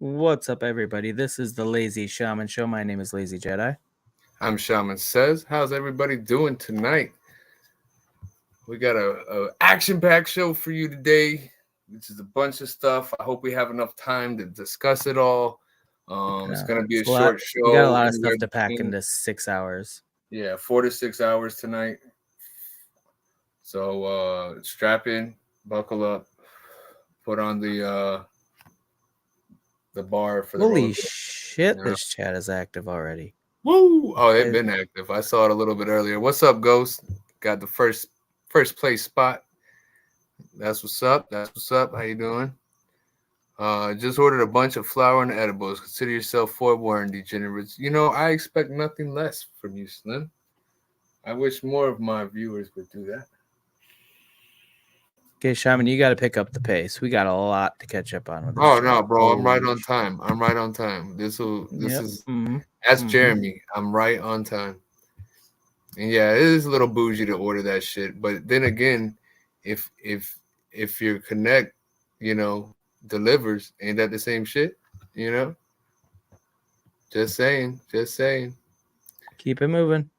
What's up, everybody? This is the Lazy-Shaman Show. My name is Lazy Jedi. I'm Shaman Says. How's everybody doing tonight? We got a action-packed show for you today, which is a bunch of stuff. I hope we have enough time to discuss it all. It's going to be a short show. We got a lot of stuff to pack into 6 hours. Yeah, 4 to 6 hours tonight. So strap in, buckle up, put on the bar for the Holy shit, this chat is active already. Woo! Oh, they've been active. I saw it a little bit earlier. What's up, Ghost? Got the first place spot. That's what's up. That's what's up. How you doing? Just ordered a bunch of flour and edibles. Consider yourself forewarned, degenerates. You know, I expect nothing less from you, Slim. I wish more of my viewers would do that. Okay, Shaman, you got to pick up the pace. We got a lot to catch up on with this. Oh no, bro, I'm right on time. I'm right on time. This is that's Jeremy. I'm right on time. And yeah, it is a little bougie to order that shit. But then again, if your Connect, delivers, ain't that the same shit? Just saying. Keep it moving.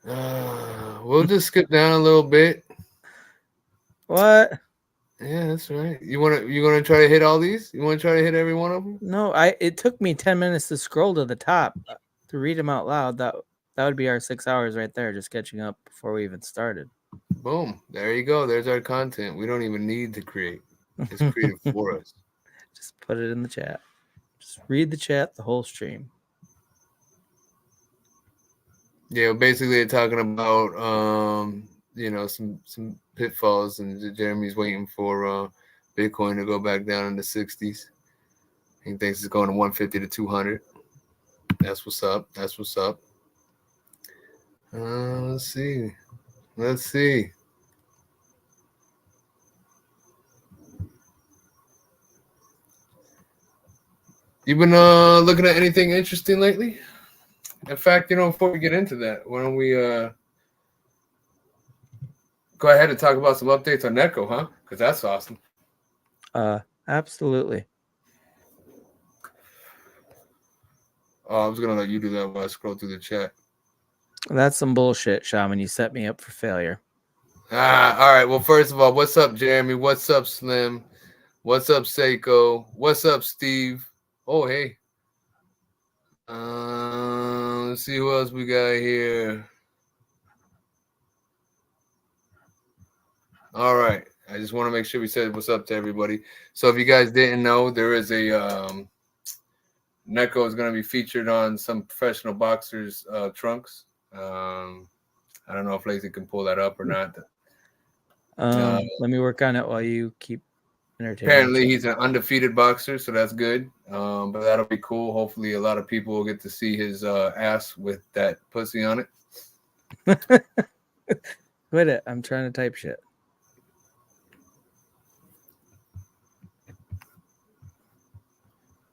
We'll just skip down a little bit. What? Yeah, that's right. You gonna try to hit all these? You want to try to hit every one of them? No, it took me 10 minutes to scroll to the top to read them out loud. That would be our 6 hours right there, just catching up before we even started. Boom. There you go. There's our content. We don't even need to create. It's created for us. Just put it in the chat. Just read the chat the whole stream. Yeah, basically they're talking about some pitfalls, and Jeremy's waiting for Bitcoin to go back down in the 60s. He thinks it's going to 150 to 200. That's what's up. Let's see. You been looking at anything interesting lately? In fact, before we get into that, why don't we go ahead and talk about some updates on Neko, huh? Because that's awesome. Absolutely. Oh, I was gonna let you do that while I scroll through the chat. That's some bullshit, Shaman. You set me up for failure. All right. Well, first of all, what's up, Jeremy? What's up, Slim? What's up, Seiko? What's up, Steve? Oh, hey. Let's see who else we got here. All right. I just want to make sure we said what's up to everybody. So if you guys didn't know, there is a Neko is going to be featured on some professional boxers' trunks. I don't know if Lazy can pull that up or not. Let me work on it while you keep entertaining. Apparently, he's an undefeated boxer, so that's good. But that'll be cool. Hopefully, a lot of people will get to see his ass with that pussy on it. Quit it. I'm trying to type shit.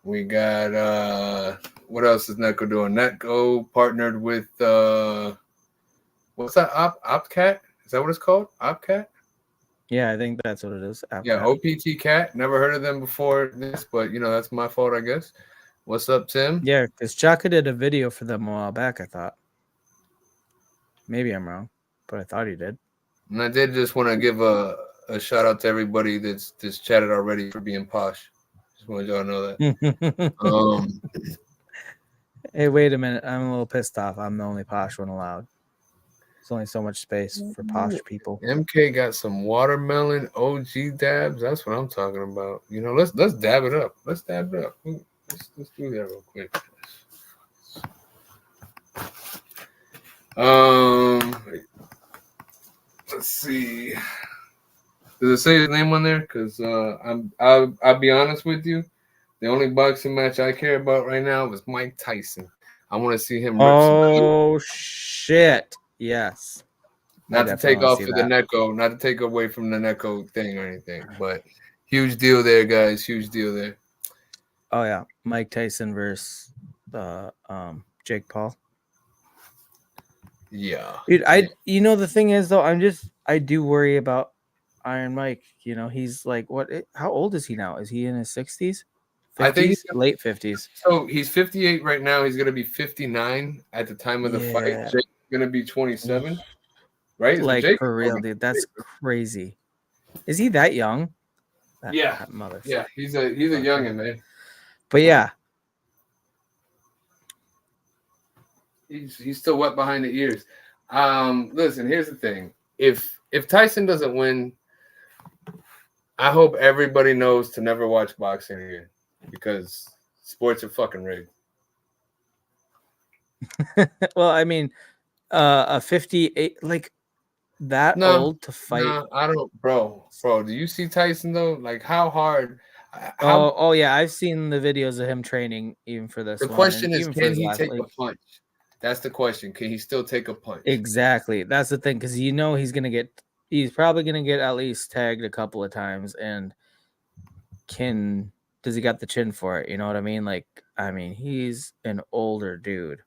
We got what else is Neko doing? Neko partnered with what's that? Opcat? Is that what it's called? Opcat? Yeah, I think that's what it is. Yeah, OPT Cat. Never heard of them before this, but that's my fault, I guess. What's up, Tim? Yeah, because Chaka did a video for them a while back, I thought. Maybe I'm wrong, but I thought he did. And I did just want to give a shout out to everybody that's chatted already for being posh. Just wanted y'all to know that. Hey, wait a minute. I'm a little pissed off. I'm the only posh one allowed. There's only so much space for posh people. MK got some watermelon OG dabs. That's what I'm talking about. Let's dab it up. Let's do that real quick. Let's see. Does it say his name on there? Because I'll be honest with you. The only boxing match I care about right now is Mike Tyson. I want to see him rip some shit. Yes. Not to take off of the Neko, not to take away from the Neko thing or anything, but huge deal there, guys. Huge deal there. Oh yeah, Mike Tyson versus Jake Paul. Yeah, dude. The thing is though, I do worry about Iron Mike. He's like, what? How old is he now? Is he in his 60s? I think 50s, late 50s. so. He's 58 right now. He's gonna be 59 at the time of the fight. Yeah. Jake's gonna be 27, right? So Like Jake, for real, dude. That's crazy. Is he that young? That yeah, motherfucker. yeah. He's a youngin', man. But yeah, He's still wet behind the ears. Listen, here's the thing. If Tyson doesn't win, I hope everybody knows to never watch boxing again because sports are fucking rigged. well, I mean, a 58, like that No, old to fight. no, I don't, bro. Do you see Tyson though? Like how hard? Oh yeah, I've seen the videos of him training even for this The one, question and is, even for can his he last take a like. punch? That's the question. Can he still take a punch? Exactly, that's the thing, because he's probably gonna get at least tagged a couple of times, and does he got the chin for it? You know what I mean? Like, I mean, he's an older dude.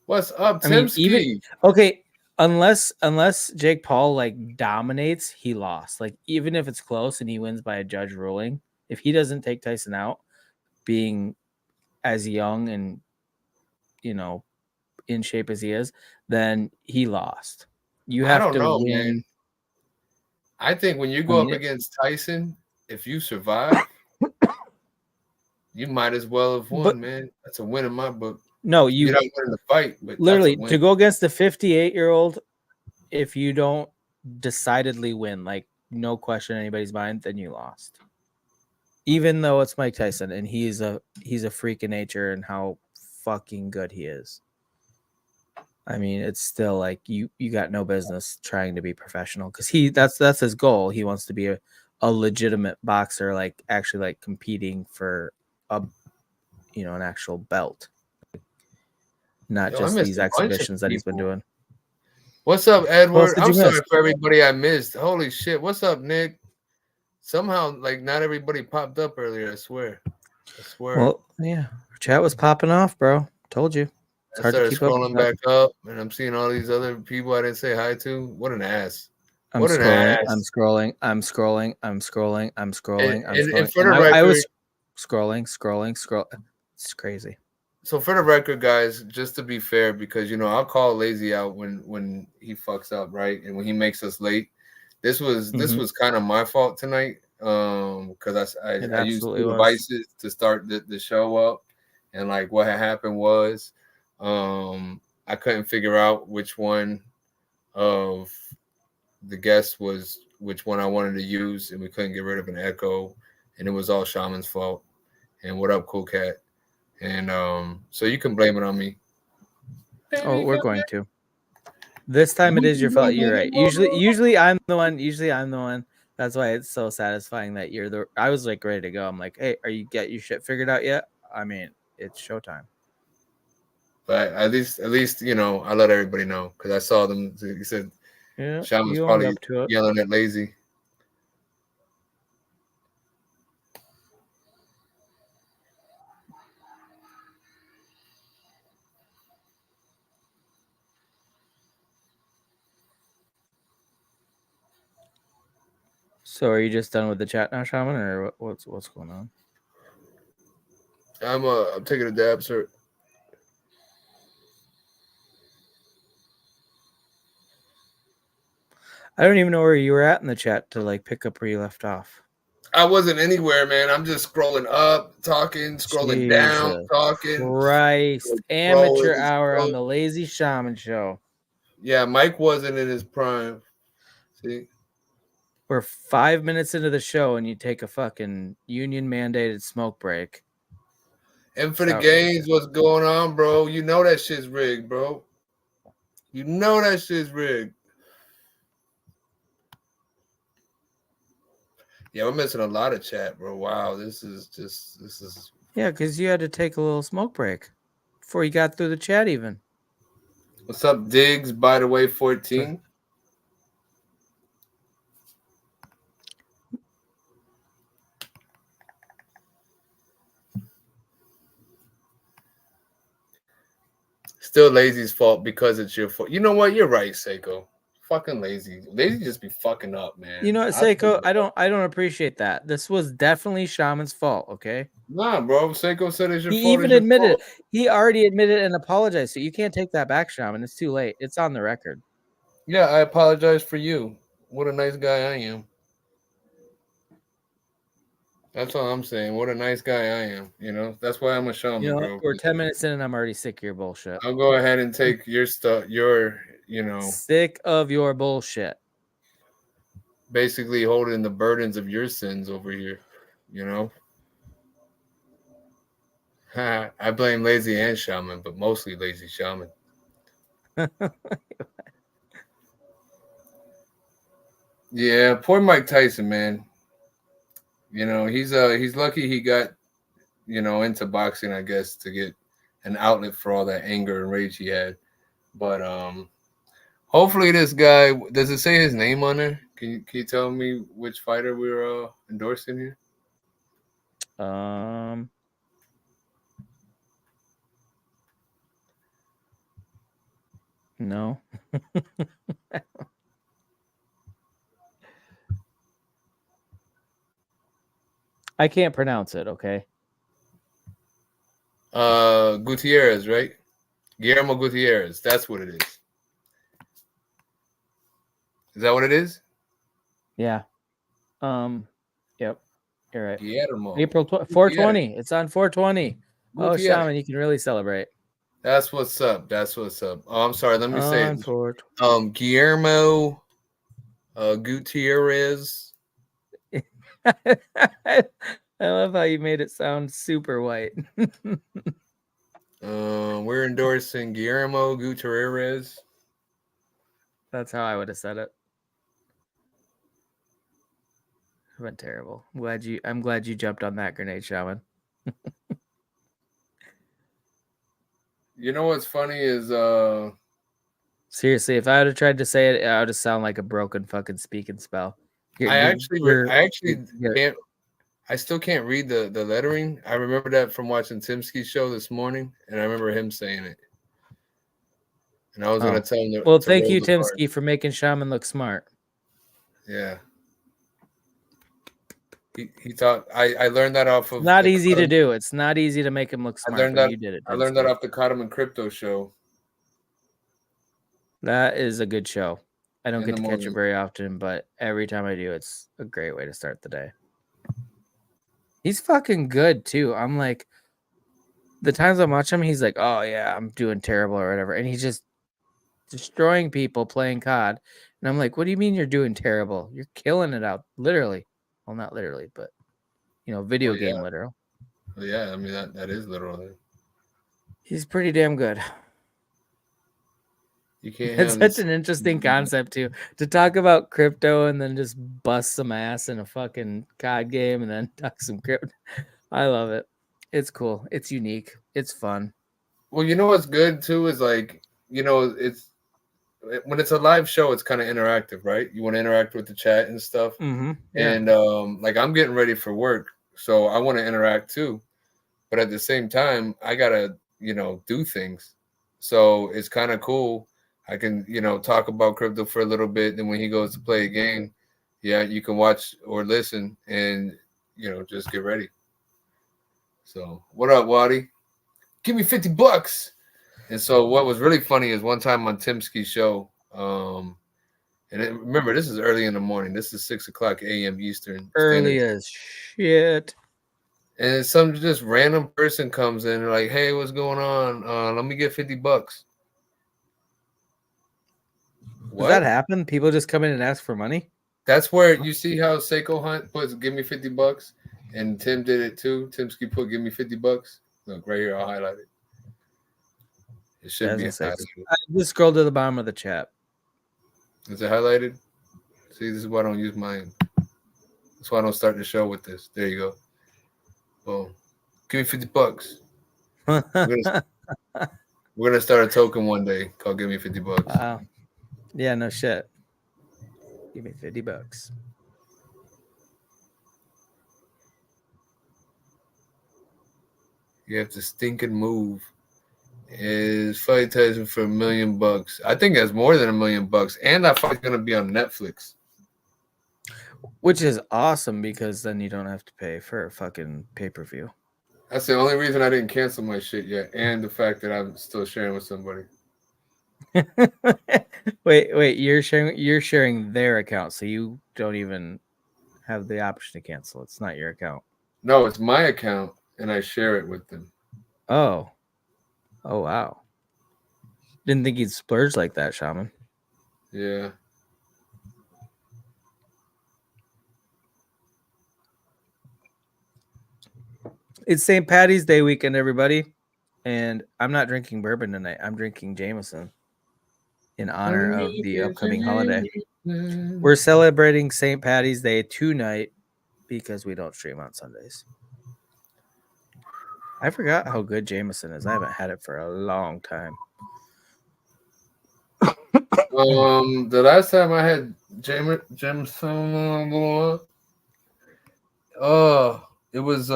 What's up, I mean, Timski? even okay, unless Jake Paul like dominates, he lost. Like, even if it's close and he wins by a judge ruling, if he doesn't take Tyson out, being as young and in shape as he is, then he lost. You I have don't to know, win. man. I think when you I go mean, up against Tyson, if you survive, you might as well have won, but man. That's a win in my book. no, You're you not winning the fight, but literally that's a win. to go against the 58-year-old, if you don't decidedly win, like no question in anybody's mind, then you lost. Even though it's Mike Tyson and he's a freak of nature and how fucking good he is. I mean, it's still like you got no business trying to be professional, because that's his goal. He wants to be a legitimate boxer, like actually like competing for an actual belt, not Yo, I just missed these a bunch of exhibitions that he's been people. doing. What's up, Who else Edward? did I'm you sorry miss? for everybody I missed. Holy shit. What's up, Nick? Somehow, like, not everybody popped up earlier. I swear. Well, yeah, chat was popping off, bro. Told you. It's I hard to started keep up with scrolling that. back up, and I'm seeing all these other people I didn't say hi to. What an ass. I'm What an scrolling. I'm ass. scrolling. I'm scrolling. I'm scrolling. I'm scrolling. I'm And scrolling. for And the I record, was scrolling. It's crazy. so for the record, guys, just to be fair, because I'll call Lazy out when he fucks up, right? And when he makes us late. This was kind of my fault tonight. Because I used absolutely two was. devices to start the show up, and like what had happened was I couldn't figure out which one of the guests was which one I wanted to use, and we couldn't get rid of an echo, and it was all Shaman's fault. And what up, Cool Cat? And so you can blame it on me. Oh, we're going to. This time it is your fault. You're right. Usually I'm the one. That's why it's so satisfying that I was like ready to go. I'm like, hey, are you get your shit figured out yet? I mean, it's showtime. But at least I let everybody know, because I saw them. He said, Yeah, Shaman's you owned probably up to it. yelling at Lazy. So are you just done with the chat now, Shaman, or what's going on? I'm taking a dab, sir. I don't even know where you were at in the chat to like pick up where you left off. I wasn't anywhere, man. I'm just scrolling up, talking, scrolling down, talking. Christ. Amateur hour on the Lazy-Shaman Show. Yeah, Mike wasn't in his prime. See? We're 5 minutes into the show and you take a fucking union mandated smoke break. And for the games, what's going on, bro? You know that shit's rigged, bro. You know that shit's rigged. Yeah, we're missing a lot of chat, bro. Wow, this is. Yeah, because you had to take a little smoke break before you got through the chat even. What's up, Diggs? By the way, 14. Still Lazy's fault because it's your fault. You know what? You're right, Seiko. fucking lazy. Lazy just be fucking up, man. You know what, Seiko? I don't appreciate that. This was definitely Shaman's fault, okay? Nah, bro. Seiko said it's your He fault. even It's your admitted fault. it. He already admitted and apologized, so you can't take that back, Shaman. It's too late. It's on the record. Yeah, I apologize for you. What a nice guy I am. That's all I'm saying. What a nice guy I am. You know, that's why I'm a You shaman, know, bro. we're 10 minutes in and I'm already sick of your bullshit. I'll go ahead and take your stuff, Sick of your bullshit. basically holding the burdens of your sins over here, you know? I blame Lazy and Shaman, but mostly Lazy Shaman. Yeah, poor Mike Tyson, man. You know, he's lucky he got, into boxing, I guess, to get an outlet for all that anger and rage he had. But hopefully this guy, does it say his name on there? Can you tell me which fighter we're endorsing here? No. I can't pronounce it, okay? Gutierrez, right? Guillermo Gutierrez. That's what it is. Is that what it is? Yeah. Yep. You're right. Guillermo. April 420. It's on 420. Oh, Gutierrez. Shaman, you can really celebrate. That's what's up. That's what's up. Oh, I'm sorry. Let me say On it. 420. Guillermo Gutierrez. I love how you made it sound super white. We're endorsing Guillermo Gutierrez. That's how I would have said it. It went terrible. I'm glad you jumped on that grenade, Shaman. You know what's funny is Seriously, if I would have tried to say it, I would have sound like a broken fucking speaking spell. I actually can't. I still can't read the lettering. I remember that from watching Timsky's show this morning, and I remember him saying it. And I was gonna tell him well, to thank roll you, the card. Timsky, for making Shaman look smart. Yeah. He taught. I learned that off of. Not easy to do. It's not easy to make him look I smart, learned but that. you did it, I learned that Timsky. off the Cottom Crypto show. That is a good show. I don't In get the to catch it morning. very often, but every time I do, it's a great way to start the day. He's fucking good too. I'm like, the times I watch him, he's like, oh yeah, I'm doing terrible or whatever. And he's just destroying people playing COD. And I'm like, what do you mean you're doing terrible? You're killing it out, literally. Well, not literally, but video game literal. Well, yeah, I mean that is literal. He's pretty damn good. You can't It's have such this. an interesting concept too, to talk about crypto and then just bust some ass in a fucking COD game and then talk some crypto. I love it. It's cool. It's unique. It's fun. Well, you know what's good too is like it's when it's a live show, it's kind of interactive, right? You want to interact with the chat and stuff. Mm-hmm. Yeah. And like I'm getting ready for work, so I want to interact too. But at the same time, I gotta do things. So it's kind of cool. I can talk about crypto for a little bit. Then when he goes to play a game, yeah, you can watch or listen and just get ready. So what up, Waddy? Give me $50. And so what was really funny is one time on Timsky's show, remember this is early in the morning. This is 6:00 a.m. Eastern Early Standard. as shit. And some just random person comes in and like, hey, what's going on? Let me get $50. Does that happen? People just come in and ask for money? That's where you see how Seiko Hunt puts give me $50, and Tim did it too. Timsky put give me $50. Look right here, I'll highlight it. It should be highlighted. I just scroll to the bottom of the chat. Is it highlighted? See, this is why I don't use mine. That's why I don't start the show with this. There you go. Boom. Give me $50. We're gonna start a token one day called "Give Me $50." Wow. Yeah, no shit. Give me $50. You have to stink and move. is fight Tyson for $1 million. I think that's more than $1 million, and that fight's gonna be on Netflix. Which is awesome because then you don't have to pay for a fucking pay-per-view. That's the only reason I didn't cancel my shit yet, and the fact that I'm still sharing with somebody. wait, you're sharing their account, so you don't even have the option to cancel. It's not your account. No, it's my account, and I share it with them. Oh wow. Didn't think you'd splurge like that, Shaman. Yeah. It's St. Patty's Day weekend, everybody. And I'm not drinking bourbon tonight. I'm drinking Jameson in honor of the upcoming holiday. We're celebrating St. Patty's Day tonight because we don't stream on Sundays. I forgot how good Jameson is. I haven't had it for a long time. The last time I had Jameson, it was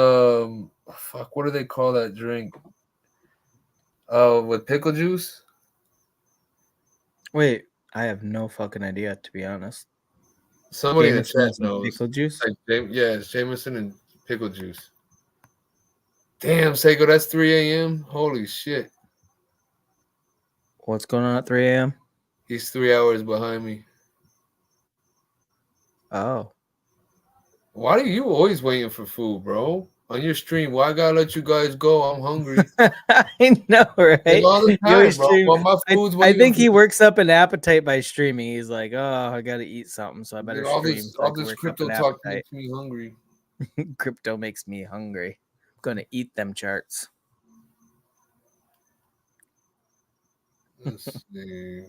fuck, what do they call that drink? With pickle juice. Wait, I have no fucking idea, to be honest. Somebody Jameson in the chat knows. Pickle juice? Yeah, it's Jameson and pickle juice. Damn, Seiko, that's 3 a.m. Holy shit. What's going on at 3 a.m.? He's 3 hours behind me. Oh. Why are you always waiting for food, bro? On your stream, why I gotta let you guys go? I'm hungry. I know, right? All the time, bro. Stream. Well, my food's I think he me. works up an appetite by streaming. He's like, oh, I gotta eat something, so I better stream. All this crypto talk makes me hungry. Crypto makes me hungry. I'm gonna eat them charts. Let's see.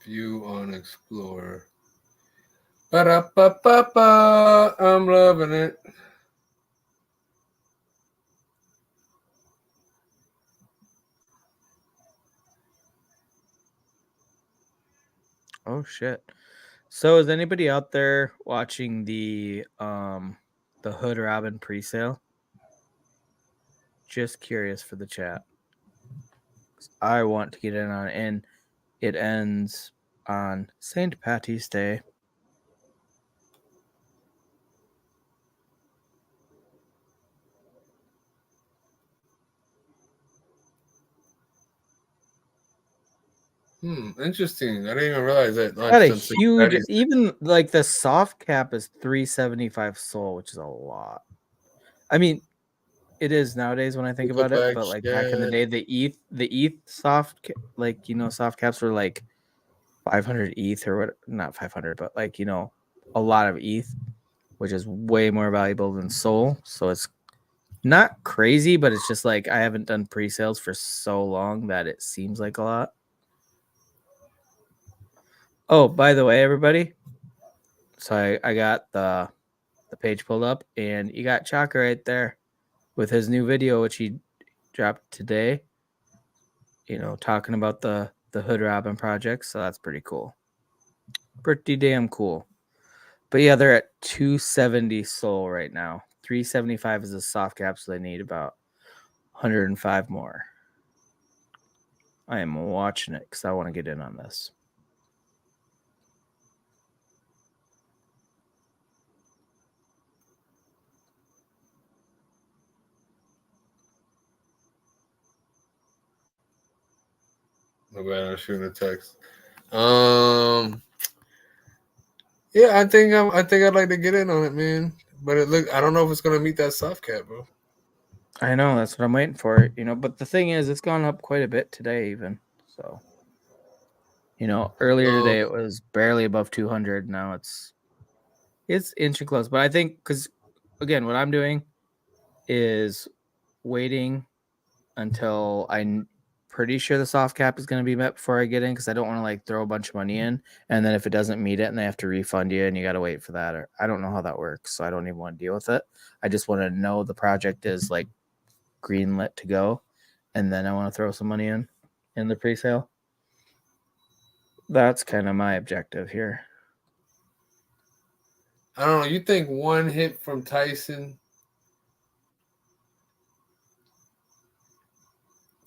View on Explorer. Ba-da-ba-ba-ba. I'm loving it. Oh shit. So is anybody out there watching the Hood Robin pre-sale? Just curious for the chat. I want to get in on it, and it ends on St. Patty's Day. Interesting. I didn't even realize that. Got a huge, even like the soft cap is 375 SOL, which is a lot. I mean, it is nowadays when I think about it, but like back in the day, the ETH soft, like, you know, soft caps were like 500 ETH or what? Not 500, but like, you know, a lot of ETH, which is way more valuable than SOL. So it's not crazy, but it's just like I haven't done pre-sales for so long that it seems like a lot. Oh, by the way, everybody. So I got the page pulled up, and you got Chaka right there with his new video, which he dropped today. You know, talking about the Hood Robin project. So that's pretty cool. Pretty damn cool. But yeah, they're at 270 SOL right now. 375 is a soft cap, so they need about 105 more. I am watching it because I want to get in on this. Nobody I'm shooting a text. Yeah, I think I'd like to get in on it, man. But I don't know if it's gonna meet that soft cap, bro. I know, that's what I'm waiting for, you know, but the thing is, it's gone up quite a bit today, even. So, you know, earlier today it was barely above 200. Now it's inching close. But I think, because again, what I'm doing is waiting until I'm pretty sure the soft cap is going to be met before I get in, because I don't want to like throw a bunch of money in, and then if it doesn't meet it and they have to refund you and you got to wait for that, or I don't know how that works, so I don't even want to deal with it. I just want to know the project is like greenlit to go, and then I want to throw some money in the pre-sale. That's kind of my objective here. I don't know. You think one hit from Tyson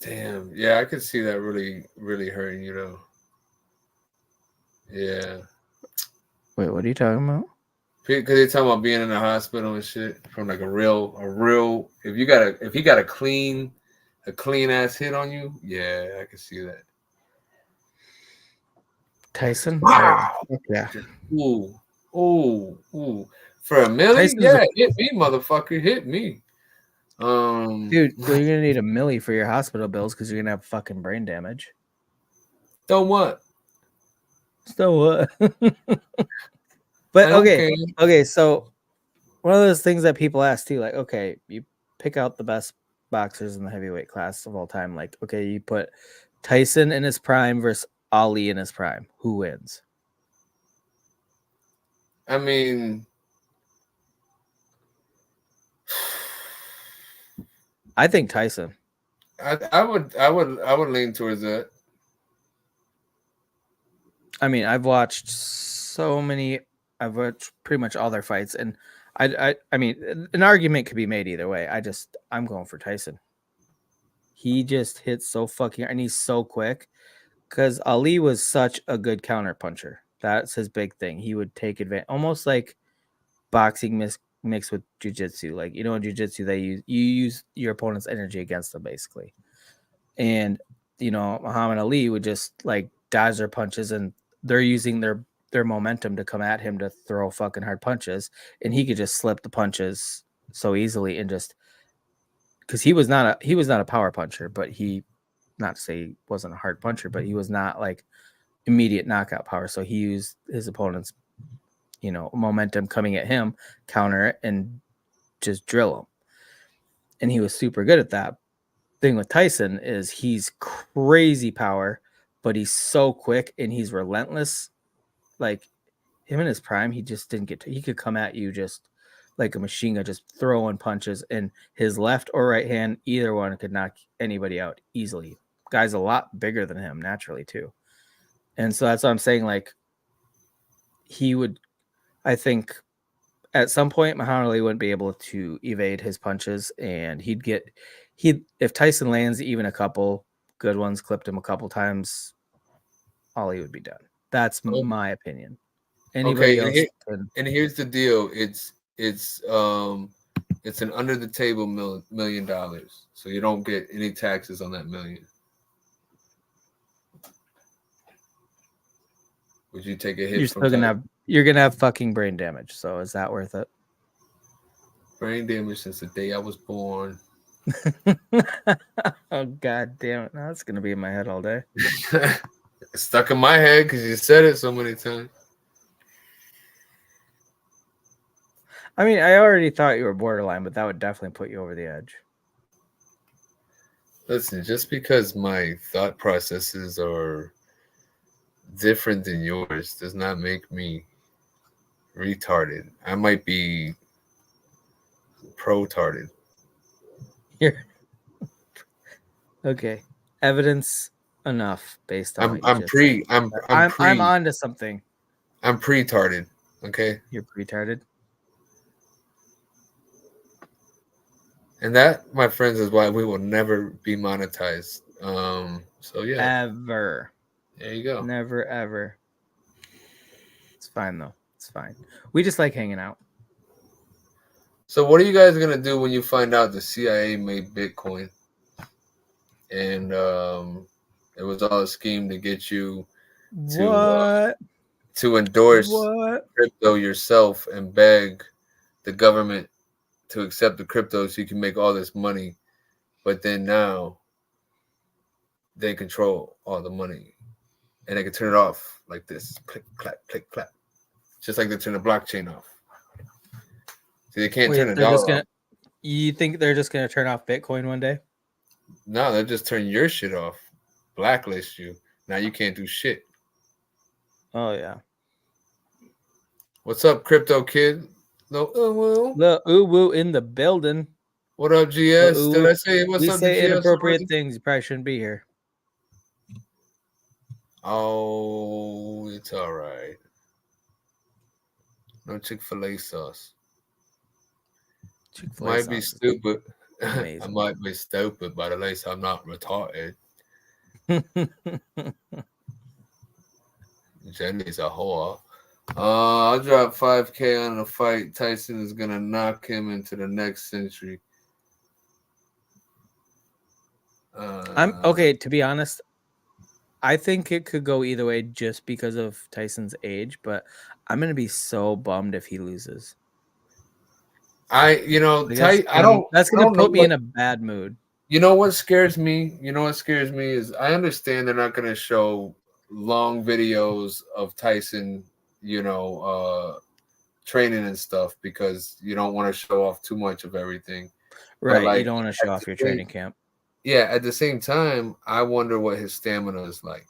Damn. Yeah, I could see that really, really hurting you though. Yeah. Wait, what are you talking about? Because they talking about being in the hospital and shit from like a real. If he got a clean ass hit on you, yeah, I can see that. Tyson? Wow. Yeah. Ooh. For a milli, Tyson's yeah, hit me, motherfucker, hit me. dude, well, you're gonna need a milli for your hospital bills because you're gonna have fucking brain damage. Don't what? So what? But okay. So one of those things that people ask too, like, okay, you pick out the best boxers in the heavyweight class of all time. Like, okay, you put Tyson in his prime versus Ali in his prime. Who wins? I mean, I think Tyson. I would lean towards that. I mean, I've watched pretty much all their fights, and I mean, an argument could be made either way. I'm going for Tyson. He just hits so fucking, and he's so quick. Because Ali was such a good counter puncher. That's his big thing. He would take advantage, almost like boxing mixed with jujitsu. Like, in jujitsu, you use your opponent's energy against them, basically. And Muhammad Ali would just like dodge their punches, and they're using their momentum to come at him to throw fucking hard punches, and he could just slip the punches so easily, and just because he was not a power puncher, but not to say he wasn't a hard puncher, but he was not like immediate knockout power. So he used his opponent's, momentum coming at him, counter it, and just drill him. And he was super good at that. Thing with Tyson is he's crazy power, but he's so quick and he's relentless. Like him in his prime, he just didn't he could come at you just like a machine gun, just throwing punches, and his left or right hand, either one could knock anybody out easily. Guy's a lot bigger than him naturally too. And so that's what I'm saying. Like, he would, I think, at some point, Muhammad Ali wouldn't be able to evade his punches, and if Tyson lands even a couple good ones, clipped him a couple times, Ali would be done. That's my opinion. Anybody else? And here's the deal: it's an under the table $1 million, so you don't get any taxes on that $1 million. Would you take a hit? You're gonna have fucking brain damage. So is that worth it? Brain damage since the day I was born. Oh god damn it! Now it's gonna be in my head all day. It's stuck in my head because you said it so many times. I mean, I already thought you were borderline, but that would definitely put you over the edge. Listen, just because my thought processes are different than yours does not make me retarded. I might be pro-tarded. Here. Okay. Evidence enough based on I'm on to something. I'm pre-tarded. Okay. You're pre-tarded. And that, my friends, is why we will never be monetized. So yeah. Ever. There you go. Never ever. It's fine though. It's fine. We just like hanging out. So what are you guys gonna do when you find out the CIA made Bitcoin? And it was all a scheme to get you to endorse crypto yourself and beg the government to accept the crypto so you can make all this money. But then now they control all the money, and they can turn it off like this: click, clap, click, clap, just like they turn the blockchain off. So they can't turn it off. You think they're just gonna turn off Bitcoin one day? No, they'll just turn your shit off, blacklist you. Now you can't do shit. Oh yeah. What's up, crypto kid? No, the woo in the building. What up, GS? Did I say what's up? We say inappropriate things. You probably shouldn't be here. Oh, it's all right. No Chick-fil-A sauce. Might be stupid. I Amazing. might be stupid, but at least I'm not retarded. Jenny's a whore. I'll drop 5K on the fight. Tyson is gonna knock him into the next century. I'm okay, to be honest, I think it could go either way just because of Tyson's age, but I'm gonna be so bummed if he loses. Like that's I gonna don't know put me what. in a bad mood. You know what scares me? You know what scares me is I understand they're not going to show long videos of Tyson, training and stuff because you don't want to show off too much of everything. But Right. You like, don't want to show at off the your same, training camp. yeah, at the same time, I wonder what his stamina is like.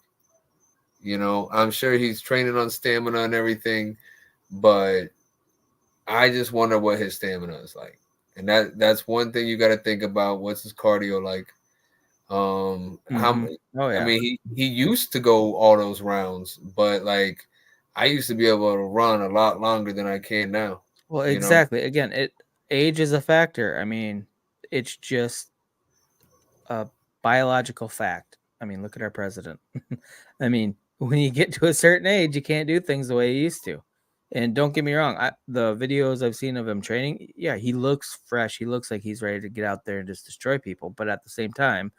I'm sure he's training on stamina and everything, but I just wonder what his stamina is like. And that's one thing you got to think about. What's his cardio like? How Oh I yeah. mean, he used to go all those rounds, but like I used to be able to run a lot longer than I can now. Well, You know, exactly. Again, age is a factor. I mean, it's just a biological fact. I mean, look at our president. I mean, when you get to a certain age, you can't do things the way you used to. And don't get me wrong, the videos I've seen of him training, yeah, he looks fresh. He looks like he's ready to get out there and just destroy people. But at the same time,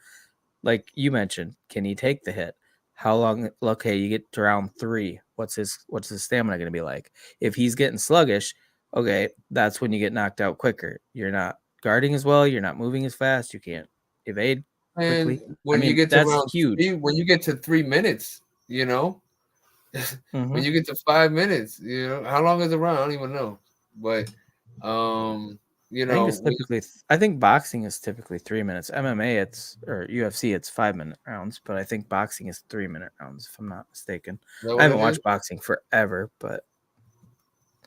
like you mentioned, can he take the hit? How long? Okay, you get to round 3. What's his stamina going to be like? If he's getting sluggish, okay, that's when you get knocked out quicker. You're not guarding as well. You're not moving as fast. You can't evade and quickly. I when you mean, get to that's round huge. three, when you get to 3 minutes, Mm-hmm. when you get to 5 minutes, how long is a round? I don't even know, but you I think know, it's when, typically. I think boxing is typically 3 minutes. MMA, or UFC, it's 5-minute rounds. But I think boxing is 3-minute rounds, if I'm not mistaken. is that I what haven't it is? watched boxing forever, but I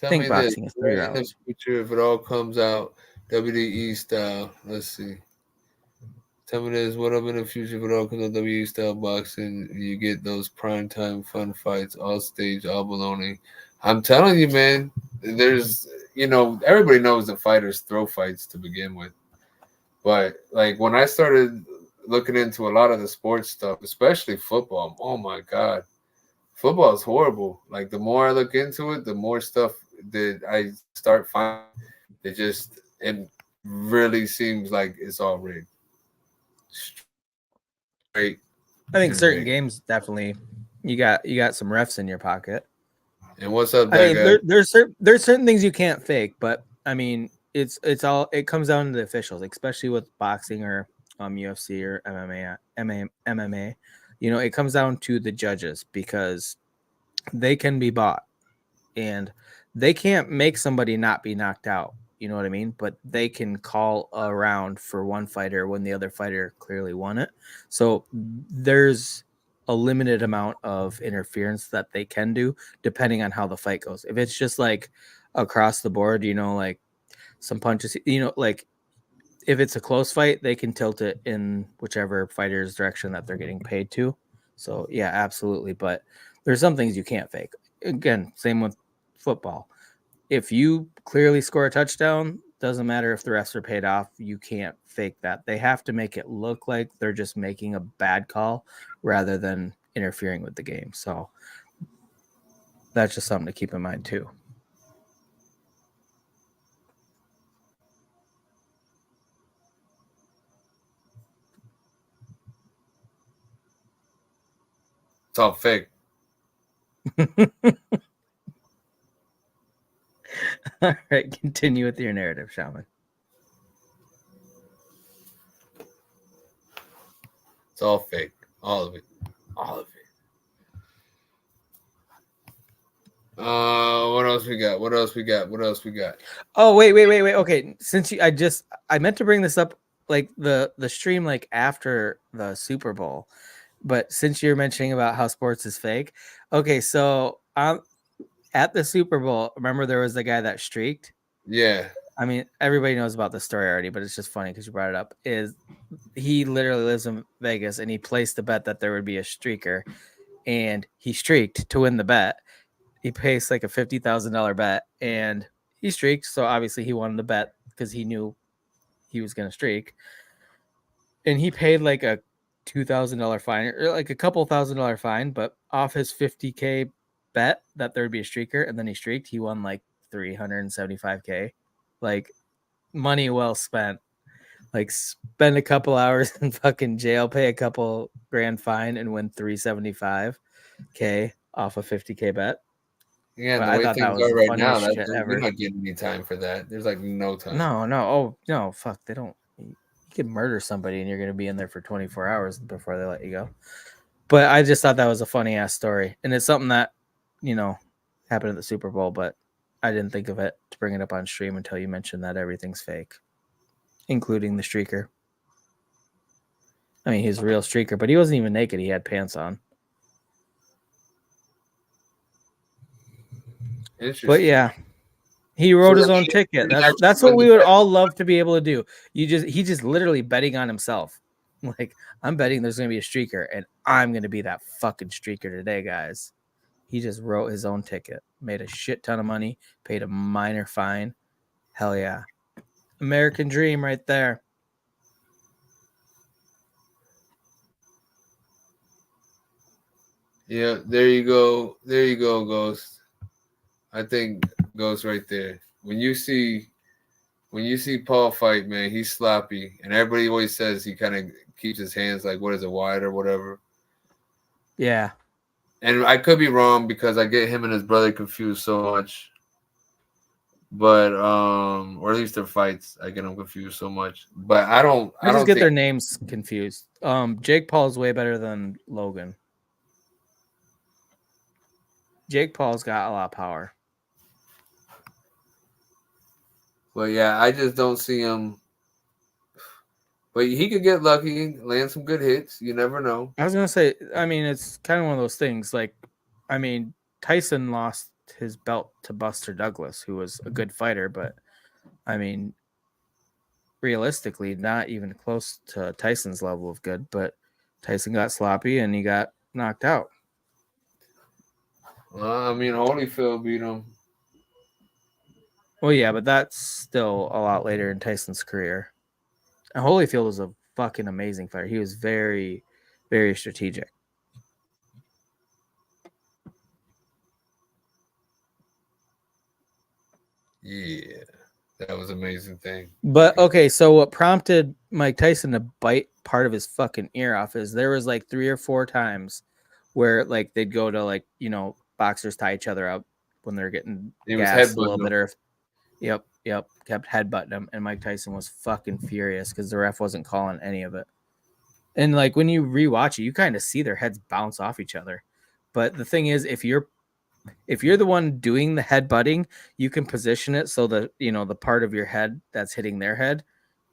Tell think me this: boxing is 3 right in the rounds. future, if it all comes out WWE style, let's see. Tell me this, what up in the future if it all comes out WWE style boxing, you get those primetime fun fights, all stage, all baloney. I'm telling you, man, there's everybody knows the fighters throw fights to begin with. But like when I started looking into a lot of the sports stuff, especially football, oh my God. Football is horrible. Like the more I look into it, the more stuff that I start finding. It really seems like it's all rigged. Straight I think and certain rigged. games definitely you got some refs in your pocket. And what's up, I that mean, guy? there's certain things you can't fake, but I mean, it comes down to the officials, especially with boxing or UFC or MMA. It comes down to the judges because they can be bought and they can't make somebody not be knocked out. You know what I mean? But they can call a round for one fighter when the other fighter clearly won it. So there's a limited amount of interference that they can do depending on how the fight goes. If it's just like across the board, like some punches, like if it's a close fight, they can tilt it in whichever fighter's direction that they're getting paid to. So yeah, absolutely. But there's some things you can't fake. Again, same with football. If you clearly score a touchdown, doesn't matter if the refs are paid off, you can't fake that. They have to make it look like they're just making a bad call rather than interfering with the game. So that's just something to keep in mind too. It's all fake. All right, continue with your narrative, Shaman. It's all fake. All of it. All of it. What else we got? What else we got? What else we got? Oh, wait. Okay, since I meant to bring this up like the stream like after the Super Bowl, but since you're mentioning about how sports is fake, okay, so at the Super Bowl, remember there was the guy that streaked? Yeah. I mean, everybody knows about the story already, but it's just funny because you brought it up. Is he literally lives in Vegas and he placed the bet that there would be a streaker, and he streaked to win the bet. He placed like a $50,000 bet, and he streaked. So obviously he won the bet because he knew he was going to streak. And he paid like a $2,000 fine or like a couple $1,000 fine, but off his 50K bet that there'd be a streaker and then he streaked, he won like 375K. Like money well spent. Like spend a couple hours in fucking jail, pay a couple grand fine and win 375K off a 50K bet. Yeah, and But the I way thought that things was are the right now, funniest shit you're ever. not getting any time for that. There's like no time. No. Oh, no, fuck. They don't. You can murder somebody and you're going to be in there for 24 hours before they let you go. But I just thought that was a funny ass story. And it's something that, happened at the Super Bowl, but I didn't think of it to bring it up on stream until you mentioned that everything's fake, including the streaker. I mean, he's a real streaker, but he wasn't even naked. He had pants on. Interesting. But yeah, he wrote his own ticket. That's what we would all love to be able to do. He just literally betting on himself. Like, I'm betting there's going to be a streaker, and I'm going to be that fucking streaker today, guys. He just wrote his own ticket, made a shit ton of money, paid a minor fine. Hell yeah. American dream right there. Yeah, there you go. There you go, Ghost. I think Ghost right there. When you see Paul fight, man, he's sloppy, and everybody always says he kind of keeps his hands like, what is it, wide or whatever. Yeah. And I could be wrong because I get him and his brother confused so much. But or at least their fights, I get them confused so much. But I don't get their names confused. Jake Paul is way better than Logan. Jake Paul's got a lot of power. But yeah, I just don't see him. But he could get lucky, land some good hits. You never know. I was gonna say, I mean, it's kind of one of those things. Like, I mean, Tyson lost his belt to Buster Douglas, who was a good fighter, but I mean, realistically, not even close to Tyson's level of good. But Tyson got sloppy and he got knocked out. I mean, Holyfield beat him. Well, yeah, but that's still a lot later in Tyson's career. And Holyfield was a fucking amazing fighter. He was very, very strategic. Yeah, that was an amazing thing. But okay, so what prompted Mike Tyson to bite part of his fucking ear off is there was like 3 or 4 times where like they'd go to like, boxers tie each other up when they're getting gassed a little bit. Or yep, kept headbutting him, and Mike Tyson was fucking furious because the ref wasn't calling any of it. And like when you rewatch it, you kind of see their heads bounce off each other. But the thing is, if you're the one doing the headbutting, you can position it so that the part of your head that's hitting their head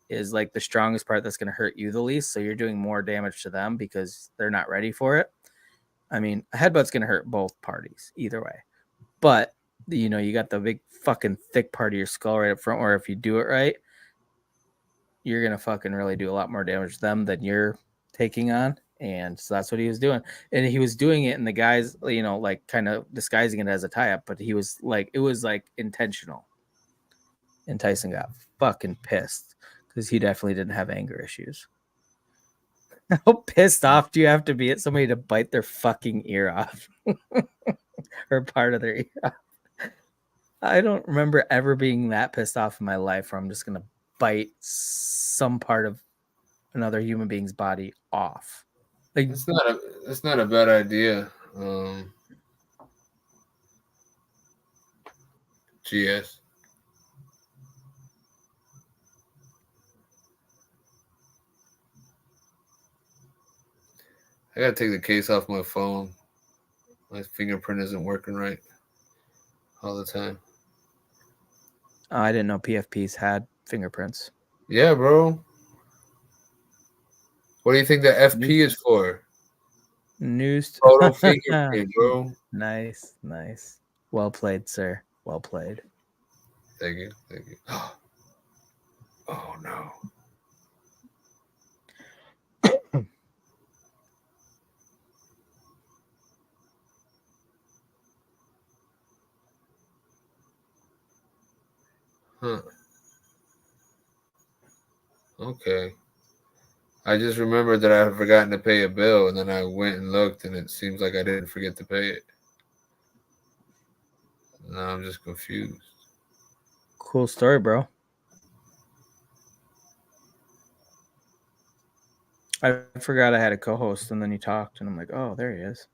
is like the strongest part that's going to hurt you the least. So you're doing more damage to them because they're not ready for it. I mean, a headbutt's going to hurt both parties either way. But you got the big fucking thick part of your skull right up front, where if you do it right, you're going to fucking really do a lot more damage to them than you're taking on. And so that's what he was doing. And he was doing it, and the guys, like kind of disguising it as a tie-up, but he was like, it was like intentional. And Tyson got fucking pissed because he definitely didn't have anger issues. How pissed off do you have to be at somebody to bite their fucking ear off? Or part of their ear off? I don't remember ever being that pissed off in my life where I'm just going to bite some part of another human being's body off. Like, it's not a bad idea. GS. I gotta take the case off my phone. My fingerprint isn't working right all the time. I didn't know PFPs had fingerprints. Yeah, bro. What do you think the FP is for? News. Photo fingerprint, bro. Nice. Well played, sir. Well played. Thank you. Oh no. Huh. Okay. I just remembered that I had forgotten to pay a bill, and then I went and looked, and it seems like I didn't forget to pay it. Now I'm just confused. Cool story, bro. I forgot I had a co-host, and then you talked, and I'm like, oh, there he is.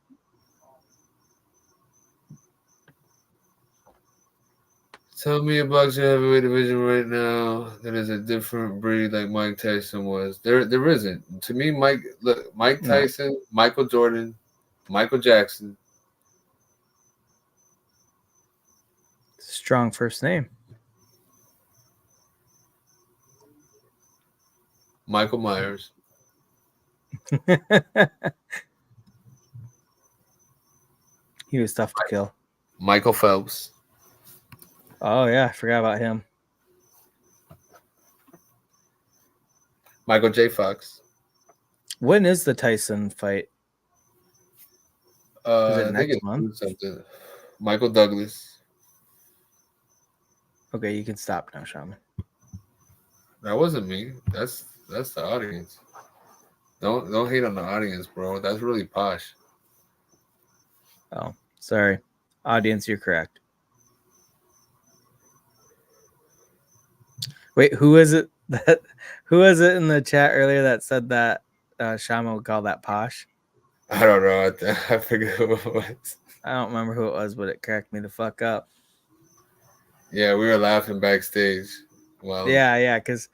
Tell me about your heavyweight division right now. That is a different breed, like Mike Tyson was. There isn't. To me, Mike No. Tyson, Michael Jordan, Michael Jackson. Strong first name. Michael Myers. He was tough to kill. Michael Phelps. Oh yeah, I forgot about him. Michael J. Fox. When is the Tyson fight? Is it I think next it's month? something. Michael Douglas. Okay, you can stop now, Shaman. That wasn't me. That's the audience. Don't hate on the audience, bro. That's really posh. Oh, sorry. Audience, you're correct. Wait, who is it that who was it in the chat earlier that said that Shaman would call that posh? I don't know. I forget who it was. I don't remember who it was, but it cracked me the fuck up. Yeah, we were laughing backstage. Well, Yeah, because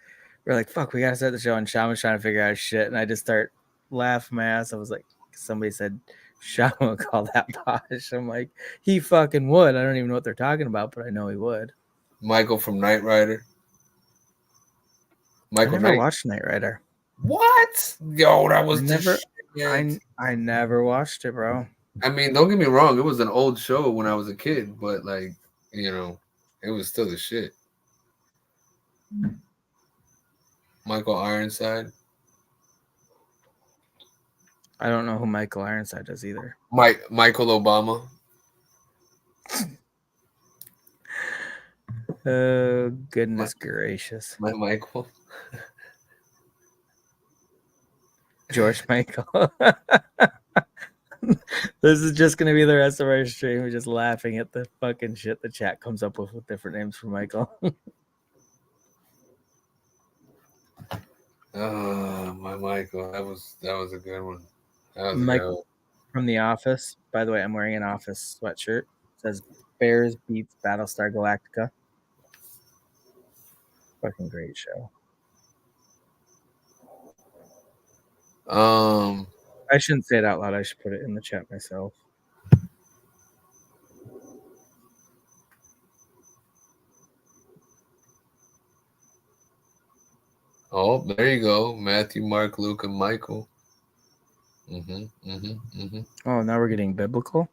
we're like, fuck, we gotta start the show, and Shaman's trying to figure out his shit, and I just start laughing my ass. I was like, somebody said Shaman would call that posh. I'm like, he fucking would. I don't even know what they're talking about, but I know he would. Michael from Knight Rider. I Michael never Knight. watched Knight Rider. What? Yo, that was the Never. shit. I never watched it, bro. I mean, don't get me wrong. It was an old show when I was a kid, but like, it was still the shit. Michael Ironside. I don't know who Michael Ironside is either. Michael Obama. Oh, goodness gracious. My Michael. George Michael. This is just going to be the rest of our stream. We're just laughing at the fucking shit the chat comes up with different names for Michael. Oh, my Michael. That was a good one. That was a Mike good one. from The Office. By the way, I'm wearing an Office sweatshirt. It says Bears beats Battlestar Galactica. Fucking great show. I shouldn't say it out loud. I should put it in the chat myself. Oh, there you go. Matthew, Mark, Luke, and Michael. Oh, now we're getting biblical.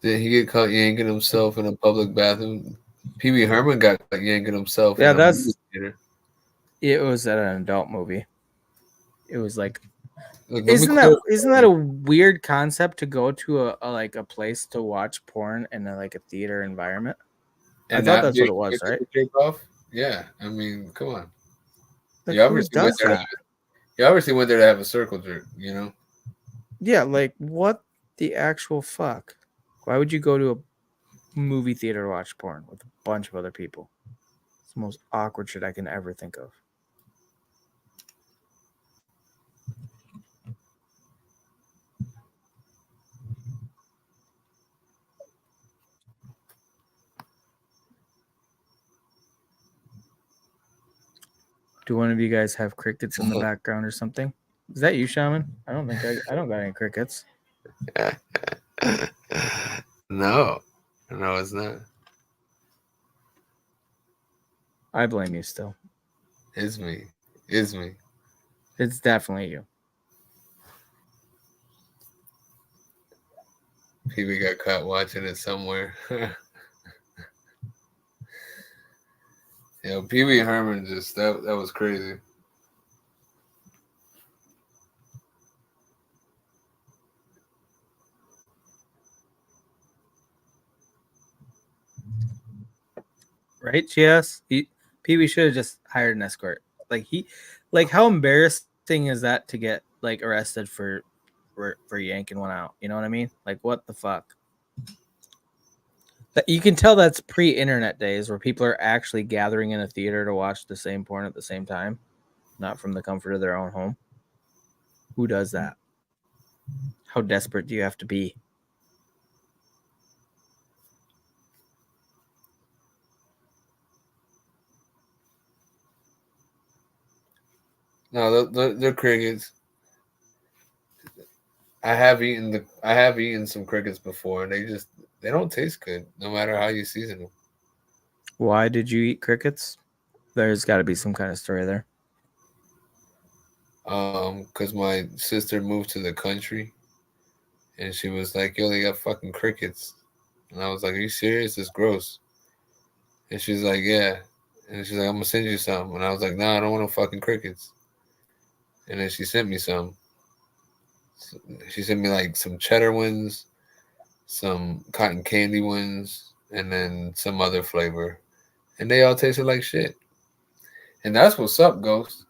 Did he get caught yanking himself in a public bathroom? Pee Wee Herman got caught yanking himself in a movie theater. It was at an adult movie. It was like, Look, isn't that a weird concept to go to a place to watch porn in a theater environment? I thought that's what it was, right? Off? Yeah, I mean, come on. Like, who does that? You obviously went there to have a circle jerk, you know? Yeah, like what the actual fuck? Why would you go to a movie theater to watch porn with a bunch of other people? It's the most awkward shit I can ever think of. Do one of you guys have crickets in the background or something? Is that you, Shaman? I don't think I don't got any crickets. No, it's not. I blame you still. It's me. It's definitely you. Pee-wee got caught watching it somewhere. Pee Wee Herman just that was crazy. right? Yes. Pee Wee should have just hired an escort. Like how embarrassing is that to get like arrested for yanking one out? You know what I mean? Like what the fuck? You can tell that's pre-internet days where people are actually gathering in a theater to watch the same porn at the same time, not from the comfort of their own home. Who does that? How desperate do you have to be? No, they're crickets. I have eaten some crickets before, and they don't taste good, no matter how you season them. Why did you eat crickets? There's got to be some kind of story there. Because my sister moved to the country, and she was like, "Yo, they got fucking crickets," and I was like, "Are you serious? It's gross." And she's like, "Yeah," and she's like, "I'm gonna send you some," and I was like, "Nah, I don't want no fucking crickets." And then she sent me some. She sent me like some cheddar ones, some cotton candy ones, and then some other flavor, and they all tasted like shit. And that's what's up, Ghost.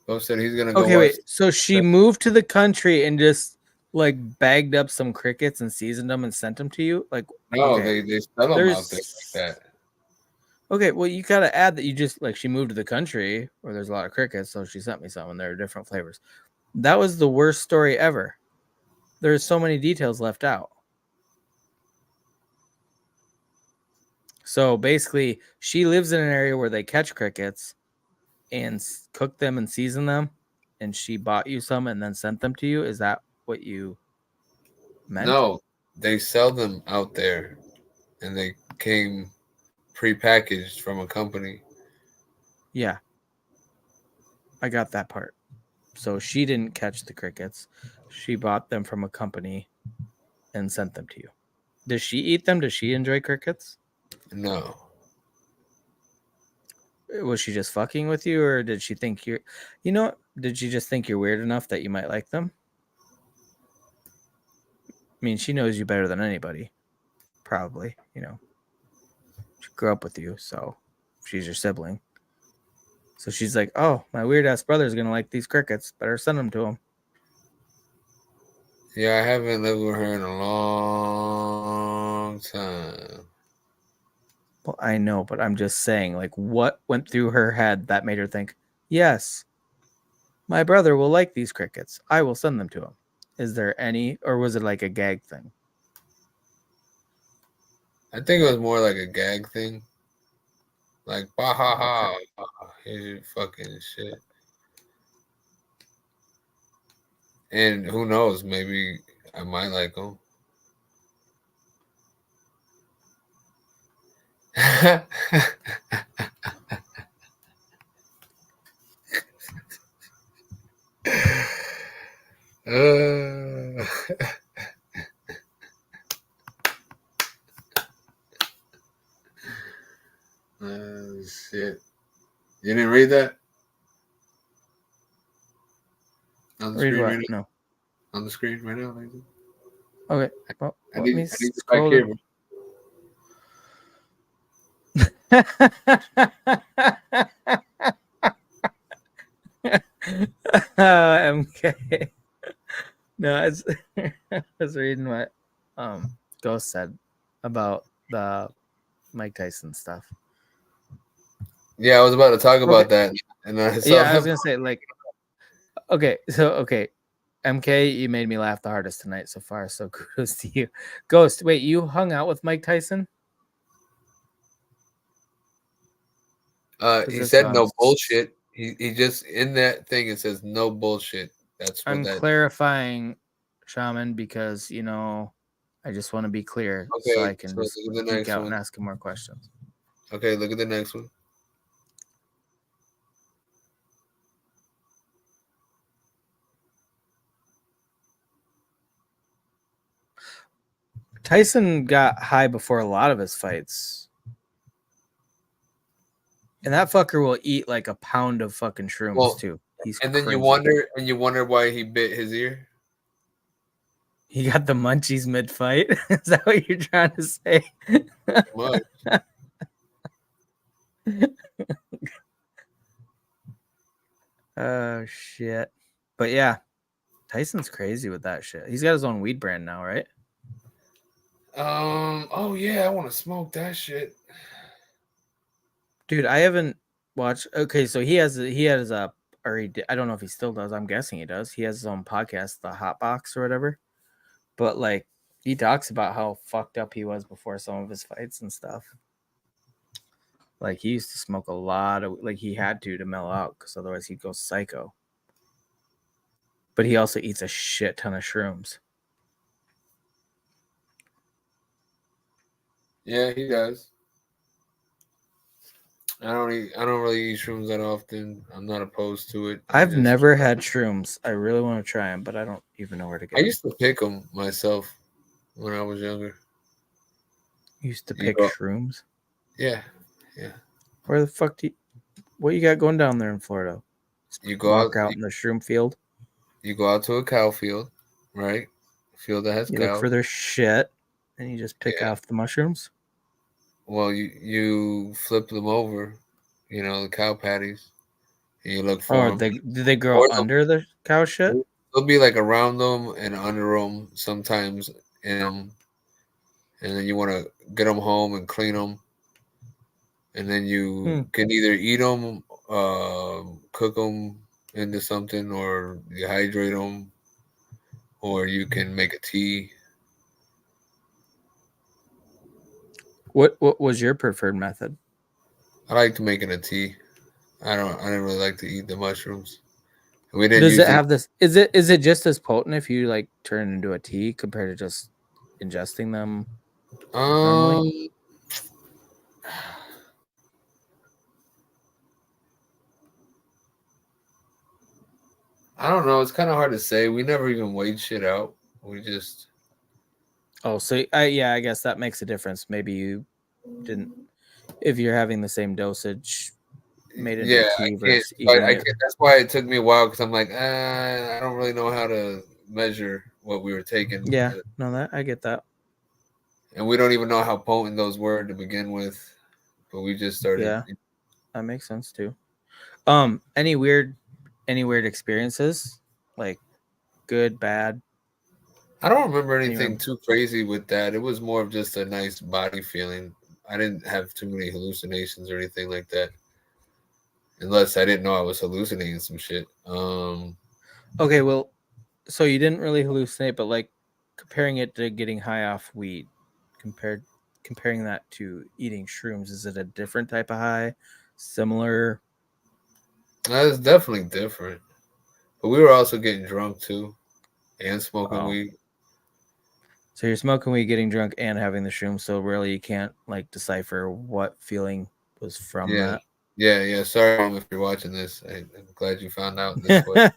Ghost said he's gonna go Okay, watch. wait. So she moved to the country and just like bagged up some crickets and seasoned them and sent them to you? Like, No, okay. they sell them out there like that. Okay, well, you gotta add that you just like she moved to the country where there's a lot of crickets, so she sent me some and there are different flavors. That was the worst story ever. There's so many details left out. So basically, she lives in an area where they catch crickets and cook them and season them, and she bought you some and then sent them to you. Is that what you meant? No, they sell them out there, and they came pre-packaged from a company. Yeah, I got that part. So she didn't catch the crickets. She bought them from a company and sent them to you. Does she eat them? Does she enjoy crickets? No, Was she just fucking with you, or did she think you're, did she just think you're weird enough that you might like them? I mean, she knows you better than anybody, probably. She grew up with you, so she's your sibling. So she's like, oh, my weird ass brother's gonna like these crickets. Better send them to him. yeah, I haven't lived with her in a long time. Well, I know, but I'm just saying, like, what went through her head that made her think, yes, my brother will like these crickets. I will send them to him. Is there any, or was it like a gag thing? I think it was more like a gag thing. Like, bah ha ha, here's your fucking shit. And who knows, maybe I might like them. uh, shit. You didn't read that? On the Read screen what? right now? No. On the screen right now? Like Okay. Well, I let need me you back scroll. here, bro. MK. No, I was reading what Ghost said about the Mike Tyson stuff. Yeah, I was about to talk about that, and I saw. Yeah, I was gonna say like, okay, MK, you made me laugh the hardest tonight so far. So kudos to you, Ghost. Wait, you hung out with Mike Tyson? He said no bullshit. He just in that thing it says no bullshit. That's what I'm clarifying, Shaman, because I just want to be clear so I can just geek out and ask him more questions. Okay, look at the next one. Tyson got high before a lot of his fights. And that fucker will eat like a pound of fucking shrooms too. He's and crazy. then you wonder why he bit his ear. He got the munchies mid-fight. Is that what you're trying to say? Much. Oh shit! But yeah, Tyson's crazy with that shit. He's got his own weed brand now, right? Oh yeah, I want to smoke that shit. Dude, I haven't watched. Okay, so he has a, or he did, I don't know if he still does. I'm guessing he does. He has his own podcast, the Hot Box or whatever. But like, he talks about how fucked up he was before some of his fights and stuff. Like he used to smoke a lot of, like he had to mellow out because otherwise he'd go psycho. But he also eats a shit ton of shrooms. Yeah, he does. I don't really eat shrooms that often. I'm not opposed to it. I've never had shrooms. I really want to try them, but I don't even know where to I get used to pick them myself when I was younger. You used to You pick go, shrooms? yeah. Where the fuck what you got going down there in Florida? Just You go walk out. out in the shroom field. You go out to a cow field, right? Field that has You look cows. for their shit, and you just pick off the mushrooms. Well, you flip them over, the cow patties, and you look for Oh, them. do they grow Or under the cow shit? they'll be like around them and under them sometimes in them, and then you want to get them home and clean them, and then you can either eat them, cook them into something, or dehydrate them, or you can make a tea. What was your preferred method? I like to make it a tea. I didn't really like to eat the mushrooms. We didn't Does it usually. have this? Is it just as potent if you like turn it into a tea compared to just ingesting them normally? I don't know. It's kind of hard to say. We never even weighed shit out. We just. Oh, so I guess that makes a difference. Maybe you didn't. If you're having the same dosage, made into Yeah, a tea versus eating I it. can't. That's why it took me a while because I'm like, I don't really know how to measure what we were taking. Yeah, no, that I get that. And we don't even know how potent those were to begin with. But we just started. Yeah, that makes sense too. Any weird experiences, like good, bad? I don't remember Can you anything remember? too crazy with that. It was more of just a nice body feeling. I didn't have too many hallucinations or anything like that. Unless I didn't know I was hallucinating some shit. Okay, well, so you didn't really hallucinate, but like comparing it to getting high off weed, comparing that to eating shrooms, is it a different type of high? Similar? That is definitely different. But we were also getting drunk too and smoking Oh. weed. So you're smoking weed, getting drunk, and having the shrooms. So really, you can't like decipher what feeling was from that. Yeah. Sorry, Mom, if you're watching this. I'm glad you found out this way.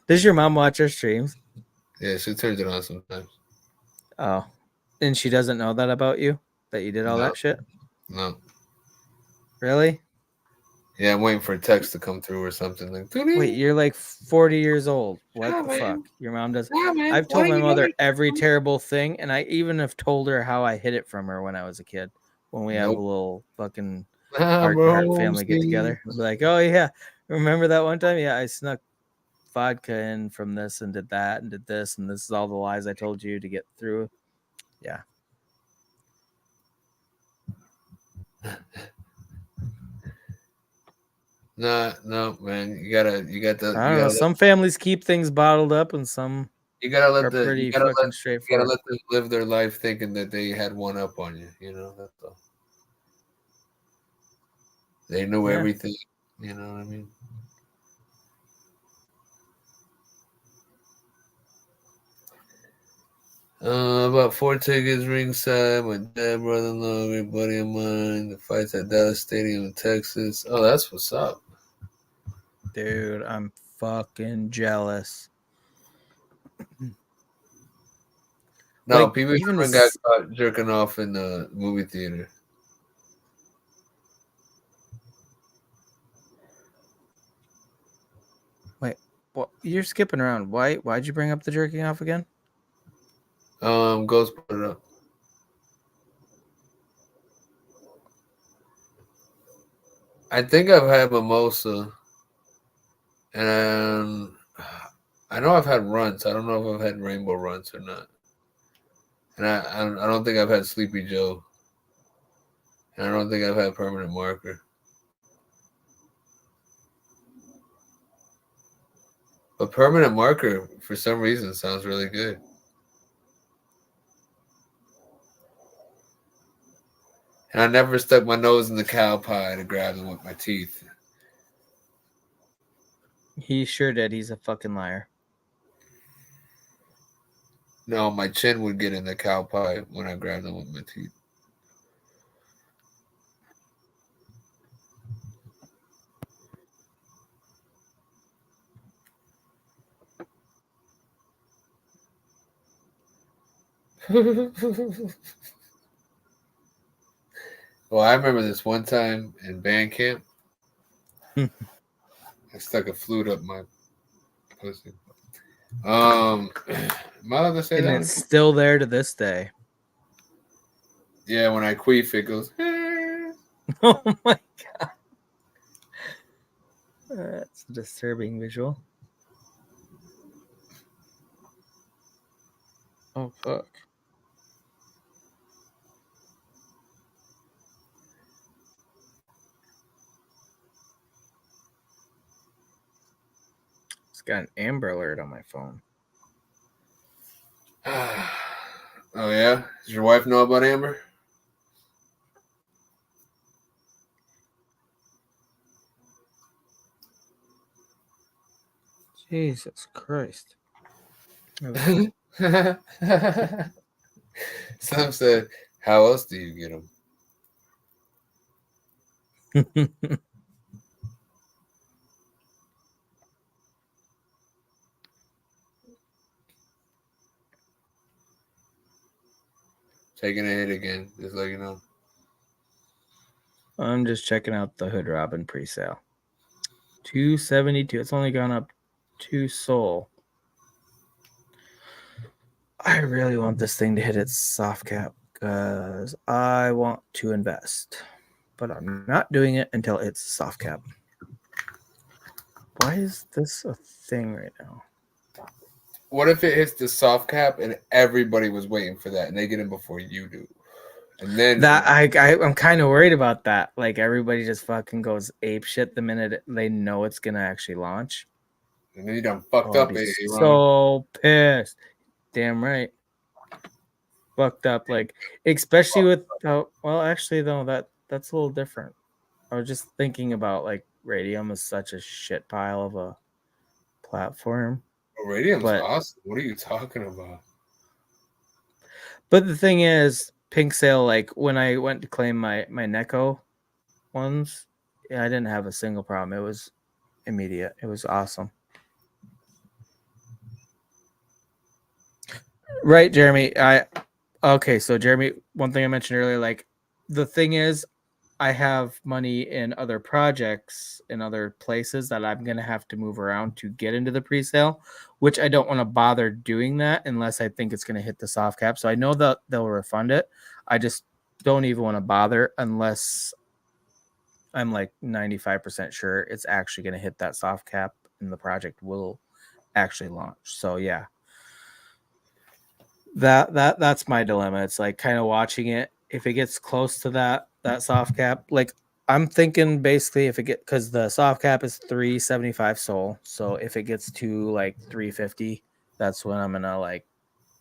Does your mom watch our streams? Yeah, she turns it on sometimes. Oh, and she doesn't know that about you, that you did all No, that shit? no. Really? Yeah, I'm waiting for a text to come through or something. Like, Wait, you're like 40 years old. What the fuck? man. Your mom does. Yeah, man. I've What told are my you mother doing? every terrible thing, and I even have told her how I hid it from her when I was a kid. When we have a Nope. little fucking Nah, heart bro. family get together, I'll be like, oh yeah, remember that one time? Yeah, I snuck vodka in from this and did that and did this, and this is all the lies I told you to get through. Yeah. Nah, no, man. You got I don't know. Some families keep things bottled up, and some you gotta are pretty fucking straightforward. let them live their life thinking that they had one up on you. That's all. They knew Yeah. everything. You know what I mean? About 4 tickets ringside. My dad, brother-in-law, great buddy of mine. The fights at Dallas Stadium in Texas. Oh, that's what's up. Dude, I'm fucking jealous. No, Like, people even even got this. caught jerking off in the movie theater. Wait, what? You're skipping around. Why'd you bring up the jerking off again? Ghost put it up. I think I've had mimosa, and I know I've had runts. I don't know if I've had rainbow runts or not. And I don't think I've had Sleepy Joe. And I don't think I've had permanent marker. But permanent marker, for some reason, sounds really good. And I never stuck my nose in the cow pie to grab them with my teeth. He sure did. He's a fucking liar. No, my chin would get in the cow pie when I grabbed them with my teeth. Well, I remember this one time in band camp. I stuck a flute up my pussy. Am I allowed to say And that? it's still there to this day. Yeah, when I queef, it goes. Oh my god. That's a disturbing visual. Oh fuck. It's got an Amber Alert on my phone. Oh yeah? Does your wife know about Amber? Jesus Christ. Some said, "How else do you get them?" Taking a hit again, just like you know. I'm just checking out the Hood Robin pre-sale. $272. It's only gone up 2 soul. I really want this thing to hit its soft cap because I want to invest, but I'm not doing it until it's soft cap. Why is this a thing right now? What if it hits the soft cap and everybody was waiting for that and they get in before you do? And then that I'm kind of worried about that. Like everybody just fucking goes ape shit the minute they know it's gonna actually launch. And then you done fucked I'll up, be Ron. so pissed. Damn right. Fucked up, like especially with well, actually though that's a little different. I was just thinking about like Radium is such a shit pile of a platform. Radium's awesome. What are you talking about? But the thing is, Pink Sale, like when I went to claim my Neko ones, yeah, I didn't have a single problem. It was immediate. It was awesome. Right, Jeremy. Okay, so Jeremy, one thing I mentioned earlier, like the thing is, I have money in other projects in other places that I'm gonna have to move around to get into the pre-sale, which I don't want to bother doing that unless I think it's gonna hit the soft cap. So I know that they'll refund it. I just don't even want to bother unless I'm like 95% sure it's actually gonna hit that soft cap and the project will actually launch. So yeah. That's my dilemma. It's like kind of watching it. If it gets close to that soft cap, like I'm thinking basically if it get because the soft cap is 375 soul. So if it gets to like 350, that's when I'm gonna like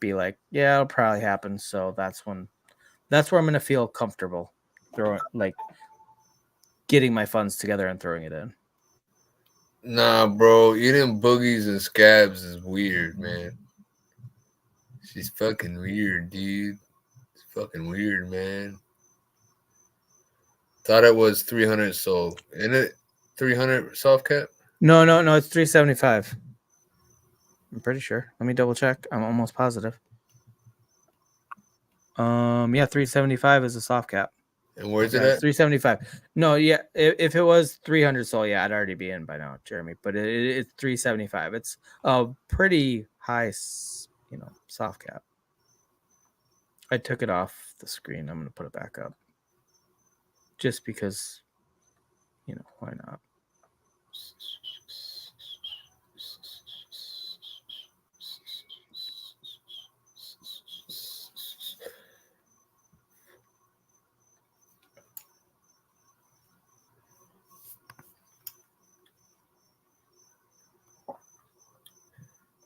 be like, yeah, it'll probably happen. So that's where I'm gonna feel comfortable throwing like getting my funds together and throwing it in. Nah, bro, eating boogies and scabs is weird, man. She's fucking weird, dude. It's fucking weird, man. Thought it was 300 soul. Isn't it 300 soft cap? No, it's 375. I'm pretty sure. Let me double check. I'm almost positive. Yeah, 375 is a soft cap. And where's it at? 375. No, yeah, if it was 300 soul, yeah, I'd already be in by now, Jeremy. But it's 375. It's a pretty high, soft cap. I took it off the screen. I'm going to put it back up. Just because, why not?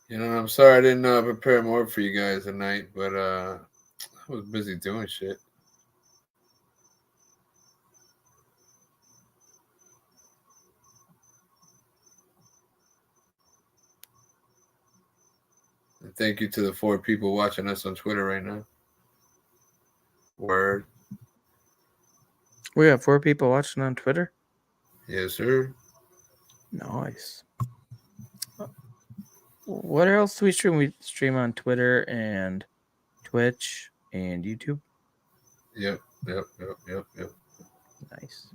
I'm sorry I didn't prepare more for you guys tonight, but I was busy doing shit. And thank you to the 4 people watching us on Twitter right now. Word. We have 4 people watching on Twitter? Yes, sir. Nice. What else do we stream? We stream on Twitter and Twitch and YouTube. Yep. Nice.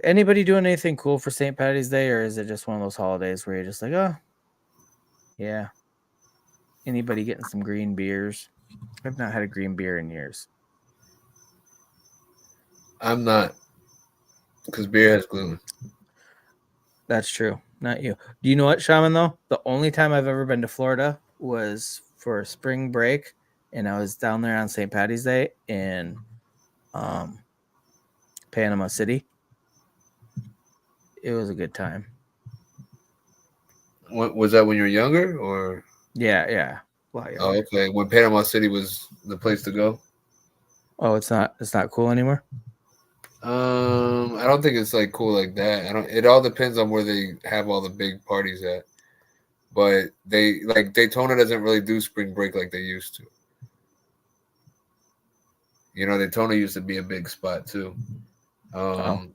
Anybody doing anything cool for St. Patty's Day, or is it just one of those holidays where you're just like, oh, yeah. Anybody getting some green beers? I've not had a green beer in years. I'm not, because beer has gluten. That's true. Not you. Do you know what, Shaman, though? The only time I've ever been to Florida was for spring break, and I was down there on St. Patty's Day in Panama City. It was a good time. What, was that when you were younger, or? Yeah. Well, Oh, okay. When Panama City was the place to go. Oh, it's not cool anymore. I don't think it's like cool like that. It all depends on where they have all the big parties at. But they like Daytona doesn't really do spring break like they used to. Daytona used to be a big spot too. I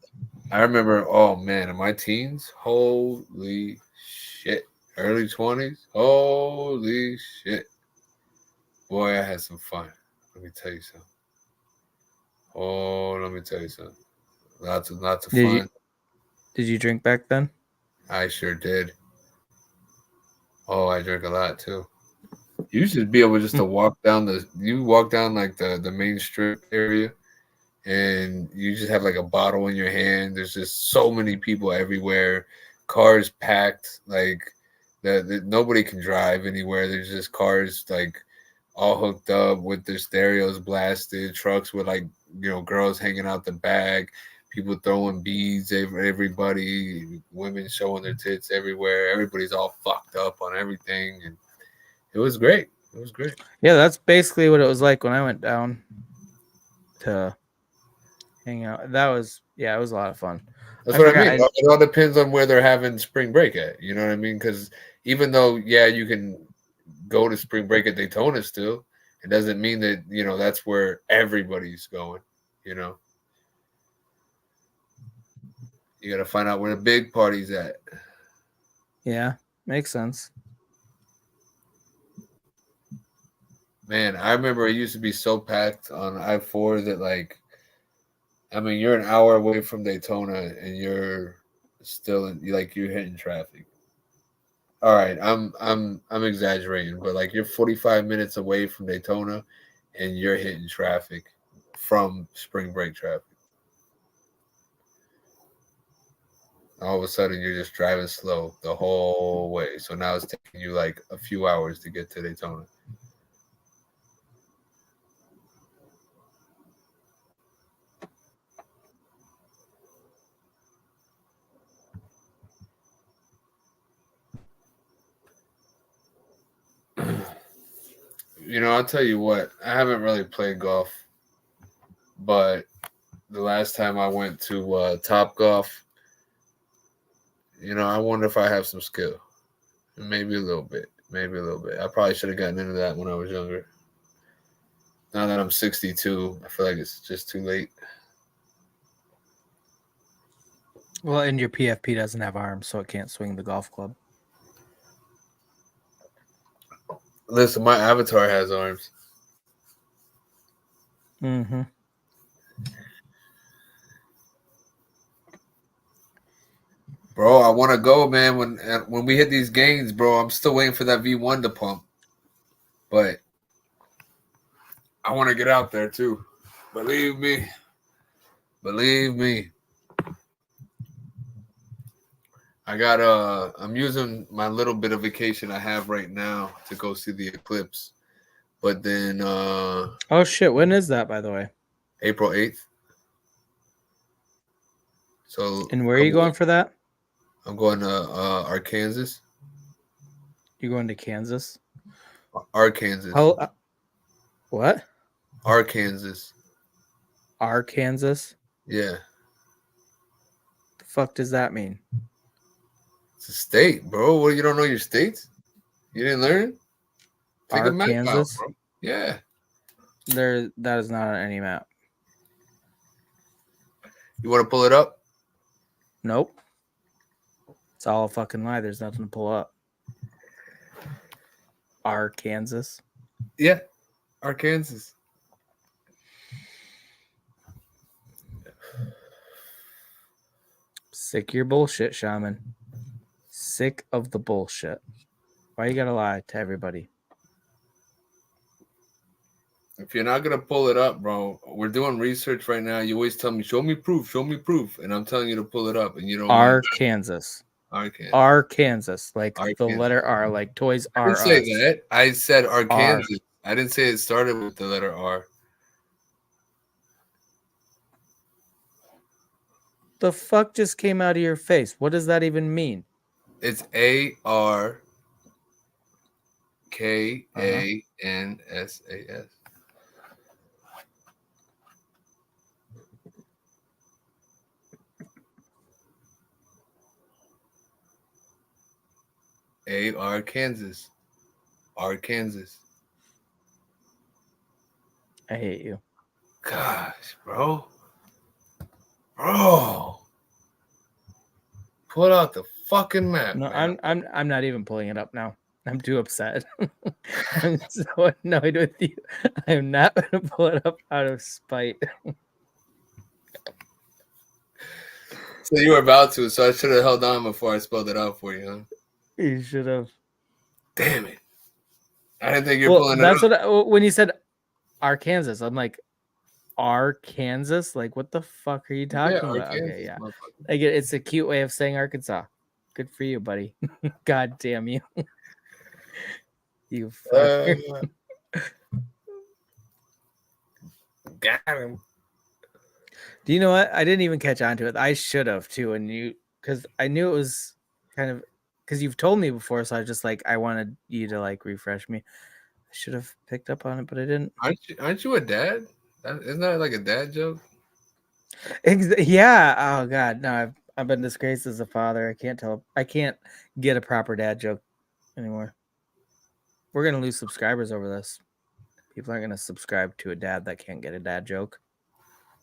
remember, oh man, in my teens, holy shit. Early 20s, holy shit. Boy, I had some fun. Let me tell you something. Oh, let me tell you something. Lots of fun. Did you drink back then? I sure did. Oh, I drank a lot too. You should be able just to walk down like the main strip area, and you just have like a bottle in your hand. There's just so many people everywhere, cars packed, like nobody can drive anywhere. There's just cars like all hooked up with their stereos blasted, trucks with like girls hanging out the back, people throwing beads, everybody, women showing their tits everywhere. Everybody's all fucked up on everything, and it was great. It was great. Yeah, that's basically what it was like when I went down to hang out. It was a lot of fun. That's what I mean. It all depends on where they're having spring break at. You know what I mean? Because even though, you can go to spring break at Daytona still, it doesn't mean that, that's where everybody's going. You got to find out where the big party's at. Yeah, makes sense. Man, I remember it used to be so packed on I-4 that you're an hour away from Daytona and you're still you're hitting traffic. All right, I'm exaggerating, but you're 45 minutes away from Daytona and you're hitting traffic from spring break traffic. All of a sudden you're just driving slow the whole way. So now it's taking you like a few hours to get to Daytona. I'll tell you what, I haven't really played golf, but the last time I went to Top Golf, I wonder if I have some skill. Maybe a little bit. I probably should have gotten into that when I was younger. Now that I'm 62, I feel like it's just too late. Well, and your PFP doesn't have arms, so it can't swing the golf club. Listen, my avatar has arms. Mm-hmm. Bro, I want to go, man. When we hit these games, bro, I'm still waiting for that V1 to pump. But I want to get out there too. Believe me. Believe me. I'm using my little bit of vacation I have right now to go see the eclipse. But then Oh shit, when is that, by the way? April 8th. So And where are you going for that? I'm going to Arkansas. You going to Kansas? Arkansas. What? Arkansas. Arkansas? Yeah. The fuck does that mean? It's a state, bro. What, you don't know your states? You didn't learn? Take a map out, Arkansas? bro. Yeah. That is not on any map. You want to pull it up? Nope. It's all a fucking lie. There's nothing to pull up. Arkansas? Yeah. Arkansas. Sick of your bullshit, Shaman. Sick of the bullshit. Why you gotta lie to everybody? If you're not going to pull it up, bro, we're doing research right now. You always tell me, show me proof. And I'm telling you to pull it up, and you don't want to. Arkansas. Arkansas. Like Arkansas. the letter R, like Toys I R didn't say Us. that. I said Arkansas. I didn't say it started with the letter R. The fuck just came out of your face? What does that even mean? It's Arkansas. Arkansas. Arkansas. I hate you. Gosh, bro. Bro. Pull out the fucking map. No, man. I'm not even pulling it up now. I'm too upset. I'm so annoyed with you. I'm not gonna pull it up out of spite. So you were about to, so I should have held on before I spelled it out for you, huh? You should have. Damn it. I didn't think you were pulling it up. That's what when you said Arkansas, I'm like, Arkansas? Like, what the fuck are you talking about? Okay, yeah. Like, it's a cute way of saying Arkansas. Good for you, buddy. God damn you. You fucker. Got him. Do you know what? I didn't even catch on to it. I should have too, because I knew it was kind of because you've told me before, so I was just like I wanted you to like refresh me. I should have picked up on it, but I didn't. Aren't you a dad? Isn't that like a dad joke? Yeah. Oh God, no. I've been disgraced as a father. I can't get a proper dad joke anymore. We're gonna lose subscribers over this. People aren't gonna subscribe to a dad that can't get a dad joke.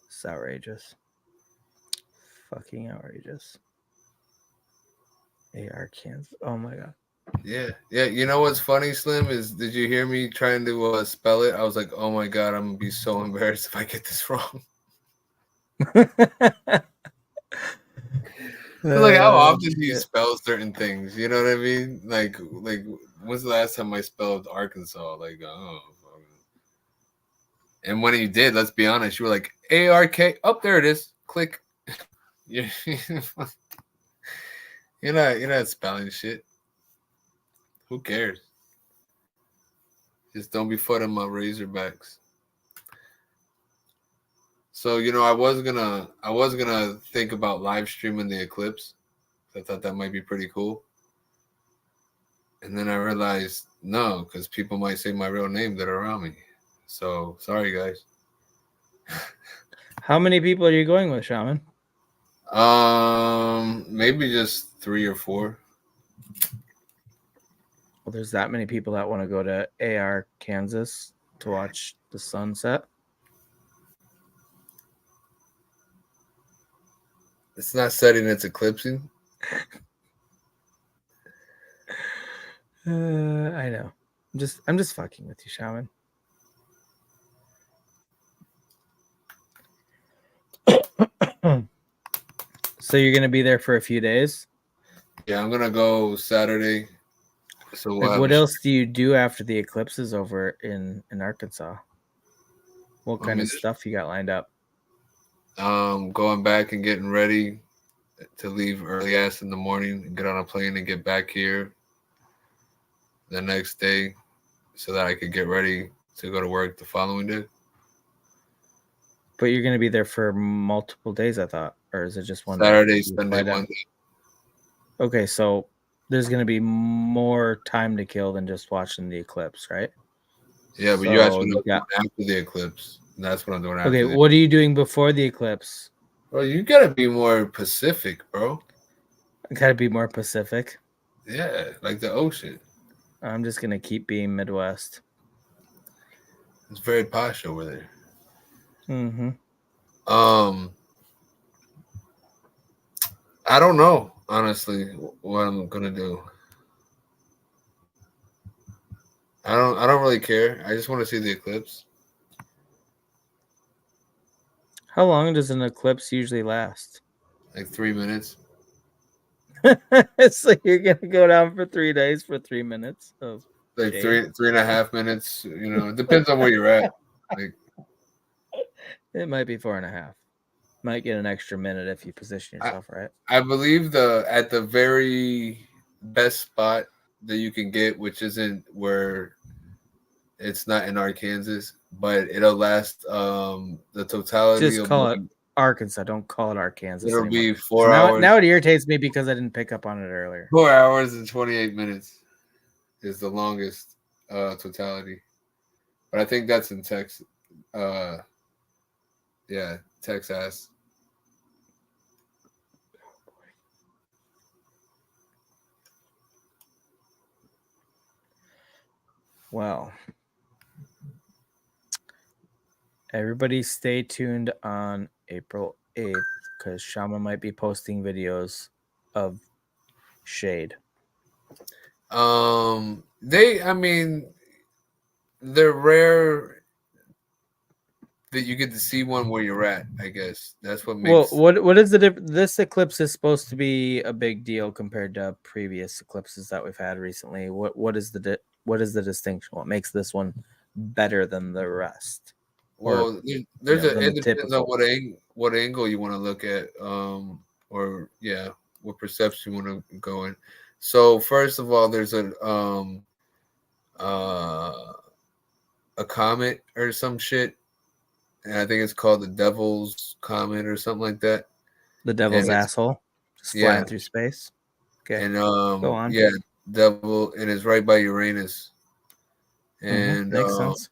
It's outrageous. Fucking outrageous. Arkansas. Oh my God. Yeah. You know what's funny, Slim, is did you hear me trying to spell it? I was like, oh my God, I'm gonna be so embarrassed if I get this wrong. Like, how often do you spell certain things? You know what I mean? Like when's the last time I spelled Arkansas? Like, oh. And when you did, let's be honest, you were like ARK. Oh, there it is. Click. You're not spelling shit. Who cares? Just don't be footing my Razorbacks. So I was gonna think about live streaming the eclipse. I thought that might be pretty cool. And then I realized no, because people might say my real name that are around me. So sorry, guys. How many people are you going with, Shaman? Maybe just 3 or 4. Well, there's that many people that want to go to AR, Kansas to watch the sunset. It's not setting, it's eclipsing. I know. I'm just fucking with you, Shaman. So you're gonna be there for a few days? Yeah, I'm gonna go Saturday. So we'll Like, have what else do you do after the eclipse is over in Arkansas? What kind of stuff you got lined up? going back and getting ready to leave early ass in the morning and get on a plane and get back here the next day so that I could get ready to go to work the following day. But you're going to be there for multiple days, I thought, or is it just one Saturday, day? Sunday, Monday. Okay, so there's going to be more time to kill than just watching the eclipse, right? Yeah, but you asked me after the eclipse. And that's what I'm doing after. Okay, what are you doing before the eclipse? Well, you gotta be more Pacific, bro. I gotta be more Pacific. Yeah, like the ocean. I'm just gonna keep being Midwest. It's very posh over there. Mm-hmm. I don't know, honestly, what I'm gonna do. I don't really care. I just want to see the eclipse. How long does an eclipse usually last? Like 3 minutes. So you're gonna go down for 3 days for 3 minutes of Like shade? 3.5 minutes. You know, it depends on where you're at. Like, it might be 4.5. Might get an extra minute if you position yourself right. I believe at the very best spot that you can get, which isn't where it's not in Arkansas, but it'll last the totality Just of call it Arkansas. Don't call it Arkansas. It'll anymore. be 4 hours. Now it irritates me because I didn't pick up on it earlier. 4 hours and 28 minutes is the longest totality. But I think that's in Texas. Yeah, Texas. Well, everybody stay tuned on April 8th because Shaman might be posting videos of shade. They're rare that you get to see one where you're at, I guess. That's what makes. Well, what is the difference? This eclipse is supposed to be a big deal compared to previous eclipses that we've had recently. What is the distinction? What makes this one better than the rest? Well, it depends on what angle you want to look at, or yeah, what perception you want to go in. So first of all, there's a comet or some shit, and I think it's called the Devil's Comet or something like that. The Devil's asshole, just flying through space. Okay, and go on. Yeah, Devil, and it's right by Uranus, and makes sense.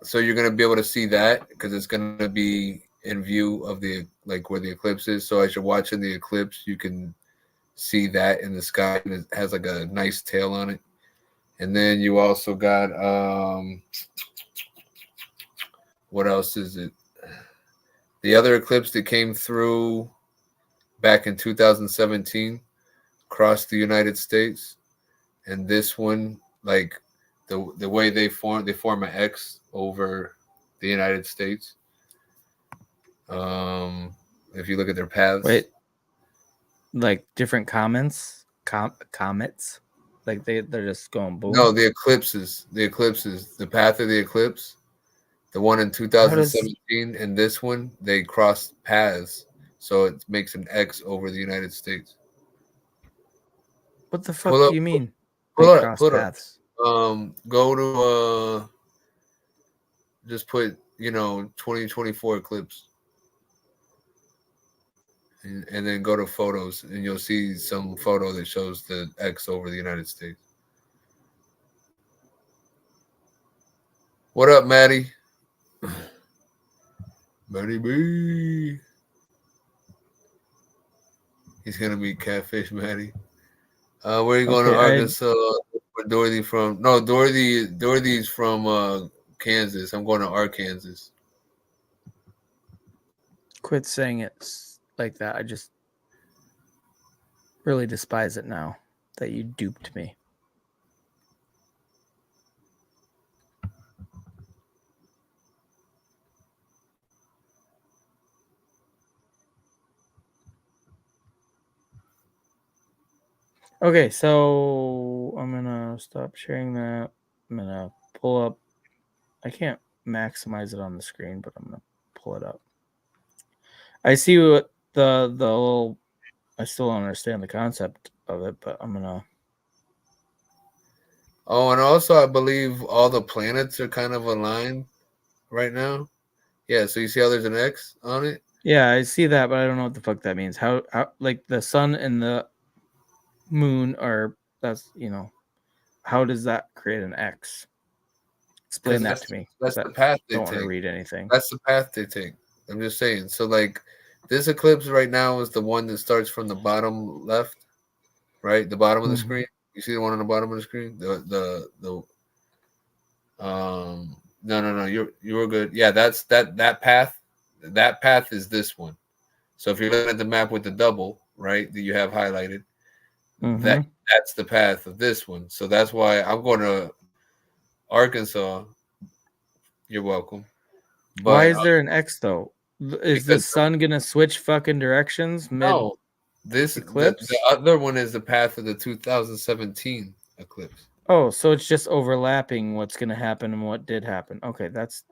So you're gonna be able to see that because it's gonna be in view of the where the eclipse is. So as you're watching the eclipse, you can see that in the sky, and it has like a nice tail on it. And then you also got what else is it? The other eclipse that came through back in 2017 across the United States, and this one, like the way they form an X over the United States. If you look at their paths. Wait, like different comets, like they're just going boom. No, the eclipses, the path of the eclipse, the one in 2017 and this one, they cross paths, so it makes an X over the United States. What the fuck do you mean? Cross paths. Go to just put 2024 eclipse. And then go to photos, and you'll see some photo that shows the X over the United States. What up, Maddie? Maddie B. He's gonna be catfish, Maddie. Where are you going to Arkansas? Where Dorothy from? No, Dorothy's from Kansas. I'm going to Arkansas. Quit saying it like that. I just really despise it now that you duped me. Okay, so I'm gonna stop sharing that. I'm gonna pull up. I can't maximize it on the screen, but I'm gonna pull it up. I see what the little. I still don't understand the concept of it, but I'm gonna. Oh, and also I believe all the planets are kind of aligned right now. Yeah, so you see how there's an X on it? Yeah, I see that, but I don't know what the fuck that means. How like the sun and the moon are, that's, how does that create an X? Explain Because that to me, because that's I the path they don't want to take. read anything. That's the path they take. I'm just saying. So like this eclipse right now is the one that starts from the bottom left, right? The bottom of the Mhm. screen. You see the one on the bottom of the screen? The no, you were good. Yeah, that's that path. That path is this one. So if you're looking at the map with the double, right, that you have highlighted, that Mhm. that's the path of this one. So that's why I'm going to Arkansas. You're welcome. Why But is there an X though? Is because this sun gonna switch fucking directions mid no, the eclipse? other one is the path of the 2017 eclipse. Oh, so it's just overlapping what's gonna happen and what did happen. Okay, that's,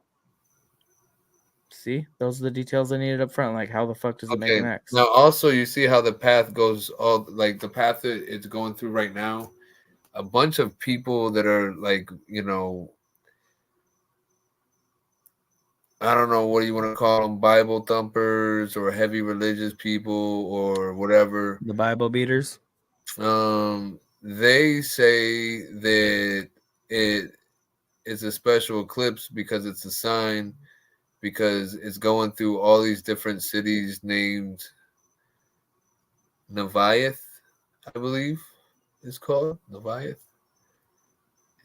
see, those are the details I needed up front. Like, how the fuck does it make an Okay. X? Now also you see how the path goes all like the path that it's going through right now. A bunch of people that are like, I don't know what do you want to call them, Bible thumpers or heavy religious people or whatever. The Bible beaters. They say that it is a special eclipse because it's a sign because it's going through all these different cities named Neviath, I believe it's called Neviath.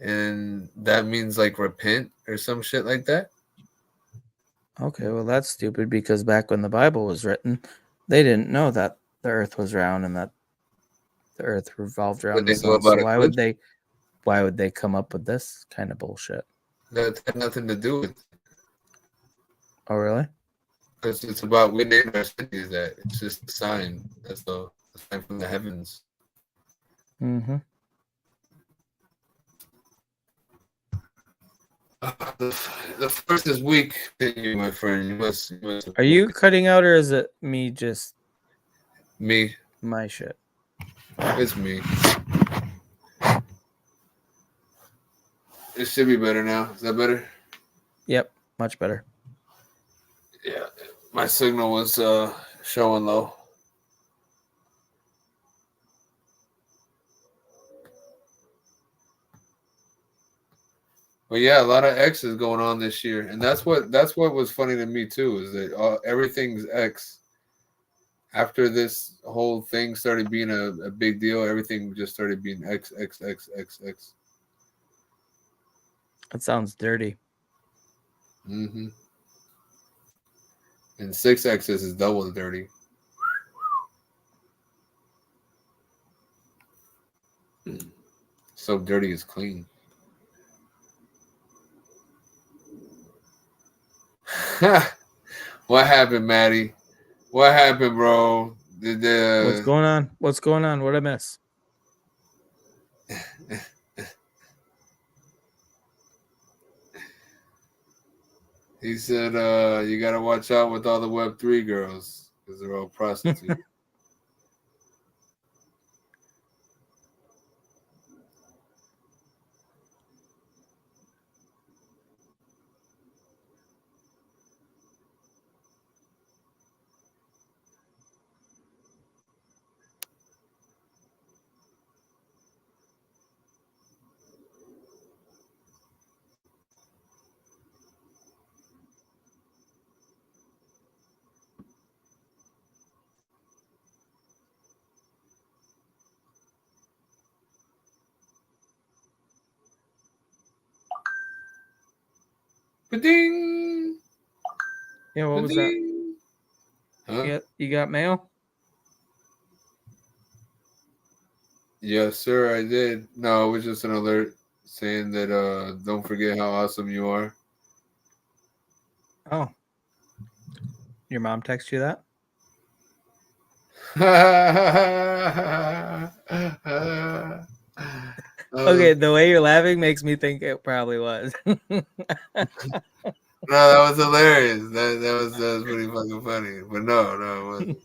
And that means like repent or some shit like that. Okay, well that's stupid because back when the Bible was written, they didn't know that the Earth was round and that the Earth revolved What around the they know sun. about So why would eclipse, they? Why would they come up with this kind of bullshit? that had nothing to do with it. Oh, really? Because it's about we named our cities that. It's just a sign. That's the sign from the heavens. Mm-hmm. The first is weak in you, my friend. You must Are you cutting out, or is it me? Just me. my shit. It's me. It should be better now. Is that better? Yep, much better. Yeah. My signal was showing low. But yeah, a lot of X's going on this year, and that's what was funny to me too is that everything's X. After this whole thing started being a big deal, everything just started being X X X X X. That sounds dirty. Mm-hmm. And 6X's is double dirty. So dirty is clean. What happened, Maddie? What happened, bro? Did What's going on? What's going on? What I miss? he said you gotta watch out with all the Web3 girls because they're all prostitutes. Ba-ding! Yeah, what was that? Ba-ding! Huh? You got mail? Yes, sir, I did. No, it was just an alert saying that don't forget how awesome you are. Oh, your mom texted you that? Okay, the way you're laughing makes me think it probably was. No, that was hilarious. That was pretty fucking funny. But no, it wasn't.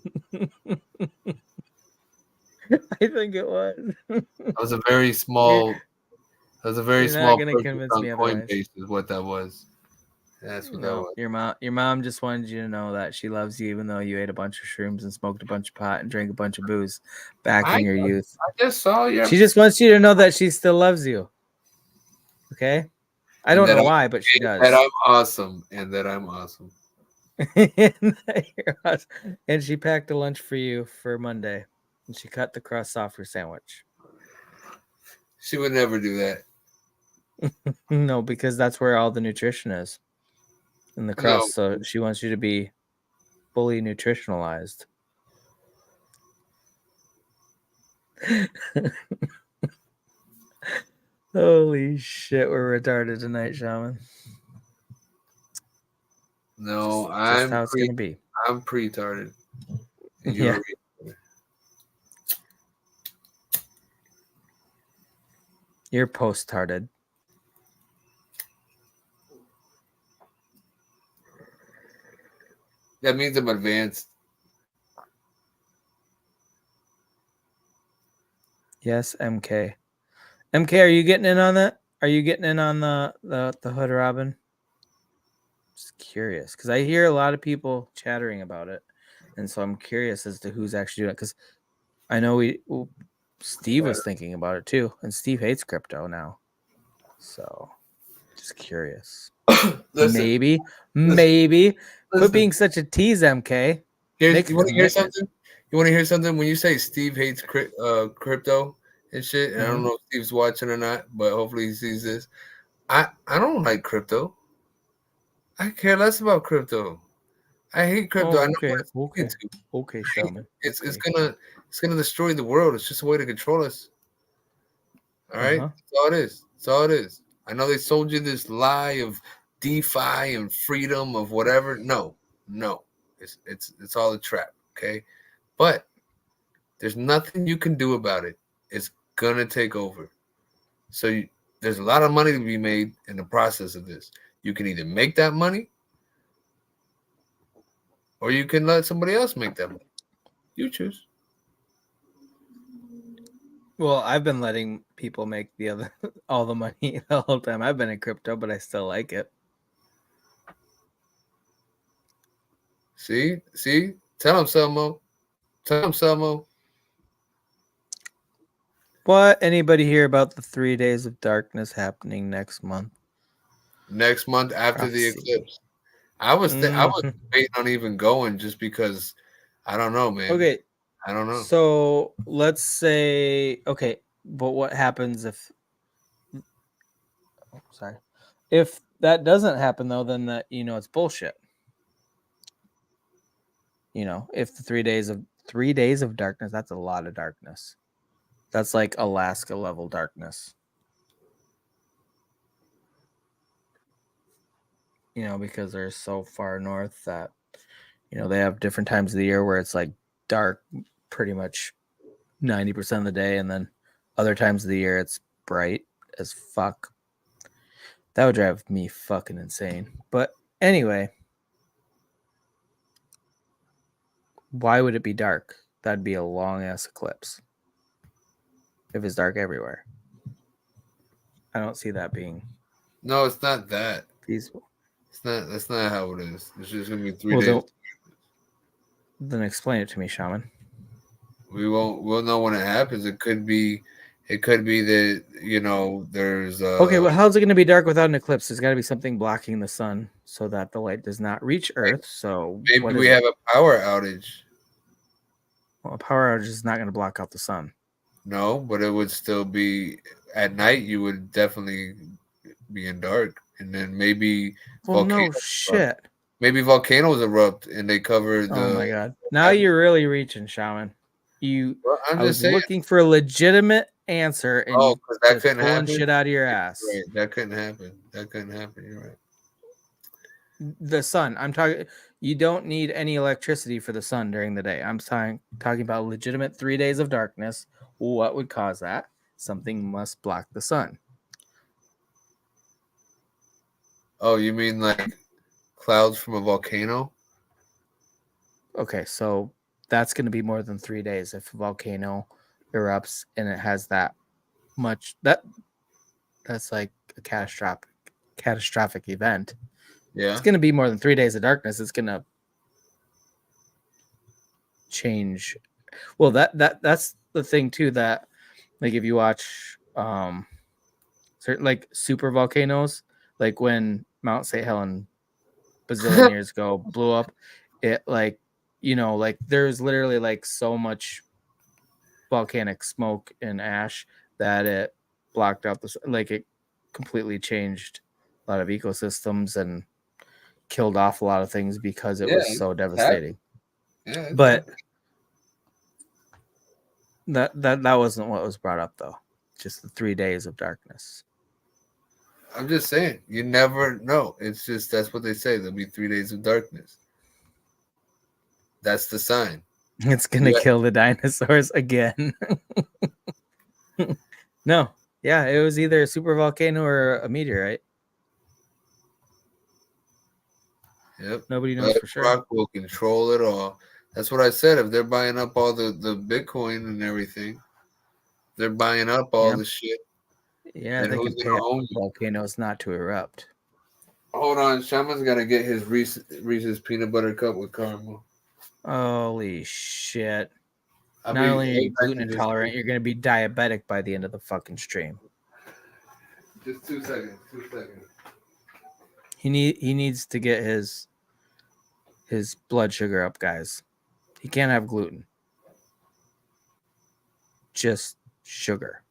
I think it was. That was a very You're, small. That was a very you're not small gonna purchase convince on me otherwise. Coinbase, is what that was. That's what that No, was. your mom just wanted you to know that she loves you, even though you ate a bunch of shrooms and smoked a bunch of pot and drank a bunch of booze back in your youth. I just saw your. She just wants you to know that she still loves you. Okay, I don't know why, but she does. That I'm awesome, and that I'm awesome. And she packed a lunch for you for Monday, and she cut the crust off your sandwich. She would never do that. No, because that's where all the nutrition is in the crust. No. So she wants you to be fully nutritionalized. Holy shit, we're retarded tonight, Shaman. No, just how it's gonna be. I'm pre-tarded. Yeah. You're post-tarded. That means I'm advanced. Yes, MK. MK, are you getting in on that? Are you getting in on the Hood Robin? Just curious, because I hear a lot of people chattering about it, and so I'm curious as to who's actually doing it. Because I know Steve was thinking about it too, and Steve hates crypto now. So, just curious. Maybe. Quit being such a tease, MK. You want to hear something? You want to hear something? When you say Steve hates crypto and shit, and I don't know if Steve's watching or not, but hopefully he sees this. I don't like crypto. I care less about crypto. I hate crypto. Oh, I know okay, Shaman. It's gonna destroy the world. It's just a way to control us. All right, that's all it is. That's all it is. I know they sold you this lie of DeFi and freedom of whatever. No, it's all a trap. Okay, but there's nothing you can do about it. It's gonna take over. So there's a lot of money to be made in the process of this. You can either make that money, or you can let somebody else make that money. You choose. Well, I've been letting people make all the money the whole time. I've been in crypto, but I still like it. See? Tell him, Selmo. What? Anybody hear about the 3 days of darkness happening next month? Next month after the eclipse. I was debating on even going just because I don't know, man. Okay. I don't know. So let's say, okay, but what happens if? Oh, sorry. If that doesn't happen, though, then it's bullshit. If the 3 days of darkness, that's a lot of darkness. That's like Alaska level darkness. Because they're so far north that, they have different times of the year where it's like dark pretty much 90% of the day. And then other times of the year, it's bright as fuck. That would drive me fucking insane. But anyway, why would it be dark? That'd be a long ass eclipse. If it's dark everywhere. I don't see that being. No, it's not that feasible. That's not how it is. It's just gonna be 3 days. Then explain it to me, Shaman. We'll know when it happens. It could be that there's okay, well, how's it going to be dark without an eclipse? There's got to be something blocking the sun so that the light does not reach Earth. So maybe we have a power outage. Well, a power outage is not going to block out the sun. No, but it would still be at night. You would definitely be in dark, and then maybe shit. Maybe volcanoes erupt and they cover the. Oh my god! Now you're really reaching, Shaman. I was looking for a legitimate answer, and that couldn't pulling happen. Shit out of your ass. Right, that couldn't happen. You're right. The sun. I'm talking. You don't need any electricity for the sun during the day. I'm talking about legitimate 3 days of darkness. What would cause that? Something must block the sun. Oh, you mean like clouds from a volcano? Okay, so that's going to be more than 3 days if a volcano erupts and it has that much. That's like a catastrophic event. Yeah. It's going to be more than 3 days of darkness. It's going to change. Well, that's the thing too, that like if you watch certain like super volcanoes, like when Mount St. Helens bazillion years ago blew up, it like, like there's literally like so much volcanic smoke and ash that it blocked out like it completely changed a lot of ecosystems and killed off a lot of things because it Yeah, was so it's happened. devastating. Yeah, it's But happened. that wasn't what was brought up though. Just the 3 days of darkness. I'm just saying, you never know. It's just that's what they say. There'll be 3 days of darkness. That's the sign. It's gonna kill the dinosaurs again. No, yeah, it was either a super volcano or a meteorite. Yep. Nobody knows for sure. Rock will control it all. That's what I said. If they're buying up all the Bitcoin and everything, they're buying up all Yep. the shit. Yeah, And they who's can pay gonna own it? volcanoes not to erupt. Hold on, Shaman's gotta get his Reese's peanut butter cup with caramel. Holy shit. I'll Not be only are you right back gluten in just intolerant, you're going to be diabetic by the end of the fucking stream. just 2 seconds. 2 seconds. He needs to get his blood sugar up, guys. He can't have gluten. Just sugar.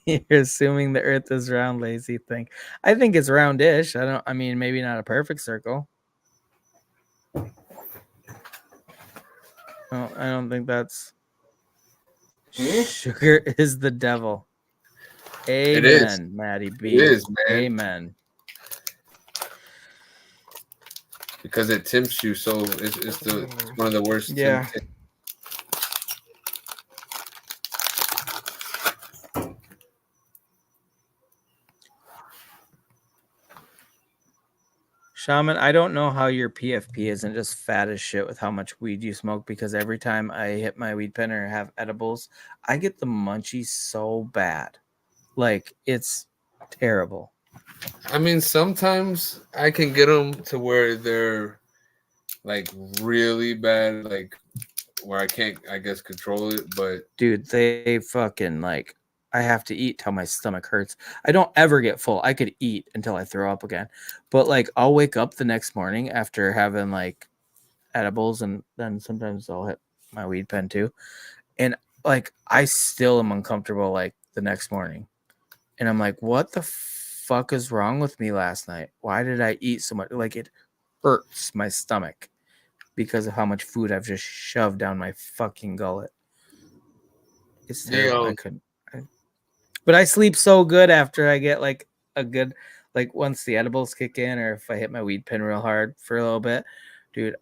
You're assuming the earth is round, lazy thing. I think it's roundish. I mean, maybe not a perfect circle. No, I don't think that's sugar is the devil. Amen, It is. Maddie B. It is, man. Amen. Because it tempts you, so it's one of the worst. Yeah. Shaman, I don't know how your PFP isn't just fat as shit with how much weed you smoke, because every time I hit my weed pen or have edibles, I get the munchies so bad. Like, it's terrible. I mean, sometimes I can get them to where they're like really bad, like where I can't, I guess, control it. But dude, they fucking like, I have to eat till my stomach hurts. I don't ever get full. I could eat until I throw up again. But like, I'll wake up the next morning after having like edibles, and then sometimes I'll hit my weed pen too. And like, I still am uncomfortable like the next morning. And I'm like, what the fuck is wrong with me last night? Why did I eat so much? Like, it hurts my stomach because of how much food I've just shoved down my fucking gullet. It's terrible. I couldn't. But I sleep so good after I get like a good, like once the edibles kick in, or if I hit my weed pen real hard for a little bit, dude,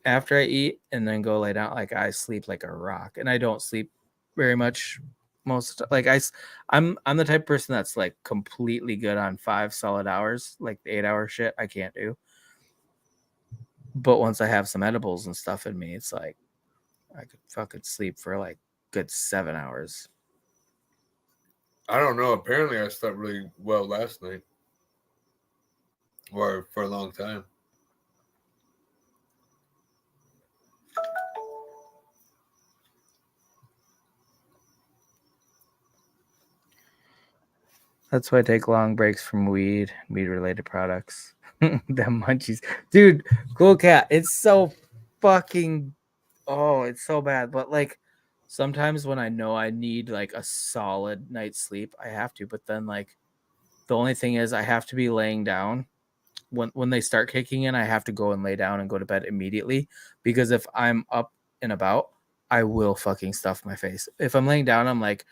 after I eat and then go lay down, like I sleep like a rock. And I don't sleep very much most of the, like I'm the type of person that's like completely good on 5 solid hours, like the 8-hour shit I can't do. But once I have some edibles and stuff in me, it's like I could fucking sleep for like good 7 hours. I don't know. Apparently, I slept really well last night, or for a long time. That's why I take long breaks from weed related products. Them munchies. Dude, Cool Cat, it's so fucking, it's so bad. But like sometimes when I know I need like a solid night's sleep, I have to. But then like the only thing is I have to be laying down when they start kicking in, I have to go and lay down and go to bed immediately, because if I'm up and about, I will fucking stuff my face. If I'm laying down, I'm like,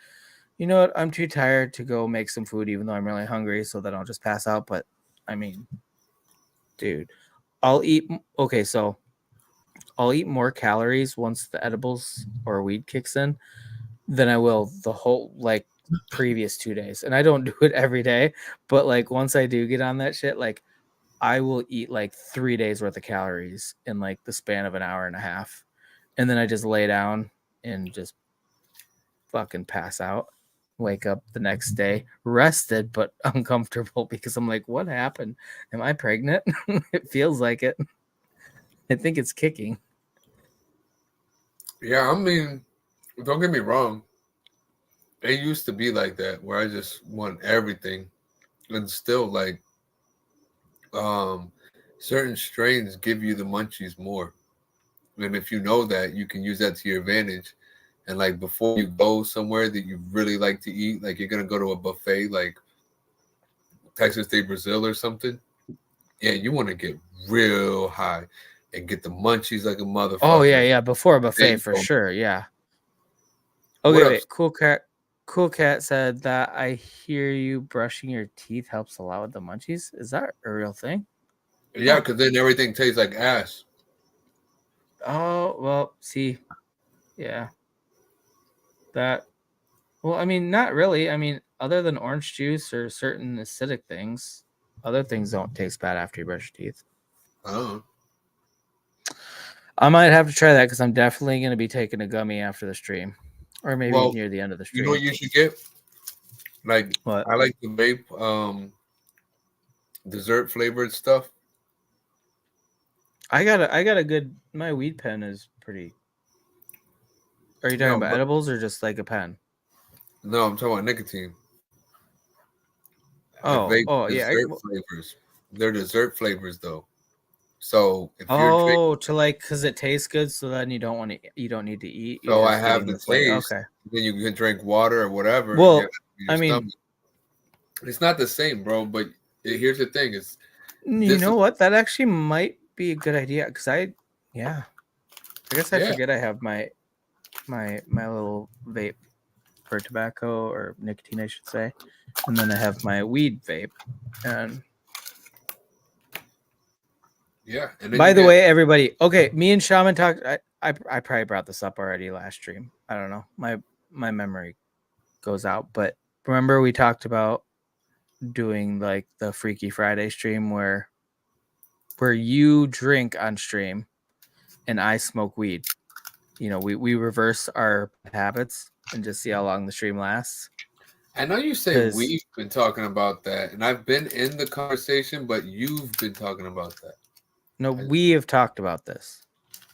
you know what? I'm too tired to go make some food, even though I'm really hungry, so then I'll just pass out. But I mean, dude, I'll eat. Okay, so I'll eat more calories once the edibles or weed kicks in than I will the whole like previous 2 days. And I don't do it every day, but like once I do get on that shit, like I will eat like 3 days worth of calories in like the span of an hour and a half. And then I just lay down and just fucking pass out. Wake up the next day rested but uncomfortable because I'm like, what happened? Am I pregnant? It feels like it. I think it's kicking. Yeah, I mean, don't get me wrong. It used to be like that where I just want everything, and still like um certain strains give you the munchies more. And if you know that, you can use that to your advantage. And like before you go somewhere that you really like to eat, like you're gonna go to a buffet like Texas State Brazil or something. Yeah, you want to get real high and get the munchies like a motherfucker. Oh yeah, before a buffet Then for go. sure. Yeah. What Okay, up? wait. Cool cat said that I hear you brushing your teeth helps a lot with the munchies. Is that a real thing? Yeah, because then everything tastes like ass. Oh well, see, yeah, that. Well, I mean, not really. I mean, other than orange juice or certain acidic things, other things don't taste bad after you brush your teeth. Oh. I might have to try that because I'm definitely going to be taking a gummy after the stream, or maybe Well, near the end of the you know stream. what you should get? Like What? I like to vape dessert flavored stuff. I got a good. My weed pen is pretty. Are you talking No, about but edibles or just like a pen? no, I'm talking about nicotine. I Oh, vape oh yeah. dessert flavors. They're dessert flavors though. So if you're Oh, drinking, to like because it tastes good, so then you don't want to. You don't need to eat. You're so I just have getting the the flavor. taste, Okay. then you can drink water or whatever and get Well, it in your I mean, stomach. It's not the same, bro. But here's the thing: is you this know is what? That actually might be a good idea because yeah. I guess I yeah. forget I have my little vape for tobacco or nicotine, I should say, and then I have my weed vape. And Yeah, and then by you the get way, everybody, okay, me and Shaman talked. I probably brought this up already last stream. I don't know. My memory goes out, but remember we talked about doing like the Freaky Friday stream where you drink on stream and I smoke weed. You know, we reverse our habits and just see how long the stream lasts. I know you say Because we've been talking about that, and I've been in the conversation, but you've been talking about that. no, we have talked about this.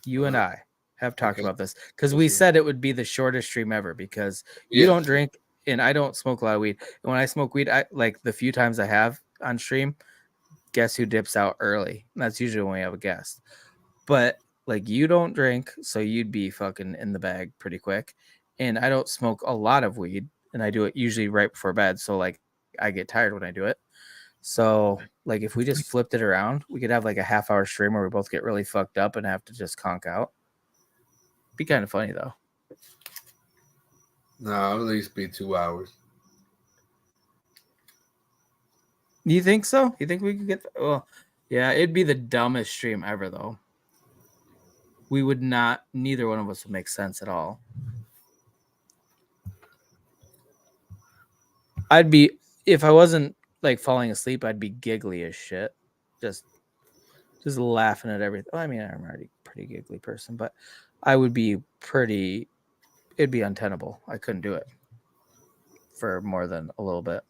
You and Uh, I have talked okay. about this because we Listen. said it would be the shortest stream ever because you Yeah. don't drink and I don't smoke a lot of weed. And when I smoke weed, I like the few times I have on stream, guess who dips out early? And that's usually when we have a guest. But like you don't drink, so you'd be fucking in the bag pretty quick. And I don't smoke a lot of weed, and I do it usually right before bed. So like I get tired when I do it. So like if we just flipped it around, we could have like a half-hour stream where we both get really fucked up and have to just conk out. Be kind of funny though. No, at least be 2 hours. You think so? You think we could get? Well, yeah, it'd be the dumbest stream ever though. We would not. Neither one of us would make sense at all. I'd be if I wasn't like falling asleep, I'd be giggly as shit. Just laughing at everything. Well, I mean, I'm already a pretty giggly person, but I would be pretty it'd be untenable. I couldn't do it for more than a little bit.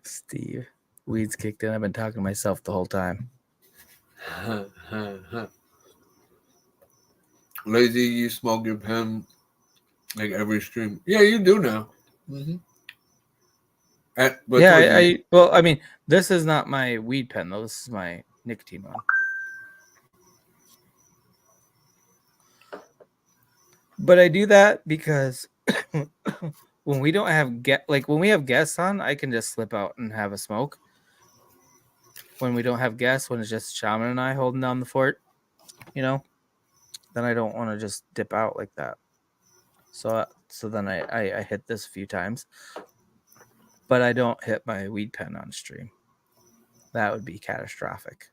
Steve, weeds kicked in. I've been talking to myself the whole time. Lazy, you smoke your pen like every stream. Yeah, you do now. Mm-hmm. Well, I mean, this is not my weed pen though. This is my nicotine one. But I do that because when we don't have when we have guests on, I can just slip out and have a smoke. When we don't have guests, when it's just Shaman and I holding down the fort, then I don't want to just dip out like that. So then I hit this a few times, but I don't hit my weed pen on stream. That would be catastrophic.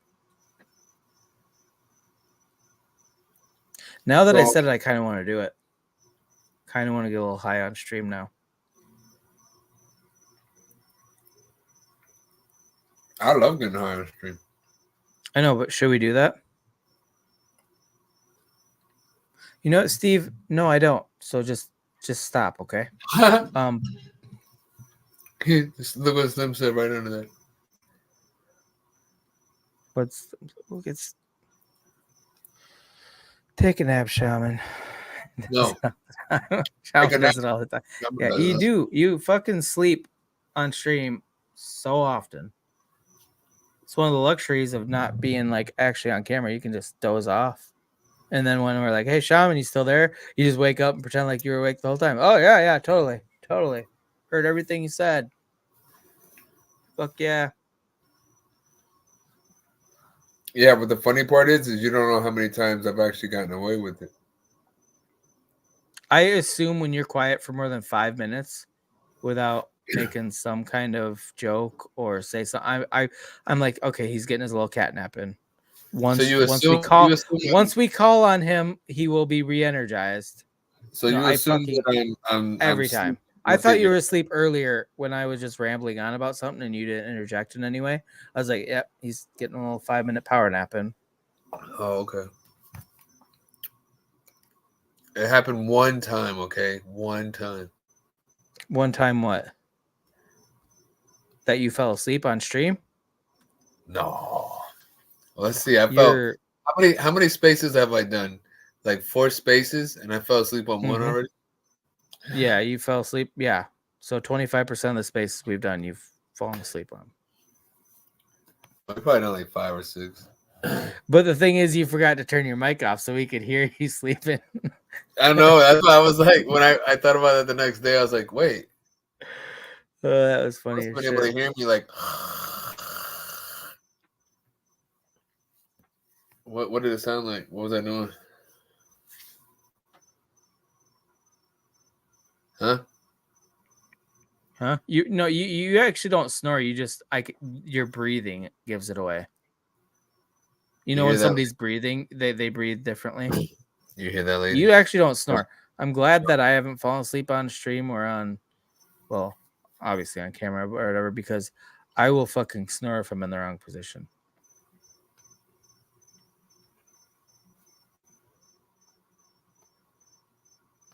Now that I said it, I kind of want to do it. Kind of want to get a little high on stream now. I love getting high on stream. I know, but should we do that? You know what, Steve? No, I don't. So just stop, okay? Just look what Slim said right under there. Look, it's take a nap, Shaman. No. Shaman does it all the time. Yeah, you do. You fucking sleep on stream so often. It's one of the luxuries of not being like actually on camera. You can just doze off. And then when we're like, hey, Shaman, you still there? You just wake up and pretend like you were awake the whole time. Oh, yeah, totally. Heard everything you said. Fuck yeah. Yeah, but the funny part is you don't know how many times I've actually gotten away with it. I assume when you're quiet for more than 5 minutes without making some kind of joke or say something, I'm like, okay, he's getting his little cat nap in. Once we call on him, he will be re-energized. So you assume that I'm every time. I thought you were asleep earlier when I was just rambling on about something and you didn't interject in any way. I was like, yep, he's getting a little 5-minute power nap in. Oh, okay. It happened one time, okay? One time. One time what? That you fell asleep on stream? No. Well, let's see. How many spaces have I done? Like 4 spaces, and I fell asleep on one already? Yeah, you fell asleep. Yeah. So 25% of the spaces we've done, you've fallen asleep on. I probably done like 5 or 6. But the thing is, you forgot to turn your mic off so we could hear you sleeping. I know. That's why I was like, when I thought about it the next day, I was like, wait. That was funny. I was able to hear me like, what did it sound like? What was I doing? Huh? You actually don't snore. You just your breathing gives it away. You know when somebody's breathing, they breathe differently. You hear that, lady? You actually don't snore. I'm glad that I haven't fallen asleep on stream or on, well, obviously on camera or whatever, because I will fucking snore if I'm in the wrong position.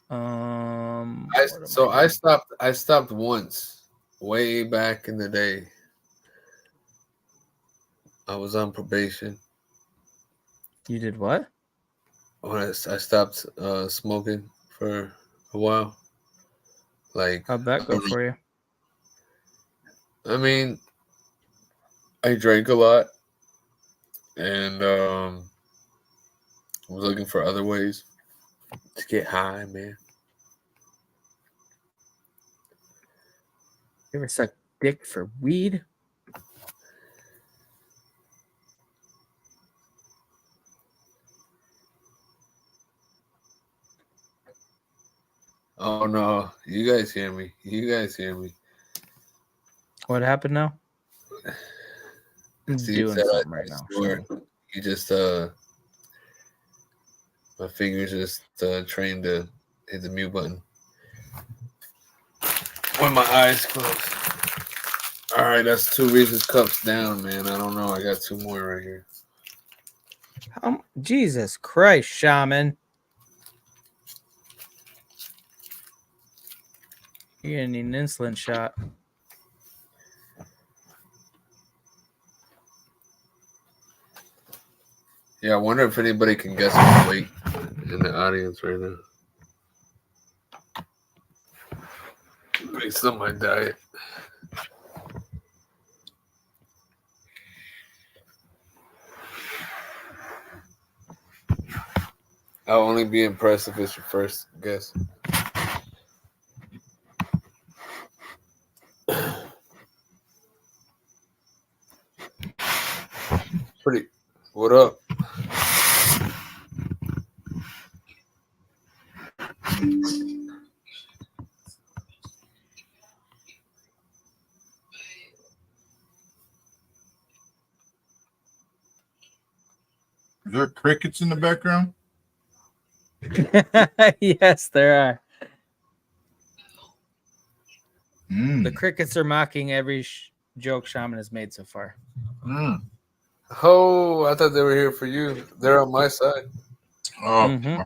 I stopped once, way back in the day. I was on probation. You did what? When I stopped smoking for a while. Like, how'd that go for you? I mean, I drank a lot, and was looking for other ways to get high, man. You ever suck dick for weed? Oh no, you guys hear me. What happened now? I'm Steve doing something right now. You just my fingers just trained to hit the mute button when my eyes closed. All right, that's 2 Reese's cups down, man. I don't know. I got 2 more right here. Jesus Christ, Shaman. You're gonna need an insulin shot. Yeah, I wonder if anybody can guess my weight in the audience right now. Based on my diet. I'll only be impressed if it's your first guess. Pretty. What up? Is there crickets in the background? Yes, there are. Mm. The crickets are mocking every joke Shaman has made so far. Mm. Oh, I thought they were here for you. They're on my side. Oh, Mhm.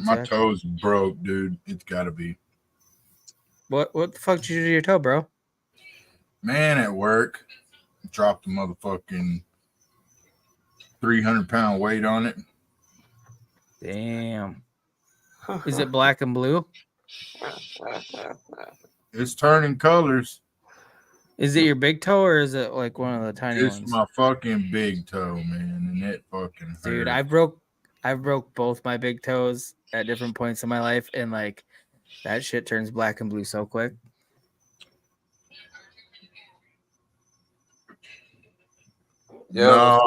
my Exactly. toes broke, dude. It's gotta be. What the fuck did you do to your toe, bro? Man, at work, dropped a motherfucking 300-pound weight on it. Damn. Is it black and blue? It's turning colors. Is it your big toe or is it like one of the tiny It's ones? my fucking big toe, man, and it fucking hurt. Dude, I broke both my big toes at different points in my life, and like that shit turns black and blue so quick. No,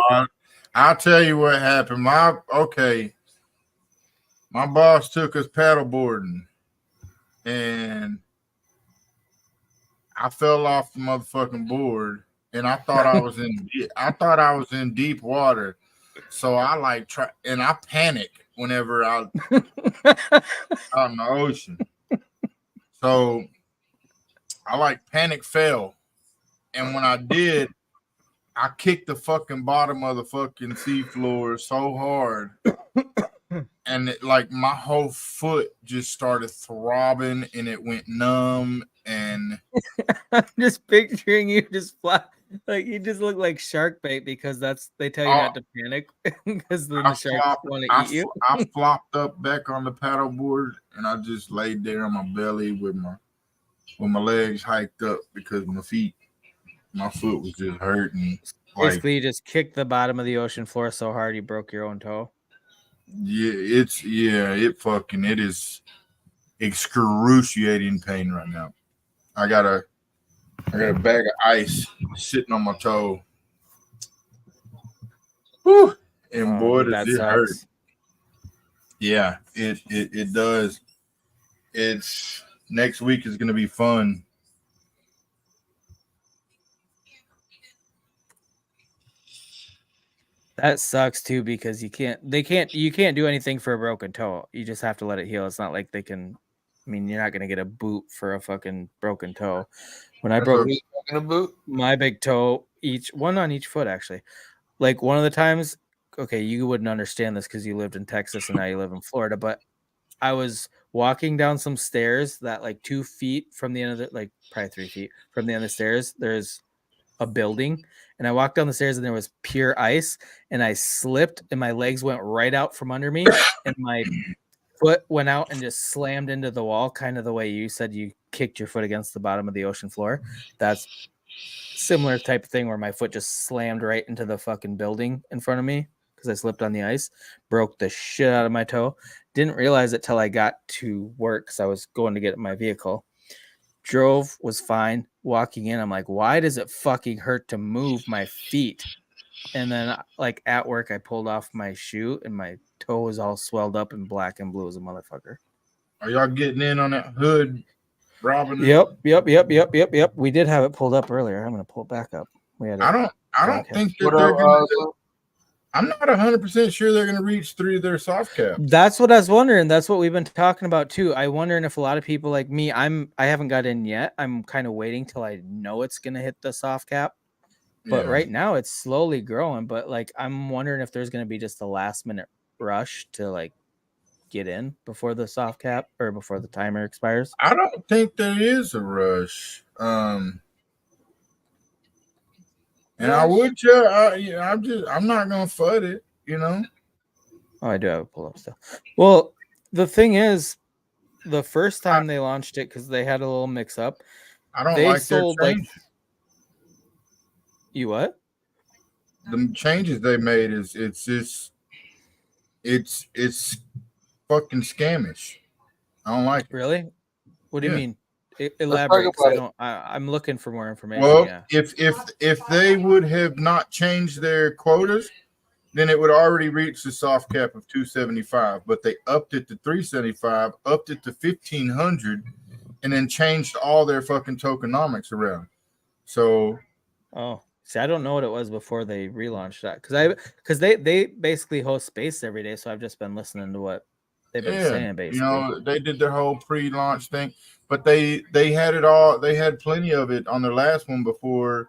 I'll tell you what happened. My boss took us paddle boarding, and I fell off the motherfucking board, and I thought I was in deep water. So I and I panic whenever I out in the ocean. So I panic fell, and when I did, I kicked the fucking bottom of the fucking seafloor so hard, and my whole foot just started throbbing, and it went numb, and I'm just picturing you just fly, like you just look like shark bait because they tell you not to panic because then the sharks want to eat you. I flopped up back on the paddleboard, and I just laid there on my belly with my legs hiked up because my foot was just hurting. Basically, you just kicked the bottom of the ocean floor so hard you broke your own toe. Yeah, it is excruciating pain right now. I got a bag of ice sitting on my toe. Whew. And boy, Dude, does it hurt. Yeah, it does. It's next week is gonna be fun. That sucks too because you can't do anything for a broken toe. You just have to let it heal. It's not like they can. I mean, you're not gonna get a boot for a fucking broken toe. When I broke a boot? my big toe, one on each foot actually. Like one of the times, okay, you wouldn't understand this because you lived in Texas and now you live in Florida, but I was walking down some stairs that like 2 feet from the end of the, like probably 3 feet from the end of the stairs, there's a building, and I walked down the stairs and there was pure ice, and I slipped and my legs went right out from under me, and my foot went out and just slammed into the wall, kind of the way you said you kicked your foot against the bottom of the ocean floor. That's similar type of thing where my foot just slammed right into the fucking building in front of me because I slipped on the ice, broke the shit out of my toe. Didn't realize it till I got to work because I was going to get my vehicle. Drove, was fine. Walking in, I'm like, why does it fucking hurt to move my feet? And then, like, at work, I pulled off my shoe and my toe was all swelled up and black and blue as a motherfucker. Are y'all getting in on that hood, Robin? Yep. We did have it pulled up earlier. I'm gonna pull it back up. I don't think that they're gonna. I'm not 100% sure they're gonna reach through their soft cap. That's what I was wondering. That's what we've been talking about too. I'm wondering if a lot of people like me, I haven't got in yet. I'm kind of waiting till I know it's gonna hit the soft cap. But right now it's slowly growing. But like I'm wondering if there's gonna be just a last minute rush to like get in before the soft cap or before the timer expires. I don't think there is a rush. And I would, I'm not gonna FUD it, you know. Oh, I do have it pulled up still. Well, the thing is, the first time they launched it, because they had a little mix up, I don't like sold their changes. You what? The changes they made is it's fucking scamish. I don't like it. Really? What do you Yeah. mean? Elaborate. 'Cause about it. I'm looking for more information. Well, Yeah. if they would have not changed their quotas, then it would already reach the soft cap of 275. But they upped it to 375, upped it to 1,500, and then changed all their fucking tokenomics around. So Oh, see, I don't know what it was before they relaunched that because they basically host space every day, so I've just been listening to what they've been saying basically. they did their whole pre-launch thing, but they had it all. They had plenty of it on their last one before,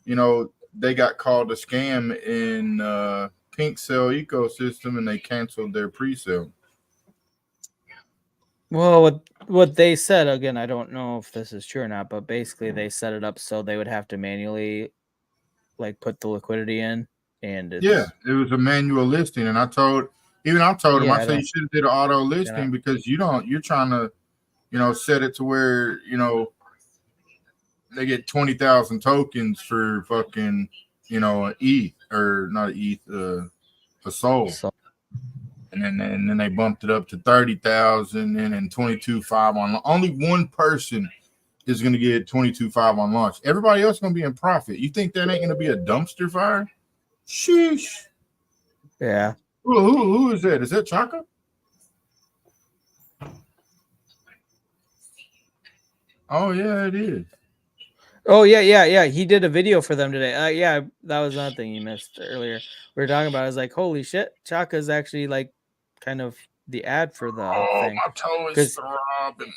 they got called a scam in Pink Cell ecosystem, and they canceled their pre-sale. Well, what they said again, I don't know if this is true or not, but basically they set it up so they would have to manually like put the liquidity in, and It it's was a manual listing, and I told him, I said you should have did an auto listing because you're trying to, set it to where they get 20,000 tokens for fucking, an ETH or not an ETH, a soul. And then they bumped it up to 30,000 and then 22.5 on. Only one person is going to get 22.5 on launch. Everybody else is going to be in profit. You think that ain't going to be a dumpster fire? Sheesh. Yeah. Who is that? Is that Chaka? Oh yeah, it is. Oh yeah. He did a video for them today. Yeah, that was another thing you missed earlier. We were talking about. I was like, holy shit, Chaka's actually like kind of the ad for the thing. My toe is throbbing.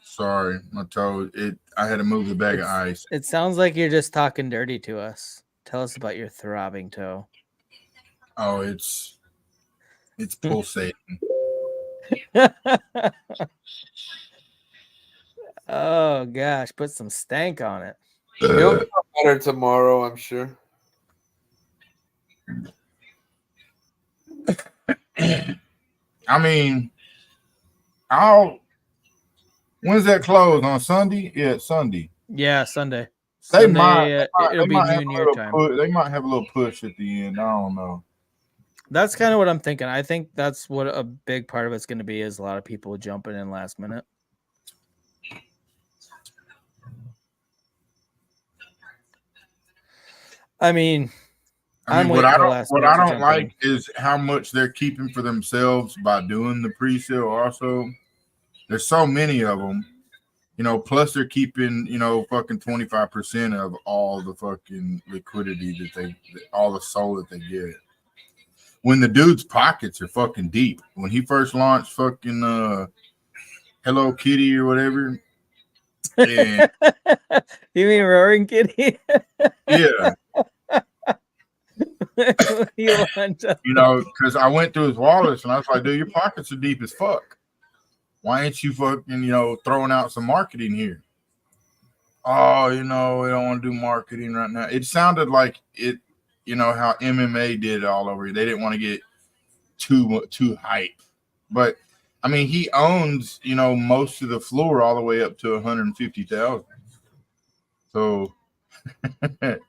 Sorry, my toe. I had to move the bag of ice. It sounds like you're just talking dirty to us. Tell us about your throbbing toe. Oh, it's pulsating. Oh gosh, put some stank on it. It'll be better tomorrow, I'm sure. I mean, when's that close? On Sunday? Yeah, Sunday. Yeah, Sunday. They Sunday, might. it'll be noon your time. They might have a little push at the end. I don't know. That's kind of what I'm thinking. I think that's what a big part of it's going to be is a lot of people jumping in last minute. I mean, what I don't like is how much they're keeping for themselves by doing the pre-sale. Also, there's so many of them, plus they're keeping, fucking 25% of all the fucking liquidity all the soul that they get. When the dude's pockets are fucking deep. When he first launched fucking Hello Kitty or whatever. And you mean Roaring Kitty? Yeah. Because I went through his wallets and I was like, dude, your pockets are deep as fuck. Why ain't you fucking, throwing out some marketing here? Oh, we don't want to do marketing right now. It sounded like it, how MMA did all over here. They didn't want to get too hype. But I mean, he owns, most of the floor all the way up to 150,000. So I'm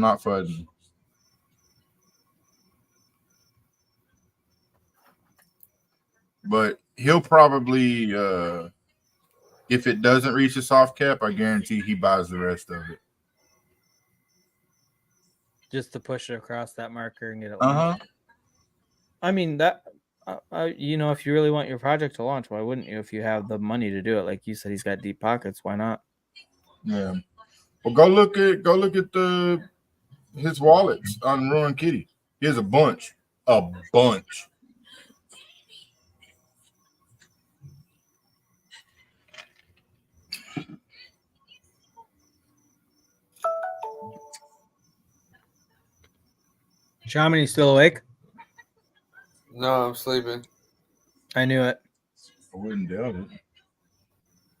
not fudging. But he'll probably, if it doesn't reach the soft cap, I guarantee he buys the rest of it. Just to push it across that marker and get it. I mean, that, if you really want your project to launch, why wouldn't you? If you have the money to do it, like you said, he's got deep pockets. Why not? Yeah. Well, go look at his wallets on Roaring Kitty. He has a bunch. Shaman, you still awake? No, I'm sleeping. I knew it. I wouldn't doubt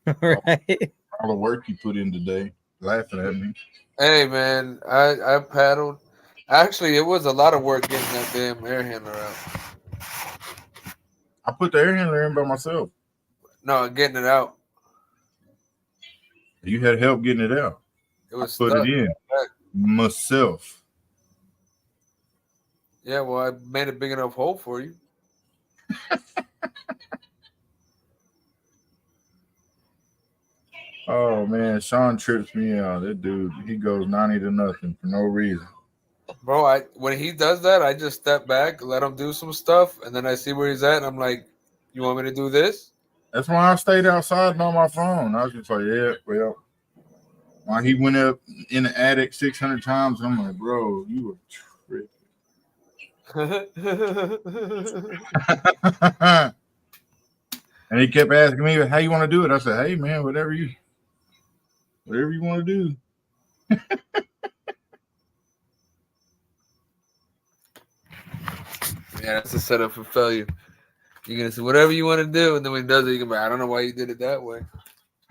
it. Right. All the work you put in today, laughing at me. Hey, man, I paddled. Actually, it was a lot of work getting that damn air handler out. I put the air handler in by myself. No, getting it out. You had help getting it out. It was put stuck. it in myself. Yeah, well, I made a big enough hole for you. Oh man, Sean trips me out. That dude, he goes 90-0 for no reason. Bro, when he does that, I just step back, let him do some stuff, and then I see where he's at, and I'm like, you want me to do this? That's why I stayed outside and on my phone. I was just like, yeah, well. While he went up in the attic 600 times, I'm like, bro, you were tripping. And he kept asking me, how you want to do it? I said, hey man, whatever you want to do. Yeah, that's a setup for failure. You're gonna say whatever you want to do, and then when he does it, you can be like, I don't know why you did it that way.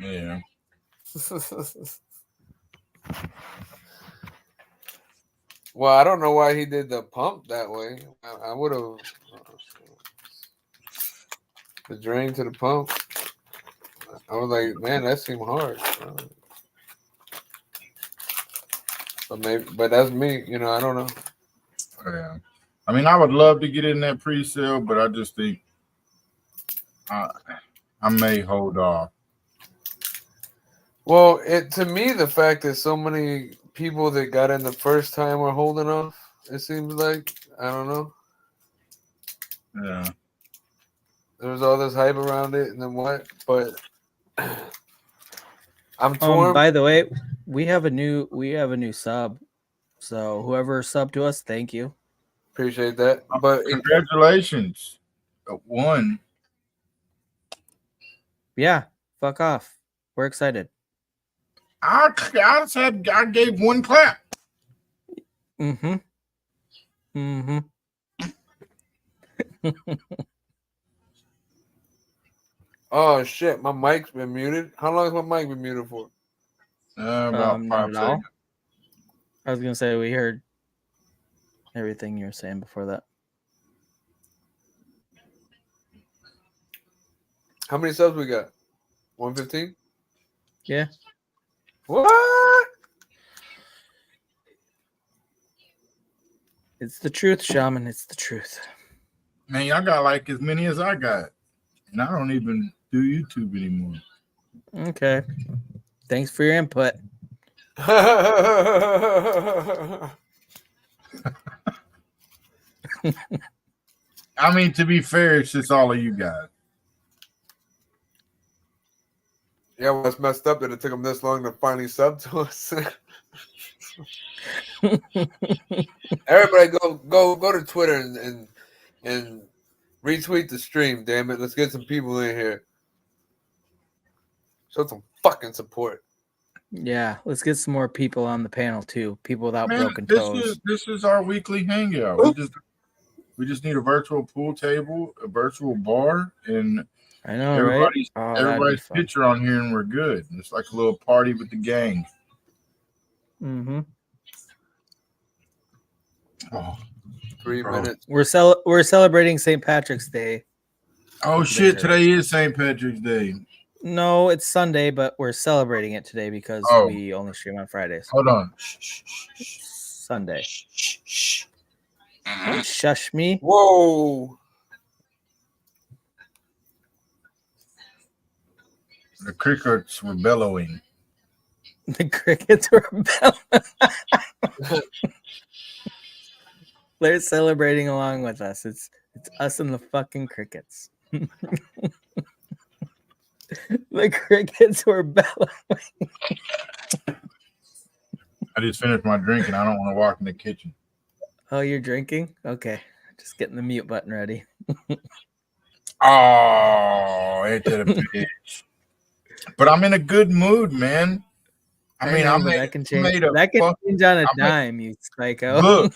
Yeah. Well, I don't know why he did the pump that way. I would have the drain to the pump. I was like, man, that seemed hard. But that's me. I don't know. Yeah. I mean, I would love to get in that pre-sale, but I just think I may hold off. Well, to me, the fact that so many people that got in the first time are holding off, it seems like, I don't know. Yeah. There was all this hype around it, and then what? But I'm torn. By the way, we have a new sub. So whoever subbed to us, thank you. Appreciate that. But congratulations. One. Yeah, fuck off. We're excited. I gave one clap. Mm-hmm. Mm-hmm. Oh shit, my mic's been muted. How long has my mic been muted for? About 5 seconds. I was gonna say we heard everything you were saying before that. How many subs we got? 115? Yeah. What? It's the truth, Shaman. It's the truth. Man, y'all got like as many as I got. And I don't even do YouTube anymore. Okay. Thanks for your input. I mean, to be fair, it's just all of you guys. Yeah, well, it's messed up that it took them this long to finally sub to us. Everybody go to Twitter and retweet the stream, damn it. Let's get some people in here. Show some fucking support. Yeah, let's get some more people on the panel too. People without broken toes. This is our weekly hangout. We just need a virtual pool table, a virtual bar, and I know, everybody's right? picture on here, and we're good. It's like a little party with the gang. Mm-hmm. Oh, 3 minutes. We're celebrating St. Patrick's Day. Oh shit! Today is St. Patrick's Day. No, it's Sunday, but we're celebrating it today because we only stream on Fridays. Hold on. Sunday. Don't shush me. Whoa. The crickets were bellowing. The crickets were bellowing. They're celebrating along with us. It's us and the fucking crickets. The crickets were bellowing. I just finished my drink and I don't want to walk in the kitchen. Oh, you're drinking? Okay. Just getting the mute button ready. Oh, ain't that a bitch? But I'm in a good mood, man. That can change. That can change on a dime, you psycho.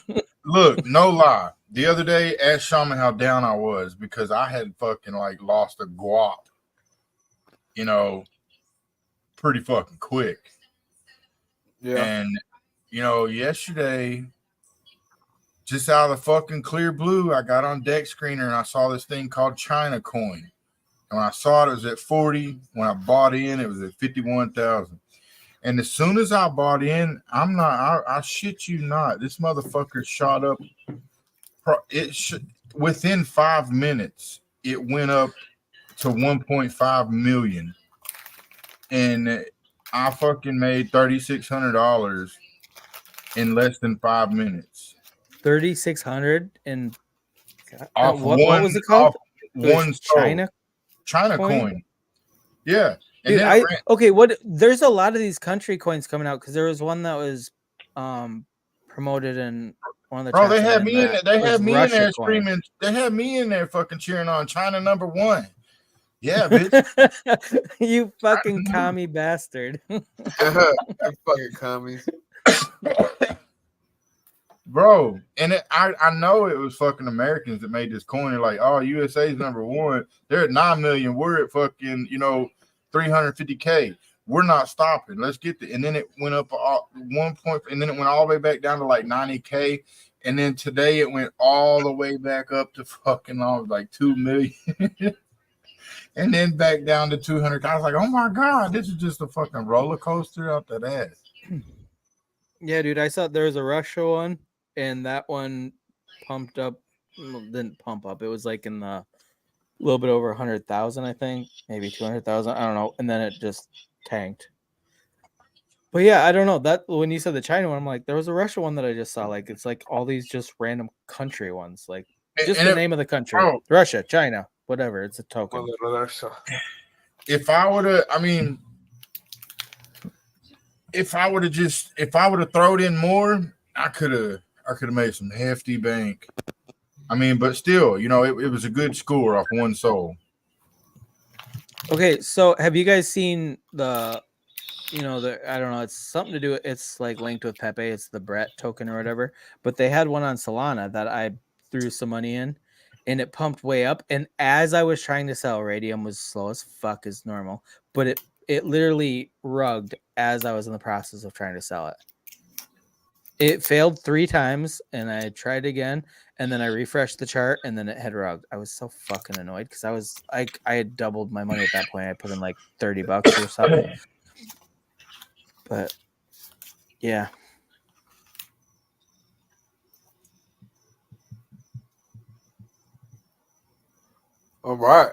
Look, no lie. The other day, asked Shaman how down I was because I had fucking like lost a guap, pretty fucking quick. Yeah. And, yesterday, just out of the fucking clear blue, I got on Deck Screener and I saw this thing called China Coin. And when I saw it was at 40. When I bought in, it was at 51,000. And as soon as I bought in, I shit you not, this motherfucker shot up. Within 5 minutes, it went up to 1.5 million. And I fucking made $3,600 in less than 5 minutes. 3,600 and Off what was it called? One China coin. Yeah. And dude, then there's a lot of these country coins coming out because there was one that was promoted in one of the bro, chats. they had me in there coin. screaming. They had me in there fucking cheering on China #1. Yeah, bitch. You fucking commie bastard. You fucking commies. Bro, and I know it was fucking Americans that made this coin. They're like, oh, USA's #1. They're at 9 million. We're at fucking, 350K. We're not stopping. Let's get the. And then it went up 1 point, and then it went all the way back down to like 90K. And then today it went all the way back up to fucking like 2 million. And then back down to 200. I was like, oh my God, this is just a fucking roller coaster out that ass. Yeah, dude, I saw there was a Russia one, and that one pumped up. Well, didn't pump up. It was like in the little bit over 100,000, I think, maybe 200,000. I don't know. And then it just tanked. But yeah, I don't know. That when you said the China one, I'm like, there was a Russia one that I just saw. Like, it's like all these just random country ones, like just the name of the country, Russia, China, whatever. It's a token. If I would have, if I would have thrown in more, I could have made some hefty bank. But still, it was a good score off one soul. Okay, so have you guys seen the I don't know, it's something to do, it's like linked with Pepe, it's the Brett token or whatever, but they had one on Solana that I threw some money in and it pumped way up, and as I was trying to sell, Radium was slow as fuck as normal, but it literally rugged as I was in the process of trying to sell it. It failed 3 times and I tried again, and then I refreshed the chart and then it had rugged. I was so fucking annoyed because I had doubled my money at that point. I put in like $30 or something. But yeah. All right.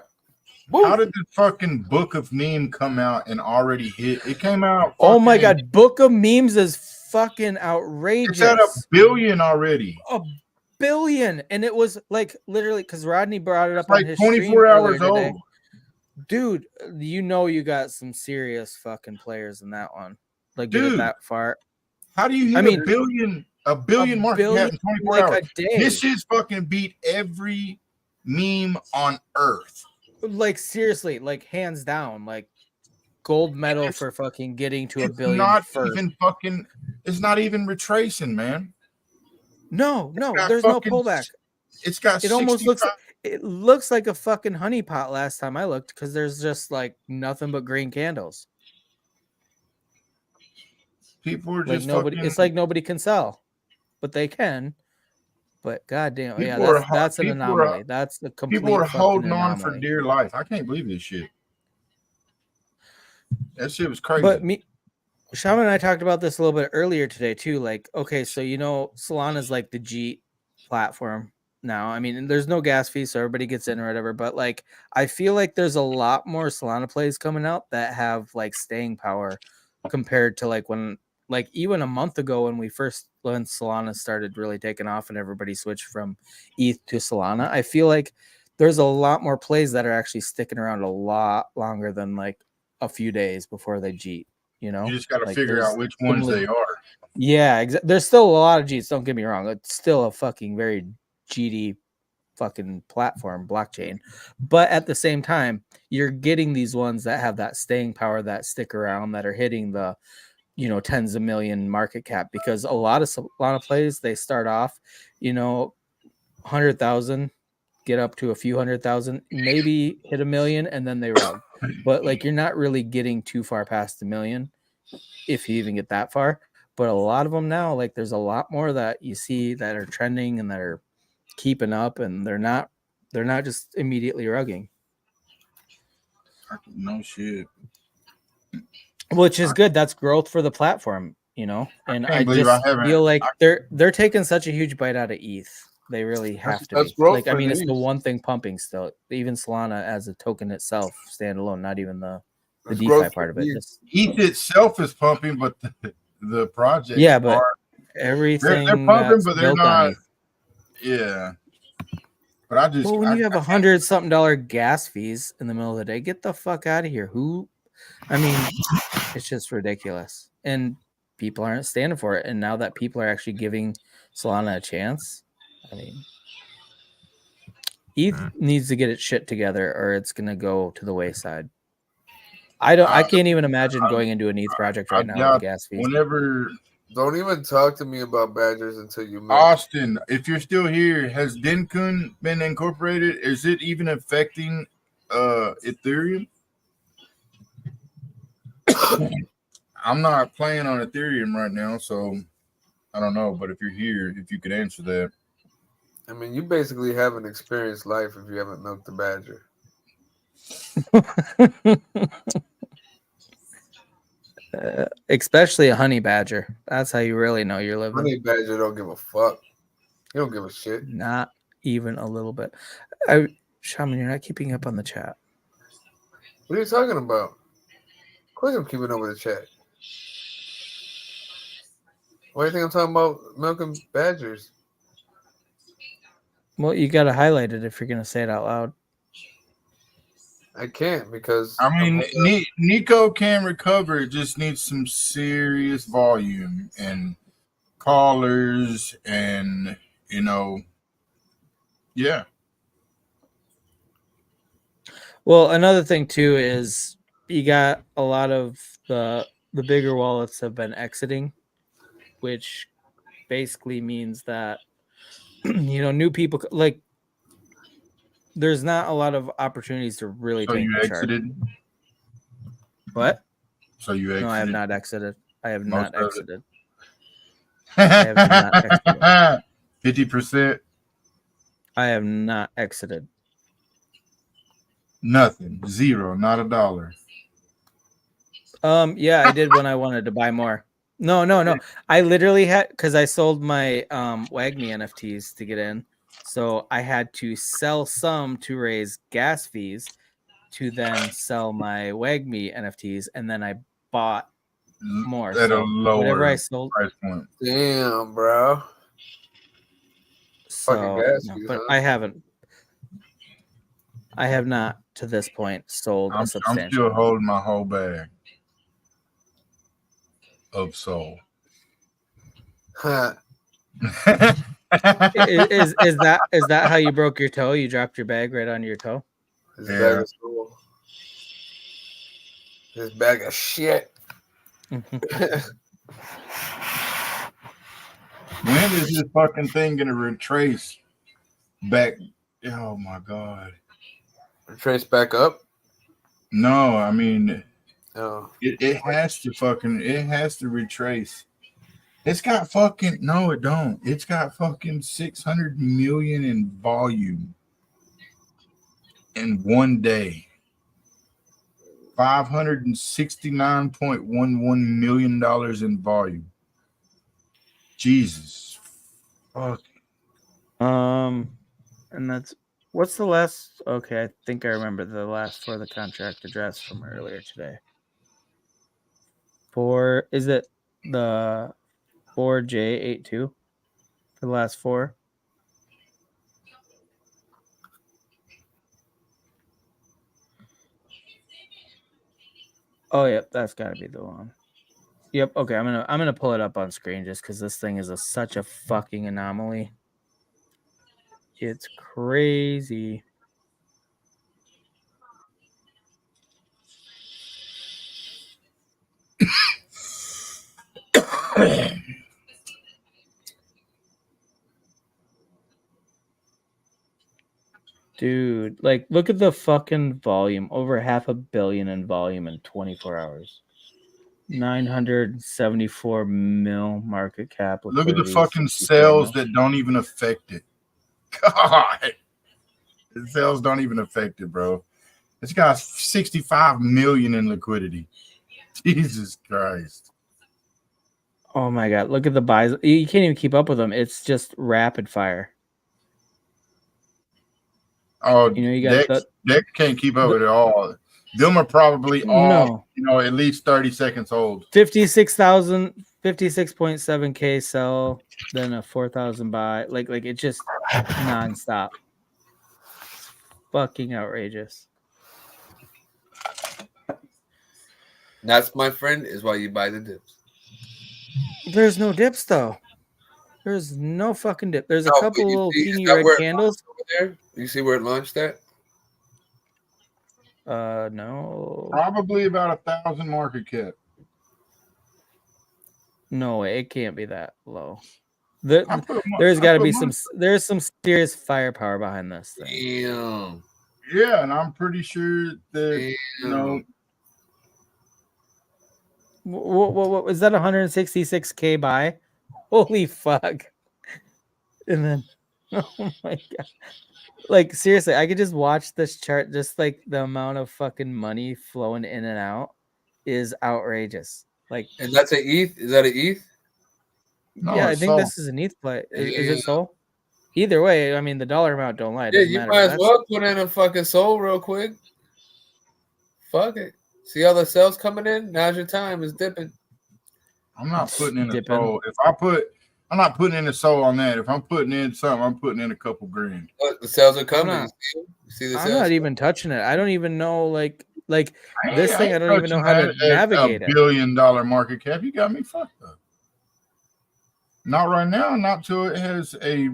How did the fucking Book of Meme come out and already hit? It came out. Oh my God. Book of Memes is fucking outrageous. It's at 1 billion already. 1 billion. And it was like literally because Rodney brought it up like on his 24 hours old. Dude, you got some serious fucking players in that one. Like, dude, get it that far. How do you hit a billion market cap in 24 like hours? A day. This shit's fucking beat every meme on Earth. Like, seriously, like, hands down, like, gold medal for fucking getting to 1 billion not first. It's not even retracing, man. No, there's no pullback. It's got it looks like a fucking honeypot last time I looked, because there's just like nothing but green candles. People are like just nobody. It's like nobody can sell, but they can. But goddamn, that's an anomaly. That's the complete. People are holding on anomaly. for dear life. I can't believe this shit. That shit was crazy. But Shaman and I talked about this a little bit earlier today too. Like, okay, so Solana's like the G platform now. I mean, there's no gas fee, so everybody gets in or whatever. But like, I feel like there's a lot more Solana plays coming out that have like staying power compared to like when, like even a month ago when Solana started really taking off and everybody switched from ETH to Solana. I feel like there's a lot more plays that are actually sticking around a lot longer than like a few days before they G. You just got to figure out which ones they are. Yeah, there's still a lot of Gs. Don't get me wrong. It's still a fucking very GD fucking platform, blockchain. But at the same time, you're getting these ones that have that staying power, that stick around, that are hitting the, tens of million market cap, because a lot of Solana plays, they start off, 100,000, get up to a few 100,000, maybe hit 1 million, and then they rug. But like, you're not really getting too far past 1 million, if you even get that far. But a lot of them now, like there's a lot more that you see that are trending and that are keeping up, and they're not just immediately rugging. No shit. which is good. That's growth for the platform, you know. And I can't believe I just haven't. feel like they're taking such a huge bite out of ETH. They really have to That's be. growth Like, I for mean, it's these. the one thing pumping still. Even Solana as a token itself, standalone, not even the That's DeFi growth part for of it. these. Just ETH itself is pumping, but the projects yeah, but are everything they're pumping, that's but they're built on not. ETH. Yeah, but I just Well, when you have $100-something gas fees in the middle of the day, get the fuck out of here. Who? I mean, it's just ridiculous, and people aren't standing for it. And now that people are actually giving Solana a chance, I mean, ETH needs to get its shit together, or it's gonna go to the wayside. I can't even imagine going into an ETH project right now with gas fees. Whenever Don't even talk to me about badgers until you make Austin, if you're still here, has Denkun been incorporated? Is it even affecting Ethereum? I'm not playing on Ethereum right now, so I don't know. But if you're here, if you could answer that. I mean, you basically haven't experienced life if you haven't milked the badger. Especially a honey badger. That's how you really know you're living. Honey badger don't give a fuck. You don't give a shit. Not even a little bit. Shaman, you're not keeping up on the chat. What are you talking about? Of course I'm keeping up with the chat. Why do you think I'm talking about milking badgers? Well, you got to highlight it if you're going to say it out loud. I can't because I mean, Nico can recover. It just needs some serious volume and callers, and yeah. Well, another thing too is you got a lot of the bigger wallets have been exiting, which basically means that new people, like, there's not a lot of opportunities to really tank the chart. What? So you exited? No, I have not exited. I have not exited. I have not exited. 50%. I have not exited. Nothing. Zero. Not $1. Yeah, I did when I wanted to buy more. No. I literally had, because I sold my WAGMI NFTs to get in. So I had to sell some to raise gas fees to then sell my WAGMI NFTs, and then I bought more. At a lower whatever I sold. price point. Damn, bro. So, Fucking gas fees, but huh? I have not to this point sold a substantial. I'm still holding my whole bag of soul. is that how you broke your toe? You dropped your bag right on your toe? His bag of soul. His bag of shit. When is this fucking thing gonna retrace back? Oh my god. Retrace back up? No, I mean, oh. It has to retrace. It's got fucking, no, it don't. It's got fucking 600 million in volume in one day. $569.11 million in volume. Jesus. Fuck. And that's, what's the last? Okay, I think I remember the last for the contract address from earlier today. Is it the 4J82 for the last four? Oh, yep, that's got to be the one. Yep. Okay, I'm gonna pull it up on screen just because this thing is such a fucking anomaly. It's crazy. Dude, like, look at the fucking volume. Over 500 million in volume in 24 hours. 974 mil market cap. Look at the fucking cells that don't even affect it. God. The cells don't even affect it, bro. It's got 65 million in liquidity. Jesus Christ. Oh my god! Look at the buys. You can't even keep up with them. It's just rapid fire. Oh, You know, you got Dex can't keep up with it all. Them are probably all, at least 30 seconds old. 56.7K sell, then a 4,000 buy. Like it's just nonstop. Fucking outrageous. That's, my friend, is why you buy the dips. There's no dips though. There's no fucking dip. There's a couple little teeny red candles over there. You see where it launched at? No. Probably about 1,000 market cap. No way, it can't be that low. There's got to be there's some serious firepower behind this thing. Damn. Yeah, and I'm pretty sure that What was that? 166K buy? Holy fuck! And then, oh my god! Like seriously, I could just watch this chart. Just like the amount of fucking money flowing in and out is outrageous. Like, and that's an ETH. Is that an ETH? No, yeah, I think this is an ETH play. Is it Sol? Either way, I mean the dollar amount don't lie. Yeah, you might as well put in a fucking Sol real quick. Fuck it. See all the sales coming in? Now's your time. It's dipping. I'm not putting in a Sol. I'm not putting in a Sol on that. If I'm putting in something, I'm putting in a couple grand. Look, the sales are coming. You see the sales? I'm not even touching it. I don't even know like this thing. I don't even know how to navigate it. $1 billion market cap. You got me fucked up. Not right now. Not till it has a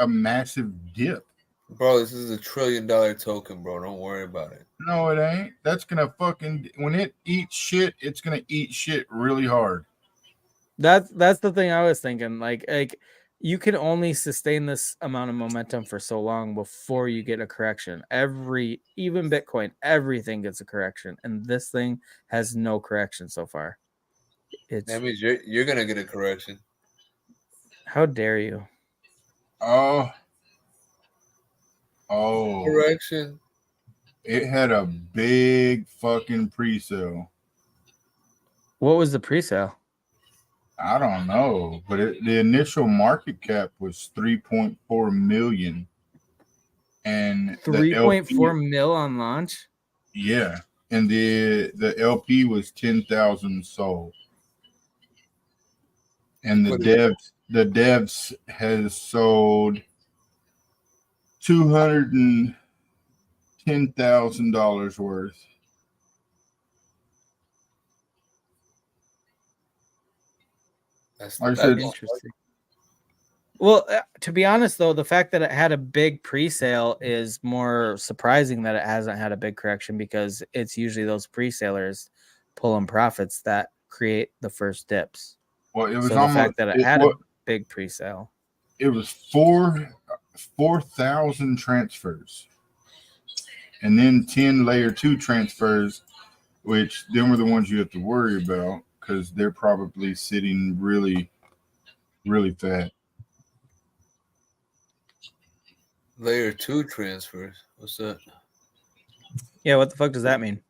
massive dip. Bro, this is $1 trillion token, bro. Don't worry about it. No, it ain't. That's gonna fucking, when it eats shit, it's gonna eat shit really hard. That's the thing I was thinking. Like you can only sustain this amount of momentum for so long before you get a correction. Even Bitcoin, everything gets a correction, and this thing has no correction so far. That means you're gonna get a correction. How dare you? Oh. Correction. It had a big fucking pre-sale. What was the pre-sale? I don't know, but the initial market cap was 3.4 million. And 3.4 mil on launch? Yeah. And the LP was 10,000 sold. And the devs has sold $210,000 worth. That's interesting. Well, to be honest, though, the fact that it had a big pre-sale is more surprising that it hasn't had a big correction, because it's usually those pre-salers pulling profits that create the first dips. Well, it was the fact that it had a big pre-sale. It was 4,000 transfers, and then 10 layer 2 transfers, which them were the ones you have to worry about because they're probably sitting really, really fat. Layer 2 transfers. What's that? Yeah, what the fuck does that mean?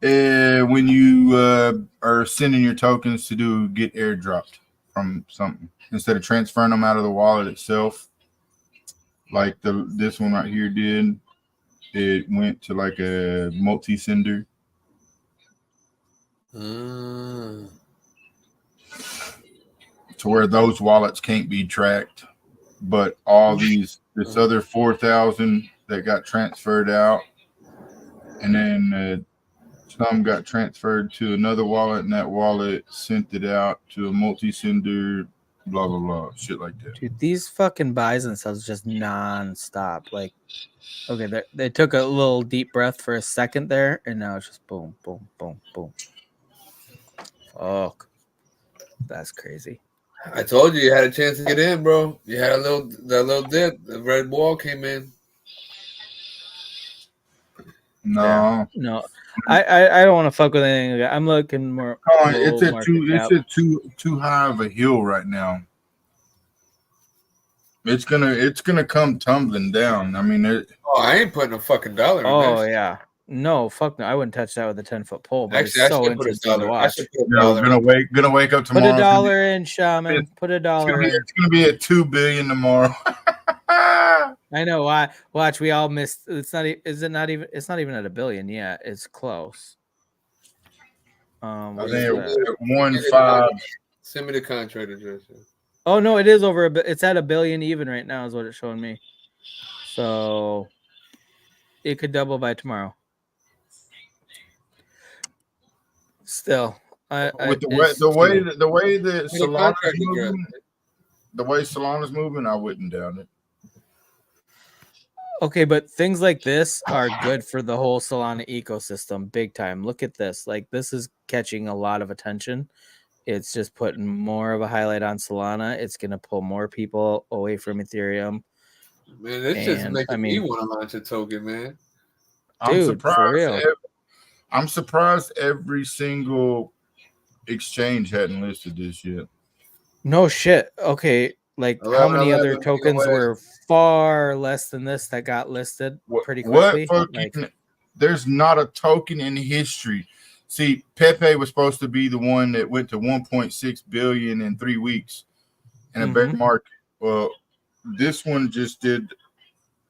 When you are sending your tokens to get airdropped from something, instead of transferring them out of the wallet itself, like this one right here did, it went to like a multi-sender. To where those wallets can't be tracked, but all this other 4,000 that got transferred out, and then some got transferred to another wallet, and that wallet sent it out to a multi-sender, blah blah blah, shit like that. Dude, these fucking buys and sells just non-stop. Like, okay, they took a little deep breath for a second there, and now it's just boom, boom, boom, boom. Fuck, that's crazy. I told you had a chance to get in, bro. You had that little dip. The red wall came in. No. I don't want to fuck with anything. I'm looking more. It's at too high of a hill right now. It's gonna come tumbling down. I mean, I ain't putting a fucking dollar in Oh this. yeah, No, fuck no. I wouldn't touch that with a 10-foot pole, but Actually, it's I so should put a interesting to dollar. I watch. should put a No, dollar. gonna wake up Put tomorrow. a dollar in, Shaman. Put a dollar in. It's gonna be at 2 billion tomorrow. I know why. Watch, we all missed. It's not. Is it not even? It's not even at $1 billion yet. It's close. I Where's think that? 1.5. Send me the contract address. Oh no, it is over a bit. It's at $1 billion even right now, is what it's showing me. So it could double by tomorrow. Still, With the way that Solana's moving, the way Solana's moving, I wouldn't doubt it. Okay, but things like this are good for the whole Solana ecosystem, big time. Look at this. Like, this is catching a lot of attention. It's just putting more of a highlight on Solana. It's going to pull more people away from Ethereum. Man, it's just making me want to launch a token, man. I'm surprised. I'm surprised every single exchange hadn't listed this yet. No shit. Okay, like how many other tokens were far less than this that got listed pretty quickly? There's not a token in history. See, Pepe was supposed to be the one that went to 1.6 billion in 3 weeks in a bear market. Well, this one just did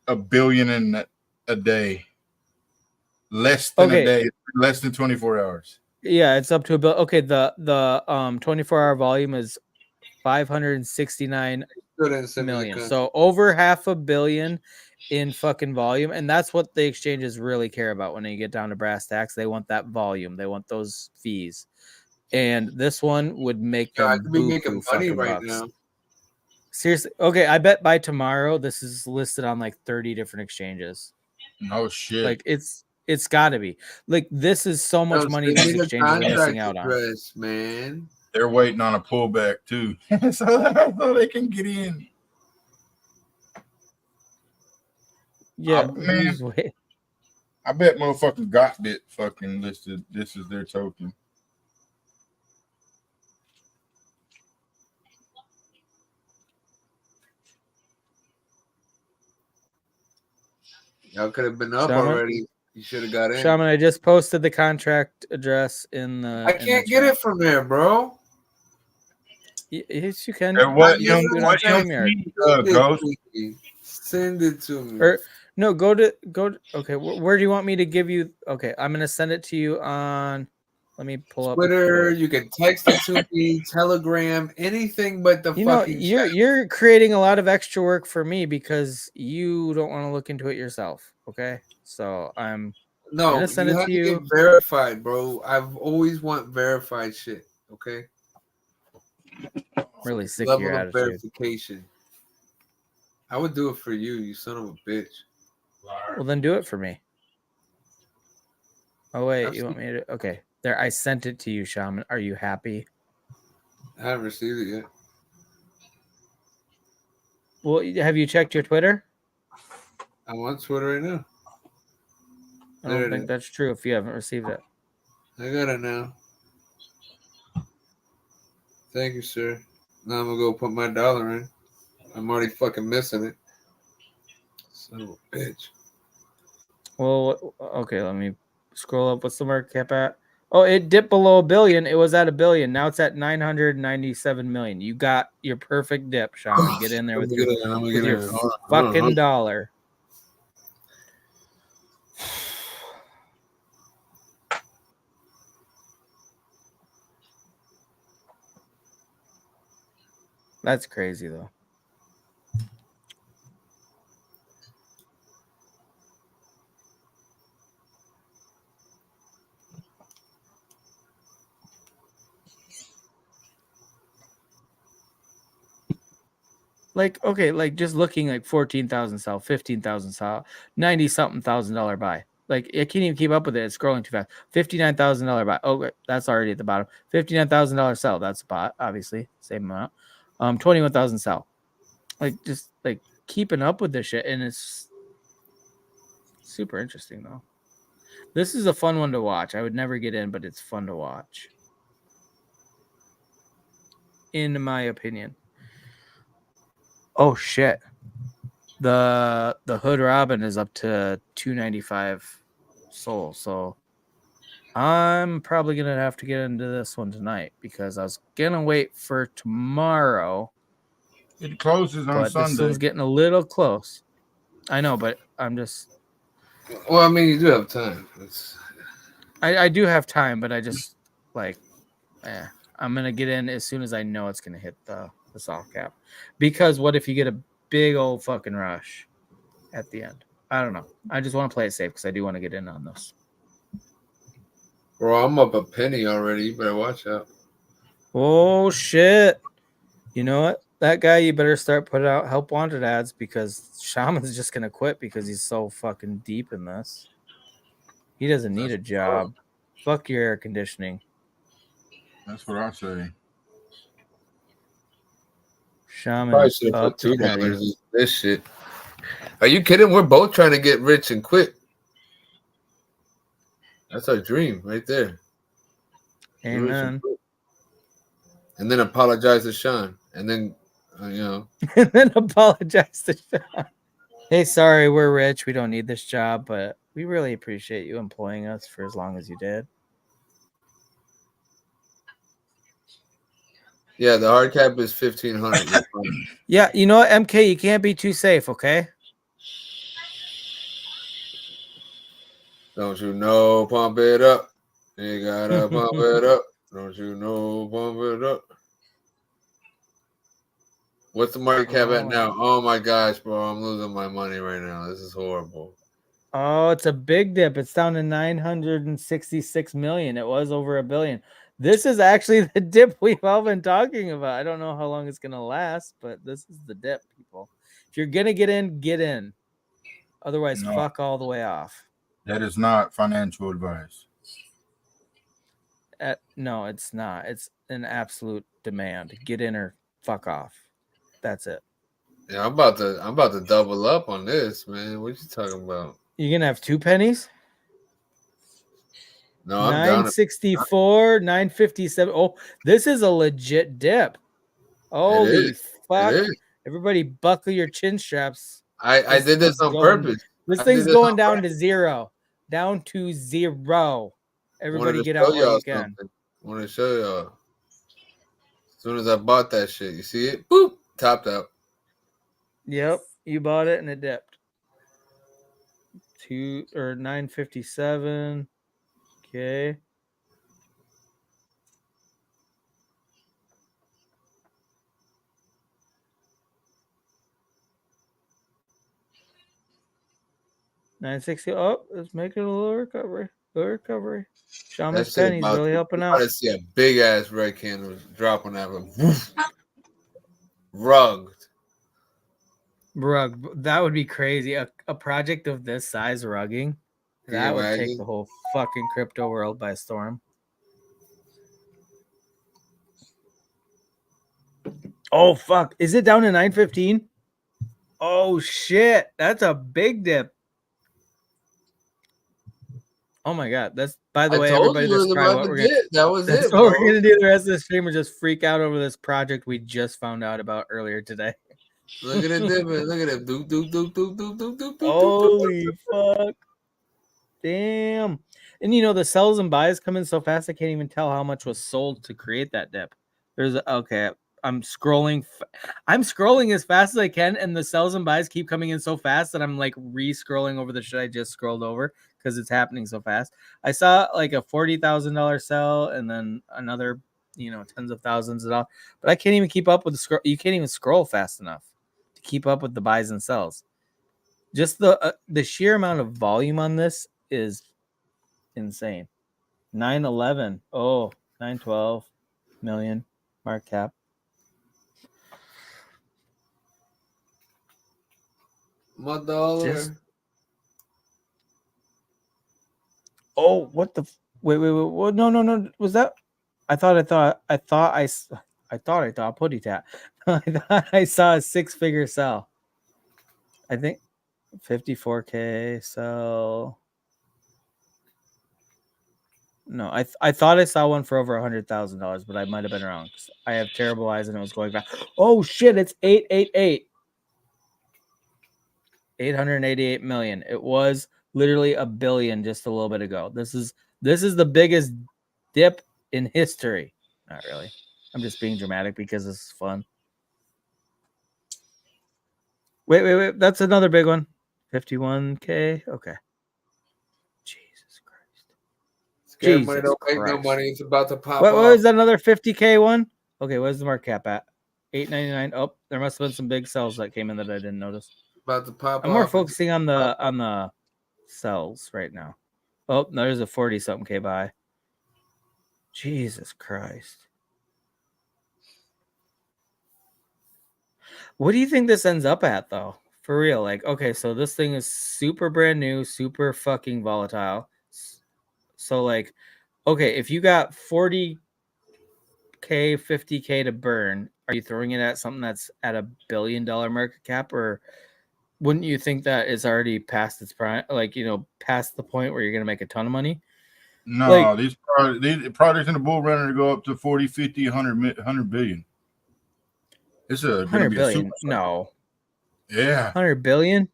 $1 billion in a day. Less than a day, less than 24 hours. Yeah, it's up to $1 billion. Okay, the 24-hour volume is 569 million. So over $500 million in fucking volume, and that's what the exchanges really care about when you get down to brass tacks. They want that volume. They want those fees. And this one would make them I could be making money right now. Seriously. Okay, I bet by tomorrow this is listed on like 30 different exchanges. Oh shit. Like it's got to be. Like, this is so much money these exchanges are missing out on. Man. They're waiting on a pullback too, so they can get in. Yeah, I bet motherfucking Gotbit fucking listed this is their token. Y'all could have been up already. You should have got in. Shaman, I just posted the contract address in the. I can't get it from there, bro. Yes, you can. What Ghost? Send it to me. Or no, go to. Okay, where do you want me to give you? Okay, I'm gonna send it to you on. Let me pull up Twitter. You can text it to me. Telegram. Anything but the fucking. You're creating a lot of extra work for me because you don't want to look into it yourself. Okay, so I'm. No, gonna send it to you. Get verified, bro. I've always want verified shit. Okay. Really sick of your attitude. Verification. I would do it for you, you son of a bitch. Well, then do it for me. Oh wait, you want me to? Okay, there. I sent it to you, Shaman. Are you happy? I haven't received it yet. Well, have you checked your Twitter? I'm on Twitter right now. I don't think that's true if you haven't received it. I got it now. Thank you, sir. Now I'm gonna go put my dollar in. I'm already fucking missing it. Son of a bitch. Well, okay, let me scroll up. What's the market cap at? Oh, it dipped below $1 billion. It was at $1 billion. Now it's at 997 million. You got your perfect dip, Shaman. Get in there with your fucking dollar. That's crazy, though. Like, okay, like just looking like 14,000 sell, 15,000 sell, 90-something $1,000 buy. Like, it can't even keep up with it. It's scrolling too fast. $59,000 buy. Oh, that's already at the bottom. $59,000 sell. That's a bot, obviously. Same amount. 21,000 sell. Like, just like keeping up with this shit. And it's super interesting, though. This is a fun one to watch. I would never get in, but it's fun to watch. In my opinion. Oh shit. The Hood Robin is up to 295 soul. So I'm probably gonna have to get into this one tonight because I was gonna wait for tomorrow. It closes on But Sunday. this one's getting a little close. I know, but I'm just. Well, I mean, you do have time. I do have time, but I just like, I'm gonna get in as soon as I know it's gonna hit the soft cap. Because what if you get a big old fucking rush at the end? I don't know. I just want to play it safe because I do want to get in on this. Bro, I'm up a penny already. You better watch out. Oh shit! You know what? That guy, you better start putting out help wanted ads because Shaman's just gonna quit because he's so fucking deep in this. He doesn't need a job. Fuck your air conditioning. That's what I say. Shaman Probably is should have up put to penny. $2 in this shit. Are you kidding? We're both trying to get rich and quit. That's our dream right there. Amen. And then apologize to Sean. And then, you know. And then apologize to Sean. Hey, sorry, we're rich. We don't need this job, but we really appreciate you employing us for as long as you did. Yeah, the hard cap is 1,500. Yeah, you know what, MK, you can't be too safe, okay? Don't you know, pump it up. You gotta pump it up. Don't you know, pump it up. What's the market cap at now? Oh my gosh, bro. I'm losing my money right now. This is horrible. Oh, it's a big dip. It's down to 966 million. It was over $1 billion. This is actually the dip we've all been talking about. I don't know how long it's going to last, but this is the dip, people. If you're going to get in, get in. Otherwise, fuck all the way off. That is not financial advice. No, it's not. It's an absolute demand. Get in or fuck off. That's it. Yeah, I'm about to double up on this, man. What you talking about? You're gonna have 2 pennies? No, I'm 964, 957. Oh, this is a legit dip. Holy fuck. Everybody buckle your chin straps. I did this on purpose. This thing's going down to 0. Down to 0. Everybody get out while you can. I want to show y'all. As soon as I bought that shit, you see it? Boop, topped out. Yep, you bought it and it dipped. 957. Okay. $960. Oh, let's make it a little recovery. Shaman's penny's really helping out. I see a big ass red candle dropping that one. Rugged. Rug. That would be crazy. A project of this size rugging. That would take the whole fucking crypto world by storm. Oh, fuck. Is it down to 915? Oh, shit. That's a big dip. Oh, my God. That's, by the way, everybody just try what we're going to do. That was That's it, what bro. we're going to do the rest of the stream. Or just freak out over this project we just found out about earlier today. Look at it dipping. Look at it. Doop, doop, doop, doop, doop, doop, doop, Holy fuck. Damn. And you know, the sells and buys come in so fast, I can't even tell how much was sold to create that dip. Okay, I'm scrolling. I'm scrolling as fast as I can, and the sells and buys keep coming in so fast that I'm like re-scrolling over the shit I just scrolled over because it's happening so fast. I saw like a $40,000 sell and then another, tens of thousands of dollars. But I can't even keep up with the scroll. You can't even scroll fast enough to keep up with the buys and sells. Just the sheer amount of volume on this is insane. 911. Oh, 912 million market cap. My dollar. What the? Wait. What? No. Was that? I thought putty tat. I thought I saw a 6-figure sell. I think 54K sell. No, I thought I saw one for over $100,000, but I might have been wrong. I have terrible eyes and it was going fast. Oh shit! It's 888. 888 million. It was literally a billion just a little bit ago. This is the biggest dip in history. Not really. I'm just being dramatic because this is fun. Wait. That's another big one. 51K. Okay. Jesus Christ. Scary money Jesus don't make no Christ. money. It's about to pop What off. was that, another 50K one? Okay, where's the market cap at? 899. Oh, there must have been some big sells that came in that I didn't notice. About to pop I'm more off. focusing on the sells right now. Oh, no, there's a 40 something K buy. Jesus Christ. What do you think this ends up at, though? For real, like, okay, so this thing is super brand new, super fucking volatile. So, like, okay, if you got 40K, 50K to burn, are you throwing it at something that's at $1 billion market cap, or wouldn't you think that it's already past its prime, like, past the point where you're gonna make a ton of money? No, Like, these projects in the bull run are to go up to 40, 50, 100 billion. It's going to 100 be a super billion? No, Yeah. 100 billion.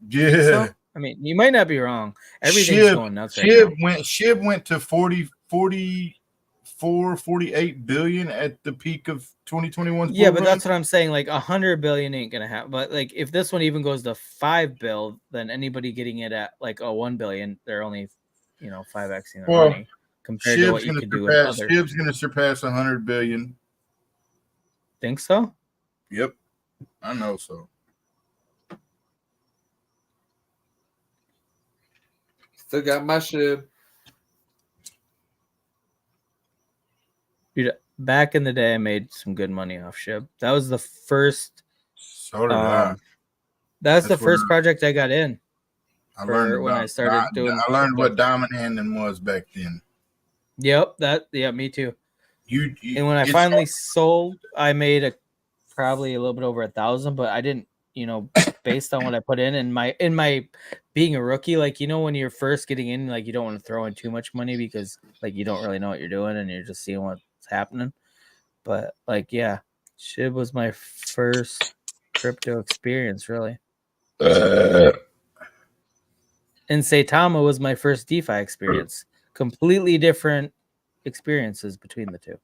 Yeah. So, I mean, you might not be wrong. Everything's going nuts right now. Shib went to 48 billion at the peak of 2021. Yeah, but that's what I'm saying. Like 100 billion ain't gonna happen. But like, if this one even goes to 5 bill, then anybody getting it at like a 1 billion, they're only 5xing their money compared to what you could do with other. Shib's gonna surpass 100 billion. Think so? Yep, I know so. Still got my ship. Dude, back in the day, I made some good money off SHIB. That was the first. So did I. That's the first project I got in. I learned when I started doing. I learned what diamond handing was back then. Yep, me too. And when I it's finally sold, I made probably a little bit over 1,000, but I didn't, based on what I put in my being a rookie, like, when you're first getting in, like, you don't want to throw in too much money because like you don't really know what you're doing and you're just seeing what's happening. But like, yeah, SHIB was my first crypto experience, really. And Saitama was my first DeFi experience. Completely different experiences between the two.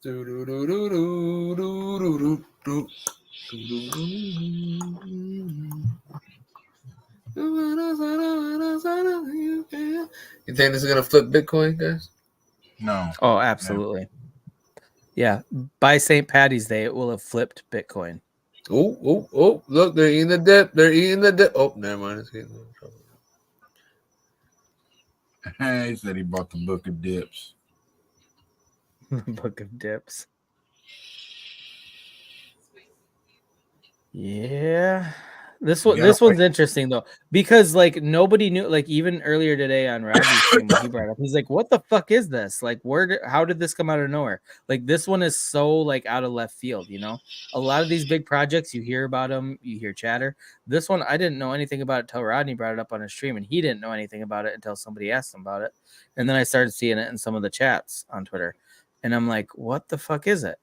You think this is gonna flip Bitcoin, guys? No. Oh, absolutely. Yeah. By St. Patty's Day, it will have flipped Bitcoin. Oh! Look, they're eating the dip. Oh, never mind. It's getting in trouble. He said he bought the book of dips. Book of dips. Yeah. This one's interesting though, because like nobody knew, like even earlier today on Rodney's stream, he brought up, he's like, what the fuck is this? Like, how did this come out of nowhere? Like, this one is so like out of left field, a lot of these big projects, you hear about them, you hear chatter. This one, I didn't know anything about it until Rodney brought it up on his stream, and he didn't know anything about it until somebody asked him about it. And then I started seeing it in some of the chats on Twitter, and I'm like, what the fuck is it?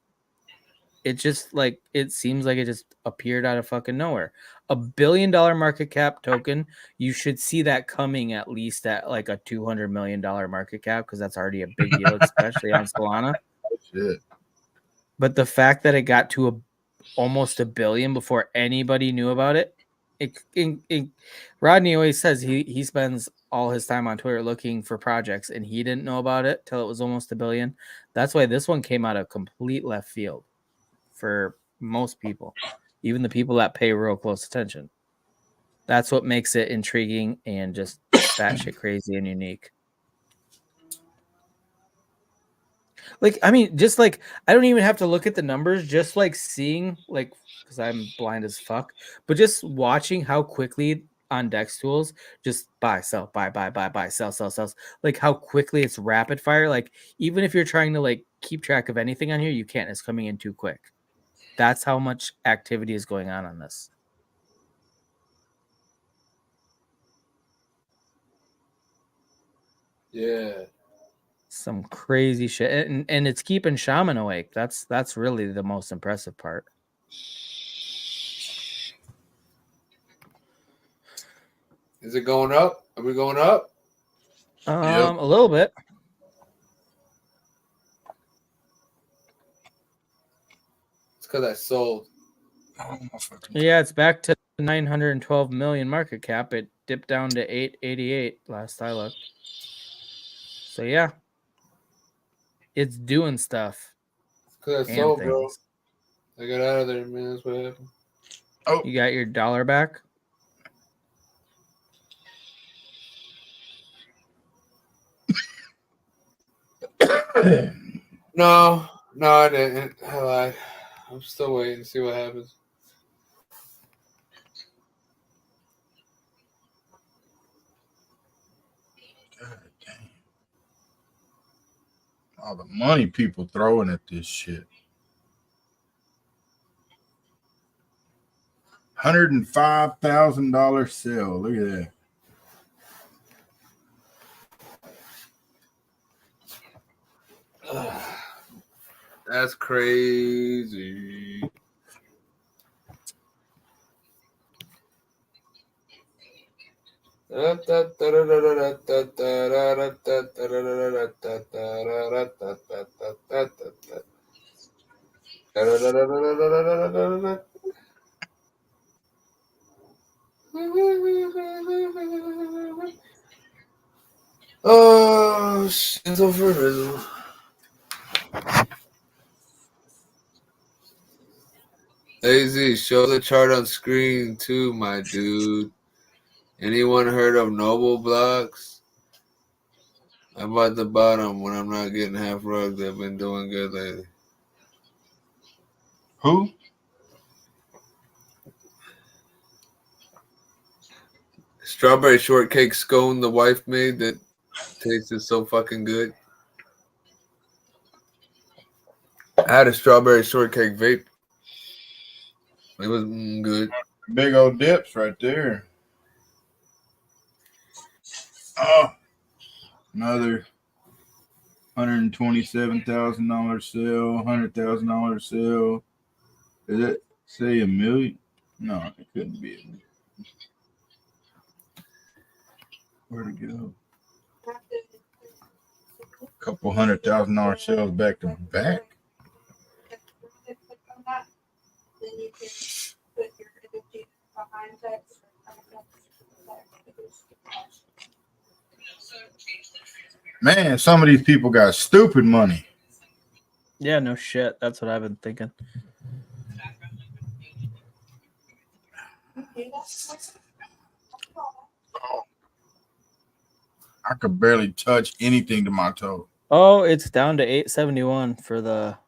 It just like, it seems like it just appeared out of fucking nowhere. $1 billion market cap token. You should see that coming at least at like a $200 million market cap, because that's already a big deal, especially on Solana. Shit. But the fact that it got to almost $1 billion before anybody knew about it, Rodney always says he spends all his time on Twitter looking for projects, and he didn't know about it till it was almost $1 billion. That's why this one came out of complete left field for most people, even the people that pay real close attention. That's what makes it intriguing and just batshit crazy and unique. Like, I mean, just like, I don't even have to look at the numbers, just like seeing, like, because I'm blind as fuck, but just watching how quickly on Dex tools, just buy, sell, buy, sell, like how quickly it's rapid fire. Like, even if you're trying to like keep track of anything on here, you can't. It's coming in too quick. That's how much activity is going on this. Yeah. Some crazy shit. And it's keeping Shaman awake. That's really the most impressive part. Is it going up? Are we going up? Yep. A little bit. It's because I sold. Yeah, it's back to 912 million market cap. It dipped down to 888 last I looked. So yeah, it's doing stuff. It's because I And sold, bro. things. I got out of there, man. That's what happened. Oh, You got your dollar back? No, I didn't. I lied. I'm still waiting to see what happens. God damn. All the money people throwing at this shit. $105,000 sale. Look at that. That's crazy. Oh, shit, over. Lazy, show the chart on screen too, my dude. Anyone heard of Noble Blocks? I'm at the bottom when I'm not getting half rugged. I've been doing good lately. Who? Strawberry shortcake scone the wife made that tasted so fucking good. I had a strawberry shortcake vape. It was good. Big old dips right there. Oh, another $127,000 sale, $100,000 sale. Did it say a million? No, it couldn't be a million. Where'd it go? Couple $100,000 sales back to back. Man, some of these people got stupid money. Yeah, no shit. That's what I've been thinking. I could barely touch anything to my toe. Oh, it's down to 871 for the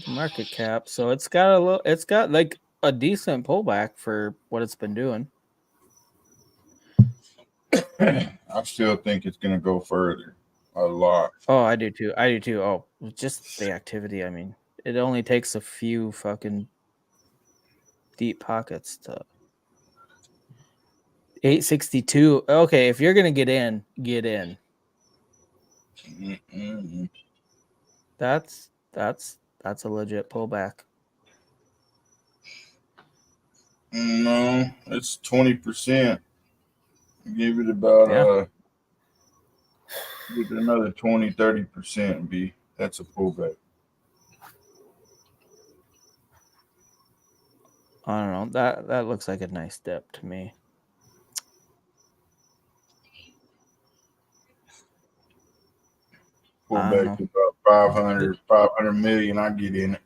market cap. So it's got like a decent pullback for what it's been doing. I still think it's gonna go further. A lot. Oh, I do too. Oh, just the activity. I mean, it only takes a few fucking deep pockets to 862. Okay, if you're gonna get in, get in. Mm-mm. That's a legit pullback. No, it's 20%. Give it about give it another 20-30%. Be that's a pullback. I don't know. That looks like a nice dip to me. Pullback to about 500 million. I get in it.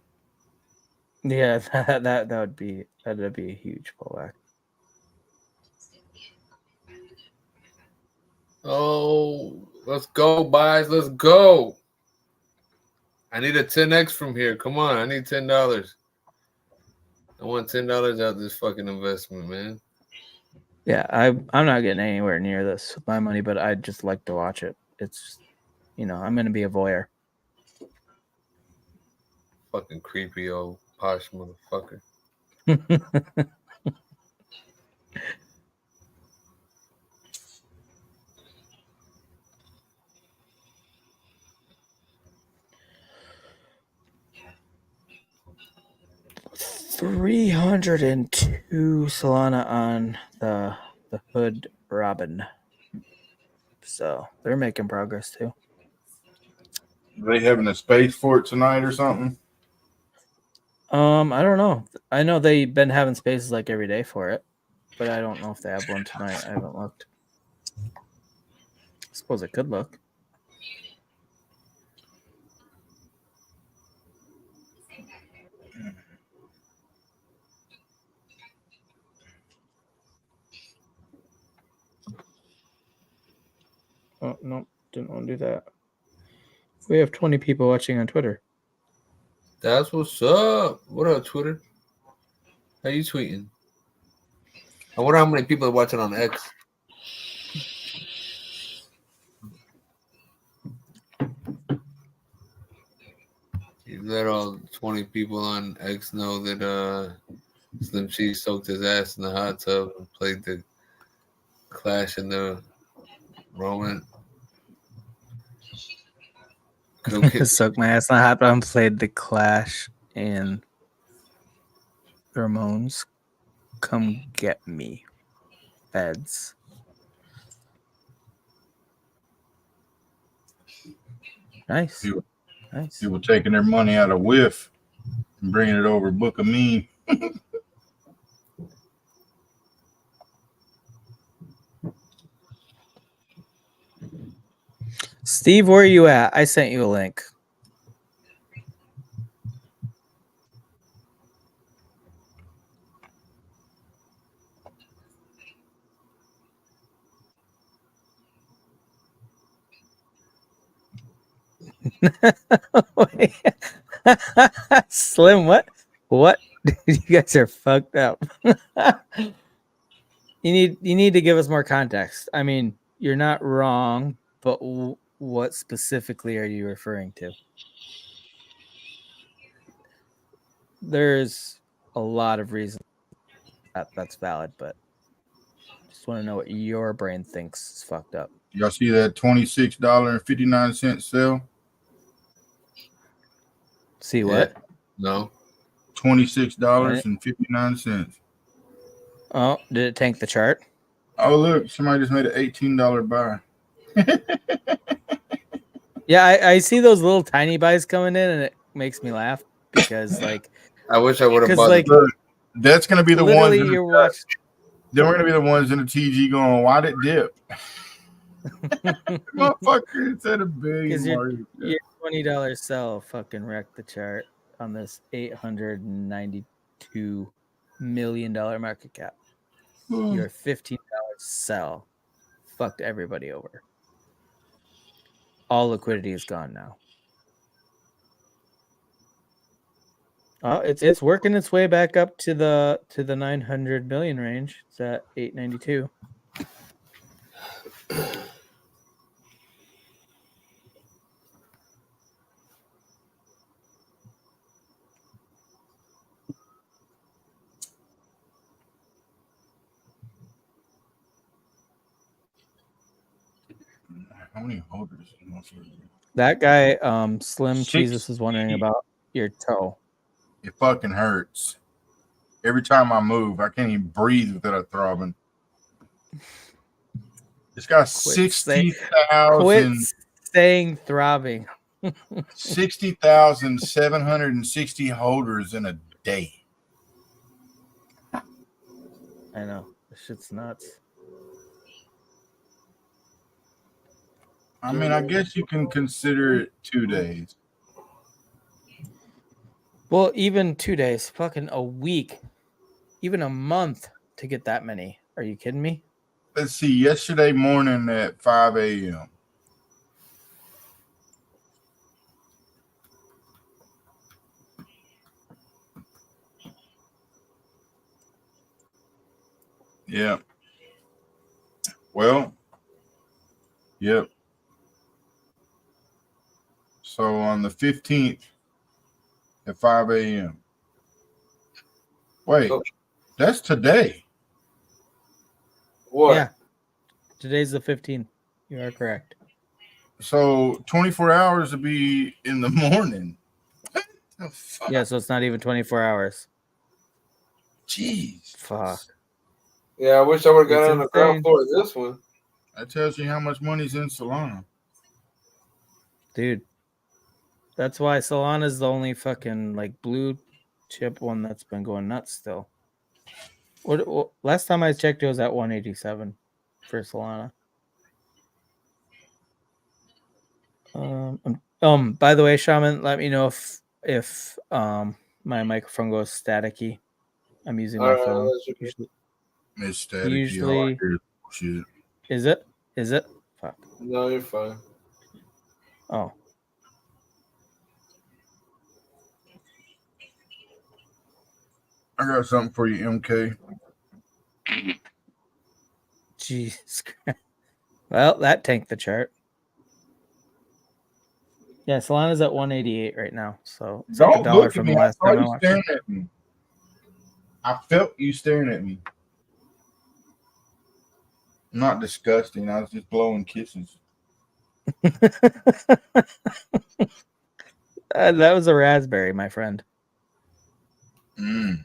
Yeah, that'd be a huge pullback. Oh, let's go, guys. Let's go. I need a 10x from here. Come on. I need $10. I want $10 out of this fucking investment, man. Yeah, I'm not getting anywhere near this with my money, but I'd just like to watch it. It's, I'm gonna be a voyeur. Fucking creepy old posh motherfucker. 302 Solana on the Hood Robin. So they're making progress too. Are they having a space for it tonight or something? I don't know. I know they've been having spaces like every day for it, but I don't know if they have one tonight. I haven't looked. I suppose it could look. Oh, no, didn't want to do that. We have 20 people watching on Twitter. That's what's up. What up, Twitter? How you tweeting? I wonder how many people are watching on X. You let all 20 people on X know that Slim Cheese soaked his ass in the hot tub and played the Clash in the Roman. Soak my ass in the hot tub and played the Clash and Ramones. Come get me, feds. Nice. Nice. People taking their money out of Whiff and bringing it over Book of Me. Steve, where are you at? I sent you a link. Slim, what? What? You guys are fucked up. You need to give us more context. I mean, you're not wrong, but what specifically are you referring to? There's a lot of reasons that's valid, but just want to know what your brain thinks is fucked up. Y'all see that $26.59 sale? See what? Yeah. No. $26.59. Oh, did it tank the chart? Oh, look, somebody just made an $18 buy. Yeah, I see those little tiny buys coming in, and it makes me laugh because, like, I wish I would have bought like, Look, that's gonna be the ones. literally, you're watching. Then we're gonna be the ones in the TG going, "Why did it dip?" Motherfucker, it's at $1 billion. Your $20 sell fucking wrecked the chart on this $892 million market cap. Your $15 sell fucked everybody over. All liquidity is gone now. Oh, it's working its way back up to the 900 million range. It's at 892. How many holders? That guy, Slim 60. Jesus, is wondering about your toe. It fucking hurts. Every time I move, I can't even breathe without it throbbing. It's got 60,000. Quit saying throbbing. 60,760 holders in a day. I know. This shit's nuts. I mean, I guess you can consider it 2 days. Well, even 2 days, fucking a week, even a month to get that many. Are you kidding me? Let's see, yesterday morning at 5 a.m. Yeah. Well, yep. So on the 15th at 5 a.m. Wait, that's today. What? Yeah. Today's the 15th. You are correct. So 24 hours to be in the morning. Yeah, so it's not even 24 hours. Jeez. Fuck. Yeah, I wish I would have got It's on the ground insane. floor of this one. That tells you how much money's in Solana. Dude. That's why Solana's the only fucking like blue chip one that's been going nuts still. What last time I checked it was at 187 for Solana. By the way, Shaman, let me know if my microphone goes staticky. I'm using my phone. It's staticky. Usually Shit. Is it? Fuck. No, you're fine. Oh. I got something for you, MK. Jesus Christ. Well, that tanked the chart. Yeah, Solana's at 188 right now, so it's up $1 from the last time I watched it. At me. I felt you staring at me. Not disgusting. I was just blowing kisses. That was a raspberry, my friend. Mm.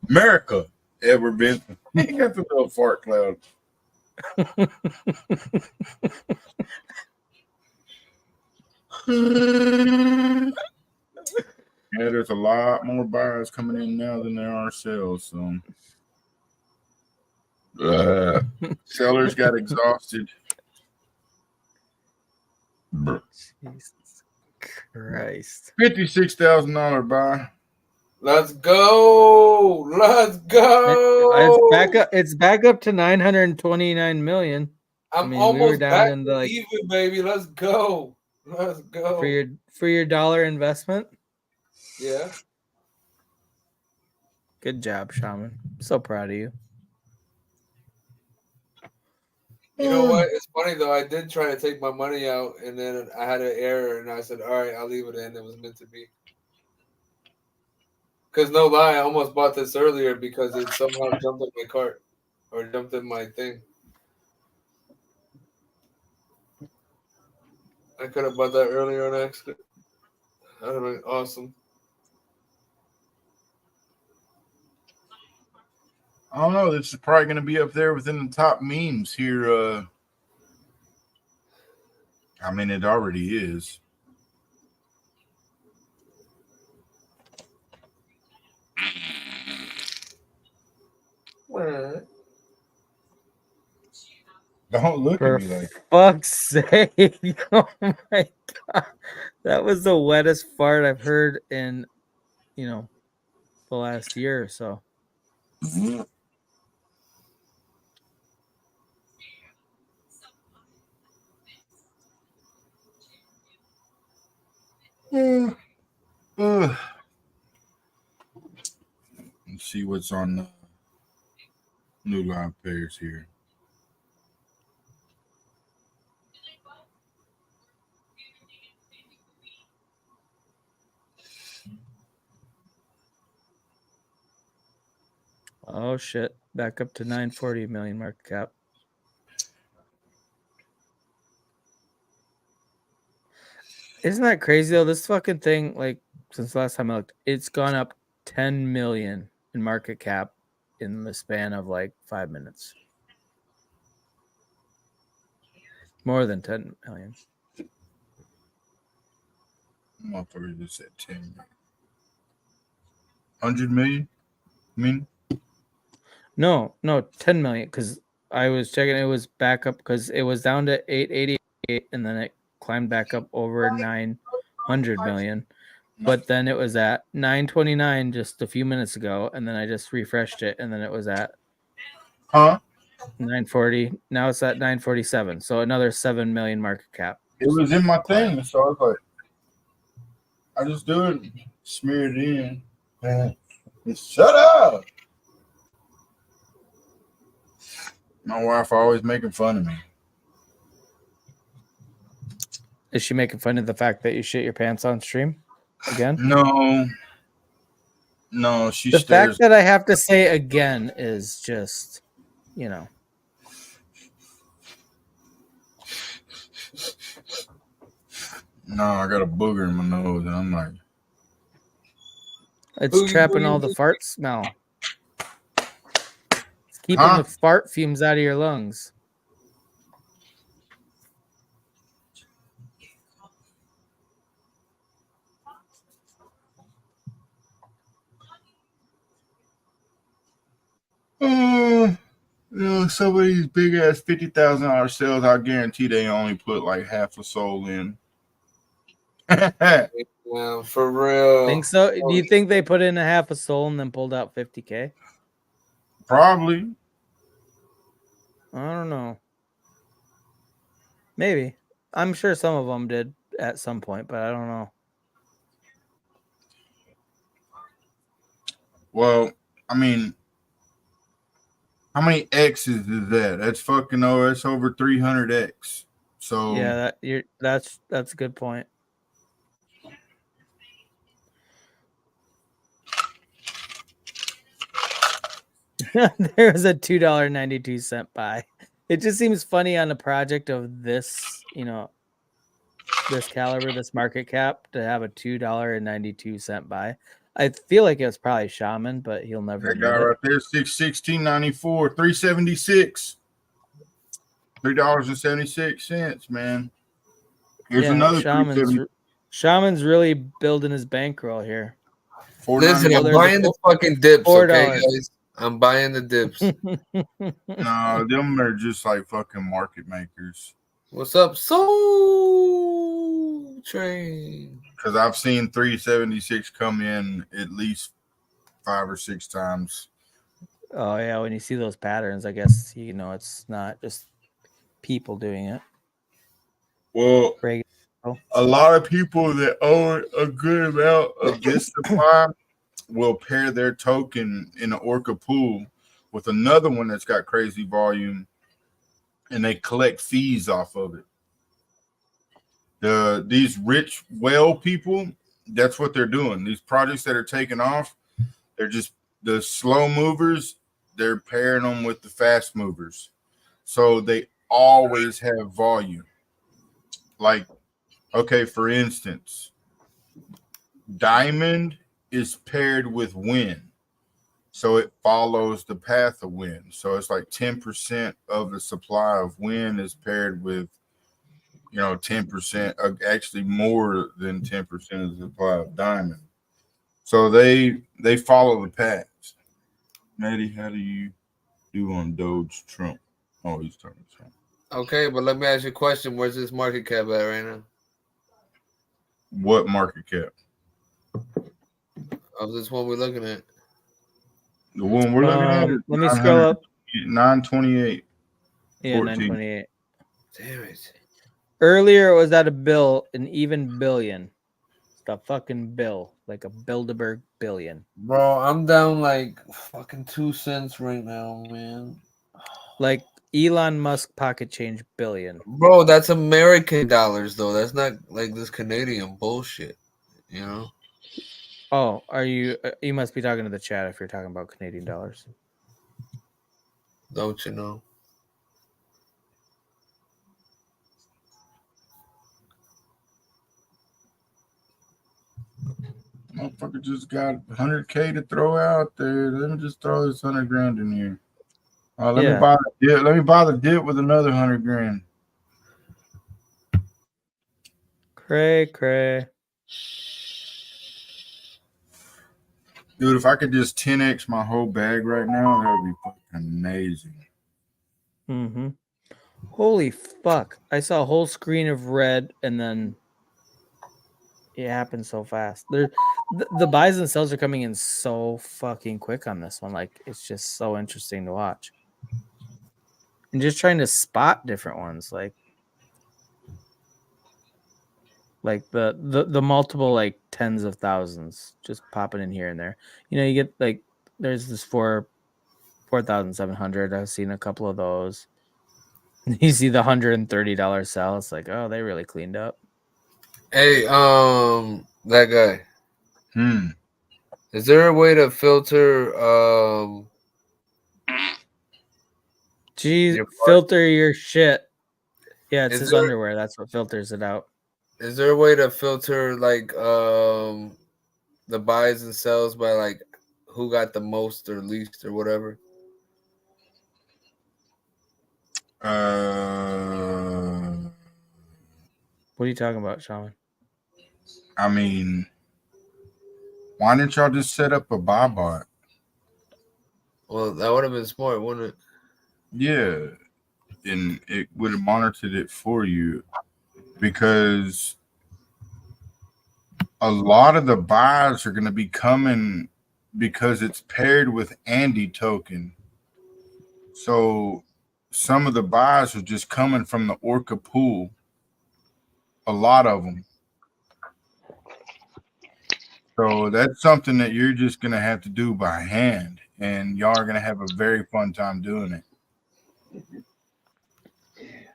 America, ever been? He got the little fart cloud. Yeah, there's a lot more buyers coming in now than there are sales. So sellers got exhausted. Jesus Christ. $56,000 buy. Let's go. Let's go. It's back up to 929 million. I'm we almost were down back into to like even, baby. Let's go. Let's go. for your dollar investment. Yeah. Good job, Shaman. So proud of you. You know what? It's funny though. I did try to take my money out, and then I had an error, and I said, "All right, I'll leave it in." It was meant to be. Because no lie, I almost bought this earlier because it somehow jumped in my cart or jumped in my thing. I could have bought that earlier on accident. That would have been awesome. I don't know. This is probably going to be up there within the top memes here. I mean, it already is. What? Don't look For at me like fuck's sake. Oh my god. That was the wettest fart I've heard in, the last year or so. Let's see what's on the new live pairs here. Oh shit. Back up to 940 million market cap. Isn't that crazy though? This fucking thing, like, since last time I looked, it's gone up 10 million in market cap in the span of like 5 minutes. More than 10 million. Motherfucker just said 10 million. 100 million? I mean, No, 10 million, because I was checking, it was back up because it was down to 888 and then it climbed back up over 900 million. But then it was at 929 just a few minutes ago, and then I just refreshed it, and then it was at 940. Now it's at 947. So another 7 million market cap. It was in my thing, so I was like, I just do it, smear it in. Shut up! My wife always making fun of me. Is she making fun of the fact that you shit your pants on stream again? No, she the stares. fact that I have to say again is just, No, I got a booger in my nose, and I'm like, It's Boogie, trapping boogie, all the boogie. fart smell. It's keeping huh? the fart fumes out of your lungs. Some of these big ass $50,000 sales, I guarantee they only put like half a soul in. Yeah, for real. Think so? Do you think they put in a half a soul and then pulled out 50K? Probably. I don't know. Maybe. I'm sure some of them did at some point, but I don't know. Well, I mean, how many X's is that? That's fucking that's over 300X. So Yeah, that's a good point. There's a $2.92 buy. It just seems funny on a project of this, this caliber, this market cap, to have a $2.92 buy. I feel like it was probably Shaman, but he'll never that admit guy it. right there, 616.94, 376, $3.76, man. Here's another 370. Shaman's really building his bankroll here. Listen, I'm there's buying the fucking dips, okay, $4. guys? I'm buying the dips. No, them are just like fucking market makers. What's up, Soul Train? Because I've seen 376 come in at least 5 or 6 times. Oh yeah, when you see those patterns, I guess it's not just people doing it. Well, Regular. a lot of people that own a good amount of this supply will pair their token in an Orca pool with another one that's got crazy volume, and they collect fees off of it. These rich whale people, that's what they're doing. These projects that are taking off, they're just the slow movers. They're pairing them with the fast movers, so they always have volume. Like, okay, for instance, diamond is paired with wind, so it follows the path of wind. So it's like 10% of the supply of wind is paired with 10%, actually more than 10% of the supply of diamond. So they follow the paths. Maddie, how do you do on Doge Trump? Oh, he's talking Trump. Okay, but let me ask you a question. Where's this market cap at right now? What market cap? Of this one we're looking at. The one we're looking at is let me scroll up. 928. Yeah, 928. Damn it. Earlier it was at an even billion. It's a fucking bill, like a Bilderberg billion. Bro, I'm down like fucking 2 cents right now, man. Like Elon Musk pocket change billion. Bro, that's American dollars though. That's not like this Canadian bullshit, you know? Oh, are you? You must be talking to the chat if you're talking about Canadian dollars. Don't you know? Motherfucker just got 100K to throw out there. Let me just throw this 100 grand in here. Let me buy the dip. Let me buy the dip with another 100 grand. Cray. Dude, if I could just 10x my whole bag right now, that would be fucking amazing. Mm-hmm. Holy fuck. I saw a whole screen of red and then it happened so fast. The buys and sells are coming in so fucking quick on this one. Like, it's just so interesting to watch. And just trying to spot different ones. Like the multiple like tens of thousands just popping in here and there. You get like there's this 4,700. I've seen a couple of those. You see the $130 sell. It's like, oh, they really cleaned up. Hey, that guy. Is there a way to filter Geez, filter your shit. Yeah, it's his underwear. That's what filters it out. Is there a way to filter like the buys and sells by like who got the most or least or whatever? What are you talking about, Shaman? I mean, why didn't y'all just set up a buy bot? Well, that would have been smart, wouldn't it? Yeah, and it would have monitored it for you, because a lot of the buys are going to be coming because it's paired with Andy token. So some of the buys are just coming from the Orca pool. A lot of them. So that's something that you're just going to have to do by hand, and y'all are going to have a very fun time doing it.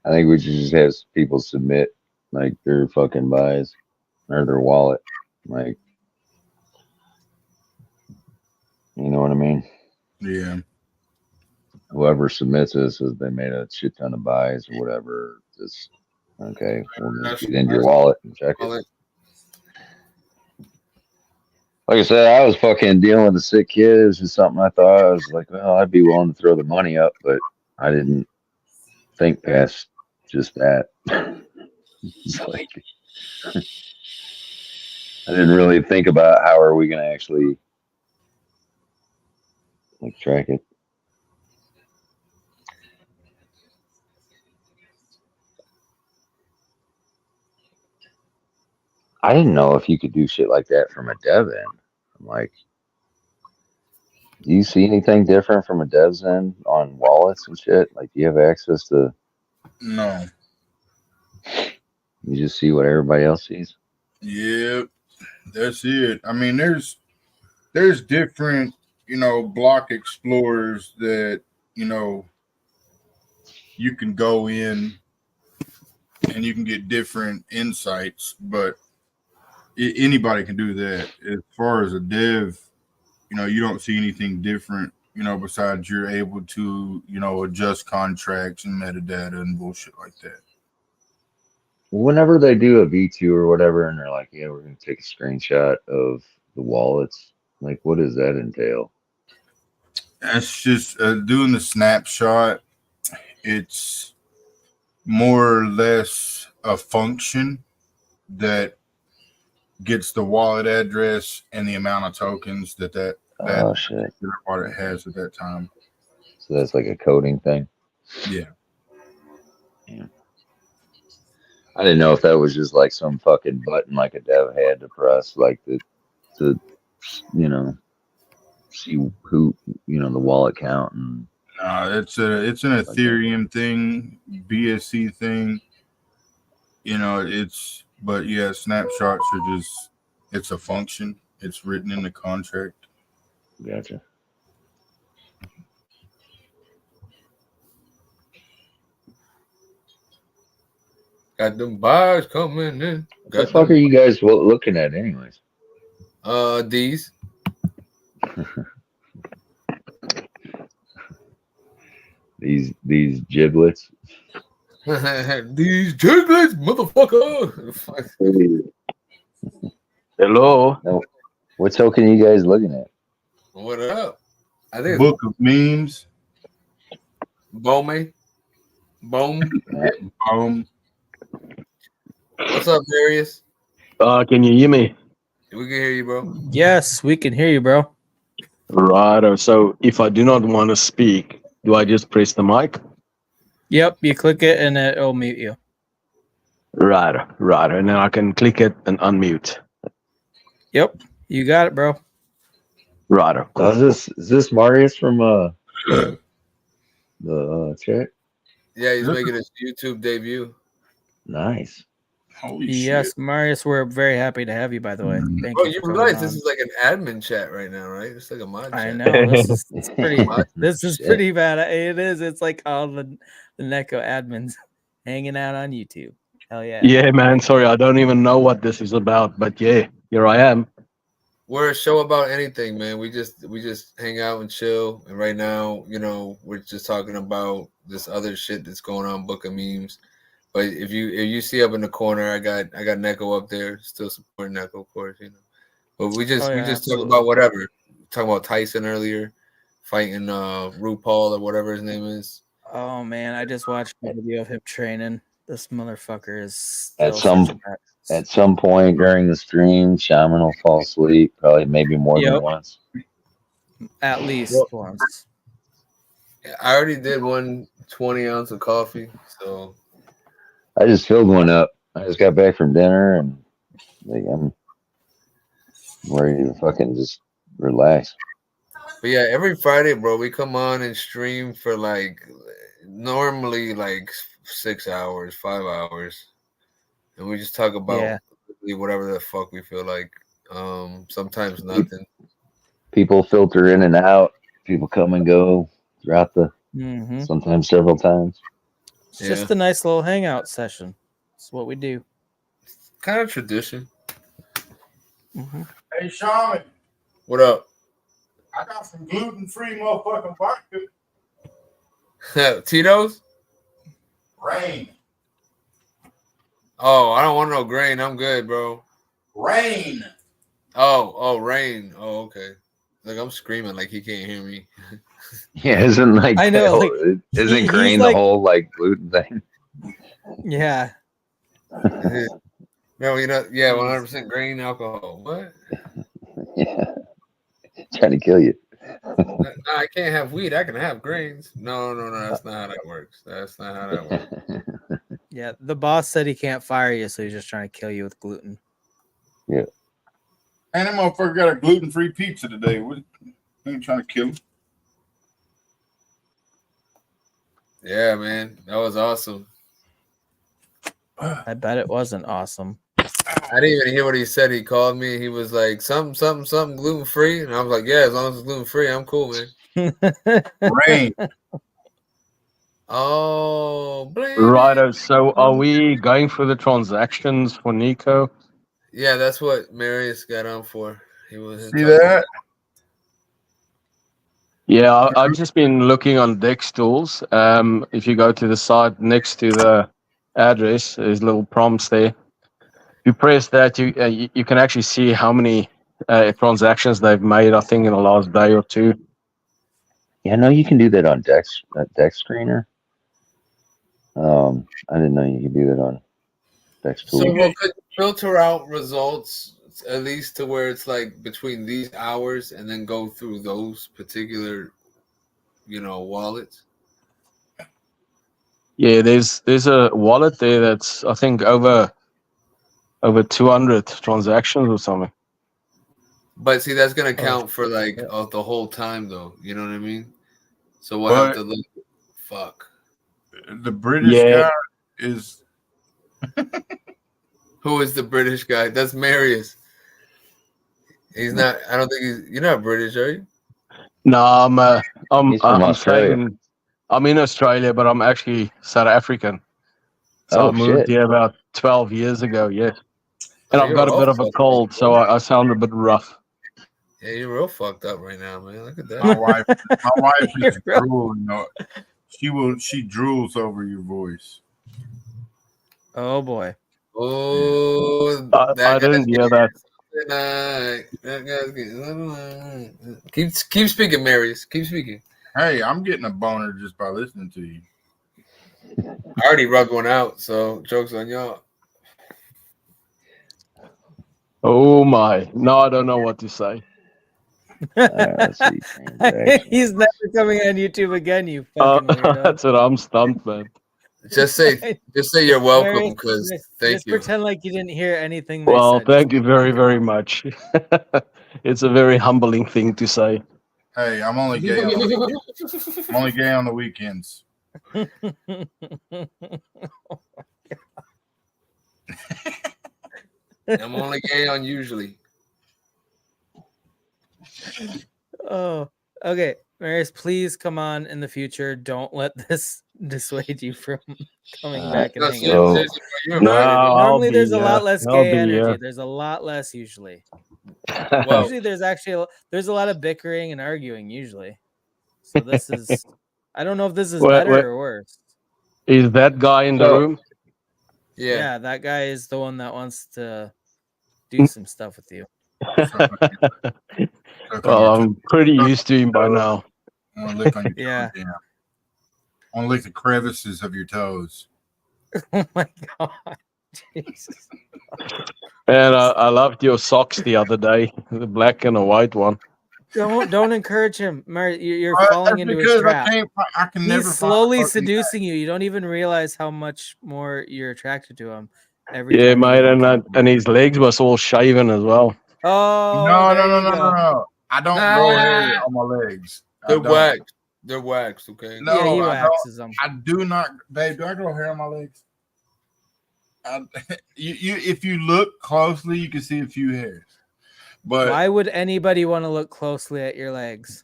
I think we should just have people submit like their fucking buys or their wallet. Like, you know what I mean? Yeah. Whoever submits this is they made a shit ton of buys or whatever. Just okay, we'll just get into your wallet and check it. Like I said, I was fucking dealing with a sick kid. It was just something I thought I was like, well, I'd be willing to throw the money up, but I didn't think past just that. It's like I didn't really think about how are we gonna actually like track it. I didn't know if you could do shit like that from a dev end. I'm like, do you see anything different from a dev's end on wallets and shit? Like, do you have access to? No. You just see what everybody else sees. Yep. That's it. I mean, there's different, block explorers that, you can go in and you can get different insights, but anybody can do that. As far as a dev, you don't see anything different, besides you're able to, adjust contracts and metadata and bullshit like that. Whenever they do a V2 or whatever, and they're like, yeah, we're going to take a screenshot of the wallets, like, what does that entail? That's just doing the snapshot. It's more or less a function that gets the wallet address and the amount of tokens that shit. wallet has at that time. So that's like a coding thing. Yeah. I didn't know if that was just like some fucking button like a dev had to press, like to see who the wallet count and. It's an Ethereum thing, BSC thing. But yeah, snapshots are just, it's a function. It's written in the contract. Gotcha. Got them bars coming in. What the fuck are you guys looking at, anyways? These. These giblets. These giblets, motherfucker. Hello. No, what token are you guys looking at? What up? I think Book of memes. Bome. What's up, Darius? Can you hear me? We can hear you, bro. Yes, we can hear you, bro. Right. So if I do not want to speak, do I just press the mic? Yep, you click it and it'll mute you. Right. And then I can click it and unmute. Yep, you got it, bro. Right. Is this Marius from the chat? Yeah, he's making his YouTube debut. Nice. Holy yes, shit. Marius, we're very happy to have you, by the way. Thank Oh, you you for realize coming this on. is like an admin chat right now, right? It's like a mod chat. I know. This is pretty pretty bad. It is. It's like all the Neko admins hanging out on YouTube. Hell yeah. Yeah, man. Sorry, I don't even know what this is about, but yeah, here I am. We're a show about anything, man. We just hang out and chill. And right now, we're just talking about this other shit that's going on, Book of Memes. But if you see up in the corner, I got Neko up there, still supporting Neko, of course, you know. But we just talk absolutely. about whatever. Talking about Tyson earlier, fighting RuPaul or whatever his name is. Oh man, I just watched a video of him training. This motherfucker is still At some point during the stream, Shaman will fall asleep, probably maybe more than once. At least once. I already did 1 20-ounce of coffee, so I just filled one up. I just got back from dinner and I'm ready to fucking just relax. But yeah, every Friday, bro, we come on and stream for normally 6 hours, 5 hours, and we just talk about whatever the fuck we feel like. Sometimes nothing. People filter in and out. People come and go throughout the sometimes several times. It's just a nice little hangout session. It's what we do. Kind of tradition. Hey, Shaman. What up? I got some gluten-free motherfucking vodka. Tito's? Rain. Oh, I don't want no grain. I'm good, bro. Rain. Oh, rain. Oh, okay. Like I'm screaming like he can't hear me. Yeah, isn't I know, isn't grain the whole gluten thing? Yeah. No, 100% grain alcohol. What? Yeah. Trying to kill you. No, I can't have weed. I can have grains. No. That's not how that works. That's not how that works. Yeah, the boss said he can't fire you, so he's just trying to kill you with gluten. Yeah. And that motherfucker got a gluten-free pizza today. What? Ain't trying to kill him. Yeah, man, that was awesome. I bet it wasn't awesome. I didn't even hear what he said. He called me. He was like, something gluten free, and I was like, yeah, as long as it's gluten free, I'm cool, man. Rain. Oh, righto. So are we going for the transactions for Nico? Yeah, that's what Marius got on for. He was See that? Yeah, I've just been looking on Dex tools. If you go to the site next to the address, there's little prompts there. You press that, you can actually see how many transactions they've made. I think in the last day or two. Yeah, I know you can do that on Dex Screener. I didn't know you could do that on Dex tools. So what could filter out results at least to where it's like between these hours and then go through those particular, wallets? Yeah, there's a wallet there that's I think over 200 transactions or something. But see, that's gonna count for the whole time, though. You know what I mean? So we'll have to look. Fuck. The British guy is. Who is the British guy? That's Marius. He's not. I don't think he's. You're not British, are you? No, I'm from Australia. saying I'm in Australia, but I'm actually South African. So I moved here about 12 years ago. Yeah, and I've got a bit of a cold, so I sound a bit rough. Yeah, you're real fucked up right now, man. Look at that. My wife is drooling. She drools over your voice. Oh boy. Oh, I didn't hear that. Keep speaking, Marius. Keep speaking. Hey, I'm getting a boner just by listening to you. I already rubbed one out, so joke's on y'all. Oh my! No, I don't know what to say. Let's see. He's never coming on YouTube again, you fucking weirdo. That's what I'm stumped, man. Just say you're welcome, because thank you. Just pretend like you didn't hear anything. Well, thank you very, very much. It's a very humbling thing to say. Hey, I'm only gay. I'm only gay on the weekends. I'm only gay on usually. Oh, okay. Marius, please come on in the future. Don't let this dissuade you from coming back and hanging out. Normally, there's a lot less gay energy. There's a lot less usually. Usually, there's a lot of bickering and arguing. Usually, so this is. I don't know if this is better or worse. Is that guy in the room? Yeah, that guy is the one that wants to do some stuff with you. Well, I'm pretty used to him by now. I want to lick on your Yeah. toes. Yeah. I want to lick the crevices of your toes. Oh my god. Jesus. And I loved your socks the other day, the black and a white one. Don't encourage him. You're That's falling into his because trap. I can never He's slowly find seducing you. You don't even realize how much more you're attracted to him every Yeah, time. you mate, get and uncomfortable. his legs was all shaven as well. Oh, No. go. I don't grow hair on my legs. They're waxed. They're waxed, okay? No, Yeah, he I waxes them. I do not, babe. Do I grow hair on my legs? If you look closely, you can see a few hairs. But Why would anybody want to look closely at your legs?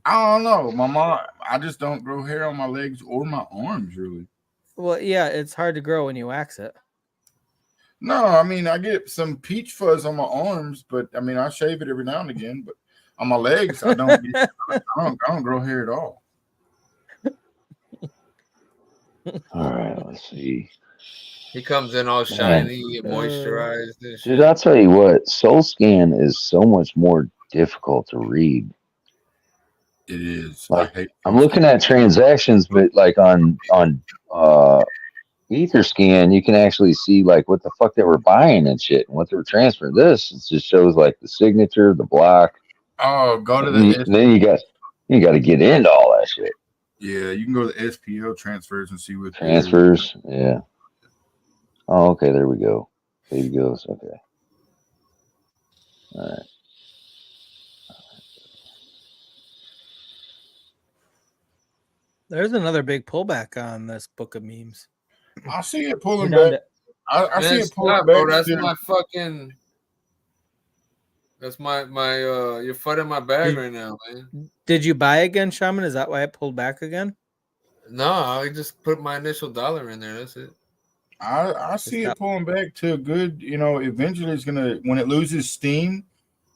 I don't know, my mom. I just don't grow hair on my legs or my arms, really. Well, yeah, it's hard to grow when you wax it. No, I mean I get some peach fuzz on my arms, but I mean I shave it every now and again. But on my legs, I don't. I don't grow hair at all. All right, let's see. He comes in all shiny, moisturized and shit. Dude, I'll tell you what, Soul Scan is so much more difficult to read. It is. Like, I'm looking at transactions, but like on Etherscan, you can actually see like what the fuck they were buying and shit and what they were transferring. This it just shows like the signature, the block. Oh, go to then you got to get into all that shit. Yeah, you can go to the SPL transfers and see what Transfers. Yeah. Oh, okay. There we go. Baby goes. Okay. All right. There's another big pullback on this book of memes. I see it pulling back. I see it pulling back. Bro, that's my fucking. That's my you're flooding my bag right now, man. Did you buy again, Shaman? Is that why it pulled back again? No, I just put my initial dollar in there. That's it. I see it pulling back to a good, eventually it's gonna, when it loses steam,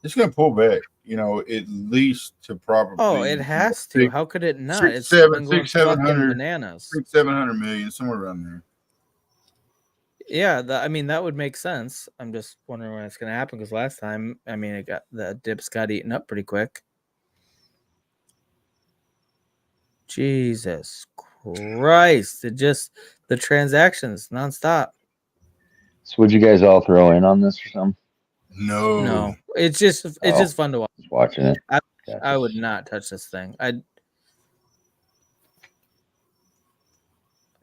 it's gonna pull back, at least to probably. Oh, it has to. How could it not? It's 700 bananas. 700 million, somewhere around there. Yeah, that would make sense. I'm just wondering when it's going to happen because last time, the dips got eaten up pretty quick. Jesus Christ! The transactions nonstop. So, would you guys all throw in on this or something? No. It's just fun to watch. Just watching it. I would not touch this thing.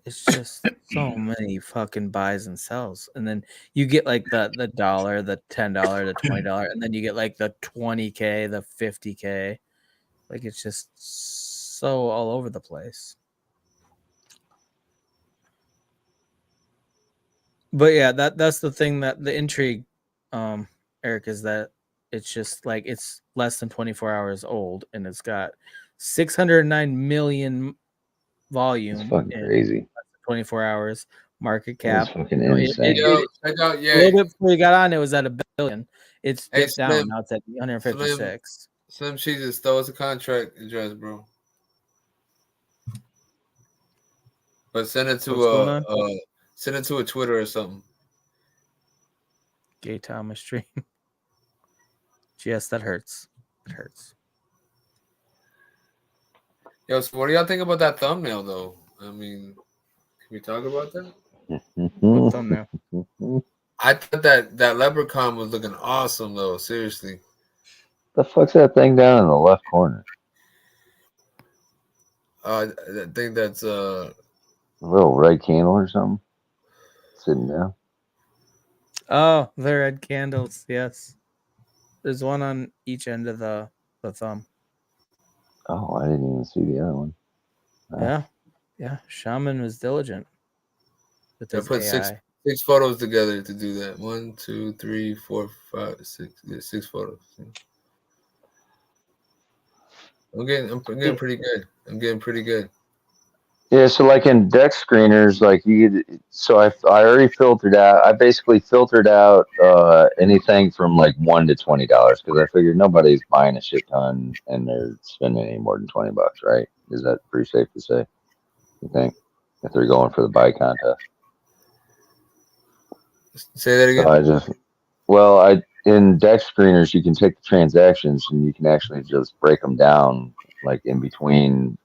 It's just so many fucking buys and sells. And then you get like the $1, the $10, the $20, and then you get like the 20K, the 50K. Like it's just so all over the place. But yeah, that's the thing, that the intrigue, Eric, is that it's just like it's less than 24 hours old and it's got 609 million volume. It's fucking crazy. 24 hours market cap. That's fucking insane. Check out, a little bit before you got on, it was at $1 billion. It's dipped down. Slim, now it's at 156. Slim Jesus, throw us a contract address, bro. But send it to a Twitter or something. Gay Thomas stream. Yes, that hurts. It hurts. Yo, so what do y'all think about that thumbnail, though? I mean, can we talk about that? What thumbnail? I thought that leprechaun was looking awesome, though. Seriously. The fuck's that thing down in the left corner? I think that's a little red candle or something sitting down. Oh, the red candles. Yes, there's one on each end of the thumb. Oh, I didn't even see the other one. Yeah. Shaman was diligent. I put six photos together to do that. 1, 2, 3, 4, 5, 6. Yeah, 6 photos. I'm getting pretty good. I'm getting pretty good. Yeah, so like in deck screeners, like I already filtered out. I basically filtered out anything from like $1 to $20 because I figured nobody's buying a shit ton and they're spending any more than $20, right? Is that pretty safe to say? You think if they're going for the buy contest? Say that again. So in deck screeners, you can take the transactions and you can actually just break them down like in between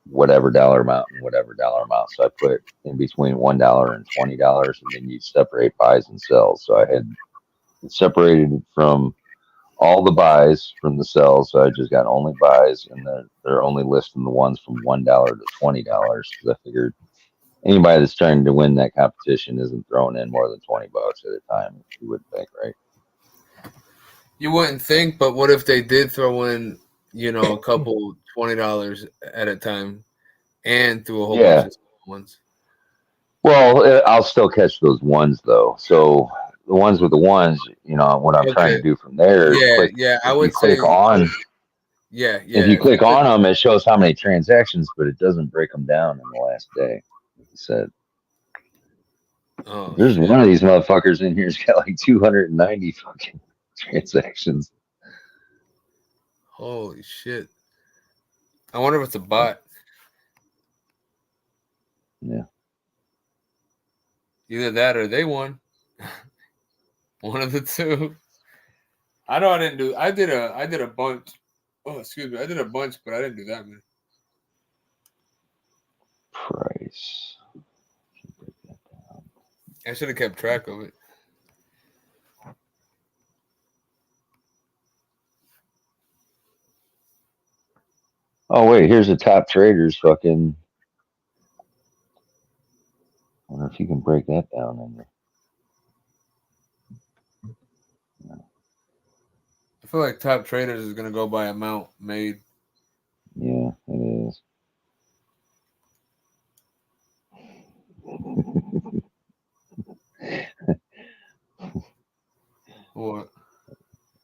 whatever dollar amount and whatever dollar amount. So I put in between $1 and $20, and then you separate buys and sells. So I had it separated from all the buys from the sells. So I just got only buys, and they're only listing the ones from $1 to $20 because I figured anybody that's trying to win that competition isn't throwing in more than $20 at a time. You wouldn't think, right? You wouldn't think, but what if they did throw in, a couple $20 at a time and threw a whole bunch of ones? Well, I'll still catch those ones though. So the ones with the ones, what I'm trying to do from there is click. I If would you click say, on, if you If click on them, it shows how many transactions, but it doesn't break them down in the last day. He said, "There's one of these motherfuckers in here's got like 290 fucking transactions." Holy shit! I wonder if it's a bot. Yeah. Either that or they won. One of the two. I know I didn't do. I did a bunch. Oh, excuse me. I did a bunch, but I didn't do that many. Price. I should have kept track of it. Oh wait, here's the top traders. Fucking. I wonder if you can break that down in there. I feel like top traders is gonna go by amount made. Yeah, it is. What?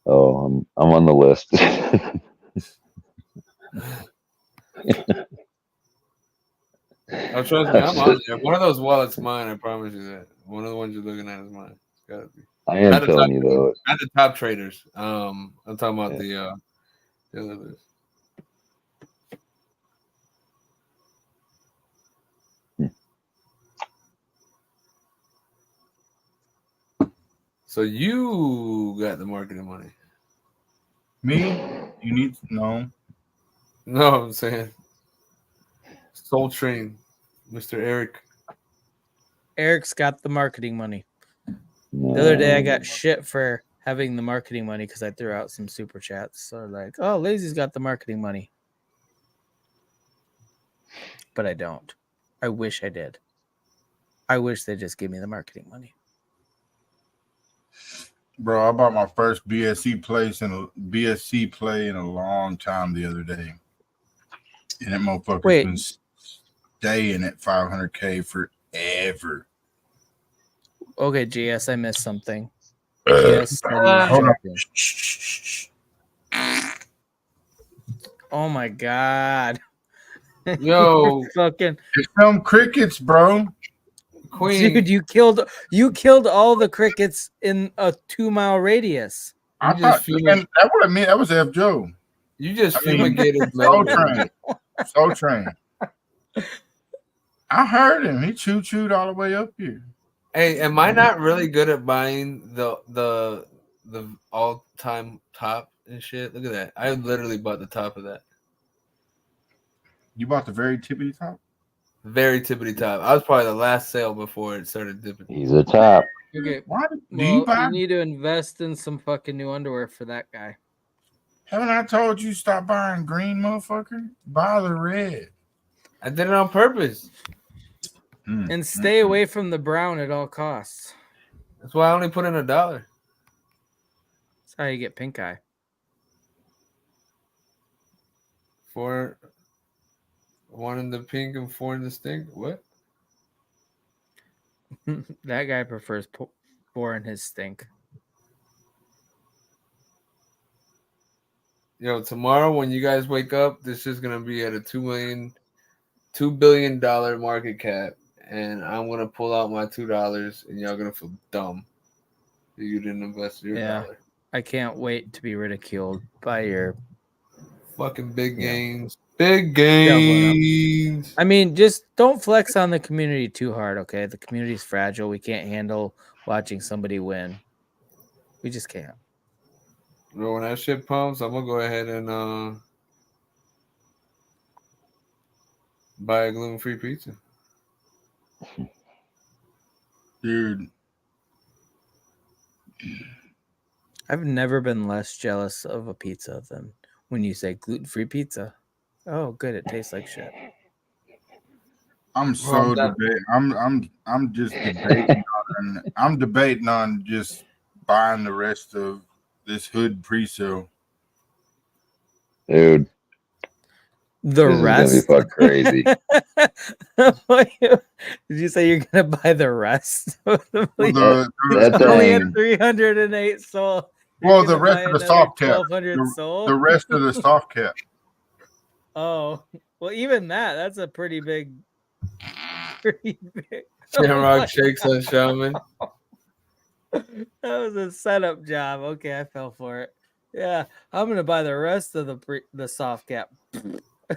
Oh, I'm on the list. Oh, trust me, I'm on there. One of those wallets mine. I promise you that. One of the ones you're looking at is mine. It's gotta be. I am telling you though. Not the top traders. I'm talking about the others. So you got the marketing money. Me? You need to know. No, I'm saying Soul Train, Mr. Eric. Eric's got the marketing money. The other day I got shit for having the marketing money because I threw out some super chats. So like, oh, Lazy's got the marketing money. But I don't. I wish I did. I wish they just give me the marketing money. Bro, I bought my first BSC play in a long time the other day. And that motherfucker's been staying at 500K forever. Okay, GS, I missed something. GS, hold on. Oh my god. Yo, fucking it's some crickets, bro. Queen. Dude, you killed all the crickets in a 2-mile radius. I thought that would have meant that was F. Joe. You just fumigated Soul Train. Soul Train. I heard him. He chewed all the way up here. Hey, am I not really good at buying the all-time top and shit? Look at that. I literally bought the top of that. You bought the very tippity top? Very tippity top. I was probably the last sale before it started dipping. He's a top. Okay. Why you need to invest in some fucking new underwear for that guy. Haven't I told you stop buying green, motherfucker? Buy the red. I did it on purpose. And stay away from the brown at all costs. That's why I only put in $1. That's how you get pink eye. 4, 1 in the pink and 4 in the stink. What? That guy prefers 4 in his stink. Yo, tomorrow when you guys wake up, this is gonna be at a $2 billion market cap, and I'm gonna pull out my $2, and y'all gonna feel dumb that you didn't invest your $1. I can't wait to be ridiculed by your Fucking big Yeah. games. Big Doubling up. games. I mean, just don't flex on the community too hard, okay? The community's fragile. We can't handle watching somebody win. We just can't. Bro, when that shit pumps, I'm gonna go ahead and buy a gluten-free pizza. Dude. I've never been less jealous of a pizza than when you say gluten-free pizza. Oh, good. It tastes like shit. I'm so debating. I'm just debating on. I'm debating on just buying the rest of this hood pre-sale. Dude, The this rest. is gonna be fucking crazy. Did you say you're gonna buy the rest? Well, That only at thing. 308 soul. Well, the rest of the soft cap. 1,200 soul. The rest of the soft cap. Oh, well, even that's a pretty big. Shamrock Shakes on Shaman. That was a setup job. Okay, I fell for it. Yeah, I'm gonna buy the rest of the soft cap.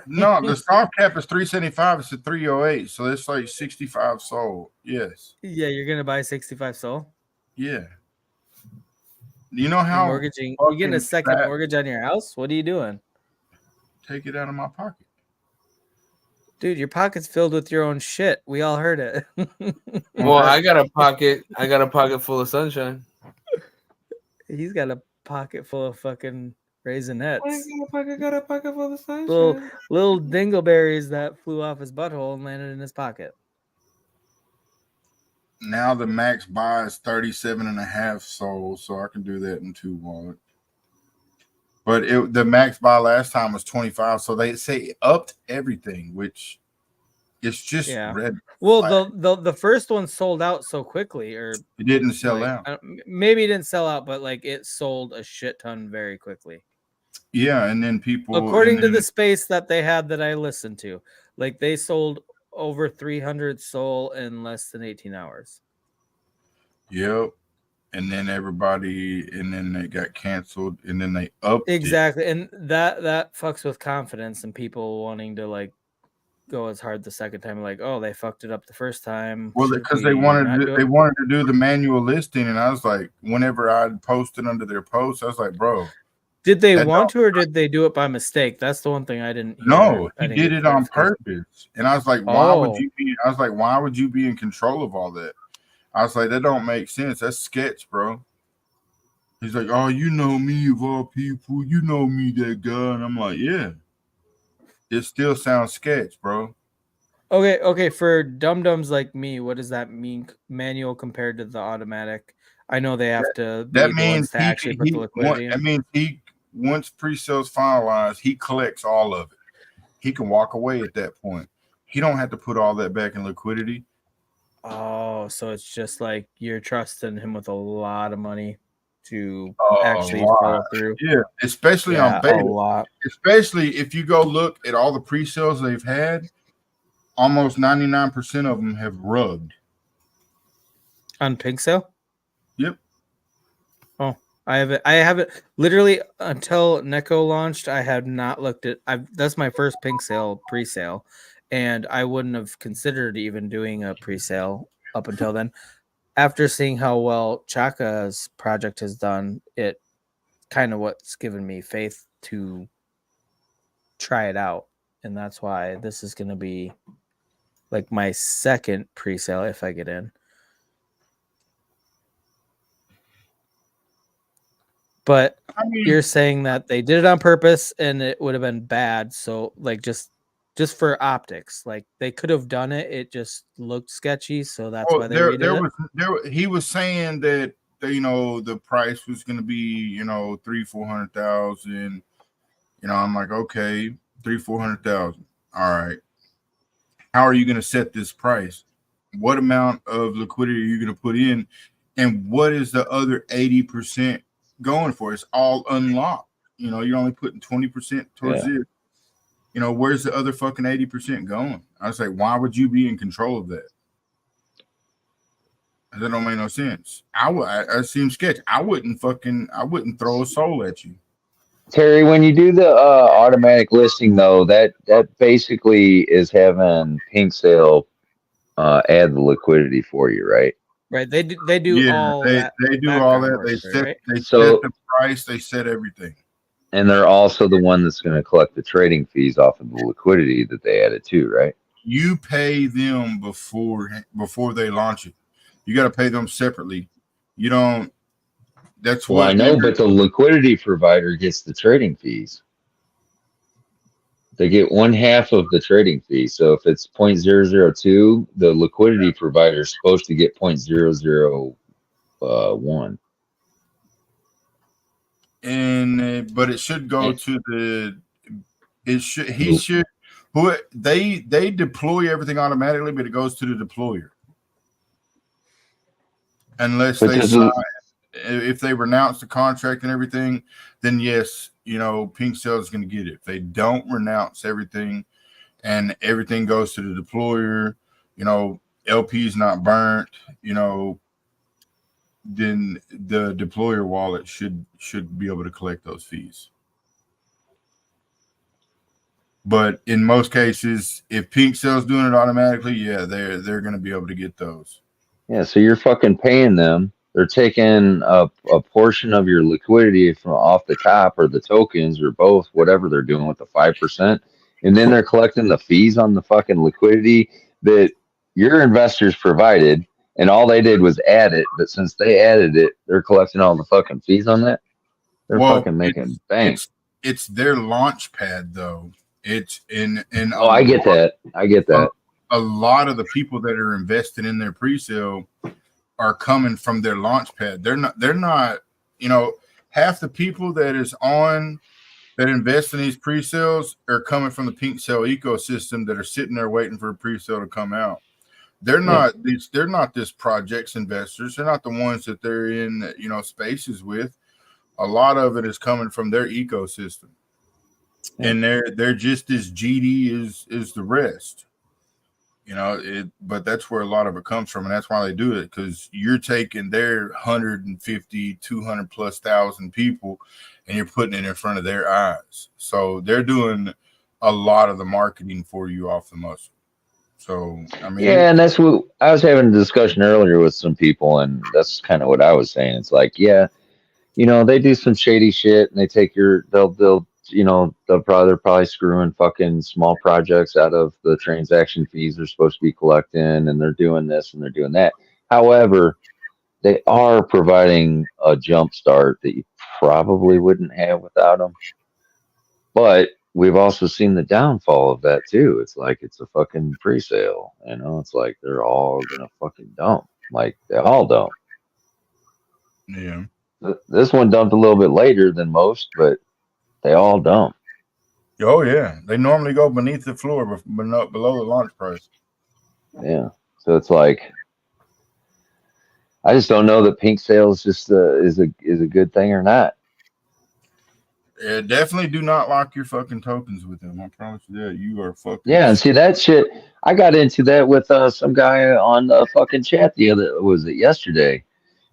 No, the soft cap is 375. It's a 308, so it's like 65 soul. Yes. Yeah, you're gonna buy 65 soul. Yeah. You know how mortgaging? You getting a second mortgage on your house? What are you doing? Take it out of my pocket. Dude, your pocket's filled with your own shit. We all heard it. Well, I got a pocket full of sunshine. He's got a pocket full of fucking raisinets. I got a pocket full of sunshine. Little dingleberries that flew off his butthole and landed in his pocket. Now the max buy is 37.5 souls, so I can do that in 2 wallets. But the max buy last time was 25, so they say upped everything, which it's just red. Well, the first one sold out so quickly, or it didn't sell out. Maybe it didn't sell out, but like it sold a shit ton very quickly. Yeah, and then people, according to the space that they had that I listened to, like they sold over 300 soul in less than 18 hours. Yep. And then they got canceled, and then they upped exactly. And that fucks with confidence and people wanting to like go as hard the second time, like, oh, they fucked it up the first time. Well, because they wanted to do the manual listing, and I was like, whenever I posted under their post, I was like, bro, did they want to, or did they do it by mistake? That's the one thing I didn't hear. No, he did it on purpose. And I was like, why would you be in control of all that? I was like, that don't make sense. That's sketch, bro. He's like, oh, you know me of all people. You know me, that guy. And I'm like, yeah. It still sounds sketch, bro. Okay. For dum-dums like me, what does that mean? Manual compared to the automatic? I know they have to be the ones to actually put the liquidity in. That means once pre-sales finalized, he collects all of it. He can walk away at that point. He don't have to put all that back in liquidity. Oh, so it's just like you're trusting him with a lot of money to actually follow through. Yeah, especially on beta. A lot. Especially if you go look at all the pre-sales they've had, almost 99% of them have rubbed. On pink sale? Yep. Oh, I haven't literally until Neko launched. I had not looked at. That's my first pink sale pre-sale, and I wouldn't have considered even doing a pre-sale up until then. After seeing how well Chaka's project has done, it kind of what's given me faith to try it out, and that's why this is going to be like my second pre-sale if I get in. But you're saying that they did it on purpose and it would have been bad. So like just for optics, like they could have done it. It just looked sketchy. So that's why they redid it. He was saying that, the price was going to be, 300,000-400,000. I'm like, okay, 300,000-400,000. All right. How are you going to set this price? What amount of liquidity are you going to put in? And what is the other 80% going for? It's all unlocked. You're only putting 20% towards it. Where's the other fucking 80% going? I was like, why would you be in control of that? That don't make no sense. I seem sketch. I wouldn't throw a soul at you. Terry, when you do the automatic listing, though, that basically is having Pink Sale add the liquidity for you, right? Right. They do Yeah, all that. they do all background that. work They there, set right? they So- set the price. They set everything. And they're also the one that's going to collect the trading fees off of the liquidity that they added too, right? You pay them before they launch it. You got to pay them separately. You don't. That's Well, I what. know, but the liquidity provider gets the trading fees. They get 1/2 of the trading fee. So if it's 0.002, the liquidity provider is supposed to get 0.001. And but it should go to the. It should. He should. Who they deploy everything automatically, but it goes to the deployer. Unless they sign, if they renounce the contract and everything, then yes, Pink Cell is going to get it. If they don't renounce everything and everything goes to the deployer, LP is not burnt, then the deployer wallet should be able to collect those fees. But in most cases, if Pink Cell's doing it automatically, yeah, they're going to be able to get those. Yeah, so you're fucking paying them. They're taking a portion of your liquidity from off the top, or the tokens, or both, whatever they're doing with the 5%, and then they're collecting the fees on the fucking liquidity that your investors provided, and all they did was add it. But since they added it, they're collecting all the fucking fees on that. They're fucking making bank. It's their launch pad, though. It's in. Oh, I get that. I get that. A lot of the people that are invested in their pre-sale are coming from their launch pad. They're not, half the people that invest in these pre-sales are coming from the Pink Cell ecosystem that are sitting there waiting for a pre-sale to come out. They're not this project's investors. They're not the ones that they're in, spaces with. A lot of it is coming from their ecosystem. Yeah. And they're just as GD as the rest. But that's where a lot of it comes from, and that's why they do it, because you're taking their 150, 200 plus thousand people, and you're putting it in front of their eyes. So they're doing a lot of the marketing for you off the muscle. So yeah, and that's what I was having a discussion earlier with some people, and that's kind of what I was saying. It's like, yeah, they do some shady shit, and they take they're probably screwing fucking small projects out of the transaction fees they're supposed to be collecting, and they're doing this and they're doing that. However, they are providing a jump start that you probably wouldn't have without them. But we've also seen the downfall of that too. It's like it's a fucking pre-sale, it's like they're all gonna fucking dump. Like they all dump. Yeah. This one dumped a little bit later than most, but they all dump. Oh yeah, they normally go beneath the floor, but not below the launch price. Yeah, so it's like I just don't know that Pink Sales just is a good thing or not. Yeah, definitely do not lock your fucking tokens with them. I promise you that. You are fucking. Yeah, and see that shit. I got into that with some guy on the fucking chat yesterday.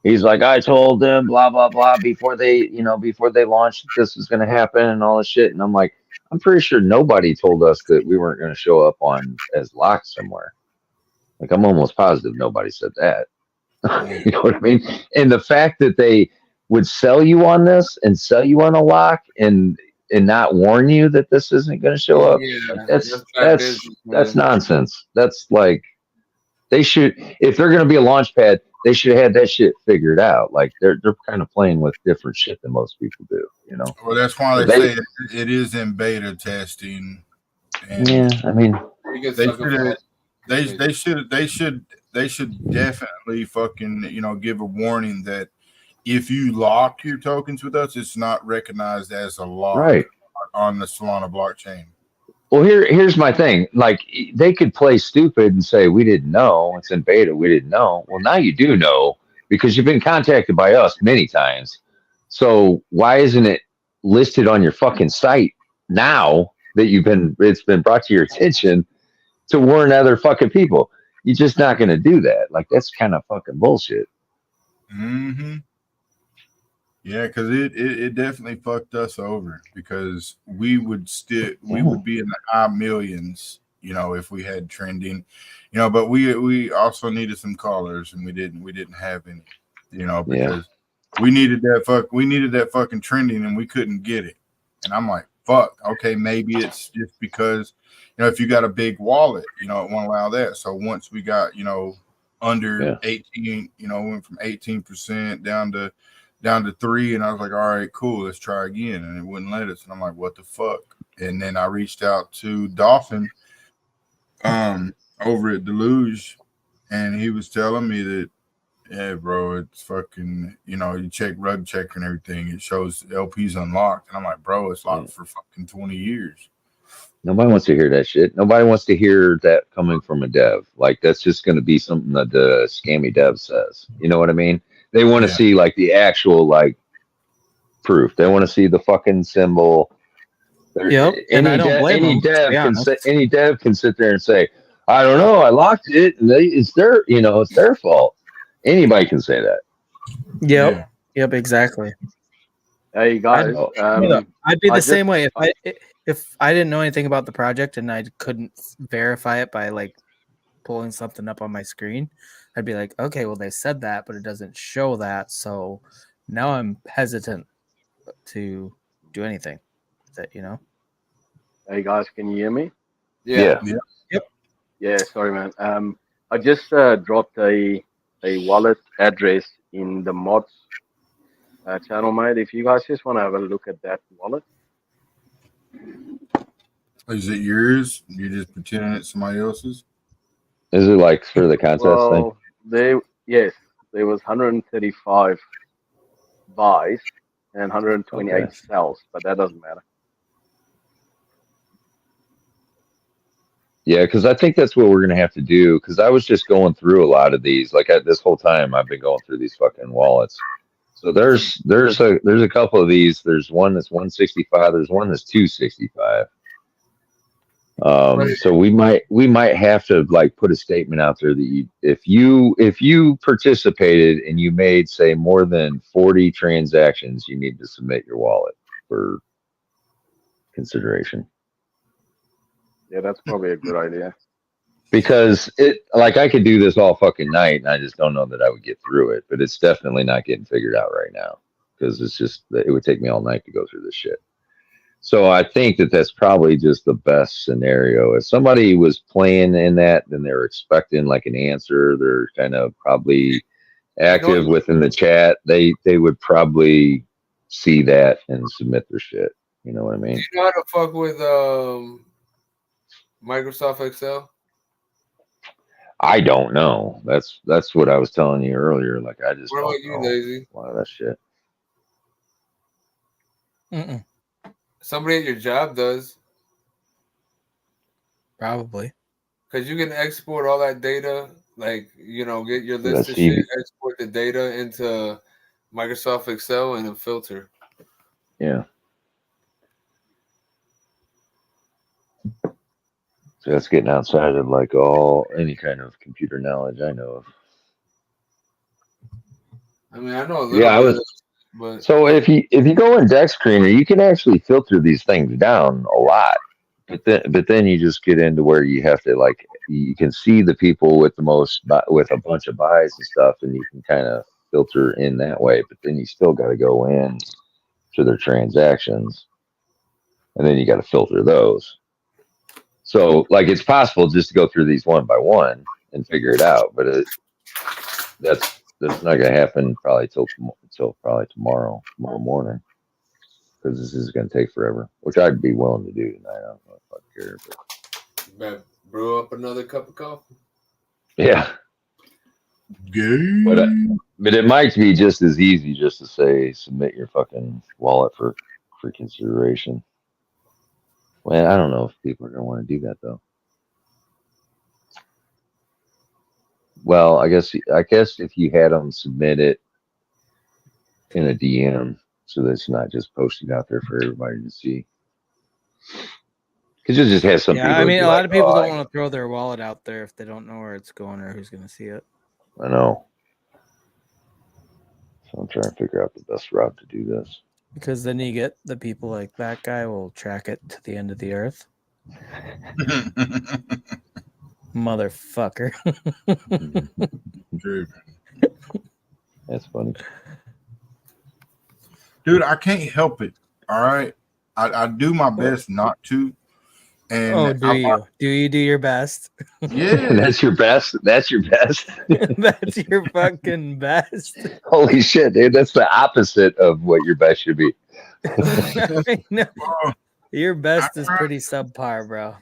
He's like, I told them blah blah blah before they launched this was going to happen and all this shit, and I'm like, I'm pretty sure nobody told us that we weren't going to show up on as locked somewhere. Like, I'm almost positive nobody said that. You know what I mean? And the fact that they would sell you on this and sell you on a lock and not warn you that this isn't going to show up, that's nonsense. That's like, they should, if they're going to be a launch pad, they should have had that shit figured out. Like they're kind of playing with different shit than most people do, Well, that's why they say it is in beta testing. And yeah, I mean, they should definitely fucking give a warning that if you lock your tokens with us, it's not recognized as a lock on the Solana blockchain. Well, here's my thing. Like, they could play stupid and say, we didn't know. It's in beta. We didn't know. Well, now you do know because you've been contacted by us many times. So why isn't it listed on your fucking site now that it's been brought to your attention to warn other fucking people? You're just not going to do that. Like, that's kind of fucking bullshit. Mm-hmm. Yeah, because it definitely fucked us over because we would be in the high millions, if we had trending, but we also needed some callers and we didn't have any, because we needed that fucking trending and we couldn't get it. And I'm like, fuck, okay, maybe it's just because, if you got a big wallet, it won't allow that. So once we got, under 18, went from 18% down to 3, and I was like, all right, cool, let's try again, and it wouldn't let us, and I'm like, what the fuck? And then I reached out to Dolphin over at Deluge, and he was telling me that, yeah, bro, it's fucking, you check rug check and everything, it shows LP's unlocked, and I'm like, bro, it's locked for fucking 20 years. Nobody wants to hear that shit. Nobody wants to hear that coming from a dev. Like, that's just going to be something that the scammy dev says. You know what I mean? They want to see like the actual like proof. They want to see the fucking symbol. Yep. And I don't blame any them, to be dev can honest. say, any dev can sit there and say, I don't know, I locked it. And it's their fault. Anybody can say that. Yep. Yeah. Yep. Exactly. Hey guys, I'd be the same way if I didn't know anything about the project and I couldn't verify it by like pulling something up on my screen. I'd be like, okay, well they said that, but it doesn't show that, so now I'm hesitant to do anything. That Hey guys, can you hear me? Yeah. Yep. Yeah, sorry man. I just dropped a wallet address in the mods channel, mate. If you guys just want to have a look at that wallet. Is it yours? You're just pretending it's somebody else's? Is it like for the contest thing? There was 135 buys and 128 sells, but that doesn't matter. Yeah, because I think that's what we're gonna have to do. Because I was just going through a lot of these. Like this whole time, I've been going through these fucking wallets. So there's a couple of these. There's one that's 165. There's one that's 265. So we might have to like put a statement out there that if you participated and you made say more than 40 transactions, you need to submit your wallet for consideration. Yeah, that's probably a good idea. Because I could do this all fucking night and I just don't know that I would get through it, but it's definitely not getting figured out right now because it would take me all night to go through this shit. So I think that that's probably just the best scenario. If somebody was playing in that, then they're expecting like an answer. They're kind of probably active within the chat. They would probably see that and submit their shit. You know what I mean? Do you know how to fuck with Microsoft Excel? I don't know. That's what I was telling you earlier. Like I just what about you, Lazy? A lot of that shit. Mm-mm. Somebody at your job does. Probably. Because you can export all that data, like, get your list of shit, export the data into Microsoft Excel and a filter. Yeah. So that's getting outside of like any kind of computer knowledge I know of. I mean, I know a little bit. But so if you go in Deck Screener, you can actually filter these things down a lot. But then you just get into where you have to you can see the people with with a bunch of buys and stuff, and you can kind of filter in that way. But then you still got to go in to their transactions, and then you got to filter those. So it's possible just to go through these one by one and figure it out, but that's not going to happen probably till tomorrow morning. Because this is going to take forever, which I'd be willing to do tonight. I don't know if I care. But brew up another cup of coffee. Yeah. But it might be just as easy just to say submit your fucking wallet for consideration. Well, I don't know if people are going to want to do that though. Well, I guess if you had them submit it in a DM, so that it's not just posted out there for everybody to see. Because it just has some people. I mean, a lot of people don't want to throw their wallet out there if they don't know where it's going or who's going to see it. I know. So I'm trying to figure out the best route to do this. Because then you get the people like that guy will track it to the end of the earth. Motherfucker. Dude. That's funny. Dude, I can't help it. All right. I do my best not to. And do you? Do you do your best? Yeah. That's your best. That's your best. That's your fucking best. Holy shit, dude. That's the opposite of what your best should be. I know. Bro, Your best is pretty subpar, bro.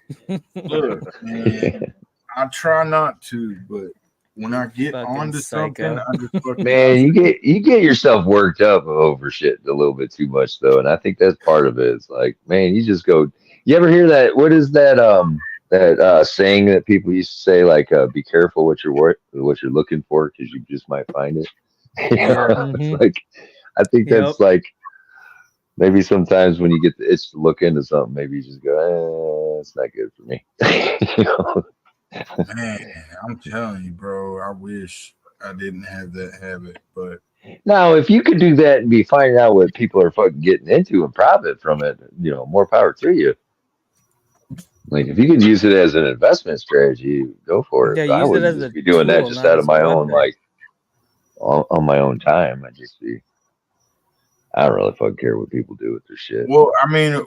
look, man, I try not to, but when I get Fucking onto psycho. something, I just fucking Man, you get yourself worked up over shit a little bit too much though, and I think that's part of it. It's like, man, you just go. You ever hear that? What is that? That saying that people used to say, like, "Be careful what you're looking for, because you just might find it." It's like, I think that's like maybe sometimes when you get the itch to look into something, maybe you just go, "It's not good for me." You know? Man, I'm telling you, bro. I wish I didn't have that habit, but Now, if you could do that and be finding out what people are fucking getting into and profit from it, more power to you. Like, if you could use it as an investment strategy, go for it. Yeah, But I use it wouldn't as just a be doing that tool, just not out of as a my own, weapon. like, on my own time. I don't really fucking care what people do with their shit. well, I mean,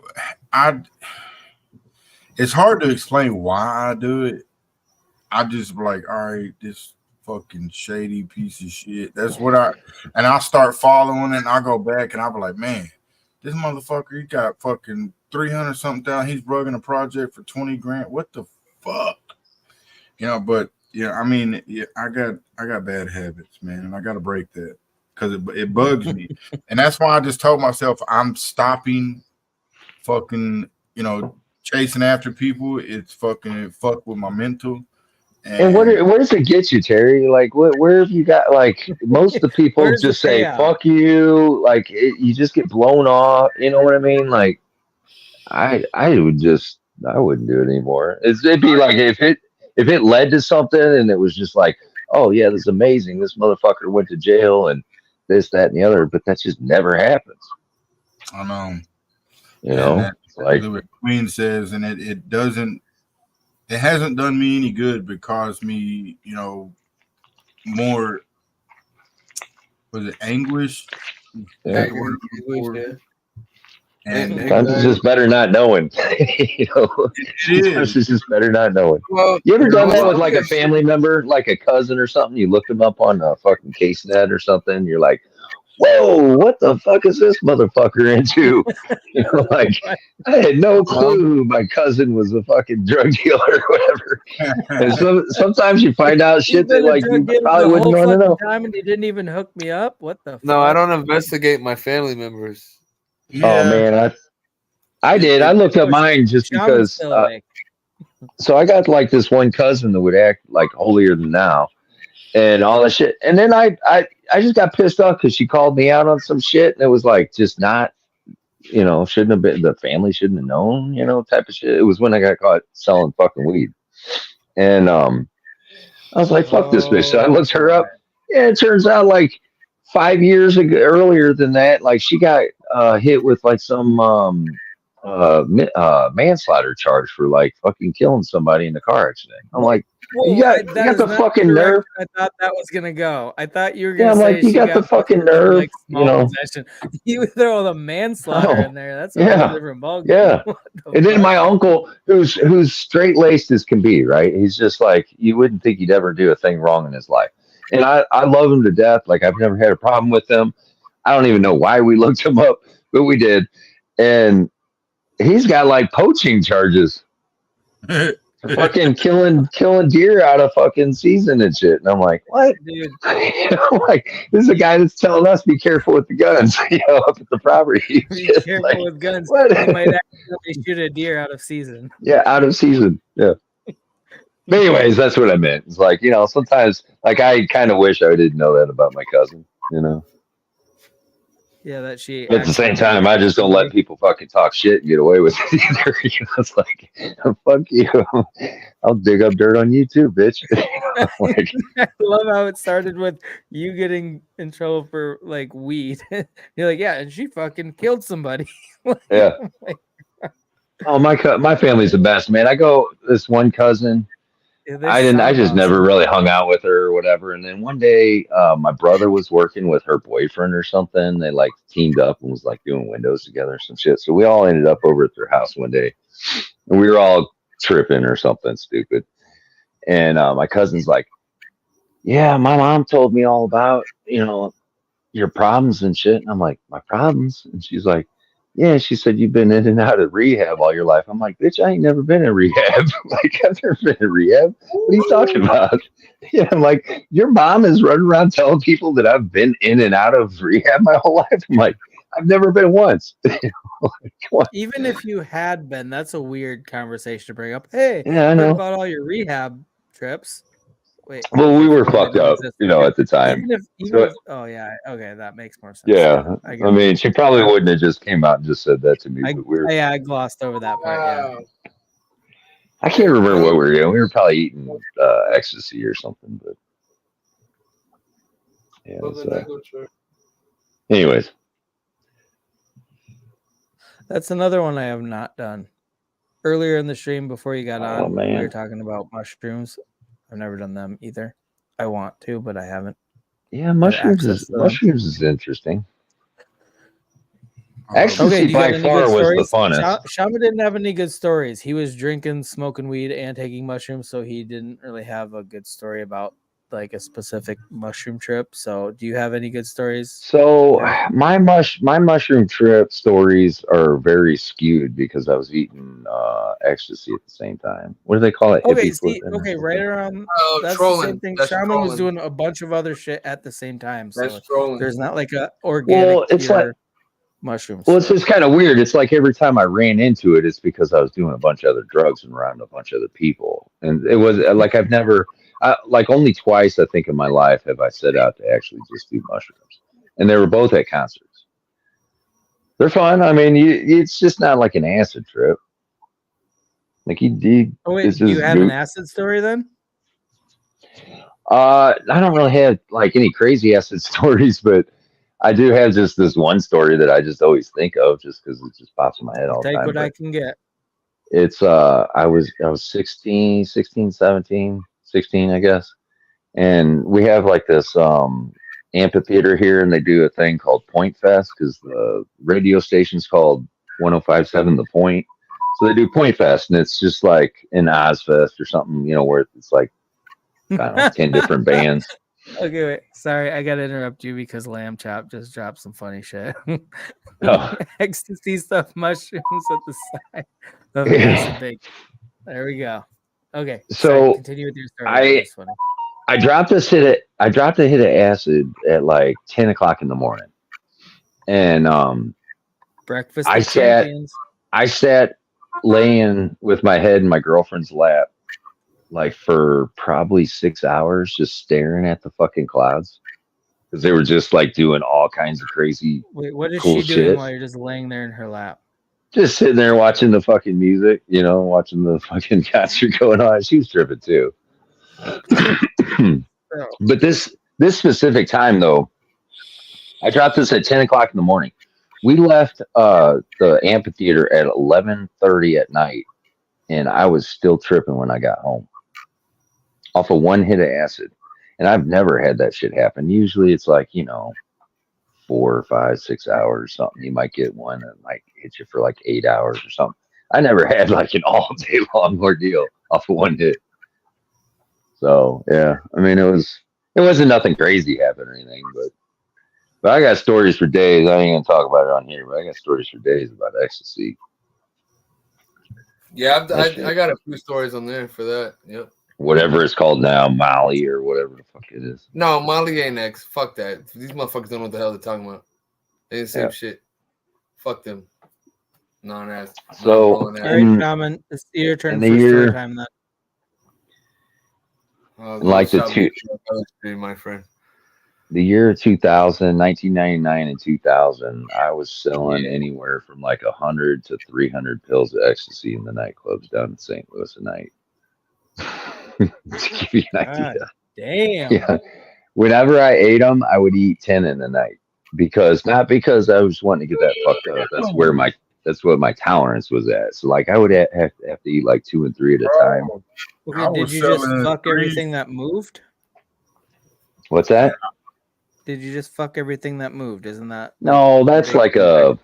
it's hard to explain why I do it. I just be like, all right, this fucking shady piece of shit. That's what I start following it, and I go back and I'll be like, man, this motherfucker, he got fucking 300 something thousand. He's rugging a project for 20 grand. What the fuck? But yeah, I mean, yeah, I got bad habits, man, and I got to break that because it bugs me, and that's why I just told myself I'm stopping fucking, chasing after people. It's fucking fuck with my mental. And where does it get you, Terry? Like, where have you got, like, most of the people just say, fuck you. Like, you just get blown off. You know what I mean? Like, I wouldn't do it anymore. It'd be like if it led to something and it was just like, oh yeah, this is amazing. This motherfucker went to jail and this, that, and the other, but that just never happens. I know. It's like what Queen says, and it doesn't. It hasn't done me any good, but caused me, more. Was it anguish? Yeah. And sometimes it's just better not knowing. Sometimes it's just better not knowing. Well, You ever done that with like a family member, like a cousin or something? You looked them up on a fucking CaseNet or something. You're like, whoa, what the fuck is this motherfucker into? Like, I had no clue my cousin was a fucking drug dealer or whatever. And sometimes you find out shit that like you probably wouldn't want to know. Time and you didn't even hook me up. What the? No, I don't investigate my family members. Yeah. Oh man, I did. I looked up mine just because. So I got like this one cousin that would act like holier than thou, and all that shit. And then I just got pissed off because she called me out on some shit, and it was like just not, shouldn't have been. The family shouldn't have known, type of shit. It was when I got caught selling fucking weed, and I was like, fuck this bitch. So I looked her up. Yeah, it turns out like 5 years earlier than that, like she got hit with like some manslaughter charge for like fucking killing somebody in a car accident. I'm like, you got the fucking nerve. I thought that was gonna go. I thought you were Yeah, gonna I'm say like, you got the fucking nerve. like small possession. You throw the manslaughter in there. That's a whole different ballgame. Yeah. And then my uncle, who's straight laced as can be, right? He's just like, you wouldn't think he'd ever do a thing wrong in his life. And I love him to death. Like, I've never had a problem with him. I don't even know why we looked him up, but we did. And he's got like poaching charges. Fucking killing deer out of fucking season and shit. And I'm like, what? Dude. I'm like, this is a guy that's telling us be careful with the guns, up at the property. Be careful with guns. What? You might accidentally shoot a deer out of season. Yeah, out of season. Yeah. But anyways, that's what I meant. It's like, sometimes like I kind of wish I didn't know that about my cousin, Yeah, that she. But at the same time, I just don't let people fucking talk shit and get away with it either. You know, it's like, fuck you. I'll dig up dirt on you too, bitch. Like, I love how it started with you getting in trouble for like weed. You're like, yeah, and she fucking killed somebody. yeah. Oh, my family's the best, man. I go this one cousin. I just never really hung out with her or whatever. And then one day, my brother was working with her boyfriend or something. They like teamed up and was like doing windows together or some shit. So we all ended up over at their house one day, and we were all tripping or something stupid. And my cousin's like, "Yeah, my mom told me all about your problems and shit." And I'm like, "My problems?" And she's like, "Yeah." She said, "You've been in and out of rehab all your life." I'm like, "Bitch, I ain't never been in rehab. Like, I've never been in rehab. What are you talking about?" Yeah, I'm like, "Your mom is running around telling people that I've been in and out of rehab my whole life." I'm like, "I've never been once." Like, even if you had been, that's a weird conversation to bring up. Hey, yeah, I heard know. about all your rehab trips. Wait, Well, okay, we were fucked up, at the time. Even if, oh yeah, okay, that makes more sense. Yeah, I mean, she probably wouldn't have just came out and just said that to me. But I glossed over that part. Yeah, I can't remember what we were doing. We were probably eating ecstasy or something. But yeah. Anyways, that's another one I have not done. Earlier in the stream before you got on, we were talking about mushrooms. I've never done them either. I want to, but I haven't. Yeah, mushrooms is interesting. Ecstasy by far was the funnest. Shaman didn't have any good stories. He was drinking, smoking weed, and taking mushrooms, so he didn't really have a good story about like a specific mushroom trip. So, do you have any good stories? So my mushroom trip stories are very skewed because I was eating ecstasy at the same time. What do they call it? Okay, right around that's trolling. The same thing. Shaman was doing a bunch of other shit at the same time. So that's trolling. There's not like a organic. Well, it's like mushrooms. Well, it's just kind of weird. It's like every time I ran into it, it's because I was doing a bunch of other drugs and around a bunch of other people. And it was like only twice, I think, in my life have I set out to actually just do mushrooms. And they were both at concerts. They're fun. I mean, it's just not like an acid trip. Like you had an acid story then? I don't really have like any crazy acid stories, but I do have just this one story that I just always think of just because it just pops in my head all the time. Take what I can get. It's I was 16, 17, 16, I guess. And we have like this amphitheater here, and they do a thing called Point Fest because the radio station's called 105.7 The Point. So they do Point Fest, and it's just like an Ozfest or something, where it's like, I don't know, 10 different bands. Okay, wait. Sorry, I gotta interrupt you because Lamb Chop just dropped some funny shit. Ecstasy stuff, mushrooms at the side of acid bake. There we go. Okay, so continue with your story. I dropped a hit of acid at like 10 o'clock in the morning, and breakfast. I sat laying with my head in my girlfriend's lap, like for probably 6 hours, just staring at the fucking clouds because they were just like doing all kinds of crazy. Wait, what is cool she doing shit while you're just laying there in her lap? Just sitting there watching the fucking music, watching the fucking concert going on. She was tripping too. But this specific time though, I dropped this at 10 o'clock in the morning. We left the amphitheater at 11:30 at night, and I was still tripping when I got home off of one hit of acid. And I've never had that shit happen. Usually it's like, 4 or 5, 6 hours or something. You might get one that might hit you for like 8 hours or something. I never had like an all day long ordeal off of one hit. So yeah, I mean, it wasn't nothing crazy happened or anything, but I got stories for days. I ain't gonna talk about it on here, but I got stories for days about ecstasy. Yeah, I got a few stories on there for that. Yep. Whatever it's called now, Molly or whatever the fuck it is. No, Molly ain't X. Fuck that. These motherfuckers don't know what the hell they're talking about. They ain't the same shit. Fuck them. Non-ass. So, all right, Shaman, it's your turn for story time then. Like the two, my friend. the year 2000, 1999 and 2000, I was selling anywhere from like 100 to 300 pills of ecstasy in the nightclubs down in St. Louis a night. To give you an idea. Damn. Yeah. Whenever I ate them, I would eat 10 in a night not because I was wanting to get that fucked up. That's what my tolerance was at. So like I would have to eat like 2 and 3 at a time. Okay, did you just fuck everything that moved? What's that? Did you just fuck everything that moved? Isn't that no? That's like it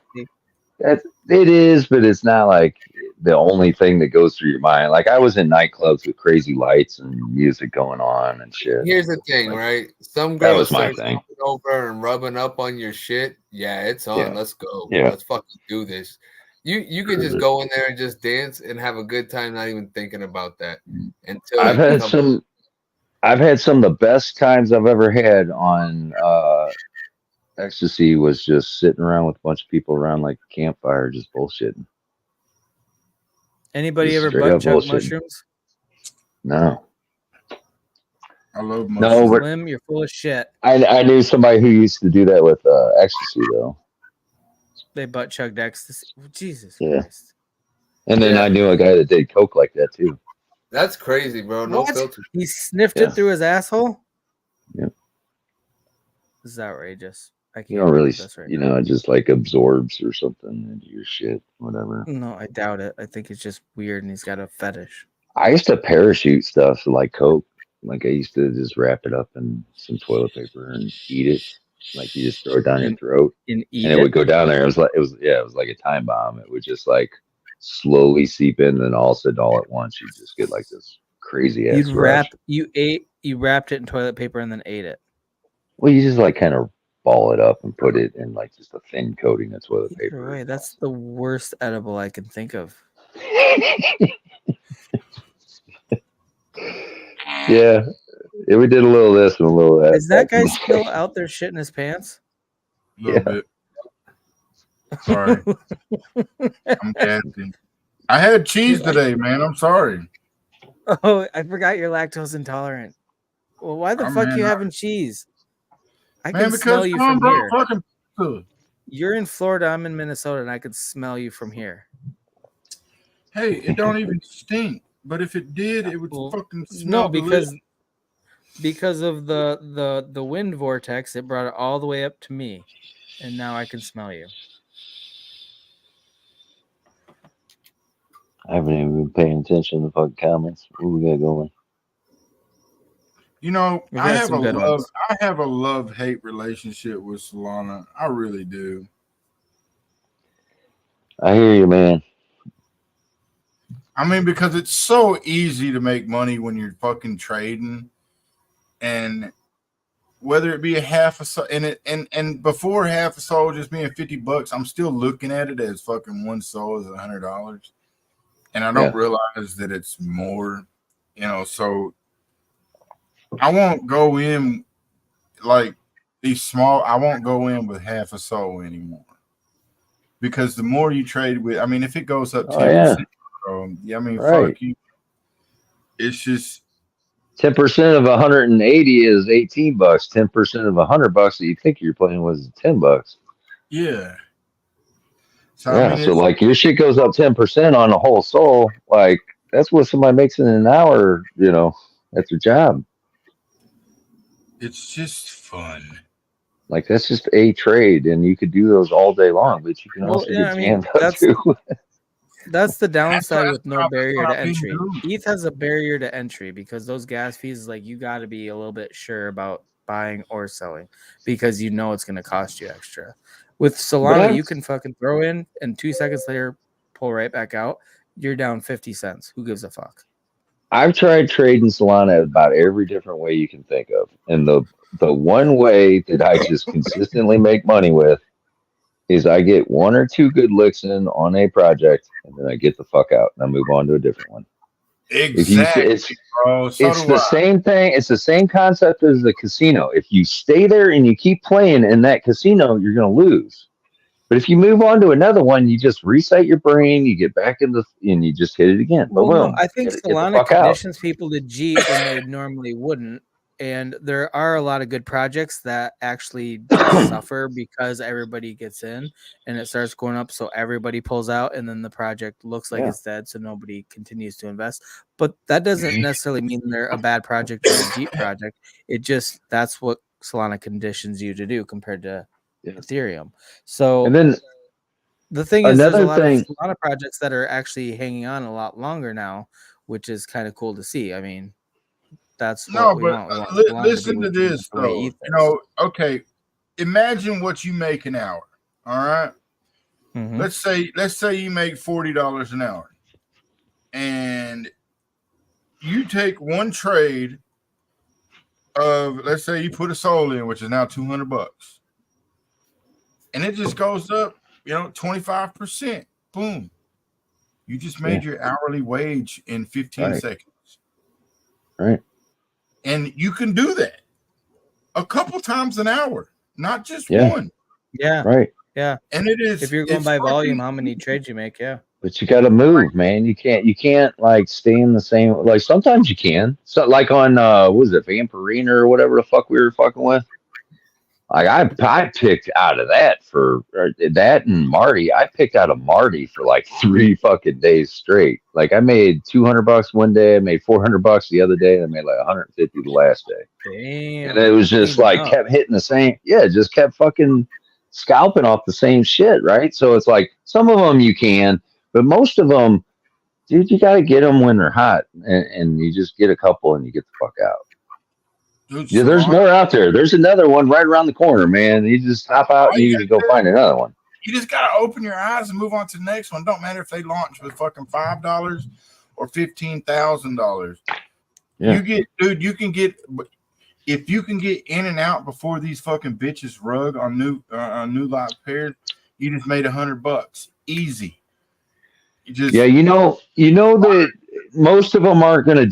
is, but it's not like the only thing that goes through your mind. Like I was in nightclubs with crazy lights and music going on and shit. Here's the thing, right? Some That girls was my start thing. over and rubbing up on your shit. Yeah, it's on. Yeah. Let's go. Yeah. Let's fucking do this. You can just go in there and just dance and have a good time, not even thinking about that. Until I've had some of the best times I've ever had on ecstasy was just sitting around with a bunch of people around like a campfire just bullshitting. Anybody Just ever straight butt up chug bullshitting. mushrooms? No. I love No, mushrooms. but Slim, you're full of shit. I knew somebody who used to do that with ecstasy though. They butt chugged ecstasy. Jesus Yeah. Christ. And then I knew a guy that did coke like that too. That's crazy, bro. No What? filter. He sniffed it through his asshole? Yep. This is outrageous. I can't You don't really, believe this right now. it just like absorbs or something into your shit, whatever. No, I doubt it. I think it's just weird and he's got a fetish. I used to parachute stuff like coke. Like I used to just wrap it up in some toilet paper and eat it. Like you just throw it down your throat And eat and it would go down there. It was like a time bomb. It would just like slowly seep in, and then all of a sudden, all at once, you just get like this crazy ass rush. You wrapped it in toilet paper and then ate it. Well, you just like kind of ball it up and put it in like just a thin coating of toilet paper. Right, that's the worst edible I can think of. Yeah, we did a little of this and a little of that. Is that guy still out there shitting his pants? A little bit. Sorry. I'm gassing. I had cheese today, man. I'm sorry. Oh, I forgot you're lactose intolerant. Well, why the fuck you having cheese? I can smell you from here. Fucking You're in Florida, I'm in Minnesota, and I could smell you from here. Hey, it don't even stink. But if it did, it would fucking smell. No, because of the wind vortex, it brought it all the way up to me, and now I can smell you. I haven't even been paying attention to the fucking comments. What we got going? You know, I have a love-hate relationship with Solana. I really do. I hear you, man. I mean, because it's so easy to make money when you're fucking trading, and whether it be a half a soul, and before half a soul just being $50, I'm still looking at it as fucking one soul is $100, and I don't realize that it's more, So I won't go in like these small. I won't go in with half a soul anymore, because the more you trade with, I mean, if it goes up 10%. Fuck you. It's just 10% of 180 is $18. 10% of $100 that you think you're playing with is $10. Yeah. So like your shit goes up 10% on a whole soul. Like that's what somebody makes in an hour. That's their job. It's just fun. Like that's just a trade, and you could do those all day long. But you can also get jammed up too. That's the downside with no barrier to entry. ETH has a barrier to entry because those gas fees, like you got to be a little bit sure about buying or selling because it's going to cost you extra. With Solana, you can fucking throw in and 2 seconds later pull right back out. You're down 50 cents. Who gives a fuck? I've tried trading Solana about every different way you can think of, and the one way that I just consistently make money with is I get 1 or 2 good licks in on a project, and then I get the fuck out and I move on to a different one. Exactly, bro. It's the same thing. It's the same concept as the casino. If you stay there and you keep playing in that casino, you're going to lose. But if you move on to another one, you just reset your brain, you get back and you just hit it again. Well, no, I think Solana conditions people to cheat when they normally wouldn't. And there are a lot of good projects that actually just suffer because everybody gets in and it starts going up, so everybody pulls out, and then the project looks like it's dead, so nobody continues to invest. But that doesn't necessarily mean they're a bad project or a deep project. It just that's what Solana conditions you to do compared to Ethereum. So And then the thing is, there's a another lot of thing, Solana projects that are actually hanging on a lot longer now, which is kind of cool to see. I mean, that's No, what we but want. We want Solana to be listen to this the way though. ETH is. You know, okay. Imagine what you make an hour. All right. Mhm. Let's say you make $40 an hour, and you take one trade of, let's say you put a soul in, which is now $200, and it just goes up, 25%. Boom. You just made your hourly wage in 15 seconds. Right. And you can do that a couple times an hour, not just Yeah. one. Yeah. Right. Yeah. And it is, If you're going by volume, how many trades you make, yeah. But you got to move, man. You can't like stay in the same. Like sometimes you can. So like on what was it, Vampirina or whatever the fuck we were fucking with. Like I picked out of that that and Marty. I picked out of Marty for like 3 fucking days straight. Like I made $200 one day. I made $400 the other day. And I made like 150 the last day. Damn. And it was just Cleaning like up. kept hitting the same. Yeah, just kept fucking scalping off the same shit, right? So it's like some of them you can, but most of them, dude, you got to get them when they're hot, and you just get a couple and you get the fuck out. Dude, Yeah, there's Solana, more out there. There's another one right around the corner, man. You just hop out and you can go find another one. You just gotta open your eyes and move on to the next one. Don't matter if they launch with fucking $5 or $15,000. Yeah. You can get, if you can get in and out before these fucking bitches rug on new live pairs, you just made $100 easy. Yeah, you know that most of them aren't gonna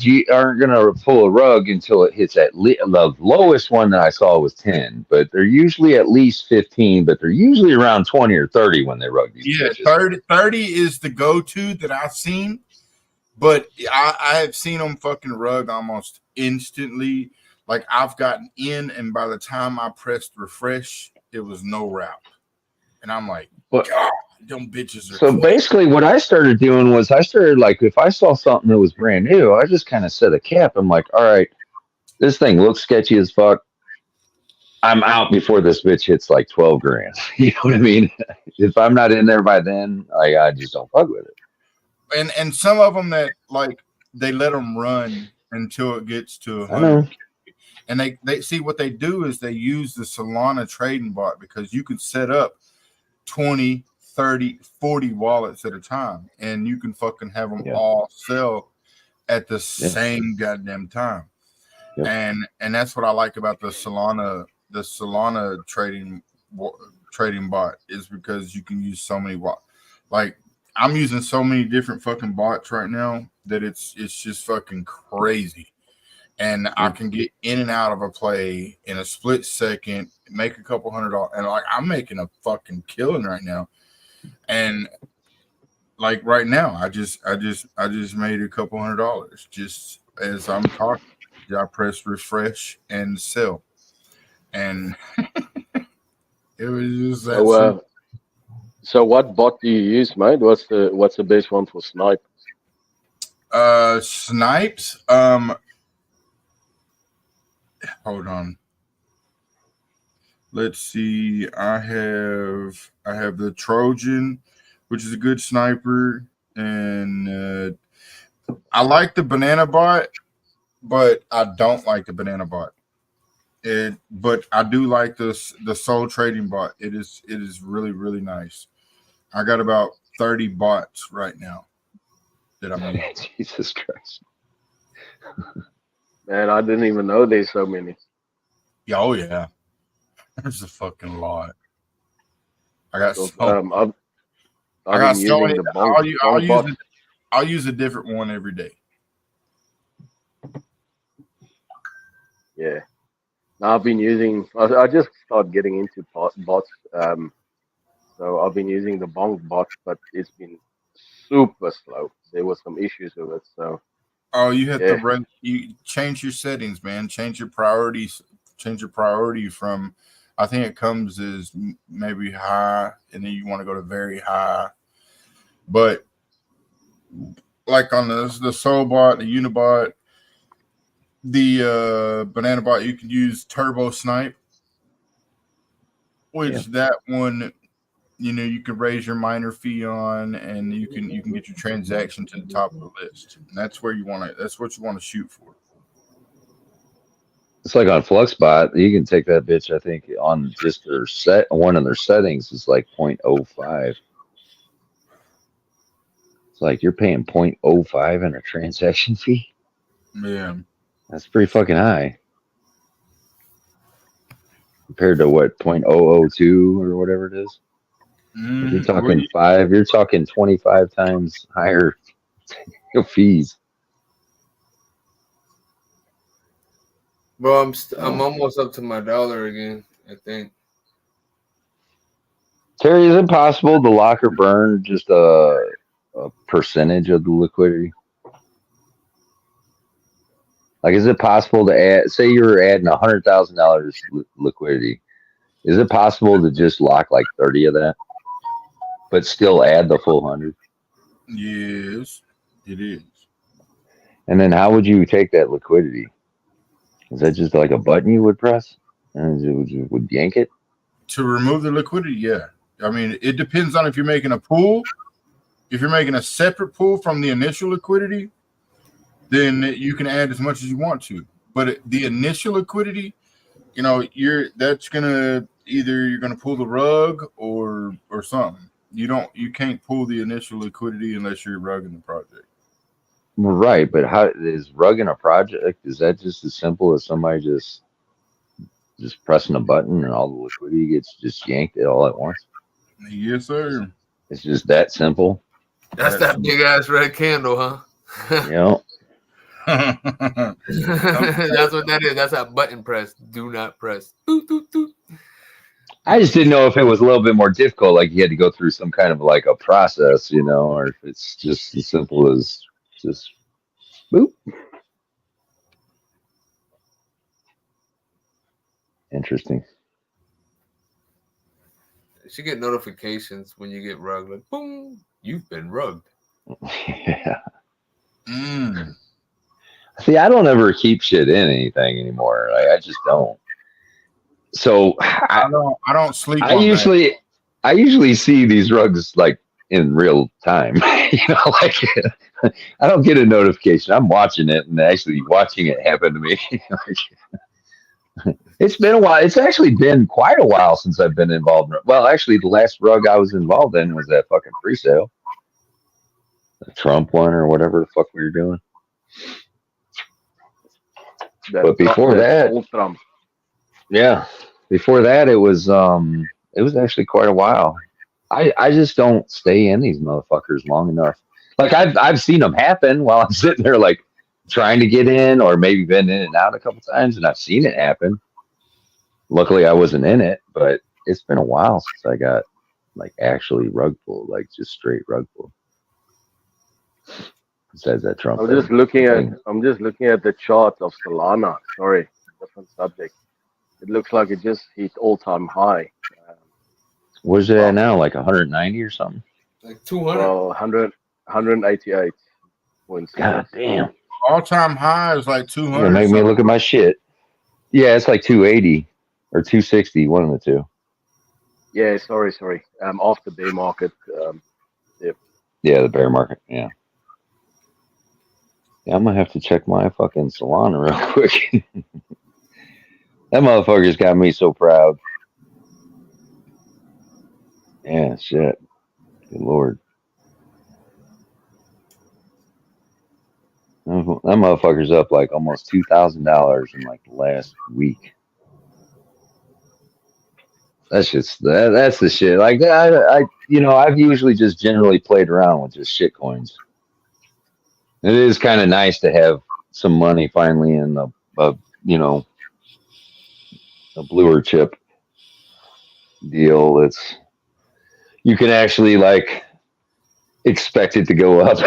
pull a rug until it hits the lowest one that I saw was 10, but they're usually at least 15, but they're usually around 20 or 30 when they rug these bitches. 30 is the go-to that I've seen, but I have seen them fucking rug almost instantly. Like I've gotten in, and by the time I pressed refresh, it was no route, and I'm like, God, them bitches are. So basically, what I started doing was like if I saw something that was brand new, I just kind of set a cap. I'm like, all right, this thing looks sketchy as fuck. I'm out before this bitch hits like 12 grand. You know what I mean? If I'm not in there by then, I just don't fuck with it. And some of them that like they let them run until it gets to 100. And they see what they do is they use the Solana trading bot, because you can set up 20, 30, 40 wallets at a time, and you can fucking have them all sell at the same goddamn time. And that's what I like about the Solana trading bot, is because you can use so many like I'm using so many different fucking bots right now that it's just fucking crazy. And I can get in and out of a play in a split second, make a couple $100, and like I'm making a fucking killing right now. And like right now, I just made a couple $100 just as I'm talking. I press refresh and sell, and it was just that. So what bot do you use, mate? What's the best one for snipe? Snipes. Hold on. Let's see. I have the Trojan, which is a good sniper, and I like the banana bot, but I don't like the banana bot. But I do like the soul trading bot. It is really, really nice. I got about 30 bots right now that I'm using. Jesus Christ. Man, I didn't even know there's so many. Yeah, oh yeah. There's a fucking lot. I got so I've been using the bot. I'll use a different one every day. Yeah. Now I've been using. I just started getting into bots. So I've been using the Bonk bot, but it's been super slow. There were some issues with it, so Oh, you hit the right. You change your settings, man. Change your priorities. Change your priority from. I think it comes as maybe high, and then you want to go to very high. But like on the Soul Bot, the Unibot, the Banana Bot, you can use Turbo Snipe, which that one, you can raise your miner fee on, and you can get your transaction to the top of the list. And that's where you want to. That's what you want to shoot for. It's like on Fluxbot, you can take that bitch. I think on just their one of their settings is like 0.05. It's like you're paying 0.05 in a transaction fee. Yeah, that's pretty fucking high compared to what 0.002 or whatever it is. If you're talking you're talking 25 times higher fees. Bro, I'm almost up to my $1 again, I think. Terry, is it possible to lock or burn just a percentage of the liquidity? Like, is it possible to add? Say you're adding $100,000 liquidity. Is it possible to just lock like 30 of that, but still add the full 100? Yes, it is. And then how would you take that liquidity? Is that just like a button you would press and it would yank it? To remove the liquidity, yeah. I mean, it depends on if you're making a pool. If you're making a separate pool from the initial liquidity, then you can add as much as you want to. But the initial liquidity, that's gonna you're gonna pull the rug or something. You can't pull the initial liquidity unless you're rugging the project. Right, but how is rugging a project? Is that just as simple as somebody just pressing a button and all the liquidity gets just yanked all at once? Yes, sir. It's just that simple. That's that big ass red candle, huh? Yeah. That's what that is. That's that button press. Do not press. Doot, doot, doot. I just didn't know if it was a little bit more difficult, like you had to go through some kind of like a process, or if it's just as simple as just boop. Interesting. You should get notifications when you get rugged. Like, boom, you've been rugged. Yeah. See, I don't ever keep shit in anything anymore. I just don't. So I don't sleep. I usually see these rugs like in real time. Like I don't get a notification. I'm watching it and actually watching it happen to me. It's been a while. It's actually been quite a while since I've been involved. Well, actually, the last rug I was involved in was that fucking pre-sale, the Trump one or whatever the fuck we were doing. But before that, before that, it was actually quite a while. I just don't stay in these motherfuckers long enough. Like I've seen them happen while I'm sitting there like trying to get in, or maybe been in and out a couple times, and I've seen it happen. Luckily, I wasn't in it, but it's been a while since I got like actually rug pulled, like just straight rug pulled. Besides that Trump. I'm just looking at the chart of Solana. Sorry, different subject. It looks like it just hit all-time high. Where's it at now? Like 190 or something? Like 200. Well, 188. God damn. All-time high is like 200. Make me look at my shit. Yeah, it's like 280 or 260, one of the two. Yeah, sorry. After bear market. Yeah, the bear market. Yeah. Yeah, I'm gonna have to check my fucking Solana real quick. That motherfucker's got me so proud. Yeah, shit. Good Lord. That motherfucker's up like almost $2,000 in like the last week. That's the shit. Like I've usually just generally played around with just shit coins. It is kind of nice to have some money finally in a bluer chip deal. You can actually like expect it to go up,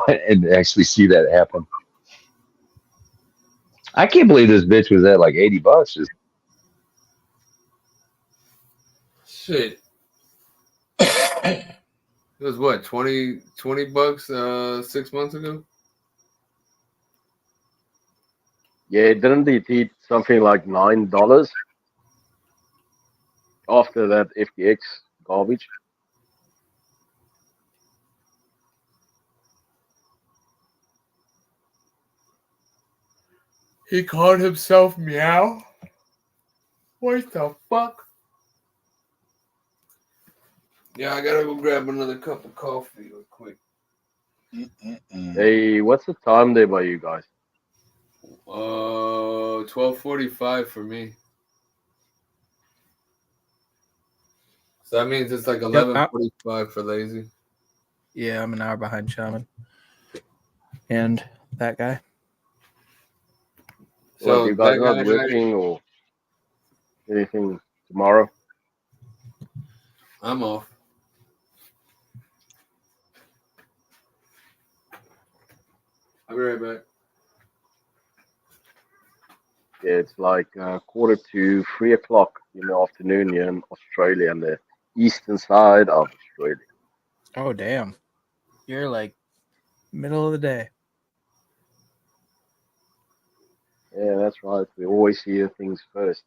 and actually see that happen. I can't believe this bitch was at like $80. Just Shit. It was what, 20 bucks 6 months ago? Yeah, didn't it hit something like $9 after that FTX garbage? He called himself Meow? What the fuck? Yeah, I gotta go grab another cup of coffee real quick. Hey, what's the time there by you guys? 12:45 for me. So that means it's like 11:45 for Lazy. Yeah, I'm an hour behind Shaman. And that guy. So So you guys that not guy, working or anything tomorrow? I'm off. I'll be right back. Yeah, it's like 2:45, 3:00 in the afternoon here in Australia, on the eastern side of Australia. Oh, damn. You're like middle of the day. Yeah, that's right. We always hear things first.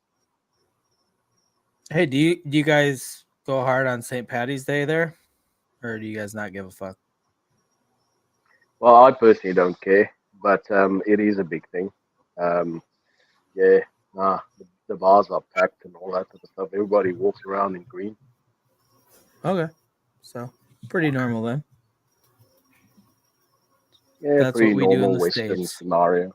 Hey, do you guys go hard on St. Patty's Day there? Or do you guys not give a fuck? Well, I personally don't care, but it is a big thing. Yeah, the bars are packed and all that type of stuff. Everybody walks around in green. Okay. So pretty normal then. Yeah, That's pretty what we do in normal the Western States. scenario.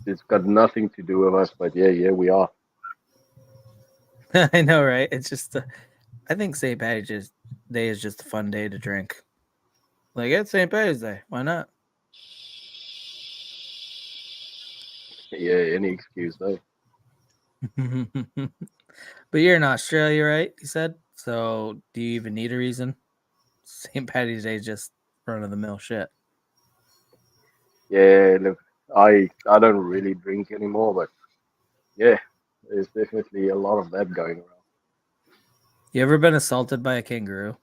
It's got nothing to do with us, but yeah, we are. I know, right? It's just I think St. Patty's Day is just a fun day to drink. Like, it's St. Patty's Day. Why not? Yeah, any excuse though. But you're in Australia, right? You said. So do you even need a reason? St. Patty's Day is just run of the mill shit. Yeah, look, I don't really drink anymore, but yeah, there's definitely a lot of that going around. You ever been assaulted by a kangaroo?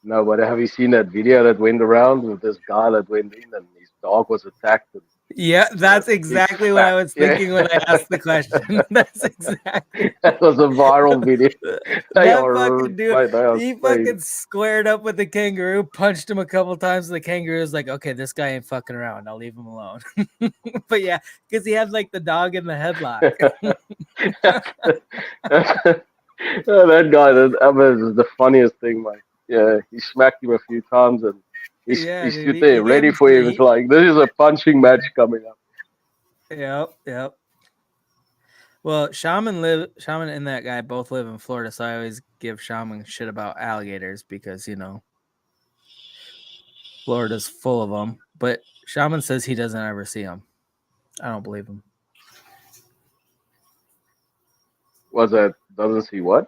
No, but have you seen that video that went around with this guy that went in and his dog was attacked? And, Yeah, that's exactly what I was thinking when I asked the question. That's exactly. That was a viral video. That fucking dude, Mate, they are he crazy. fucking squared up with the kangaroo, punched him a couple times. And the kangaroo was like, "Okay, this guy ain't fucking around. I'll leave him alone." But yeah, because he had like the dog in the headlock. That guy, that was the funniest thing, mate. Yeah, he smacked him a few times and he Yeah, dude, stood he there gave ready him for him. It's like, this is a punching match coming up. Yep. Well, Shaman and that guy both live in Florida, so I always give Shaman shit about alligators because, Florida's full of them. But Shaman says he doesn't ever see them. I don't believe him. Was that, doesn't see what?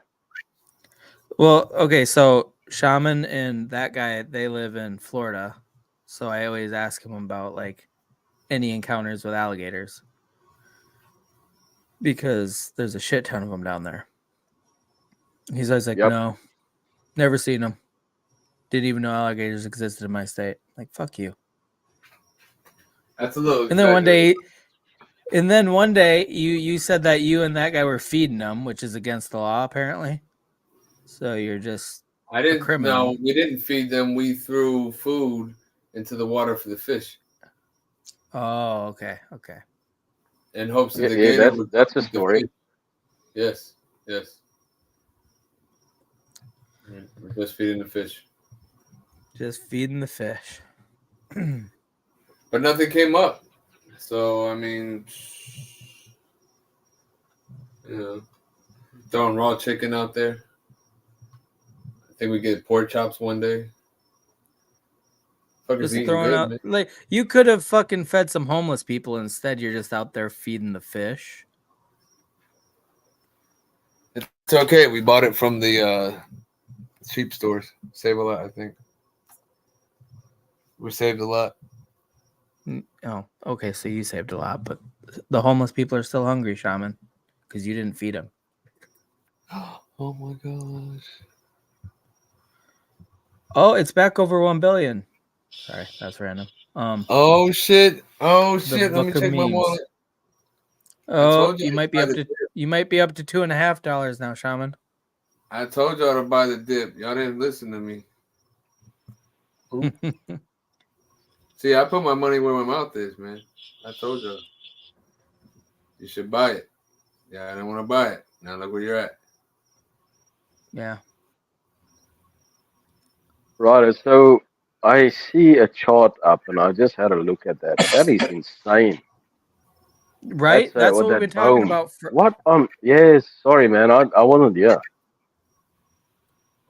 Well, okay, so Shaman and that guy, they live in Florida. So I always ask him about like any encounters with alligators because there's a shit ton of them down there. He's always like, Yep. no, never seen them. Didn't even know alligators existed in my state. Like, fuck you. That's a little. And then one day, you said that you and that guy were feeding them, which is against the law apparently. So you're just I didn't. a criminal. No, we didn't feed them. We threw food into the water for the fish Oh, okay. in hopes that Yeah, the gator would. that's a eat the story. fish. Yes. We're just feeding the fish, Just feeding the fish. but nothing came up. So I mean, throwing raw chicken out there. I think we get pork chops one day. Fuckers Just eating throwing good, out man. like you could have fucking fed some homeless people. Instead, you're just out there feeding the fish. It's okay. We bought it from the cheap stores. Save a lot, I think. We saved a lot. Oh, okay. So you saved a lot, but the homeless people are still hungry, Shaman, because you didn't feed them. Oh my gosh. Oh, it's back over 1 billion. Sorry, that's random. Oh shit. Oh The shit. Let me book of check my memes. wallet. Oh, told you you to might be buy up the to dip. $2.50 now, Shaman. I told y'all to buy the dip. Y'all didn't listen to me. See, I put my money where my mouth is, man. I told y'all. You should buy it. Yeah, I didn't want to buy it. Now look where you're at. Yeah. Right. So I see a chart up, and I just had a look at that. That is insane. Right? That's With what we've been that talking bone. about. What? Yes. Sorry, man. I wasn't here.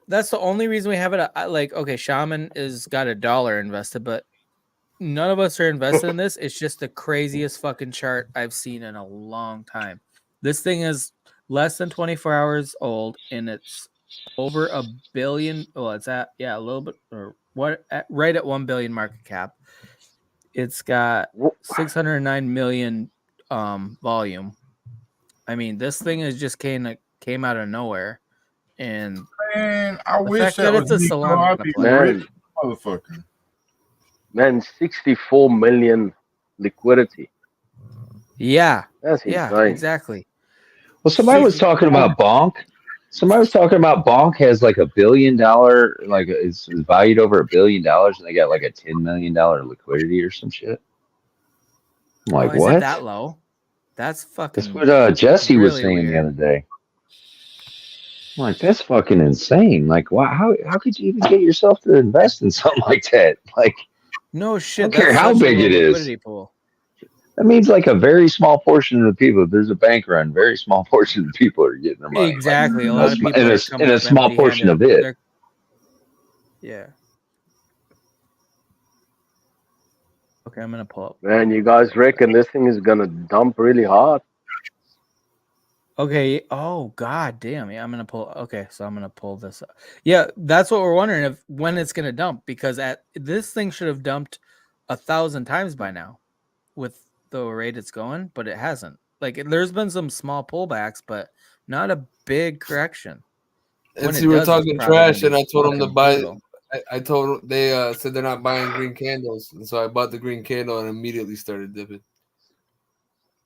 That's the only reason we have it. Like, okay, Shaman is got $1 invested, but none of us are invested in this. It's just the craziest fucking chart I've seen in a long time. This thing is less than 24 hours old, and it's over a billion. Well, it's at a little bit or right at 1 billion market cap. It's got 609 million volume. I mean, this thing is just came out of nowhere, and Man, I the wish fact that that was it's a me. So I'd Solana be play. rich, motherfucker. Man, 64 million liquidity. Yeah, That's yeah, insane. exactly. Well, somebody was talking about Bonk. Somebody was talking about Bonk has like $1 billion, like it's valued over $1 billion, and they got like a $10 million liquidity or some shit. I'm like, Is it what? that low? That's That's fucking what Jesse was really saying the weird. other day. I'm like, that's fucking insane. Like, how could you even get yourself to invest in something like that? Like, No I shit. don't care That's how such a big low it is. liquidity pool. That means like a very small portion of the people. If there's a bank run, very small portion of the people are getting their money. Exactly. Like, A lot of people are coming in a up small portion empty-handed. of it. Yeah. Okay, I'm gonna pull up. Man, you guys reckon this thing is gonna dump really hard? Okay. Oh god damn. Yeah, I'm gonna pull. Okay, so I'm gonna pull this up. Yeah, that's what we're wondering when it's gonna dump, because this thing should have dumped 1,000 times by now with the rate it's going, but it hasn't. Like, there's been some small pullbacks, but not a big correction. And When see, it we're does, it's talking probably gonna trash, be and I told them to fucking buy. brutal. I told them they said they're not buying green candles, and so I bought the green candle and immediately started dipping.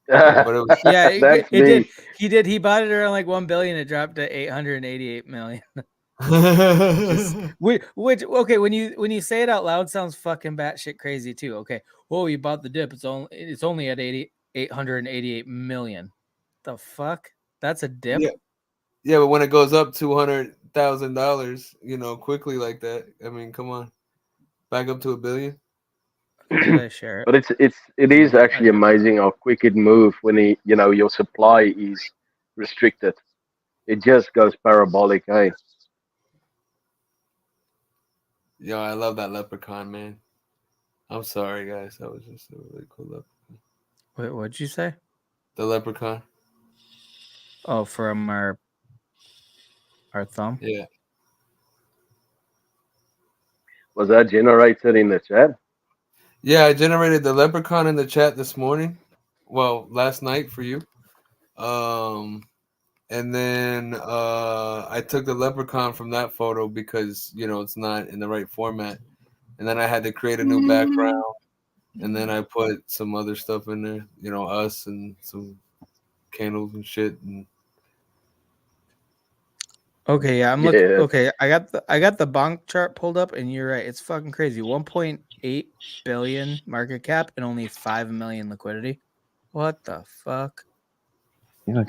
But it was, Yeah, That's it me. did. He bought it around like 1 billion. It dropped to 888 million. Which okay, when you say it out loud, sounds fucking batshit crazy too. Okay, whoa, you bought the dip. It's only at 888 million. The fuck? That's a dip. yeah, but when it goes up $200,000, quickly like that, I mean, come on, back up to $1 billion. Did I share it? But it is actually amazing how quick it moves when your supply is restricted. It just goes parabolic, hey. Yo, I love that leprechaun, man. I'm sorry, guys. That was just a really cool leprechaun. Wait, what'd you say? The leprechaun. Oh, from our thumb? Yeah. Was that generated in the chat? Yeah, I generated the leprechaun in the chat this morning. Well, last night for you. And then I took the leprechaun from that photo because it's not in the right format. And then I had to create a new background. And then I put some other stuff in there, us and some candles and shit. And Okay, yeah, I'm looking. Okay, I got the bonk chart pulled up, and you're right. It's fucking crazy. 1.8 billion market cap and only 5 million liquidity. What the fuck?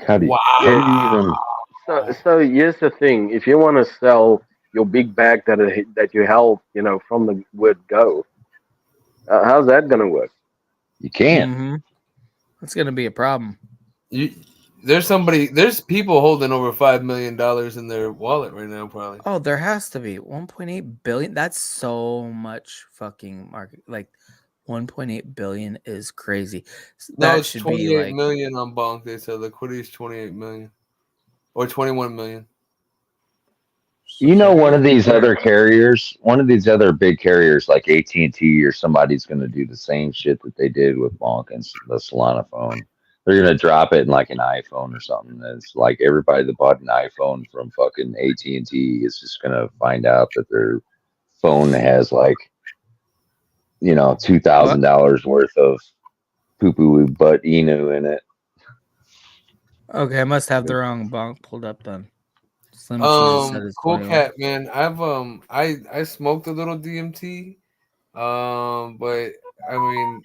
How do you even? So here's the thing: if you want to sell your big bag that you held, from the word go, how's that gonna work? You can't. Mm-hmm. That's gonna be a problem. There's people holding over $5 million in their wallet right now, probably. Oh, there has to be 1.8 billion. That's so much fucking market. Like 1.8 billion is crazy. No, That it's should 28 be like million on Bonk. They said liquidity is 28 million or 21 million. You know, one of these other big carriers like AT&T or somebody's going to do the same shit that they did with Bonk and the Solana phone. They're going to drop it in like an iPhone or something. It's like everybody that bought an iPhone from fucking AT&T is just going to find out that their phone has like, you know, $2,000 worth of poo-poo butt inu in it. Okay, I must have the wrong bonk pulled up then. Slim Jesus said it's Cool 21. cat, man. I've I smoked a little DMT, but I mean,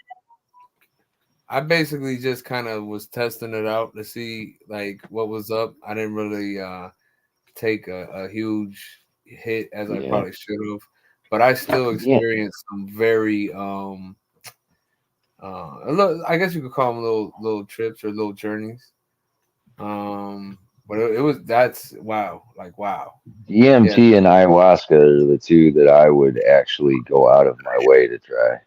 I basically just kind of was testing it out to see like what was up. I didn't really take a huge hit as I probably should have, but I still experienced some very I guess you could call them little trips or little journeys. But that's wow, like wow. DMT and ayahuasca are the two that I would actually go out of my way to try.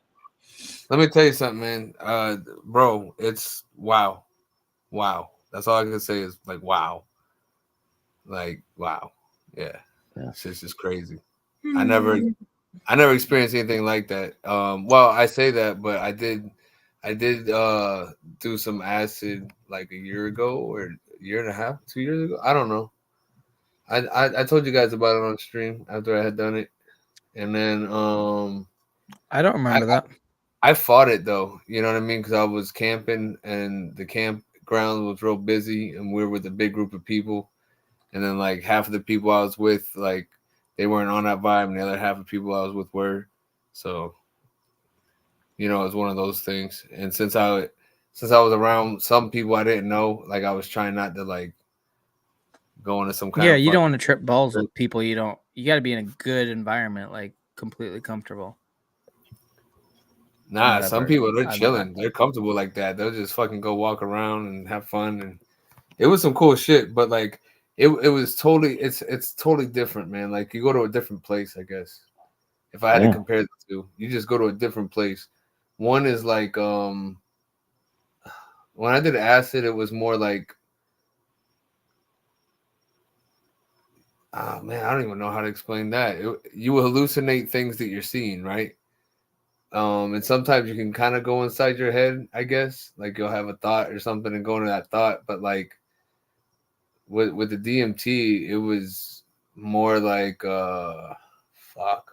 Let me tell you something, man. Bro, it's wow. Wow. That's all I can say is like wow. Like wow. Yeah. It's just crazy. I never experienced anything like that. Well, I say that, but I did do some acid like a year ago or a year and a half, 2 years ago. I don't know. I told you guys about it on stream after I had done it. And then I don't remember that. I fought it though, you know what I mean? Because I was camping and the campground was real busy, and we were with a big group of people. And then like half of the people I was with, like they weren't on that vibe, and the other half of people I was with were. So, you know, it was one of those things. And since I was around some people I didn't know, like I was trying not to like go into some kind of you don't want to trip balls with people you got to be in a good environment, like completely comfortable. Nah, Whatever. some people they're chilling. They're comfortable like that. They'll just fucking go walk around and have fun, and it was some cool shit. But like, it was totally it's totally different, man. Like you go to a different place, I guess. If I had to compare the two, you just go to a different place. One is like when I did acid, it was more like man, I don't even know how to explain that. You will hallucinate things that you're seeing, right? And sometimes you can kind of go inside your head, I guess. Like you'll have a thought or something and go into that thought. But like with the DMT, it was more like fuck.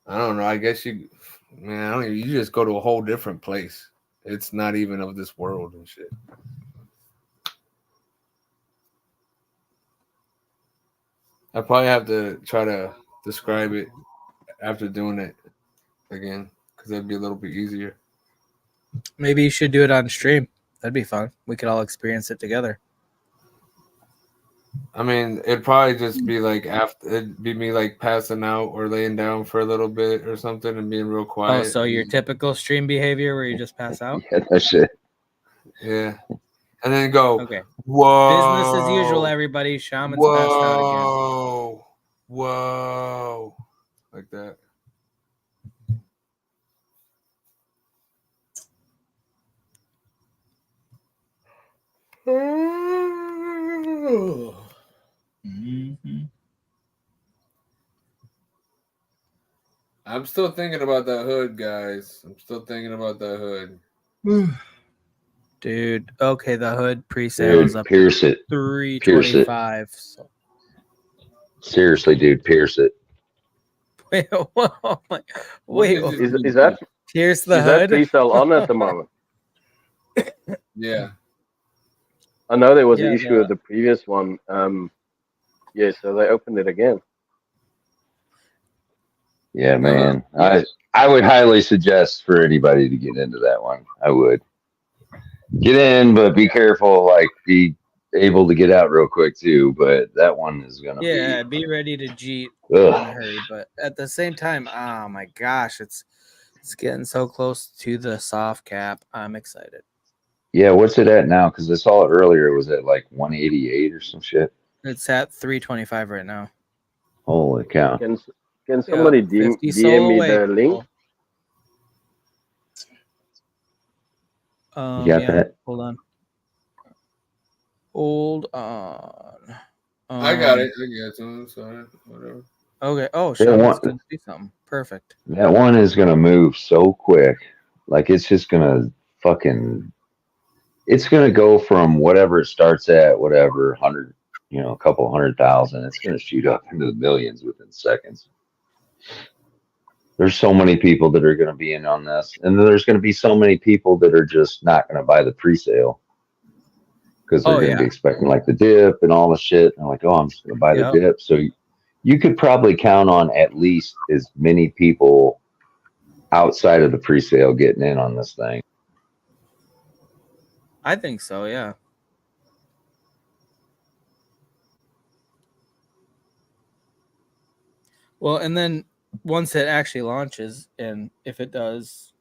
I don't know. I guess you just go to a whole different place. It's not even of this world and shit. I probably have to try to describe it after doing it again, because that'd be a little bit easier. Maybe you should do it on stream. That'd be fun. We could all experience it together. I mean, it'd probably just be like it'd be me like passing out or laying down for a little bit or something and being real quiet. Oh, so your typical stream behavior where you just pass out? Yeah, that shit. Yeah. And then go, okay. Whoa. Business as usual, everybody. Shaman's passed out again. Whoa. Like that. Mm-hmm. I'm still thinking about that hood, guys. I'm still thinking about that hood. Dude, okay, the hood pre-sale is up Pierce to it. $325. So. Seriously, dude, pierce it. Wait, whoa, wait, is that pierce the is hood? that pre-sale on at the moment? Yeah. I know there was an issue with the previous one. Yeah, so they opened it again. Yeah, man. I would highly suggest for anybody to get into that one. I would. Get in, but be careful. Like, be able to get out real quick, too. But that one is going to be ready to jeet in a hurry. But at the same time, oh my gosh, it's getting so close to the soft cap. I'm excited. Yeah, what's it at now? Because I saw it earlier. It was at like 188 or some shit. It's at 325 right now. Holy cow. Can somebody DM me the link? You got that? Hold on. I got it. I got to. Sorry, whatever. Okay. Oh, They Shaman's want- gonna do something. Perfect. That one is gonna move so quick. Like it's just gonna fucking. It's gonna go from whatever it starts at, whatever 100, a couple 100,000. It's gonna shoot up into the millions within seconds. There's so many people that are gonna be in on this, and then there's gonna be so many people that are just not gonna buy the pre-sale because they're gonna be expecting like the dip and all the shit. And like, oh, I'm just gonna buy the dip. So you could probably count on at least as many people outside of the pre-sale getting in on this thing. I think so. Yeah. Well, and then once it actually launches, and if it does,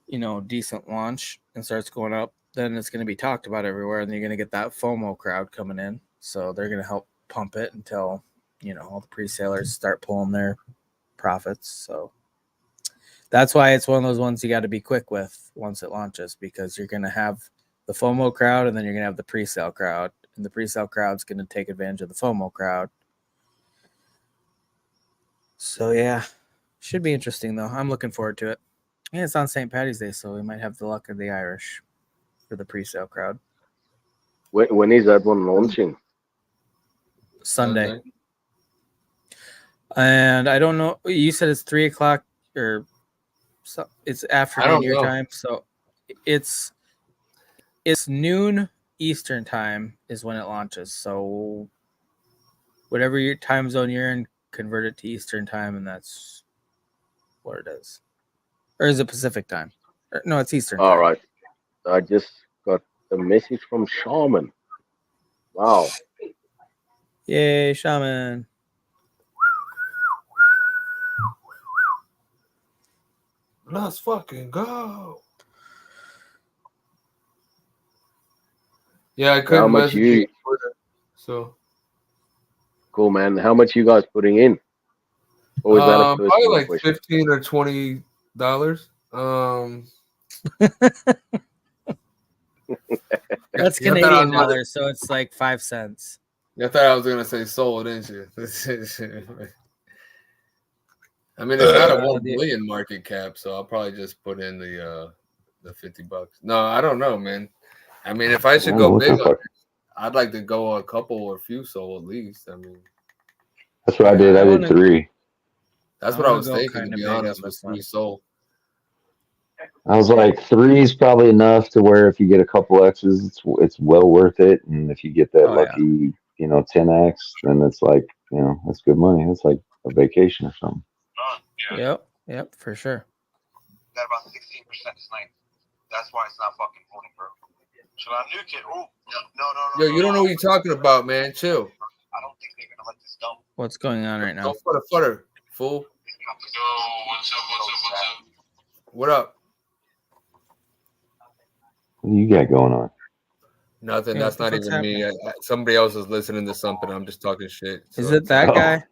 decent launch and starts going up, then it's going to be talked about everywhere, and you're going to get that FOMO crowd coming in. So they're going to help pump it until, all the pre-salers start pulling their profits. So that's why it's one of those ones you got to be quick with once it launches, because you're going to have the FOMO crowd, and then you're going to have the pre-sale crowd, and the pre-sale crowd's going to take advantage of the FOMO crowd. So yeah, should be interesting though. I'm looking forward to it. And it's on St. Patty's Day, so we might have the luck of the Irish for the pre-sale crowd. When is that one launching? Sunday. And I don't know. You said it's 3:00 or so. It's afternoon your time, so it's noon Eastern time is when it launches. So whatever your time zone you're in, convert it to Eastern time, and that's what it is. Or is it Pacific time? No, it's Eastern time. All right. I just got a message from Shaman. Wow. Yay, Shaman. Let's fucking go. Yeah, I couldn't message you. So cool, man. How much you guys putting in? Or was that a probably like question? $15 or $20. That's Canadian dollars, so it's like 5 cents. I thought I was gonna say sold, didn't you? I mean, it's not a 1 billion market cap, so I'll probably just put in the $50. No, I don't know, man. I mean, if I should go big on it, I'd like to go a couple or a few sold at least. I mean, that's what I did. I did 3. That's what I was thinking, to be honest, was 3 sold. I was like, 3 is probably enough to where if you get a couple X's, it's well worth it. And if you get that lucky, 10X, then it's like, that's good money. It's like a vacation or something. Yep, for sure. Got about 16% tonight. That's why it's not fucking holding, bro. Should I nuke it? Oh, no. Yo, you don't know what you're talking about, man. Chill. I don't think they're gonna let this go. What's going on right now? Don't flutter, fool. Yo, what's up? What up? What do you got going on? Nothing. That's not even me. Somebody else is listening to something. I'm just talking shit. So. Is it that guy?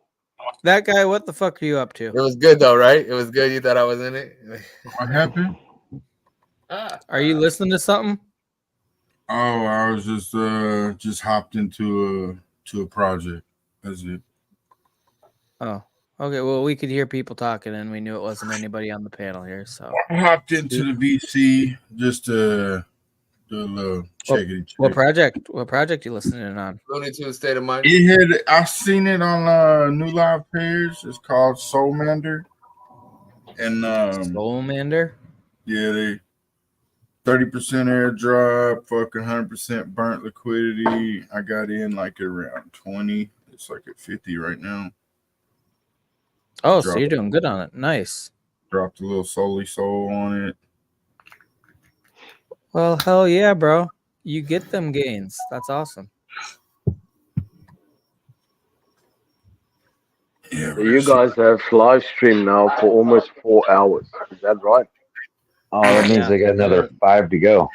That guy, what the fuck are you up to? It was good though, right? It was good. You thought I was in it? What happened? Are you listening to something? Oh, I was just hopped into a project. That's it. Oh, okay. Well, we could hear people talking, and we knew it wasn't anybody on the panel here. So I hopped into the VC just to do a little check it. What project you listening on? Looney Tunes State of Mind. I seen it on New Live Pairs. It's called Soulmander. And Soulmander? Yeah, they 30% airdrop, fucking 100% burnt liquidity. I got in like around 20. It's like at 50 right now. Oh, so you're doing good on it. Nice. Dropped a little soul on it. Well, hell yeah, bro. You get them gains. That's awesome. Yeah, you guys have live stream now for almost 4 hours. Is that right? Oh, that means they got another 5 to go.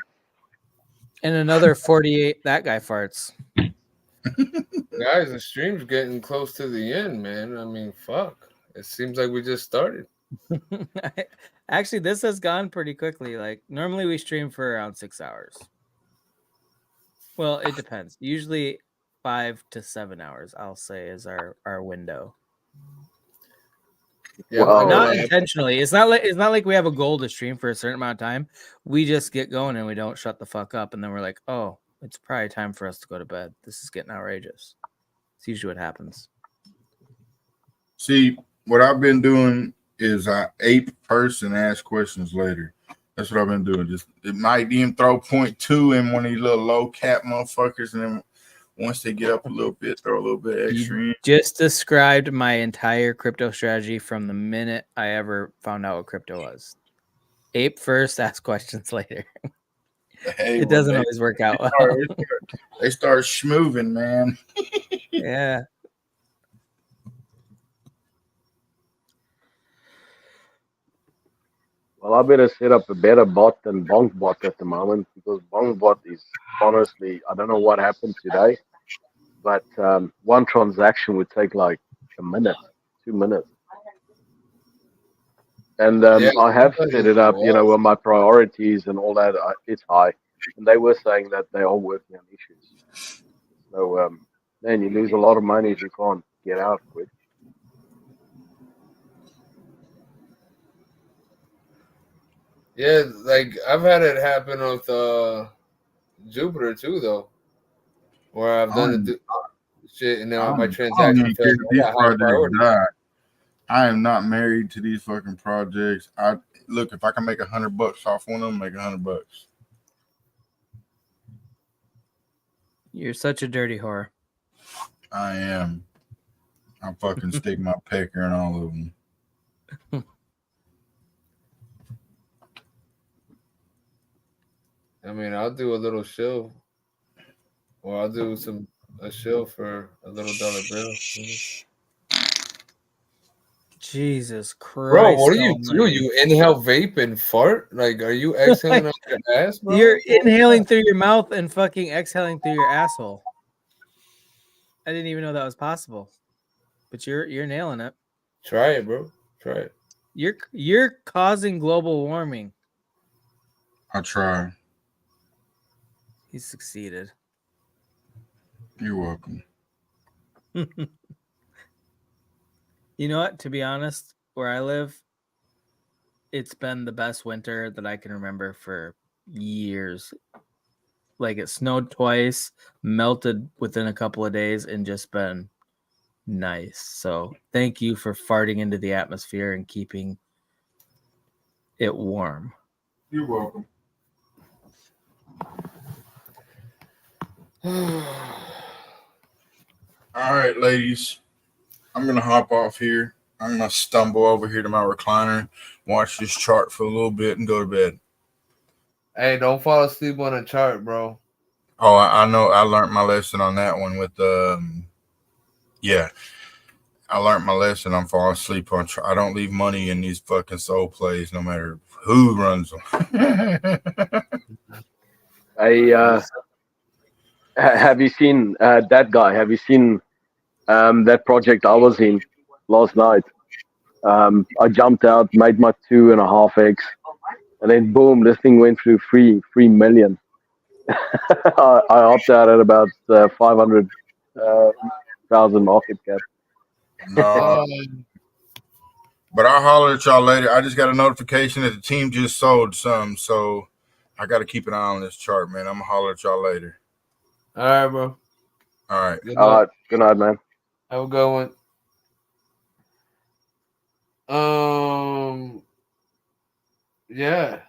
And another 48. That guy farts. Guys, the stream's getting close to the end, man. I mean, fuck. It seems like we just started. Actually, this has gone pretty quickly. Like, normally we stream for around 6 hours. Well, it depends. Usually 5 to 7 hours, I'll say, is our window. Yeah, Well, Not intentionally. It's not like we have a goal to stream for a certain amount of time. We just get going and we don't shut the fuck up, and then we're like, oh, it's probably time for us to go to bed. This is getting outrageous. It's usually what happens. See, what I've been doing is I ape first and ask questions later. That's what I've been doing. Just it might even throw 0.2 in one of these little low cap motherfuckers, and then once they get up a little bit, throw a little bit extra in. Just described my entire crypto strategy from the minute I ever found out what crypto was. Ape first, ask questions later. Hey, It doesn't always work out well. They start schmooving, man. Yeah. Well, I better set up a better bot than BonkBot at the moment, because BonkBot is honestly, I don't know what happened today, but one transaction would take like a minute, 2 minutes. And I have set it up, with my priorities and all that. It's high. And they were saying that they are working on issues. So, man, you lose a lot of money if you can't get out quick. Yeah, like I've had it happen with Jupiter too, though, where I've done the shit and now my transaction failed. These projects die. I am not married to these fucking projects. Look, if I can make $100 off one of them, make $100. You're such a dirty whore. I am. I fucking stick my pecker in all of them. I mean, I'll do a little show, or I'll do a show for a little dollar bill. Jesus Christ. Bro, what do you do? You inhale vape and fart? Like, are you exhaling out your ass, bro? You're inhaling through your mouth and fucking exhaling through your asshole. I didn't even know that was possible. But you're nailing it. Try it, bro. Try it. You're causing global warming. I try. He succeeded. You're welcome. You know what? To be honest, where I live, it's been the best winter that I can remember for years. Like, it snowed twice, melted within a couple of days, and just been nice. So thank you for farting into the atmosphere and keeping it warm. You're welcome. All right, ladies. I'm going to hop off here. I'm going to stumble over here to my recliner, watch this chart for a little bit, and go to bed. Hey, don't fall asleep on a chart, bro. Oh, I know. I learned my lesson on that one with yeah. I learned my lesson. I'm falling asleep on. I don't leave money in these fucking soul plays, no matter who runs them. Have you seen that guy? Have you seen that project I was in last night? I jumped out, made my 2.5x, and then boom, this thing went through 3 million. I opted out at about 500,000 market cap. No. But I'll holler at y'all later. I just got a notification that the team just sold some, so I got to keep an eye on this chart, man. I'm going to holler at y'all later. All right, bro. All right. All right. Good night, man. Have a good one. Yeah.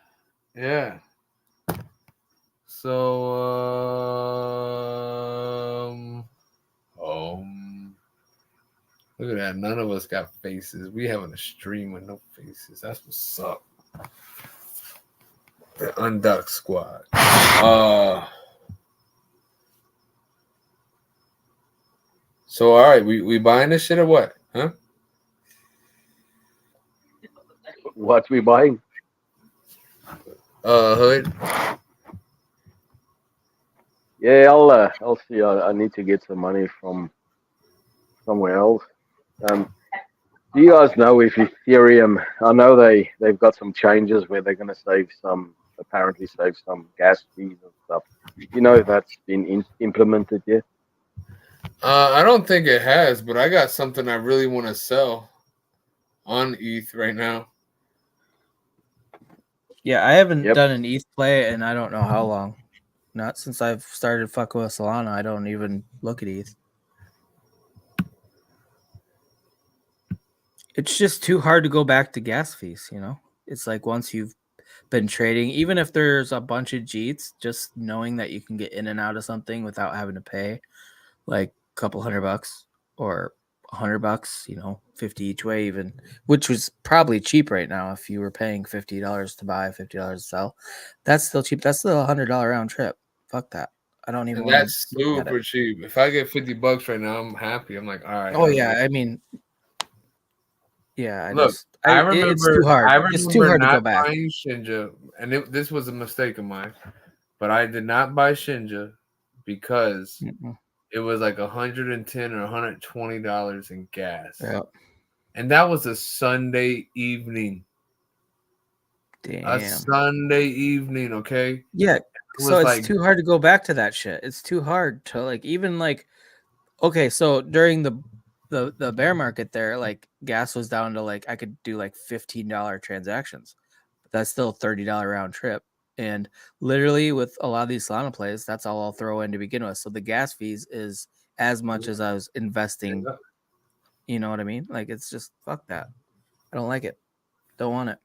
So, look at that. None of us got faces. We having a stream with no faces. That's what's up. The Unduck Squad. So, all right, we buying this shit or what? Huh? What we buying? Hood. Yeah, I'll see. I need to get some money from somewhere else. Do you guys know if Ethereum? I know they've got some changes where they're going to apparently save some gas fees and stuff. You know if that's been implemented yet? I don't think it has, but I got something I really want to sell on ETH right now. Yeah, I haven't Yep. done an ETH play and I don't know how long. Not since I've started fucking with Solana. I don't even look at ETH. It's just too hard to go back to gas fees, you know? It's like once you've been trading, even if there's a bunch of Jeets, just knowing that you can get in and out of something without having to pay like a couple $100 or $100, you know, 50 each way even, which was probably cheap right now. If you were paying $50 to buy, $50 to sell, that's still cheap. That's still $100 round trip. Fuck that. I don't even And want that's to look at super it. cheap. If I get $50 right now, I'm happy. I'm like, all right. Oh yeah, I mean, yeah, Look, it's I too hard. It's too remember hard to go not back. buying Shinja, and this was a mistake of mine. But I did not buy Shinja because it was like $110 or $120 in gas. Yeah. And that was a Sunday evening. Damn. A Sunday evening, okay? Yeah. It So was it's like, too hard to go back to that shit. It's too hard to like even like okay, so during the bear market there, like gas was down to like I could do like $15 transactions. But that's still a $30 round trip. And literally with a lot of these Solana plays, that's all I'll throw in to begin with. So the gas fees is as much as I was investing. You know what I mean? Like it's just fuck that. I don't like it. Don't want it.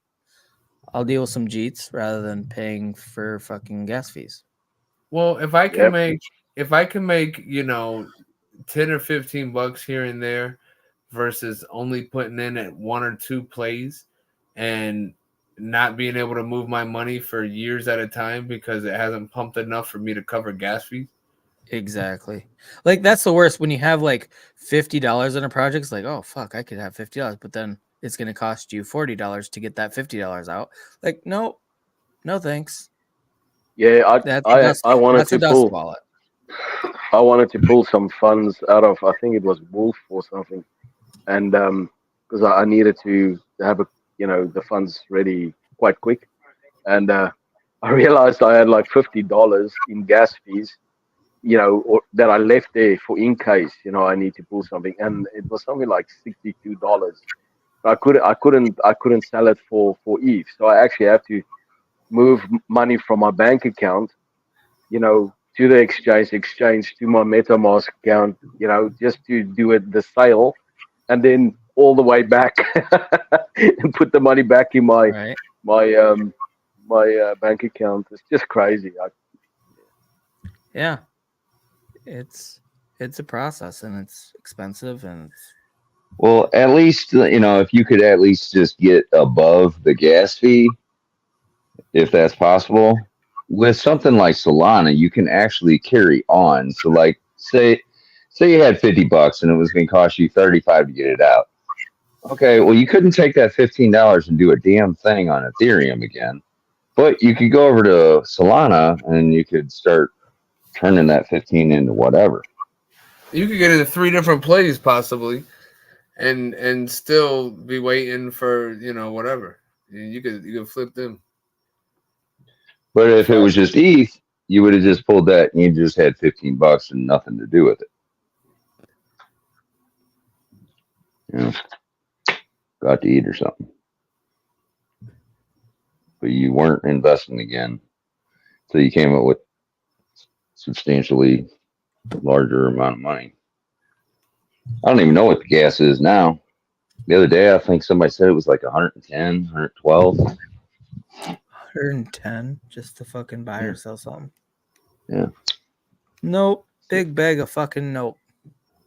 I'll deal with some Jeets rather than paying for fucking gas fees. well, if I can Yep. make, you know, 10 or $15 here and there versus only putting in at one or two plays and not being able to move my money for years at a time because it hasn't pumped enough for me to cover gas fees. Exactly. Like that's the worst when you have like $50 in a project. It's like, oh fuck, I could have $50, but then it's gonna cost you $40 to get that $50 out. Like, no thanks. Yeah, That's a dust. I wanted That's a to dust pull wallet. I wanted to pull some funds out of, I think it was Wolf or something, and because I needed to have the funds ready quite quick, and I realized I had like $50 in gas fees, or that I left there for in case I need to pull something, and it was something like $62. I couldn't sell it for ETH, so I actually have to move money from my bank account, to the exchange to my MetaMask account, just to do the sale, and then all the way back and put the money back in my Right. bank account. It's just crazy. Yeah. It's a process and it's expensive and it's Well, at least, if you could at least just get above the gas fee, if that's possible. With something like Solana, you can actually carry on. So, like, say you had $50 and it was going to cost you 35 to get it out. Okay, well, you couldn't take that $15 and do a damn thing on Ethereum again, but you could go over to Solana and you could start turning that 15 into whatever. You could get into 3 different plays possibly, and still be waiting for whatever. You could flip them. But if it was just ETH, you would have just pulled that and you just had $15 and nothing to do with it. Got to eat or something. But you weren't investing again. So you came up with substantially larger amount of money. I don't even know what the gas is now. The other day, I think somebody said it was like 110, 112. 110 just to fucking buy or sell something. Yeah. Nope. Big bag of fucking nope.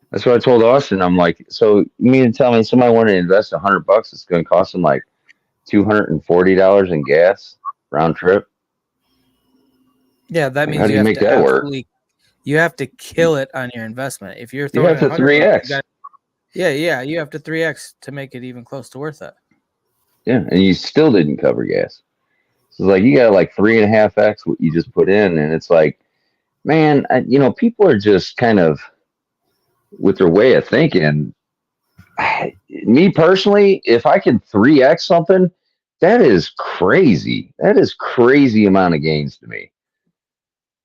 That's what I told Austin. I'm like, so you mean to tell me somebody wanted to invest $100, it's going to cost them like $240 in gas round trip? Yeah, that Like, means how do you make that work? You have to kill it on your investment. If you're You throwing have to 3x. Yeah, you have to 3x to make it even close to worth it. Yeah, and you still didn't cover gas. So it's like you got like 3.5x what you just put in, and it's like, man, people are just kind of with their way of thinking. Me personally, if I can 3x something, that is crazy. That is crazy amount of gains to me.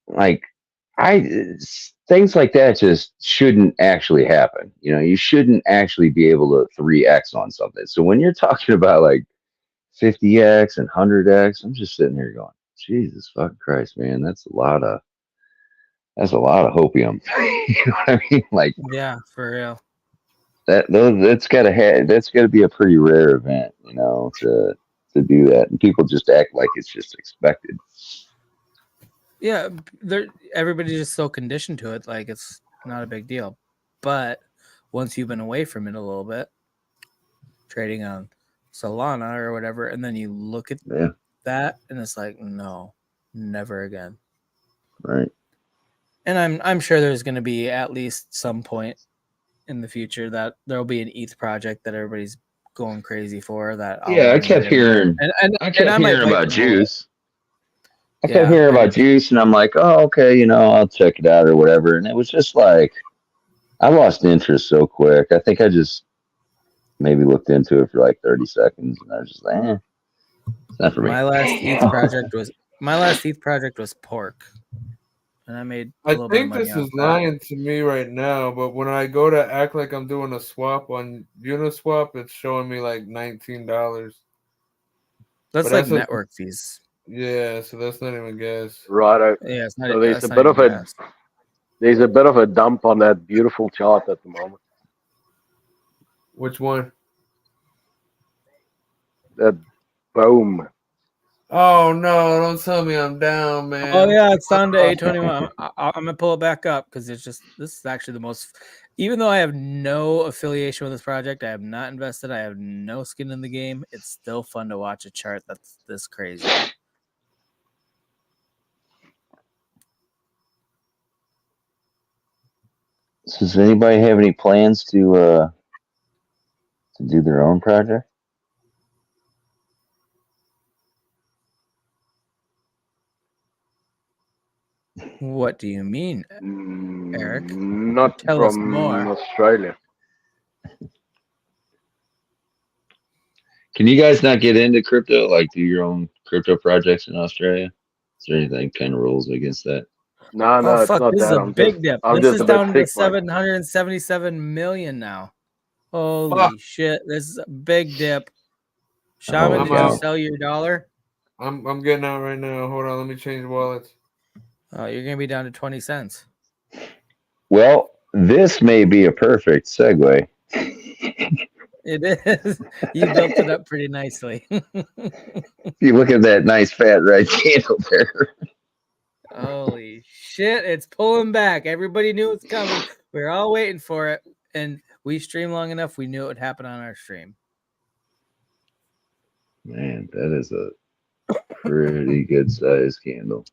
Like, things like that just shouldn't actually happen. You shouldn't actually be able to 3x on something. So when you're talking about like 50x and 100x, I'm just sitting here going, Jesus fucking Christ, man, that's a lot of hopium. You know what I mean? Like Yeah, for real. that's gotta be a pretty rare event, to do that, and people just act like it's just expected. Yeah, everybody's just so conditioned to it, like it's not a big deal. But once you've been away from it a little bit, trading on Solana or whatever, and then you look at that, and it's like, no, never again. Right. And I'm sure there's going to be at least some point in the future that there'll be an ETH project that everybody's going crazy for. That I kept hearing, about Juice. I kept hearing about Juice, and I'm like, oh, okay, I'll check it out or whatever. And it was just like, I lost interest so quick. I think I just maybe looked into it for like 30 seconds, and I was just like, it's not for me. My last ETH project was pork, and I made a little bit of money. I think this is lying to me right now, but when I go to act like I'm doing a swap on Uniswap, it's showing me like $19. That's like network fees. Yeah, so that's not even gas. Right. Yeah, it's not. So there's a bit of a dump on that beautiful chart at the moment. Which one? That boom. Oh no! Don't tell me I'm down, man. Oh yeah, it's down to 821. I'm gonna pull it back up because this is actually the most. Even though I have no affiliation with this project, I have not invested. I have no skin in the game. It's still fun to watch a chart that's this crazy. So does anybody have any plans to do their own project? What do you mean, Eric? Not Tell from us more. Australia. Can you guys not get into crypto? Like, do your own crypto projects in Australia? Is there anything kind of rules against that? No, Oh fuck! it's not This that. is a big dip. This is down to 777 million now. Holy shit! This is a big dip. Shaman, did you sell your dollar? I'm getting out right now. Hold on, let me change wallets. Oh, you're gonna be down to 20 cents. Well, this may be a perfect segue. It is. You built it up pretty nicely. If you look at that nice fat red candle there. Holy shit, it's pulling back. Everybody knew it's coming. We were all waiting for it. And we streamed long enough, we knew it would happen on our stream. Man, that is a pretty good size candle.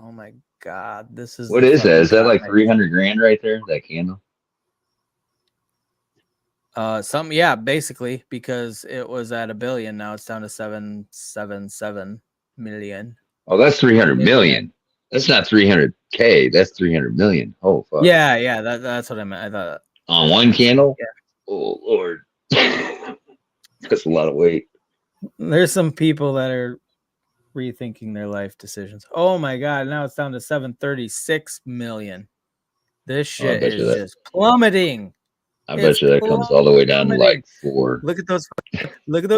Oh my god, this is what is that? Is that like 300 grand right there? That candle? Yeah, basically, because it was at $1 billion. Now it's down to 777 million. Oh, that's 300 million. That's not 300K. That's 300 million. Oh fuck. Yeah, that's what I meant. I thought on one candle. Yeah. Oh Lord, that's a lot of weight. There's some people that are rethinking their life decisions. Oh my god, now it's down to 736 million. This shit is just plummeting. I bet you that comes all the way down to like 4. Look at those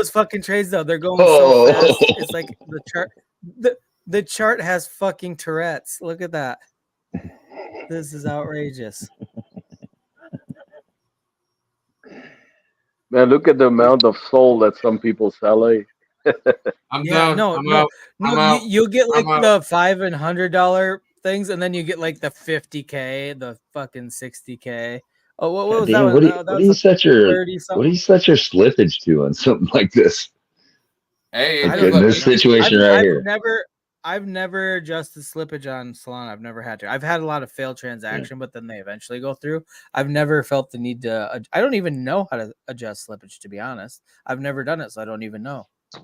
fucking trades though. They're going so fast. It's like the chart. The chart has fucking Tourette's. Look at that. This is outrageous. Man, look at the amount of soul that some people sell. I'm down. You'll get like the $5 and $100 things, and then you get like the 50K, the fucking 60K. Oh, what was that? What do you set your slippage to on something like this? Hey, in this situation here. I've never adjusted slippage on Solana. I've never had to. I've had a lot of failed transaction, but then they eventually go through. I've never felt the need to. I don't even know how to adjust slippage, to be honest. I've never done it, so I don't even know. I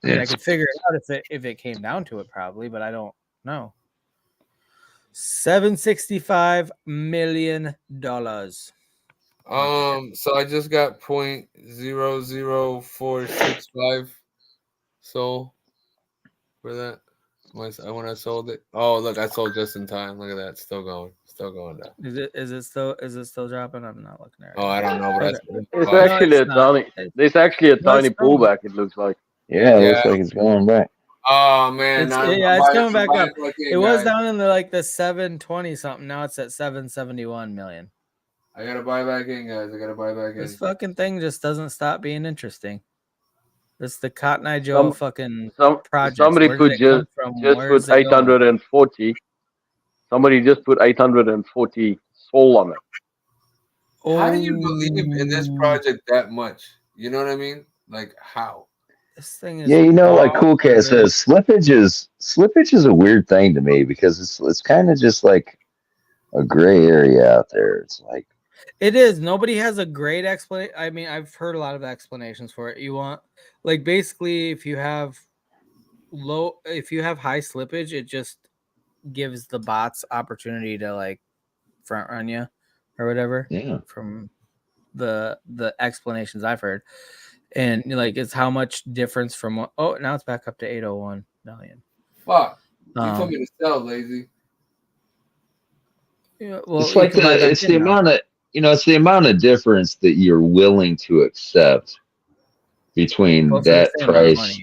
mean, I could figure it out if it came down to it, probably, but I don't know. $765 million. So I just got 0.00465 soul for that. When I sold it. Oh, look, I sold just in time. Look at that, still going down. Is it still dropping? I'm not looking at it. Oh, I don't know, but Okay. It's No, actually it's a not. tiny. There's actually a No, it's tiny coming. pullback. It looks like. Yeah, it Yeah. looks like it's going back. Oh man, It's coming back up. It was guys. down in the 720 something. Now it's at 771 million. I gotta buy back in, guys. I gotta buy back in. This fucking thing just doesn't stop being interesting. This the Cotton Eye Joe fucking project. Somebody Where put did it come from? just Where's put it going? 840. Somebody just put 840 soul on it. How do you believe in this project that much? You know what I mean? Like how? This thing is Yeah, like Cool Cat says, slippage is a weird thing to me because it's kind of just like a gray area out there. It's like it is. Nobody has a great explanation. I mean, I've heard a lot of explanations for it. You want like basically if you have high slippage, it just gives the bots opportunity to like front run you or whatever. Yeah. From the explanations I've heard. And like it's how much difference from what now it's back up to 801 million. Fuck. You told me to sell, Lazy. Yeah, well, it's like it's the amount of it's the amount of difference that you're willing to accept between that price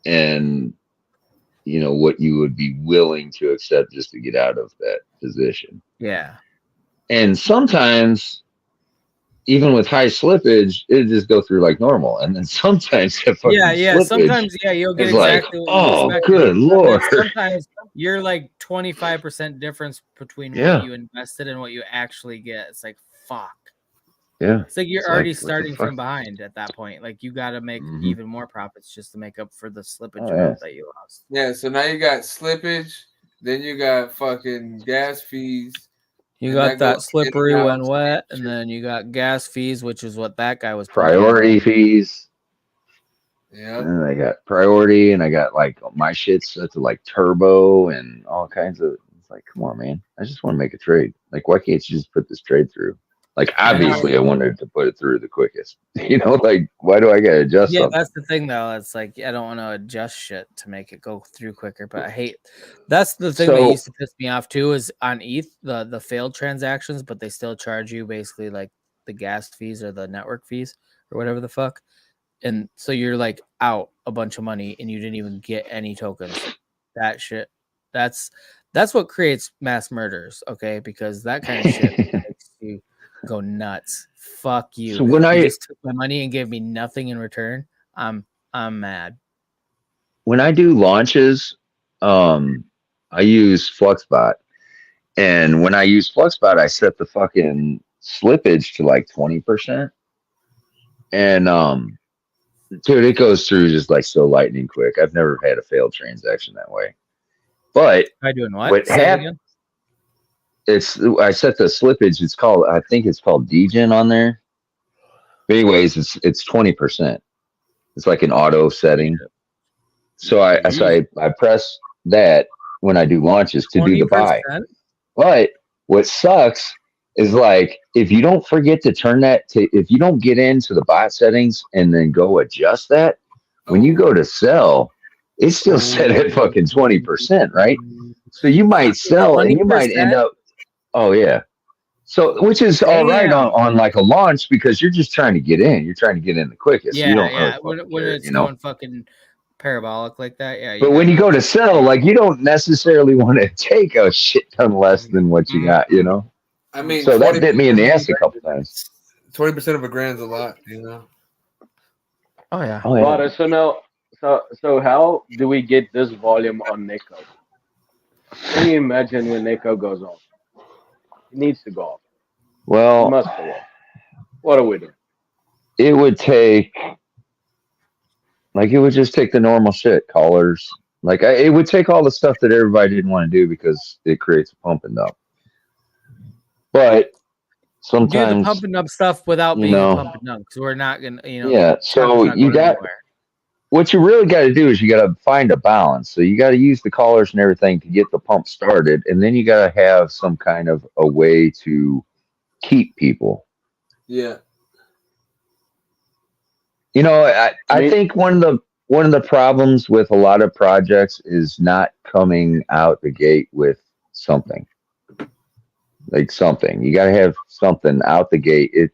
and what you would be willing to accept just to get out of that position. Yeah. And sometimes even with high slippage, it just go through like normal. And then sometimes sometimes you'll get exactly like, what you expected. Good Lord. Sometimes you're like 25% difference between what you invested and what you actually get. It's like fuck. Yeah. It's like you're already starting from behind at that point. Like you gotta make even more profits just to make up for the slippage amount that you lost. Yeah, so now you got slippage, then you got fucking gas fees. You got that slippery when wet, and then you got gas fees, which is what that guy was priority fees. Yeah. And I got priority, and I got like my shit's set to like turbo and all kinds of. It's like, come on, man! I just want to make a trade. Like, why can't you just put this trade through? Like, obviously, I wanted to put it through the quickest. Like, why do I gotta adjust? Yeah, that's the thing, though. It's like I don't want to adjust shit to make it go through quicker. But I hate that's the thing that used to piss me off too. Is on ETH the failed transactions, but they still charge you basically like the gas fees or the network fees or whatever the fuck. And so you're like out a bunch of money and you didn't even get any tokens. That shit. That's what creates mass murders. Okay, because that kind of shit makes you go nuts. Fuck you. So when you just took my money and gave me nothing in return, I'm mad. When I do launches, I use Fluxbot. And when I use Fluxbot, I set the fucking slippage to like 20%. And dude, it goes through just like so lightning quick. I've never had a failed transaction that way. But I doing what? What happened? I set the slippage. I think it's called degen on there. But anyways, it's 20%. It's like an auto setting. So I press that when I do launches to 20%? Do the buy. But what sucks is like if you don't forget to turn that if you don't get into the bot settings and then go adjust that, when you go to sell, it's still set at fucking 20%, right? So you might sell 20%? And you might end up. Oh yeah. So which is all right on like a launch because you're just trying to get in. You're trying to get in the quickest. Yeah, you don't yeah. really When it's going fucking parabolic like that, yeah. But when you go to sell, like you don't necessarily want to take a shit ton less than what you got, I mean, so that bit me in the ass a couple times. 20% of a grand's a lot, Oh yeah. But so now, so how do we get this volume on Nico? Can you imagine when Nico goes off? He needs to go off. Well, he must go off. What are we doing? It would take. Like, it would just take the normal shit, callers. Like, it would take all the stuff that everybody didn't want to do because it creates a pump and dump. But sometimes... Do the pump and dump stuff without being a pump and dump because we're not going to, Yeah, so you got... What you really got to do is you got to find a balance. So you got to use the callers and everything to get the pump started. And then you got to have some kind of a way to keep people. Yeah. I think one of one of the problems with a lot of projects is not coming out the gate with something. Like something. You got to have something out the gate. It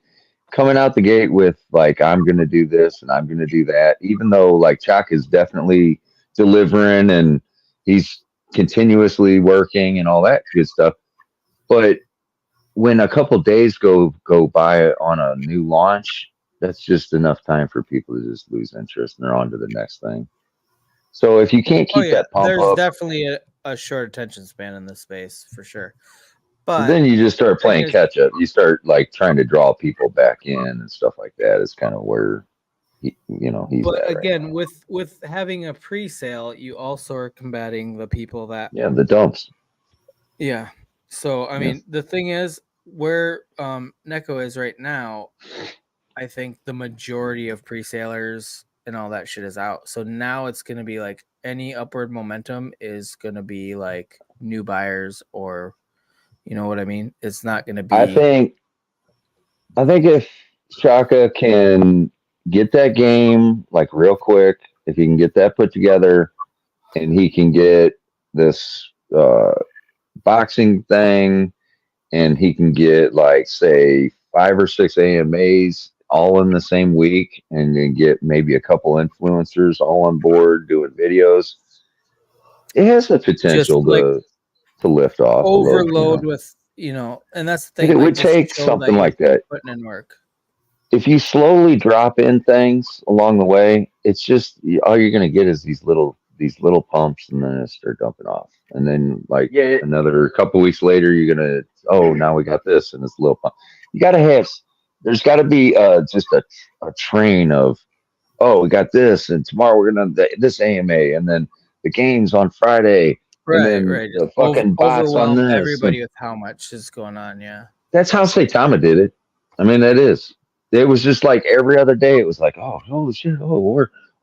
coming out the gate with like I'm going to do this and I'm going to do that. Even though like Chuck is definitely delivering and he's continuously working and all that good stuff, but when a couple days go by on a new launch, that's just enough time for people to just lose interest and they're on to the next thing. So if you can't keep that pump there's up, definitely a short attention span in this space for sure. so But then you just start playing is, catch up. You start like trying to draw people back in and stuff like that. Is kind of where he's but at again, right with having a pre-sale, you also are combating the people that the dumps. Yeah. So I mean, the thing is, where Neko is right now, I think the majority of pre-salers and all that shit is out. So now it's gonna be like any upward momentum is gonna be like new buyers, or you know what I mean? It's not gonna be I think if Shaka can get that game like real quick, if he can get that put together, and he can get this boxing thing, and he can get like say 5 or 6 AMAs all in the same week, and then get maybe a couple influencers all on board doing videos, it has the just potential like to lift off a little. overload with, and that's the But thing, it like would just to take show that something you're like that. putting in work. If you slowly drop in things along the way, it's just all you're going to get is these little pumps, and then it start dumping off, and then like Yeah, another couple weeks later, you're gonna now we got this and this little pump. You got to have there's got to be just a train of we got this, and tomorrow we're gonna this AMA, and then the games on Friday, and then Right. the Just fucking box on overwhelm this, and everybody with how much is going on. Yeah. that's how Saitama did it. I mean, that is. It was just like every other day. It was like, oh shit,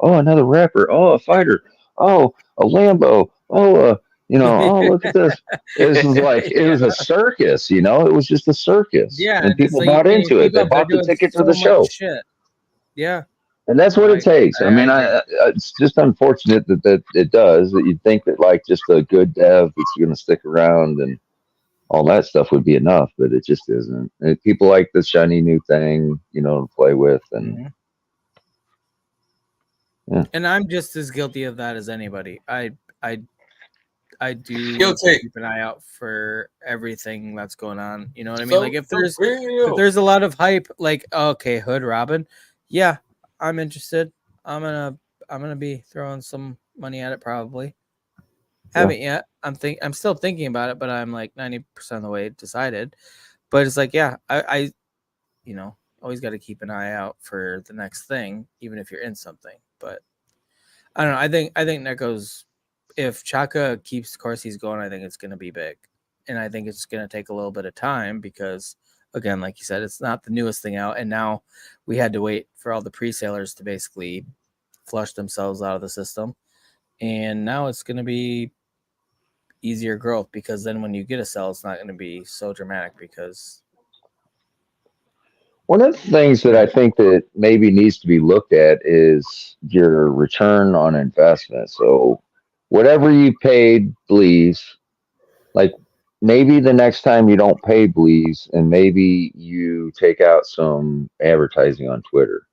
another rapper, a fighter, a Lambo, look at this. This was like it was a circus, It was just a circus, Yeah, and just people like you bought can't even into it. keep They up. They're bought the doing ticket to so the much show, shit. Yeah. and that's No, what it takes. I mean, agree. it's just unfortunate that it does. That you'd think that like just a good dev that's going to stick around and all that stuff would be enough, but it just isn't. And people like the shiny new thing, to play with, and And I'm just as guilty of that as anybody. I do Guilty. keep an eye out for everything that's going on. You know what I mean? So Like if real. there's a lot of hype, like okay, Hood Robin, yeah, I'm interested. I'm gonna be throwing some money at it probably. Haven't yet. I'm still thinking about it, but I'm like 90% of the way decided. But it's like, yeah, I always got to keep an eye out for the next thing, even if you're in something. But I don't know. I think Neko's, if Chaka keeps the course he's going, I think it's going to be big, and I think it's going to take a little bit of time because, again, like you said, it's not the newest thing out, and now we had to wait for all the pre-salers to basically flush themselves out of the system, and now it's going to be easier growth because then when you get a sell, it's not going to be so dramatic because. one of the things that I think that maybe needs to be looked at is your return on investment. So whatever you paid Bleeze, like maybe the next time you don't pay Bleeze, and maybe you take out some advertising on Twitter.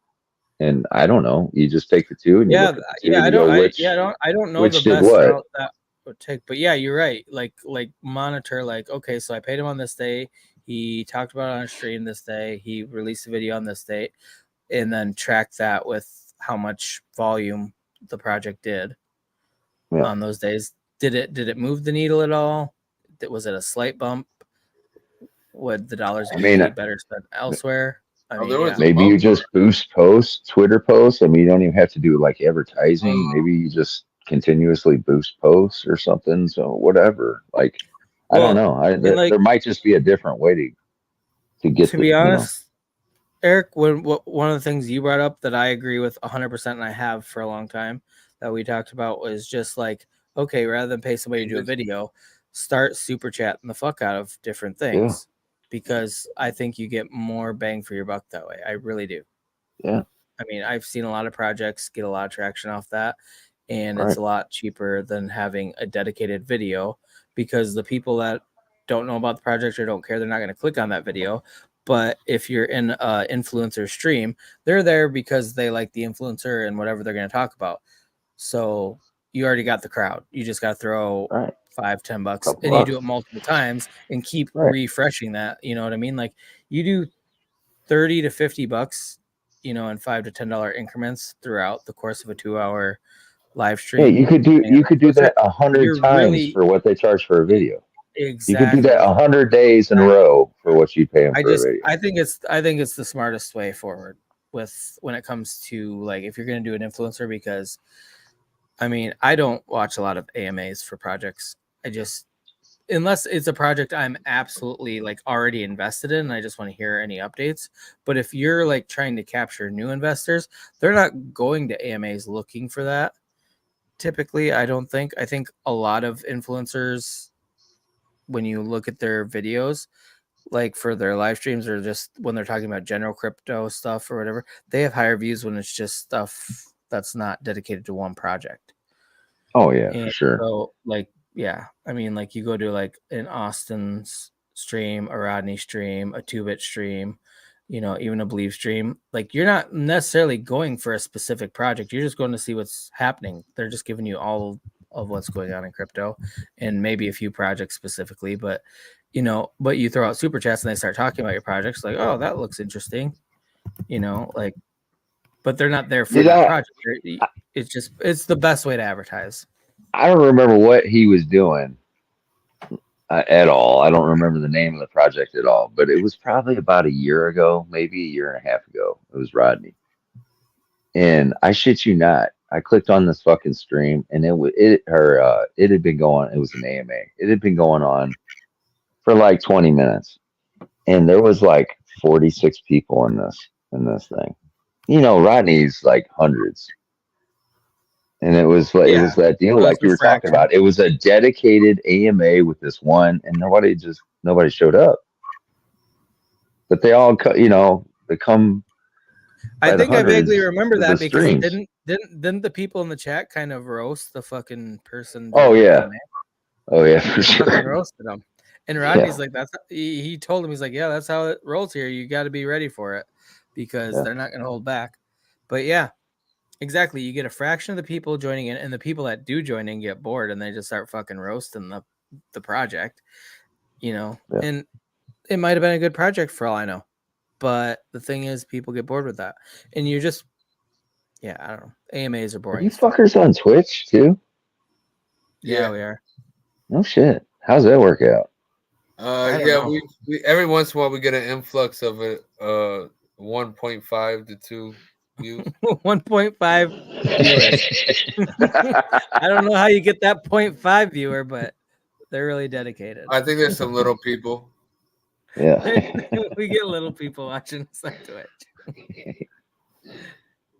And I don't know, you just take the two and you look at the two and you go, I don't know the which did best what? route that would take, but yeah, you're right. Like monitor, like okay, so I paid him on this day. He talked about it on a stream this day. He released a video on this date, and then track that with how much volume the project did on those days. Did it move the needle at all? Was it a slight bump? Would the dollars be better spent elsewhere? Maybe you just boost posts, Twitter posts. I mean, you don't even have to do like advertising. Maybe you just continuously boost posts or something. So whatever. Like, I don't know. There might just be a different way to get to be honest, Eric. One of the things you brought up that I agree with 100%, and I have for a long time that we talked about was just like, okay, rather than pay somebody to do a video, start super chatting the fuck out of different things. Because I think you get more bang for your buck that way. I really do. Yeah. I mean, I've seen a lot of projects get a lot of traction off that, and it's a lot cheaper than having a dedicated video, because the people that don't know about the project or don't care, they're not going to click on that video. But if you're in an influencer stream, they're there because they like the influencer and whatever they're going to talk about. So you already got the crowd. You just got to throw $5-10, and you do it multiple times and keep refreshing that. You know what I mean? Like, you do $30 to $50, in $5 to $10 increments throughout the course of a 2-hour live stream. Yeah, you could do that 100 times for what they charge for a video. Exactly. You could do that 100 days in a row for what you pay them for a video. I think it's the smartest way forward when it comes to, like, if you're going to do an influencer, because I mean, I don't watch a lot of AMAs for projects. Unless it's a project I'm absolutely like already invested in and I just want to hear any updates. But if you're like trying to capture new investors, they're not going to AMAs looking for that. Typically, I think a lot of influencers, when you look at their videos, like for their live streams or just when they're talking about general crypto stuff or whatever, they have higher views when it's just stuff that's not dedicated to one project. Oh yeah, for sure. So, like, yeah, I mean, like, you go to like an Austin's stream, a Rodney stream, a 2-bit stream, even a Believe stream. Like, you're not necessarily going for a specific project. You're just going to see what's happening. They're just giving you all of what's going on in crypto and maybe a few projects specifically. But you throw out super chats and they start talking about your projects. Like, oh, that looks interesting. Like, but they're not there for that project. It's the best way to advertise. I don't remember what he was doing at all. I don't remember the name of the project at all, but it was probably about a year ago, maybe a year and a half ago. It was Rodney. And I shit you not, I clicked on this fucking stream and it had been going, it was an AMA. It had been going on for like 20 minutes. And there was like 46 people in this thing. Rodney's like hundreds. And it was like, it was that deal like you were talking about. It was a dedicated AMA with this one, and nobody showed up. But they all, they come. I think I vaguely remember that because didn't the people in the chat kind of roast the fucking person? Oh yeah, for sure. Roasted them, and Rodney's like, he told him, he's like, yeah, that's how it rolls here. You got to be ready for it because they're not going to hold back. But yeah. Exactly. You get a fraction of the people joining in, and the people that do join in get bored and they just start fucking roasting the project, and it might have been a good project for all I know. But the thing is, people get bored with that. And you're just, I don't know. AMAs are boring. Are you fuckers on Twitch too? Yeah, we are. No shit. How's that work out? We every once in a while we get an influx of 1.5 to 2 views. 1.5 viewers. I don't know how you get that 0.5 viewer, but they're really dedicated. I think there's some little people. Yeah. We get little people watching us on Twitch.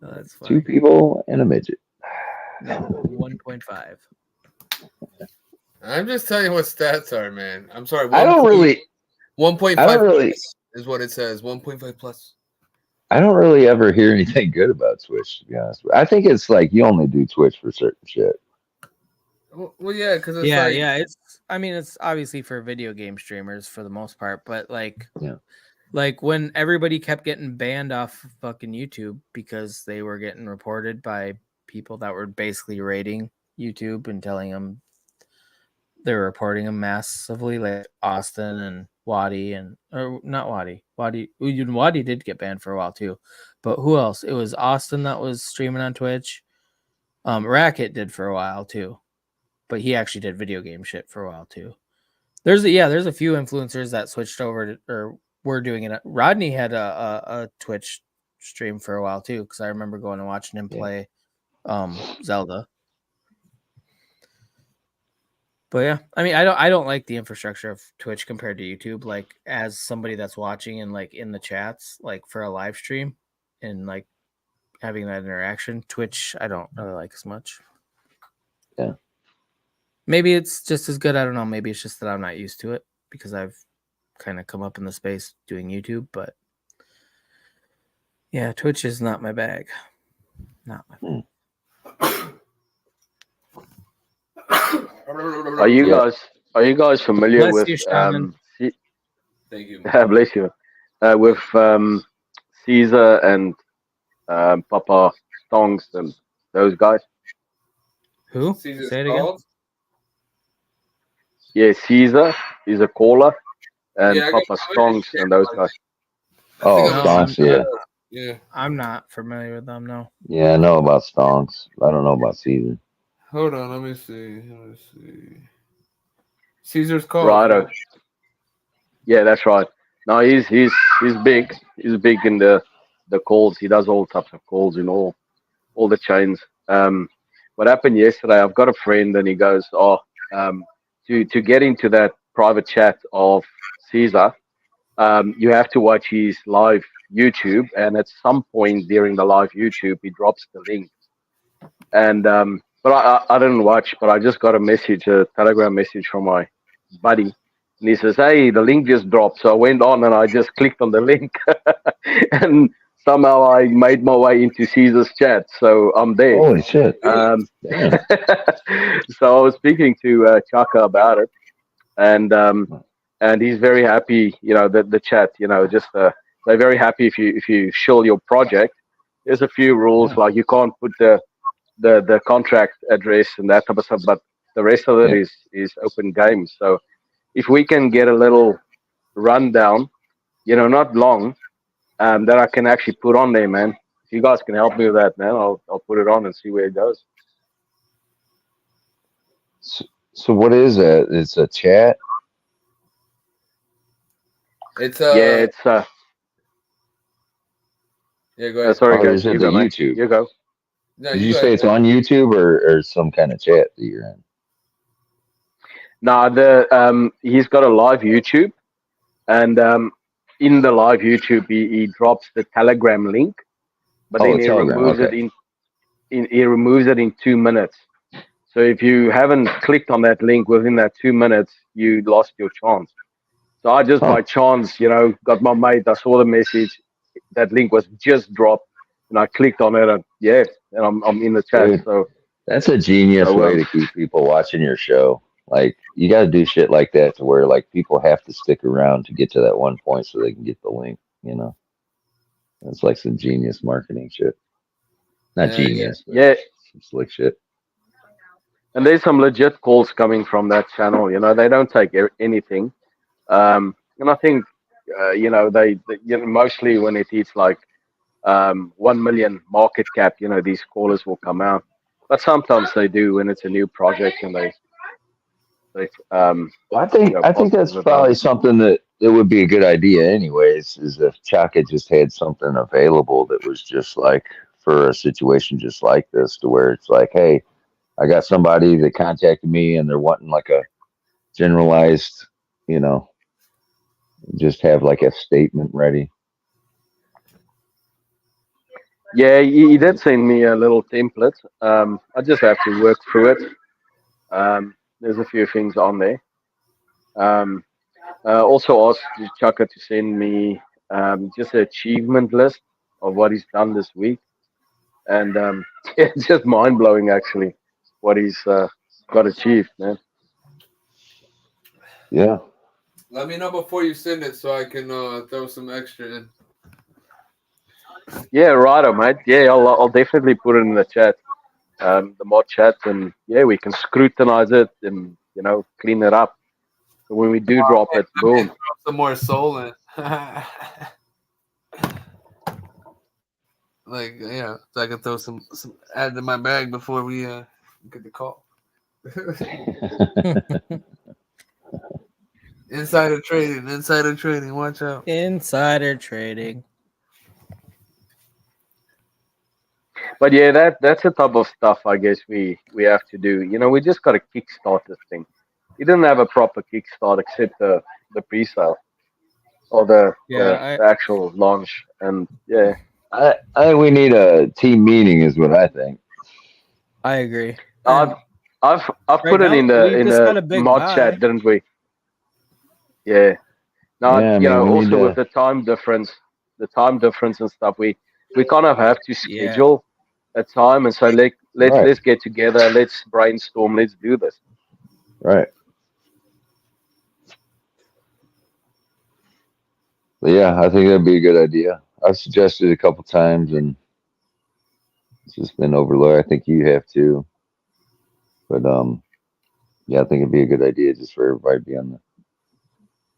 Oh, that's funny. 2 people and a midget. No, 1.5. I'm just telling you what stats are, man. I'm sorry. 1.5 is what it says. 1.5 plus. I don't really ever hear anything good about Twitch, to be honest. I think it's like you only do Twitch for certain shit. Well, yeah, because it's obviously for video game streamers for the most part, but like when everybody kept getting banned off fucking YouTube because they were getting reported by people that were basically raiding YouTube and telling them they were reporting them massively, like Austin and Waddy not Waddy. Waddy did get banned for a while too, but who else? It was Austin that was streaming on Twitch. Racket did for a while too, but he actually did video game shit for a while too. There's a few influencers that switched over to, or were doing it. Rodney had a Twitch stream for a while too, because I remember going and watching him play Zelda. But yeah, I mean, I don't like the infrastructure of Twitch compared to YouTube. Like, as somebody that's watching and like in the chats, like for a live stream and like having that interaction, Twitch I don't really like as much. Yeah. Maybe it's just as good. I don't know. Maybe it's just that I'm not used to it because I've kind of come up in the space doing YouTube. But Yeah, Twitch is not my bag. Not my bag. Are you guys familiar Bless with you, Shaman. Thank you. bless you, with Caesar and Papa Stonks and those guys? Who? Caesar's Say it again. called? Yeah, Caesar is a caller, and Yeah, I got Papa the Twitch Stonks and those guys. I think Oh, I'm stonks, yeah. yeah. I'm not familiar with them. No. Yeah, I know about stonks. I don't know about Caesar. Hold on, let me see. Caesar's called. Righto. Yeah, that's right. No, he's big. He's big in the calls. He does all types of calls in all the chains. What happened yesterday? I've got a friend, and he goes, "Oh, to get into that private chat of Caesar, you have to watch his live YouTube, and at some point during the live YouTube, he drops the link. And but I didn't watch, but I just got a Telegram message from my buddy, and he says, "Hey, the link just dropped." So I went on and I just clicked on the link, and somehow I made my way into Caesar's chat. So I'm there. Holy shit. Um, Damn. so I was speaking to Chaka about it, and he's very happy. You know, the chat. You know, just they're very happy if you show your project. There's a few rules Yeah. like you can't put the contract address and that type of stuff, but the rest of it Yeah. is open game. So if we can get a little rundown, you know, not long, that I can actually put on there, man. If you guys can help me with that, man, I'll put it on and see where it goes. So what is that? It's a chat? It's Yeah, it's yeah, go ahead. sorry Or guys, is it you the go, mate. YouTube? You go. No, Did you you go say ahead. it's on YouTube or some kind of chat that you're in? Now he's got a live YouTube, and in the live YouTube he drops the Telegram link, but Oh, then the he Telegram. removes it Okay. he removes it in 2 minutes. So if you haven't clicked on that link within that 2 minutes, you lost your chance. So I just by chance, you know, got my mate. I saw the message, that link was just dropped, and I clicked on it, and yeah, and I'm in the chat. Dude, So that's a genius way to keep people watching your show. Like, you got to do shit like that to where, like, people have to stick around to get to that one point so they can get the link, you know? It's like some genius marketing shit. Not Yeah, genius, but yeah, some slick shit. and there's some legit calls coming from that channel. You know, they don't take anything, and I think you know they you know, mostly when it hits like 1 million market cap, you know, these callers will come out. But sometimes they do when it's a new project and they Well, I you think know, I think that's positive about probably it. something that it would be a good idea, anyways. Is if Chaka just had something available that was just like for a situation just like this, to where it's like, hey, I got somebody that contacted me and they're wanting like a generalized, you know, just have like a statement ready. Yeah, he did send me a little template. I just have to work through it. There's a few things on there. Also asked Chaka to send me just an achievement list of what he's done this week, and it's just mind blowing actually what he's got achieved, man. Yeah. Let me know before you send it so I can throw some extra in. Yeah, righto, mate. Yeah, I'll definitely put it in the chat, the mod chat, and yeah, we can scrutinize it and you know clean it up. So when we do drop it, boom. Throw some more soul in. Like, yeah, so I can throw some add to my bag before we get the call. Insider trading, watch out. Insider trading. But yeah, that's the type of stuff I guess we have to do. You know, we just got to kickstart this thing. You didn't have a proper kickstart except the pre-sale or the actual launch, and yeah. I think we need a team meeting, is what I think. I agree. I've put it in the mod chat, didn't we? Yeah. Now Yeah, I you mean, know, we also need with the time difference and stuff, we we kind of have to schedule a time and say, let's get together, let's brainstorm, let's do this. Right. But yeah, I think that'd be a good idea. I've suggested it a couple times and it's just been overlooked. I think you have too. But yeah, I think it'd be a good idea just for everybody to be on the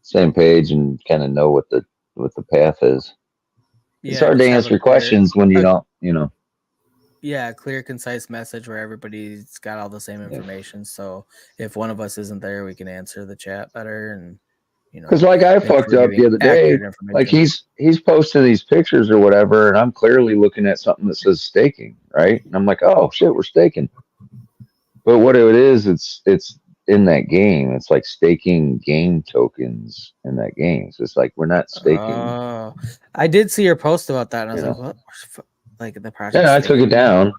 same page and kind of know what the path is. It's hard to just have answer a clear- questions when you don't, you know. Yeah, a clear, concise message where everybody's got all the same information. So if one of us isn't there, we can answer the chat better, and Because like I make sure fucked we're up the giving other day. accurate Like information. he's posting these pictures or whatever, and I'm clearly looking at something that says staking, right? And I'm like, oh shit, we're staking. But what it is, it's in that game. It's like staking game tokens in that game. So it's like we're not staking. Oh, I did see your post about that, and I was You like, know. "What? Like the project?" Yeah, I took it down.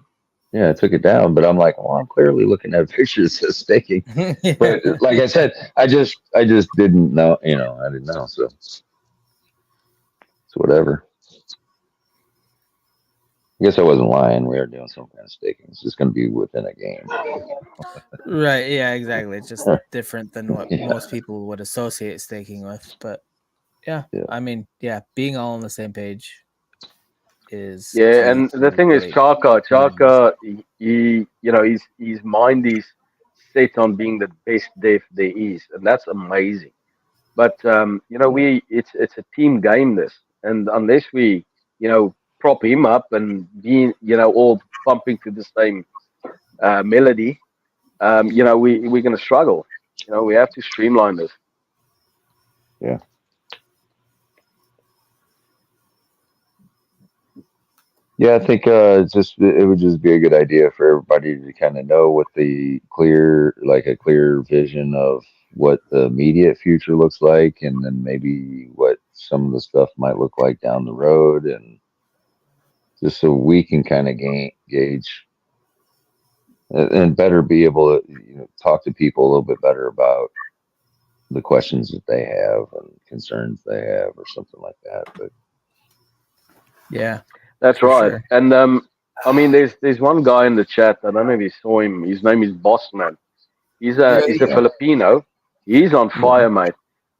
Yeah, I took it down. But I'm like, well, I'm clearly looking at a picture that says staking. Yeah. But like I said, I just didn't know. You know, I didn't know. So it's whatever. I guess I wasn't lying. We are doing some kind of staking. It's just going to be within a game. Right. Yeah, exactly. It's just different than what most people would associate staking with. But yeah, I mean, yeah, being all on the same page is key and the to thing is, really Chaka, his mind is set on being the best dev there is, and that's amazing. But it's a team game, this, and unless we prop him up and be all pumping to the same melody, we're going to struggle. We have to streamline this. Yeah. Yeah, I think it would just be a good idea for everybody to kind of know what a clear vision of what the immediate future looks like, and then maybe what some of the stuff might look like down the road, and just so we can kind of gauge and better be able to talk to people a little bit better about the questions that they have and concerns they have or something like that. But yeah, that's right. Sure. And I mean, there's one guy in the chat. I don't know if you saw him. His name is Bossman. He's a Filipino. He's on fire, mate.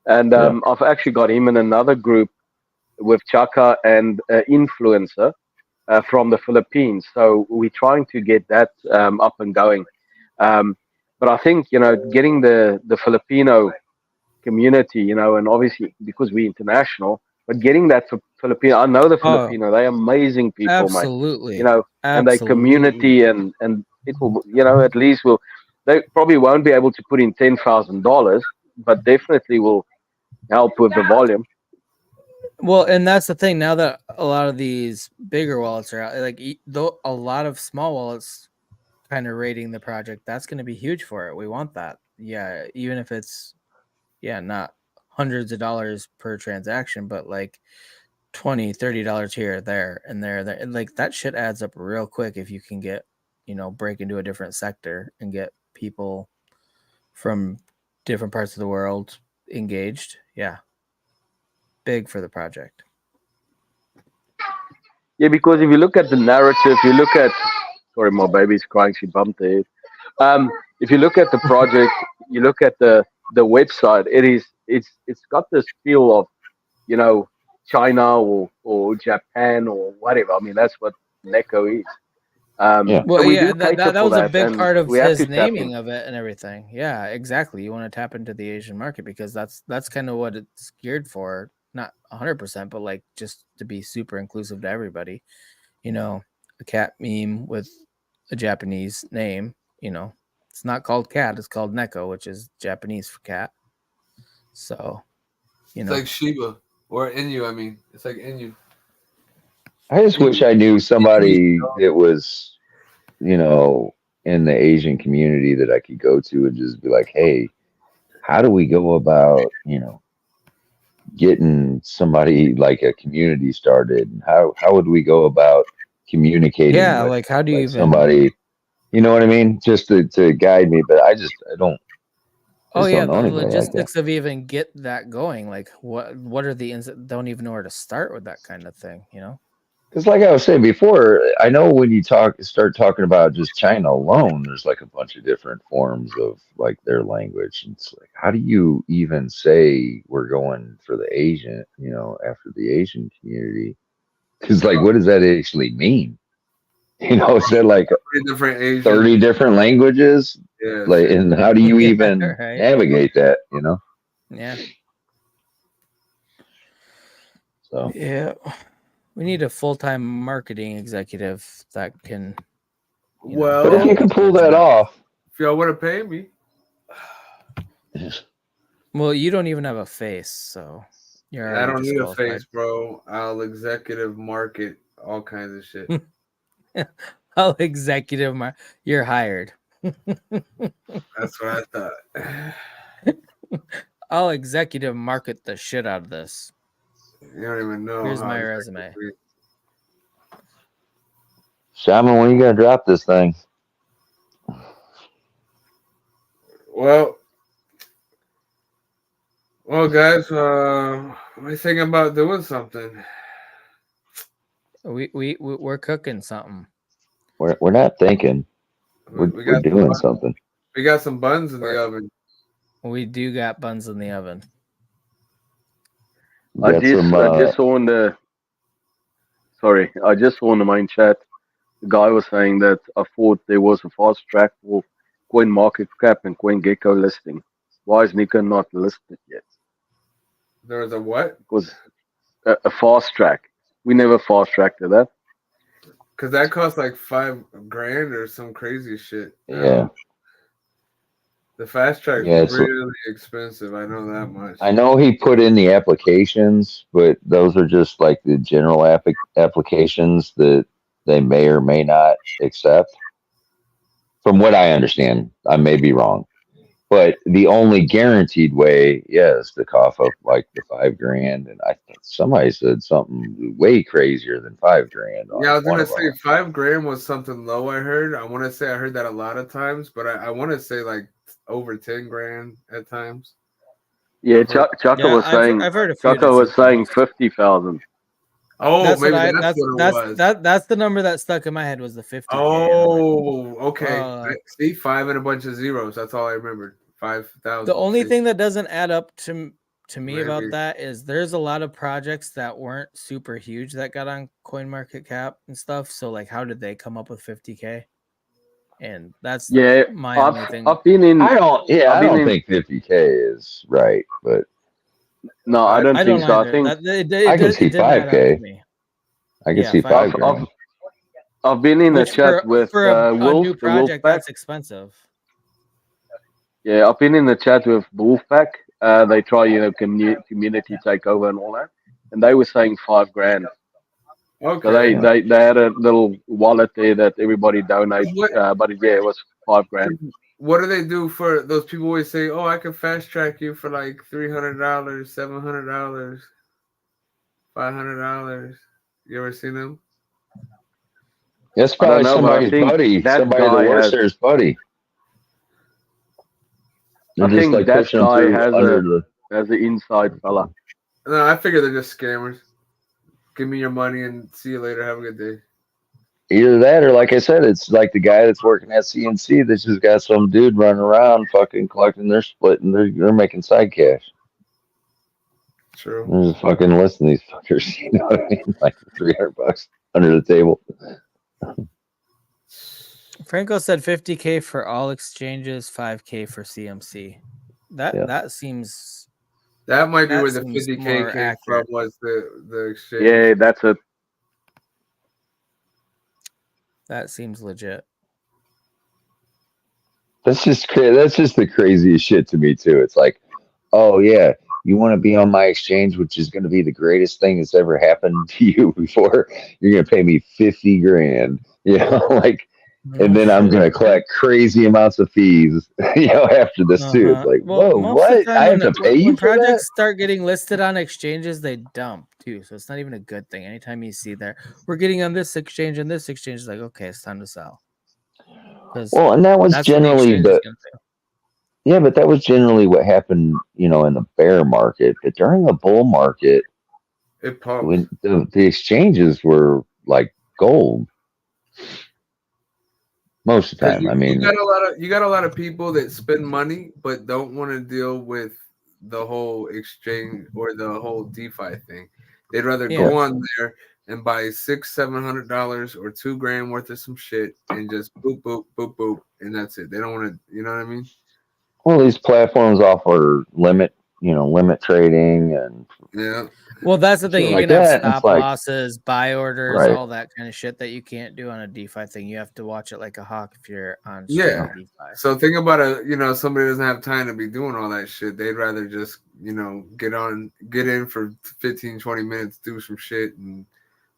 And I've actually got him in another group with Chaka and influencer from the Philippines. So we're trying to get that up and going. But I think getting the Filipino community, and obviously because we're international, but getting that for Filipino, I know the Filipino, they're amazing people, absolutely. mate. And they community and it will, at least they probably won't be able to put in $10,000, but definitely will help with the volume. Well, and that's the thing. Now that a lot of these bigger wallets are out, like though a lot of small wallets kind of rating the project, that's going to be huge for it. We want that. Yeah, even if it's not hundreds of dollars per transaction, but like $20-$30 here, there, and there. And like that shit adds up real quick if you can get, break into a different sector and get people from different parts of the world engaged. Yeah. Big for the project. Yeah, because if you look at the narrative, sorry, my baby's crying, she bumped her head. If you look at the project, you look at the website, it's got this feel of, China or Japan or whatever. I mean, that's what Neko is. Well, so we yeah, do cater that for was a big and part of we have his to tap naming in. of it and everything. Yeah, exactly. You want to tap into the Asian market because that's kind of what it's geared for. Not 100%, but like just to be super inclusive to everybody. A cat meme with a Japanese name. It's not called cat; it's called Neko, which is Japanese for cat. So, it's like Shiba or Inu. I mean, it's like Inu. I just wish I knew somebody that was, in the Asian community that I could go to and just be like, hey, how do we go about, getting somebody like a community started? How would we go about communicating with like how do you even somebody, you know what I mean? Just to guide me, but I don't. Oh yeah, don't know the anybody logistics of even get that going. Like what are the don't even know where to start with that kind of thing, Because, like I was saying before, I know when you start talking about just China alone, there's like a bunch of different forms of like their language. And it's like, how do you even say we're going for the Asian, after the Asian community? Because, like, what does that actually mean? Is that like different Asian. 30 different languages? Yeah. Like, and how do you Yeah, even right. navigate that? Yeah. So Yeah. We need a full-time marketing executive that can. Well, but if you can pull that off, if y'all want to pay me, Well, you don't even have a face, so you're I already don't need a disqualified. face, bro. I'll executive market all kinds of shit. I'll executive you're hired. That's what I thought. I'll executive market the shit out of this. You don't even know. Here's how my executive resume. Shaman, when you gonna drop this thing? Well, guys, we're thinking about doing something. We're cooking something. We're not thinking. We're got doing something. We got some buns in the oven. We do got buns in the oven. I just saw in the main chat, the guy was saying that I thought there was a fast track for CoinMarketCap and CoinGecko listing. Why is Nico not listed yet? There was a what? Because a fast track. We never fast tracked to that. Because that costs like $5,000 or some crazy shit. Yeah. The fast track is really expensive. I know that much. I know he put in the applications, but those are just like the general applications that they may or may not accept. From what I understand, I may be wrong, but the only guaranteed way, is to cough up like the $5,000. And I think somebody said something way crazier than $5,000. Yeah, I was gonna say $5,000 was something low. I heard. I want to say I heard that a lot of times, but I want to say like over $10,000 at times. Yeah, Chaka was saying. I've heard a few. Chaka was saying 50,000. Oh, that's maybe what that's what it was. That's the number that stuck in my head was the 50K. Oh, okay. See, 5 and a bunch of zeros. That's all I remembered. 5,000. The only thing that doesn't add up to me about that is there's a lot of projects that weren't super huge that got on CoinMarketCap and stuff. So like, how did they come up with 50K? And that's my only thing. I've been in. I don't think 50K is right, but no, I don't think so. Either. I think I can see 5K. I can see $5,000. I've been in a chat with a Wolf, new project that's expensive. Yeah, I've been in the chat with Wolfpack. They try, community takeover and all that, and they were saying $5,000. Okay. So they had a little wallet there that everybody donated, but it was $5,000. What do they do for those people? Always say, "Oh, I can fast track you for like $300, $700, $500." You ever seen them? That's probably somebody's buddy. Somebody that works there's buddy. I think like that guy has an inside fella. No, I figure they're just scammers. Give me your money and see you later. Have a good day. Either that or, like I said, it's like the guy that's working at CNC that's just got some dude running around fucking collecting their split and they're making side cash. True. They're just fucking listening to these fuckers, you know what I mean? Like $300 under the table. Franco said 50K for all exchanges, 5K for CMC. That seems. That might be where the 50K came from. Was the exchange? Yeah, that's it. That seems legit. That's just the craziest shit to me too. It's like, oh yeah, you want to be on my exchange, which is going to be the greatest thing that's ever happened to you before. You're going to pay me $50,000, like, and then I'm going to collect crazy amounts of fees, after this too. It's like, whoa, what? I have to pay you for that? When projects start getting listed on exchanges, they dump too. So it's not even a good thing. Anytime you see there, we're getting on this exchange and this exchange, is like, okay, it's time to sell. Well, and that was generally but that was generally what happened, in the bear market. But during the bull market, it pumped. When the exchanges were like gold. Most of the 'Cause time, you, I mean, you got a lot of people that spend money but don't want to deal with the whole exchange or the whole DeFi thing. They'd rather Yeah. go on there and buy $600-700 or $2,000 worth of some shit and just boop boop boop boop, and that's it. They don't want to, you know what I mean? well, these platforms offer limit trading and Yeah. Well, that's the thing. shit You like can have that. And it's stop like, losses, buy orders, right. all that kind of shit that you can't do on a DeFi thing. You have to watch it like a hawk if you're on Yeah. straight DeFi. So think about somebody doesn't have time to be doing all that shit. They'd rather just, get in for 15-20 minutes, do some shit and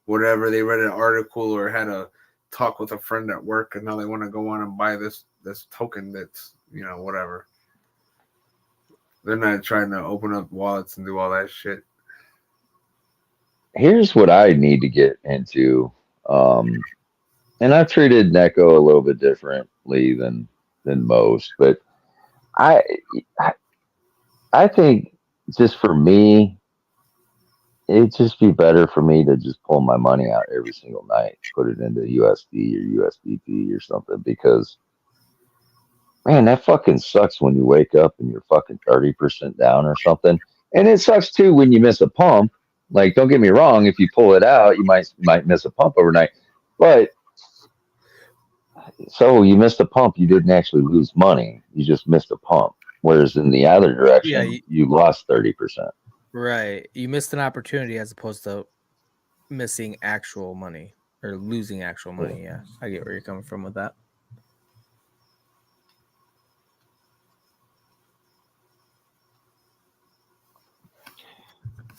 whatever. They read an article or had a talk with a friend at work and now they want to go on and buy this token that's, whatever. They're not trying to open up wallets and do all that shit. Here's what I need to get into. And I've treated Neko a little bit differently than most, but I think just for me, it'd just be better for me to just pull my money out every single night, put it into USD or USDT or something, because man, that fucking sucks when you wake up and you're fucking 30% down or something. And it sucks too when you miss a pump. Like, don't get me wrong, if you pull it out, you might miss a pump overnight. But so you missed a pump, you didn't actually lose money. You just missed a pump. Whereas in the other direction, you lost 30%. Right. You missed an opportunity as opposed to missing actual money or losing actual money. Yeah. I get where you're coming from with that.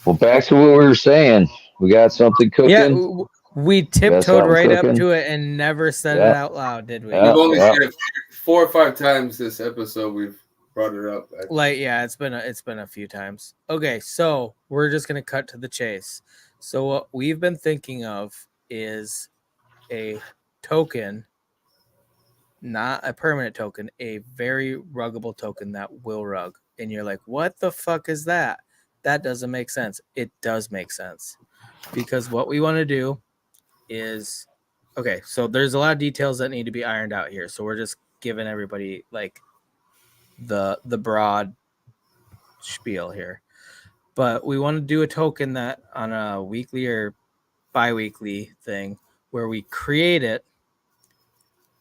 Well, back to what we were saying. We got something cooking. Yeah, we tiptoed right up to it and never said it out loud, did we? We've only said it 4 or 5 times this episode. We've brought it up. It's been a few times. Okay, so we're just gonna cut to the chase. So what we've been thinking of is a token, not a permanent token, a very ruggable token that will rug. And you're like, what the fuck is that? That doesn't make sense. It does make sense. Because what we want to do is, okay, so there's a lot of details that need to be ironed out here. So we're just giving everybody like the broad spiel here. But we want to do a token that on a weekly or bi-weekly thing where we create it,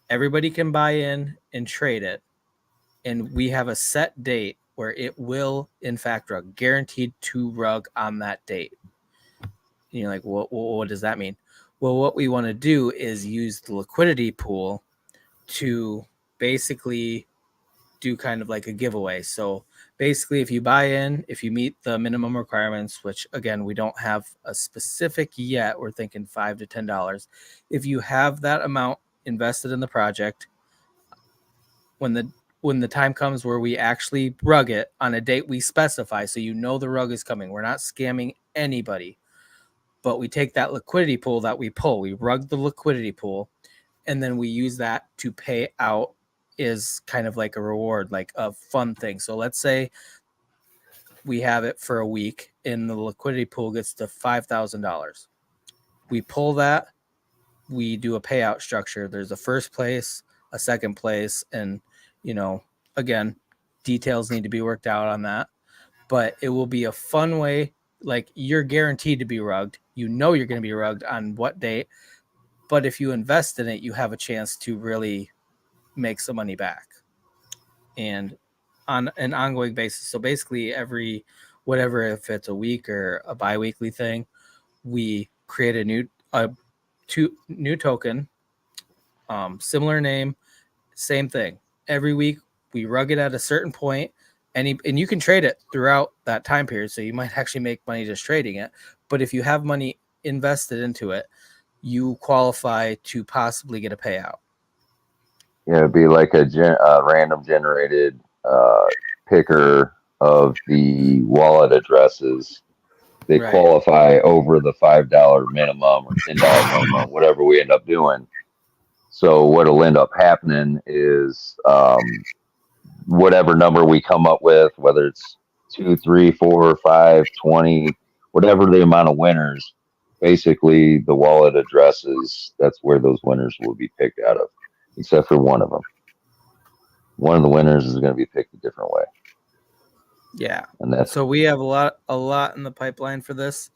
everybody can buy in and trade it, and we have a set date where it will in fact rug, guaranteed to rug on that date. And you're like, what does that mean? Well, what we want to do is use the liquidity pool to basically do kind of like a giveaway. So basically, if you buy in, if you meet the minimum requirements, which again, we don't have a specific yet, we're thinking $5 to $10. If you have that amount invested in the project, when the time comes where we actually rug it on a date we specify, so you know the rug is coming, we're not scamming anybody, but we take that liquidity pool that we pull, we rug the liquidity pool, and then we use that to pay out is kind of like a reward, like a fun thing. So let's say we have it for a week and the liquidity pool gets to $5,000. We pull that, we do a payout structure. There's a first place, a second place, and again, details need to be worked out on that, but it will be a fun way. Like, you're guaranteed to be rugged. You're going to be rugged on what date, but if you invest in it, you have a chance to really make some money back and on an ongoing basis. So basically every whatever, if it's a week or a bi-weekly thing, we create a new token, similar name, same thing. Every week we rug it at a certain point, and you can trade it throughout that time period. So you might actually make money just trading it. But if you have money invested into it, you qualify to possibly get a payout. Yeah, it'd be like a random generated picker of the wallet addresses. They qualify over the $5 minimum or $10 minimum, whatever we end up doing. So what'll end up happening is whatever number we come up with, whether it's 2, 3, 4, 5, 20, whatever the amount of winners, basically the wallet addresses, that's where those winners will be picked out of, except for one of them. One of the winners is going to be picked a different way. Yeah. And that's So we have a lot in the pipeline for this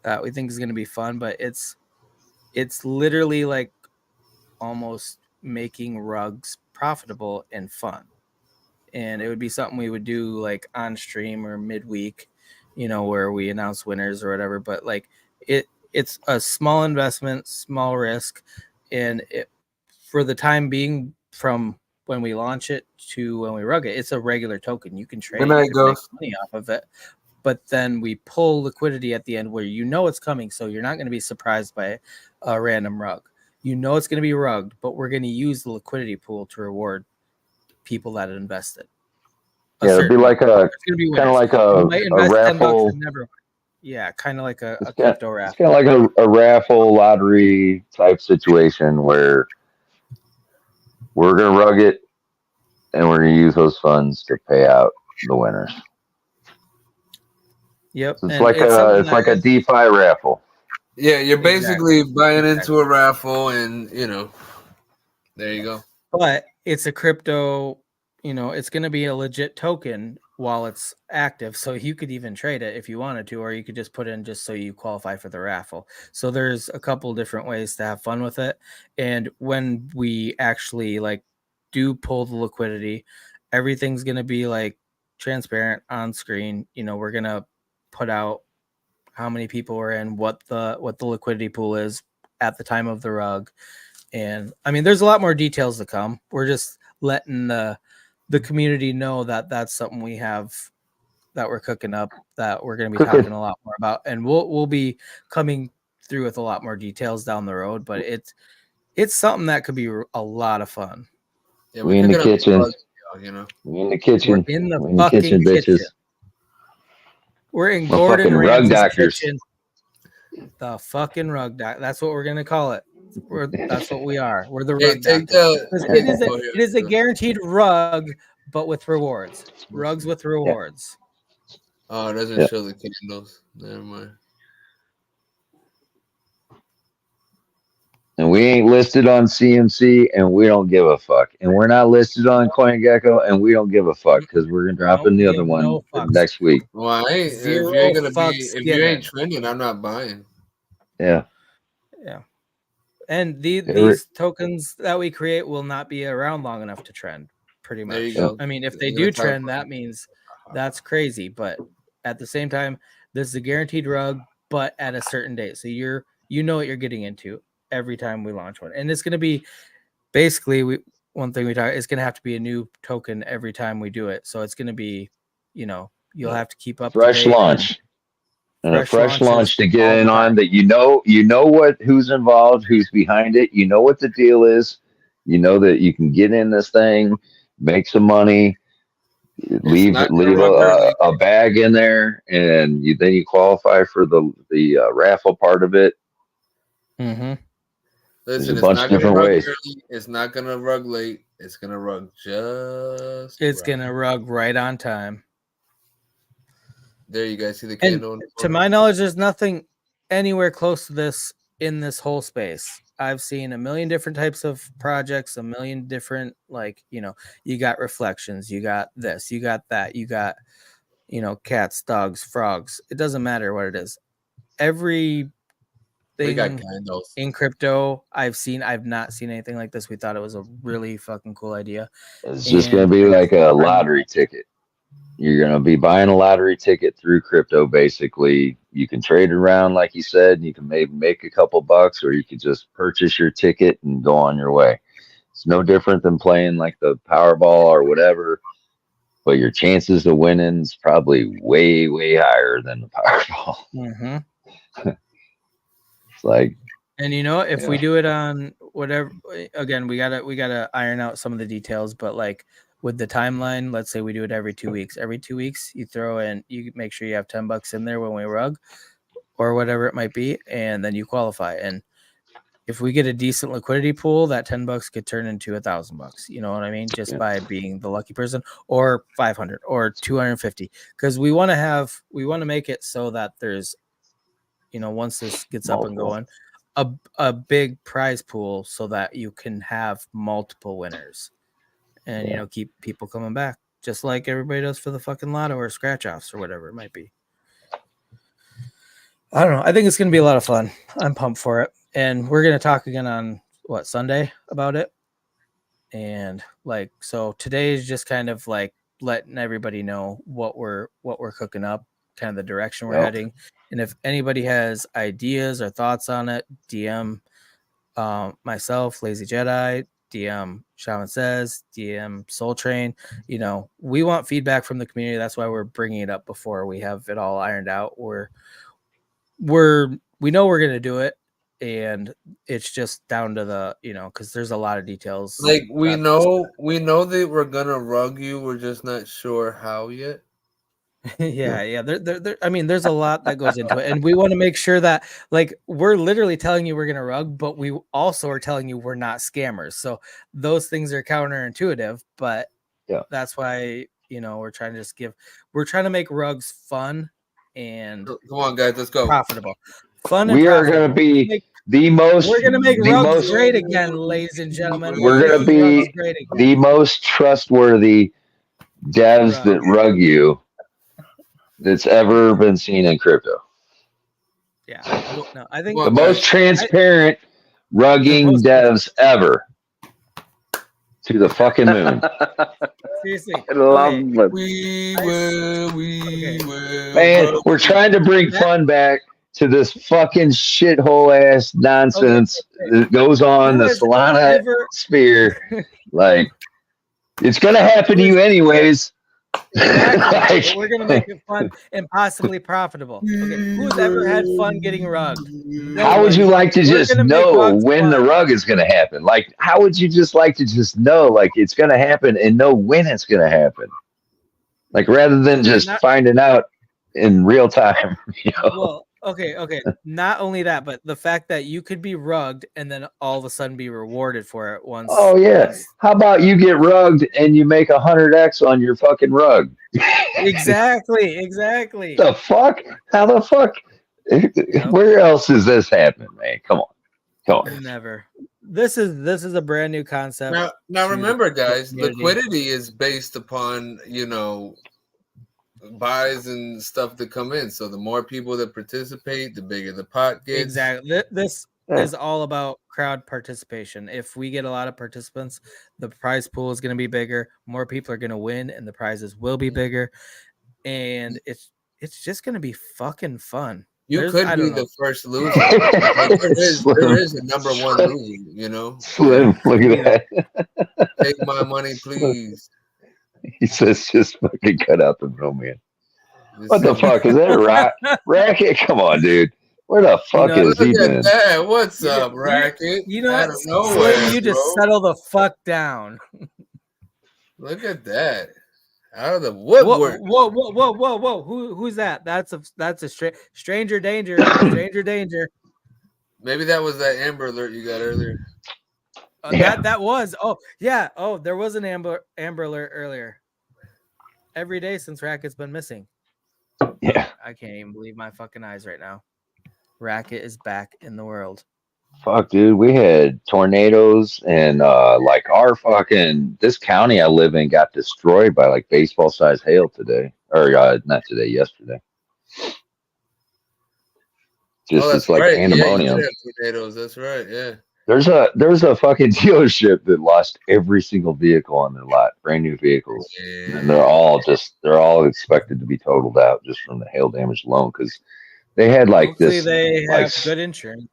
that we think is going to be fun, but it's literally like almost making rugs profitable and fun. And it would be something we would do like on stream or midweek, where we announce winners or whatever. But like it's a small investment, small risk, and for the time being, from when we launch it to when we rug it, it's a regular token. You can trade, Good night, you can make Ghost. money off of it. But then we pull liquidity at the end where it's coming, so you're not going to be surprised by a random rug. It's going to be rugged, but we're going to use the liquidity pool to reward people that invested. Yeah, it'd be like a kind of like a raffle. Yeah, kind of like a crypto raffle. It's kind of like a raffle lottery type situation where we're gonna rug it and we're gonna use those funds to pay out the winners. Yep, So it's like a DeFi raffle. Yeah, you're basically buying into a raffle, and there you go. But it's a crypto, it's going to be a legit token while it's active. So you could even trade it if you wanted to, or you could just put in just so you qualify for the raffle. So there's a couple different ways to have fun with it. And when we actually do pull the liquidity, everything's going to be like transparent on screen. We're going to put out how many people are in, what the liquidity pool is at the time of the rug. And I mean, there's a lot more details to come. We're just letting the community know that that's something we have that we're cooking up, that we're going to be talking a lot more about, and we'll be coming through with a lot more details down the road. But it's something that could be a lot of fun. Yeah, we in the kitchen. We in the kitchen. We're in the fucking kitchen, bitches. We're in Gordon Ramsay's kitchen. The fucking rug doc. That's what we're gonna call it. That's what we are. We're the rug doctor. It is a guaranteed rug, but with rewards. Rugs with rewards. Oh, it doesn't show the candles. Never mind. And we ain't listed on CMC, and we don't give a fuck. And we're not listed on CoinGecko, and we don't give a fuck because we're gonna drop in the other one next week. Well, if you ain't trending, I'm not buying. Yeah. Yeah. And these tokens that we create will not be around long enough to trend, pretty much. There you go. I mean, if they do trend, that means that's crazy. But at the same time, this is a guaranteed rug, but at a certain date. So you know what you're getting into every time we launch one. And it's going to be basically one thing it's going to have to be a new token every time we do it. So it's going to be, you'll have to keep up fresh launch. And a fresh launch to get in on that. Who's involved, who's behind it. You know what the deal is. You know that you can get in this thing, make some money, leave a bag in there, and then you qualify for the raffle part of it. Mm-hmm. Listen, it's not going to rug early. It's not going to rug late. It's going to rug It's going to rug right on time. There you guys see the candle. To my knowledge, there's nothing anywhere close to this in this whole space. I've seen a million different types of projects, a million different, you got reflections, you got this, you got that, you got, cats, dogs, frogs. It doesn't matter what it is. Everything in crypto I've not seen anything like this. We thought it was a really fucking cool idea. It's just going to be like a lottery ticket. You're going to be buying a lottery ticket through crypto, basically. You can trade around, like you said. You can maybe make a couple bucks, or you could just purchase your ticket and go on your way. It's no different than playing like the Powerball or whatever, but your chances of winning is probably way, way higher than the Powerball. Mm-hmm. It's like, and if we do it on whatever, again, we gotta iron out some of the details, but like with the timeline, let's say we do it every 2 weeks. Every 2 weeks, you throw in, you make sure you have $10 in there when we rug, or whatever it might be, and then you qualify. And if we get a decent liquidity pool, that $10 could turn into $1,000. You know what I mean? Just by being the lucky person, or 500 or 250, because we want to make it so that there's once this gets up and going, a big prize pool so that you can have multiple winners and keep people coming back, just like everybody does for the fucking lotto or scratch offs or whatever it might be. I don't know. I think it's going to be a lot of fun. I'm pumped for it. And we're going to talk again on Sunday about it. And so today is just kind of like letting everybody know what we're cooking up, kind of the direction we're heading. And if anybody has ideas or thoughts on it, DM myself, Lazy Jedi, DM Shaman Says, DM Soul Train. We want feedback from the community. That's why we're bringing it up before we have it all ironed out. We know we're gonna do it, and it's just down to the because there's a lot of details. Like we know that we're gonna rug you. We're just not sure how yet. yeah. I mean, there's a lot that goes into it, and we want to make sure that we're literally telling you we're gonna rug, but we also are telling you we're not scammers. So those things are counterintuitive, but that's why we're trying to make rugs fun and come on, guys, let's go. Profitable, fun. And we are profitable. going to be the most. We're gonna make rugs great again, ladies and gentlemen. We're going to be the most trustworthy devs that rug you that's ever been seen in crypto. Yeah, I think the most transparent rugging devs ever. To the fucking moon. Seriously. I love it. We will. Man, we're trying to bring fun back to this fucking shithole ass nonsense that goes on the Solana sphere. It's going to happen to you anyways. Exactly. We're going to make it fun and possibly profitable. Okay. Who's ever had fun getting rugged? How would you like to just know when the rug is going to happen? How would you just like to just know it's going to happen and know when it's going to happen? Rather than just finding out in real time. Well, okay. Not only that, but the fact that you could be rugged and then all of a sudden be rewarded for it once. Oh yeah. How about you get rugged and you make 100x on your fucking rug? Exactly. The fuck? How the fuck? Where else is this happening, man? Come on. Never. This is a brand new concept. Now remember, guys, liquidity is based upon buys and stuff that come in. So the more people that participate, the bigger the pot gets. Exactly. This is all about crowd participation. If we get a lot of participants, the prize pool is going to be bigger. More people are going to win, and the prizes will be bigger. And it's just going to be fucking fun. You could be the first loser. there is a number one loser. Slim, look at that. Take my money, please. He says, just fucking cut out the middleman. What the fuck? Is that Racket? Come on, dude. Where the fuck is he been? What's up, Racket? Slim, you just settle the fuck down. Look at that. Out of the woodwork. Whoa. Who's that? That's a stranger danger. Stranger danger. Maybe that was that Amber Alert you got earlier. That was. Oh, yeah. Oh, there was an Amber Alert earlier. Every day since Racket's been missing. Yeah. I can't even believe my fucking eyes right now. Racket is back in the world. Fuck, dude. We had tornadoes and our fucking this county I live in got destroyed by baseball sized hail today. Or not today, yesterday. It's like right. pandemonium. Yeah, tornadoes, that's right, yeah. There's a fucking dealership that lost every single vehicle on their lot, brand new vehicles, and they're all expected to be totaled out just from the hail damage alone because they had Hopefully they have good insurance.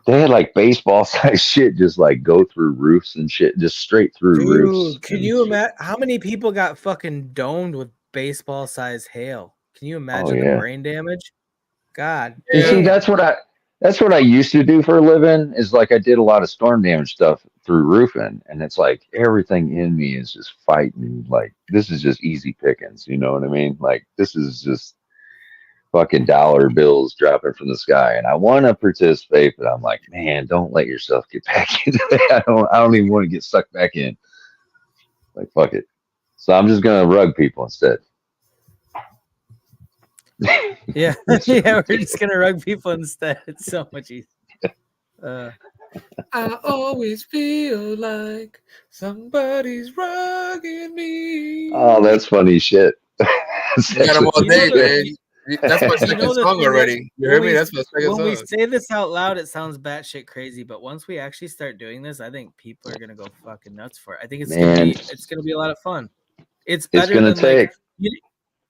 They had baseball size shit just go through roofs and shit, just straight through roofs. Can you imagine how many people got fucking domed with baseball size hail? Can you imagine the brain damage? God. You see, that's what I used to do for a living is I did a lot of storm damage stuff through roofing, and it's everything in me is just fighting. This is just easy pickings, you know what I mean? This is just fucking dollar bills dropping from the sky, and I want to participate, but I'm like, man, don't let yourself get back into that. I don't even want to get sucked back in. Fuck it. So I'm just gonna rug people instead. Yeah, yeah, we're just gonna rug people instead. It's so much easier. I always feel like somebody's rugging me. Oh, that's funny shit. That's You got them all You know day, the- man. That's my second the song thing already. You hear me? That's my second when we song. say this out loud, it sounds batshit crazy. But once we actually start doing this, I think people are gonna go fucking nuts for it. I think it's Man. gonna be a lot of fun. It's It's better gonna than like take.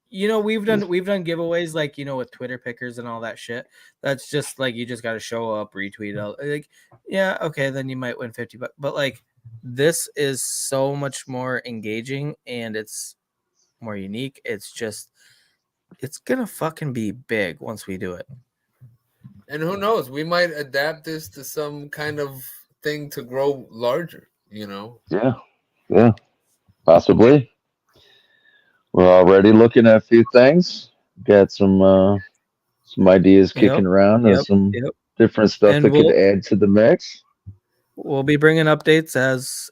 you know we've done giveaways like with Twitter pickers and all that shit. That's just like you just got to show up, retweet it. Like yeah, okay, then you might win $50. But like this is so much more engaging and it's more unique. It's gonna fucking be big once we do it. And who knows? We might adapt this to some kind of thing to grow larger, you know? Yeah, possibly. We're already looking at a few things. Got some ideas kicking around and some different stuff And that could add to the mix. We'll be bringing updates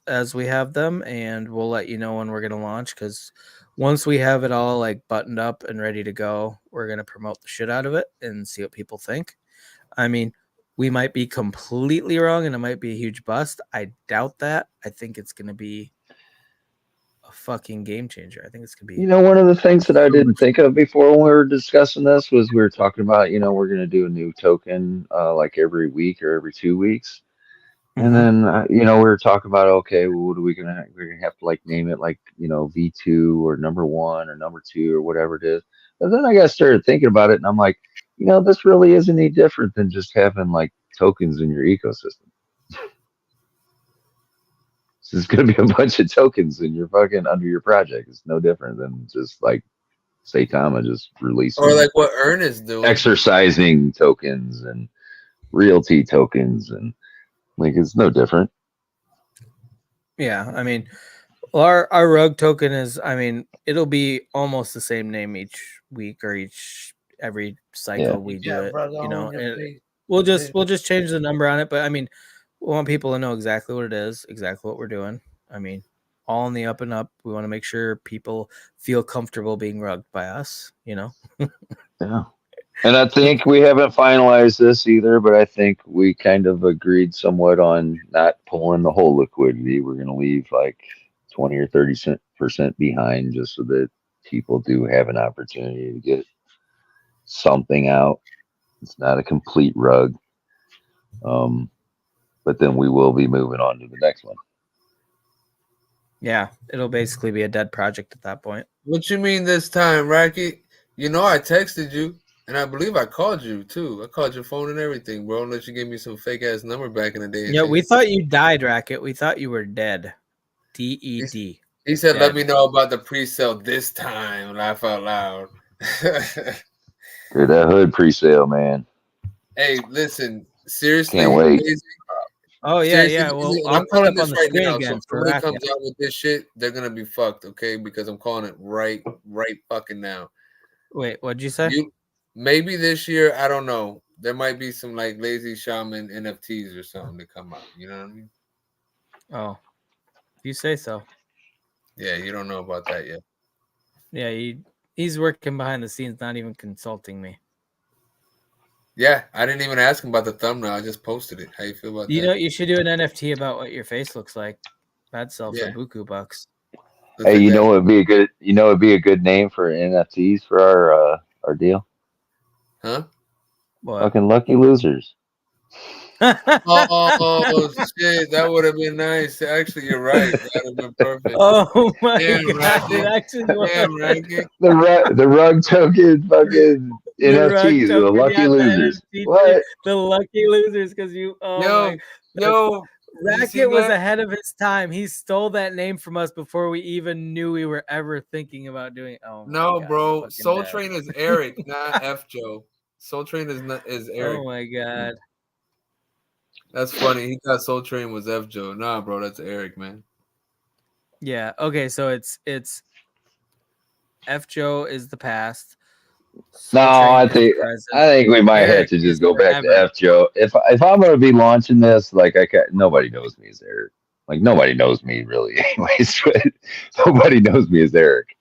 as we have them, and we'll let you know when we're gonna launch. Because once we have it all like buttoned up and ready to go, we're gonna promote the shit out of it and see what people think. I mean, we might be completely wrong, and it might be a huge bust. I doubt that. I think it's gonna be a fucking game changer. I think it's gonna be. You know, one of the things that I didn't think of before when we were discussing this was we were talking about, we're going to do a new token like every week or every 2 weeks. And then, we were talking about, okay, well, what are we going to, we're going to have to like name it like, V2 or number 1 or number 2 or whatever it is. But then I got started thinking about it and I'm like, this really isn't any different than just having like tokens in your ecosystem. There's going to be a bunch of tokens in your fucking under your project. It's no different than just like Saitama just releasing or like what Earn is doing, exercising tokens and realty tokens, and like it's no different. Yeah, I mean, our rug token is. I mean, it'll be almost the same name each week or every cycle we do it. And we'll just change the number on it. But I mean, we want people to know exactly what it is, exactly what we're doing. I mean, all in the up and up. We want to make sure people feel comfortable being rugged by us. Yeah. And I think we haven't finalized this either, but I think we kind of agreed somewhat on not pulling the whole liquidity. We're going to leave like 20 or 30% behind just so that people do have an opportunity to get something out. It's not a complete rug. But then we will be moving on to the next one. Yeah, it'll basically be a dead project at that point. What you mean this time, Racket? I texted you, and I believe I called you too. I called your phone and everything, bro. Unless you gave me some fake ass number back in the day. Yeah, we thought you died, Racket. We thought you were dead. DED. He said, dead. "Let me know about the pre-sale this time." Laugh out loud. Dude, that hood pre-sale, man. Hey, listen. Seriously, can't wait. Oh yeah, yeah. Well, I'm calling this right now. Again so if somebody comes out with this shit, they're gonna be fucked, okay? Because I'm calling it right fucking now. Wait, what'd you say? Maybe this year, I don't know. There might be some like Lazy-Shaman NFTs or something to come out. You know what I mean? Oh, if you say so. Yeah, you don't know about that yet. Yeah, he's working behind the scenes, not even consulting me. Yeah, I didn't even ask him about the thumbnail. I just posted it. How you feel about that? You know, you should do an NFT about what your face looks like. That'd sell for buku bucks. Hey, it'd be a good name for NFTs for our deal. Huh? What? Fucking lucky losers. Oh shit, that would have been nice. Actually, you're right. That would have been perfect. Oh my god, it actually was. The rug token fucking NFTs, the lucky losers. What? The lucky losers, because Racket was ahead of his time. He stole that name from us before we even knew we were ever thinking about doing it. Oh no, God, bro. Soul Train is Eric, not F Joe. Soul Train is Eric. Oh my God. That's funny. He thought Soul Train was F Joe. Nah, bro, that's Eric, man. Yeah. Okay, so it's F Joe is the past. No, I think we might have to just go back to F Joe. If I'm gonna be launching this, like nobody knows me as Eric. Like nobody knows me really, anyways. But nobody knows me as Eric.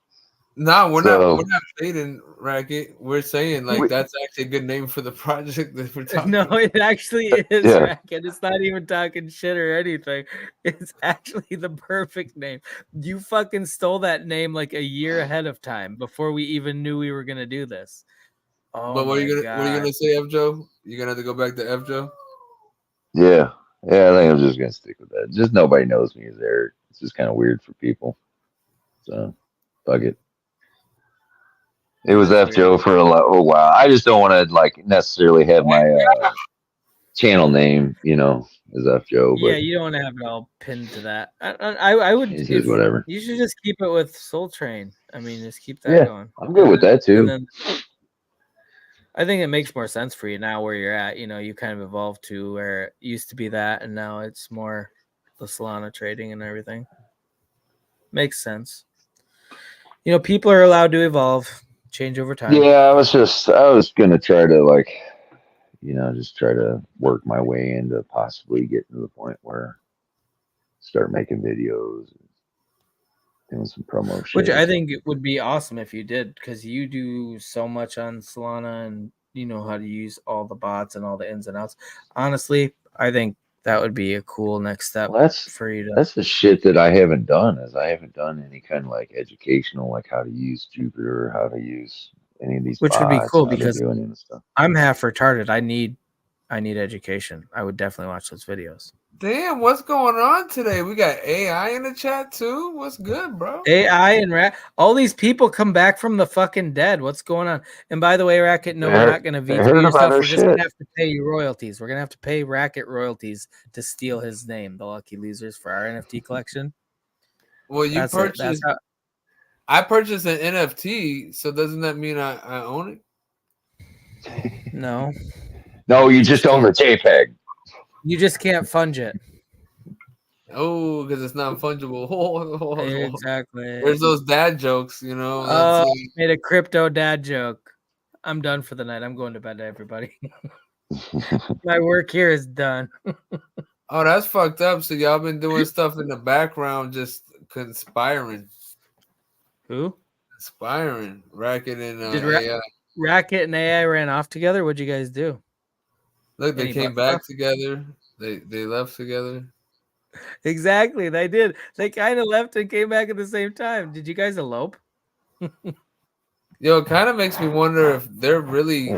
No, we're So- not fading Racket. We're saying like that's actually a good name for the project that we're talking No, about. it actually is, Yeah. Racket. It's not even talking shit or anything. It's actually the perfect name. You fucking stole that name like a year ahead of time before we even knew we were gonna do this. Oh But what are you God. gonna say, F Joe? You're gonna have to go back to F Joe? Yeah. Yeah, I think I'm just gonna stick with that. Just nobody knows me as Eric. It's just kind of weird for people. So fuck it. It was F Joe for a while. I just don't want to like necessarily have my channel name, as F Joe. Yeah, But you don't want to have it all pinned to that. I would. it's just whatever. You should just keep it with Soul Train. I mean, just keep that Yeah, going. I'm good with that too. And then I think it makes more sense for you now where you're at. You kind of evolved to where it used to be that, and now it's more the Solana trading and everything. Makes sense. People are allowed to evolve, change over time. Yeah, I was gonna try to just try to work my way into possibly getting to the point where start making videos, and doing some promo shit. Which I think it would be awesome if you did, because you do so much on Solana and you know how to use all the bots and all the ins and outs. Honestly, I think that would be a cool next step for you to. That's the shit that I haven't done. Is I haven't done any kind of like educational, like how to use Jupiter, how to use any of these Which bots, would be cool how to because do any of this stuff. I'm half retarded. I need education. I would definitely watch those videos. Damn, what's going on today? We got AI in the chat too. What's good, bro? AI and all these people come back from the fucking dead. What's going on? And by the way, Racket, no, we're not going to veto your stuff. We're just going to have to pay you royalties. We're going to have to pay Racket royalties to steal his name, the lucky losers, for our NFT collection. Well, I purchased an NFT, so doesn't that mean I own it? No. No, you just own the JPEG. You just can't funge it. Oh, because it's not fungible. Exactly. There's those dad jokes, Made a crypto dad joke. I'm done for the night. I'm going to bed, everybody. My work here is done. Oh, that's fucked up. So y'all been doing stuff in the background, just conspiring. Who? Conspiring. Racket and AI. Racket and AI ran off together? What'd you guys do? Look, they came back together. They left together. Exactly, they did. They kind of left and came back at the same time. Did you guys elope? Yo, it kind of makes me wonder if they're really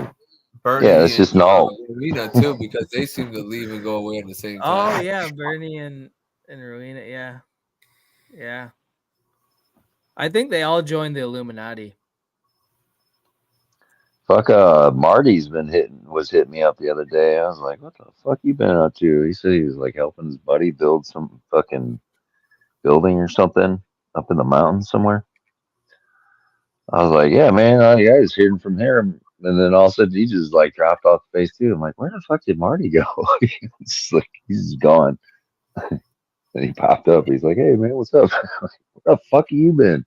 Bernie it's just Rowena too, because they seem to leave and go away at the same time. Oh yeah, Bernie and Rowena, yeah. Yeah. I think they all joined the Illuminati. Fuck, Marty's was hitting me up the other day. I was like, what the fuck you been up to? He said he was like helping his buddy build some fucking building or something up in the mountains somewhere. I was like, yeah, man, I was hearing from him. And then all of a sudden he just like dropped off the face too. I'm like, where the fuck did Marty go? It's like he's just gone. And he popped up. He's like, hey man, what's up? Where the fuck have you been?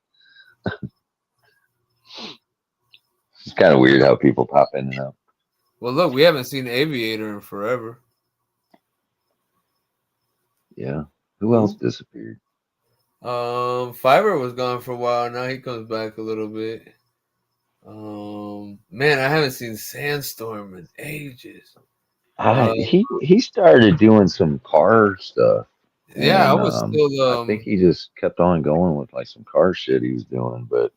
It's kind of weird how people pop in and out. Well, look, we haven't seen Aviator in forever. Yeah. Who else disappeared? Fiverr was gone for a while. Now he comes back a little bit. Man, I haven't seen Sandstorm in ages. He started doing some car stuff. Yeah, I was still. I think he just kept on going with like some car shit he was doing, but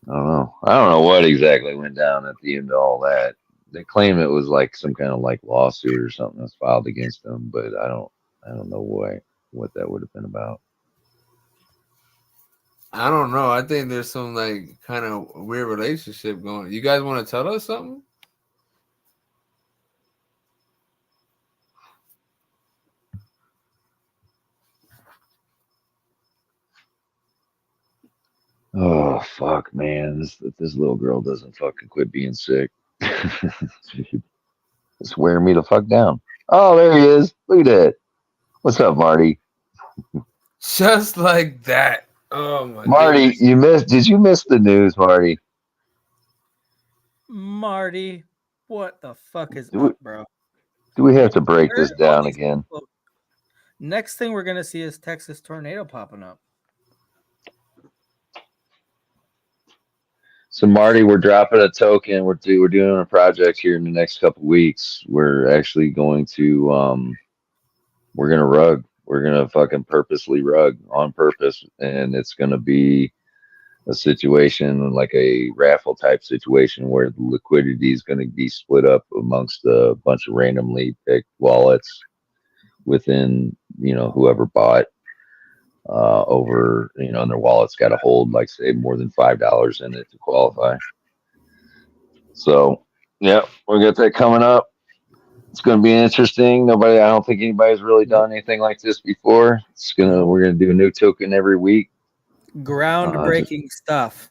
I don't know what exactly went down at the end of all that. They claim it was like some kind of like lawsuit or something that's filed against them, but I don't know what that would have been about. I don't know. I think there's some like kind of weird relationship going. You guys want to tell us something? Oh fuck, man! This little girl doesn't fucking quit being sick. It's wearing me the fuck down. Oh, there he is. Look at that. What's up, Marty? Just like that. Oh my Marty, goodness. did you miss the news, Marty? Marty, what the fuck is up, bro? Do we have to break this down again? Next thing we're gonna see is Texas tornado popping up. So Marty, we're dropping a token. We're doing a project here in the next couple weeks. We're actually going to we're gonna rug. We're gonna fucking purposely rug on purpose, and it's gonna be a situation like a raffle type situation where the liquidity is gonna be split up amongst a bunch of randomly picked wallets within whoever bought over and their wallet's got to hold like say more than $5 in it to qualify. So yeah, we got that coming up. It's going to be interesting. I don't think anybody's really done anything like this before. We're going to do a new token every week. Groundbreaking stuff.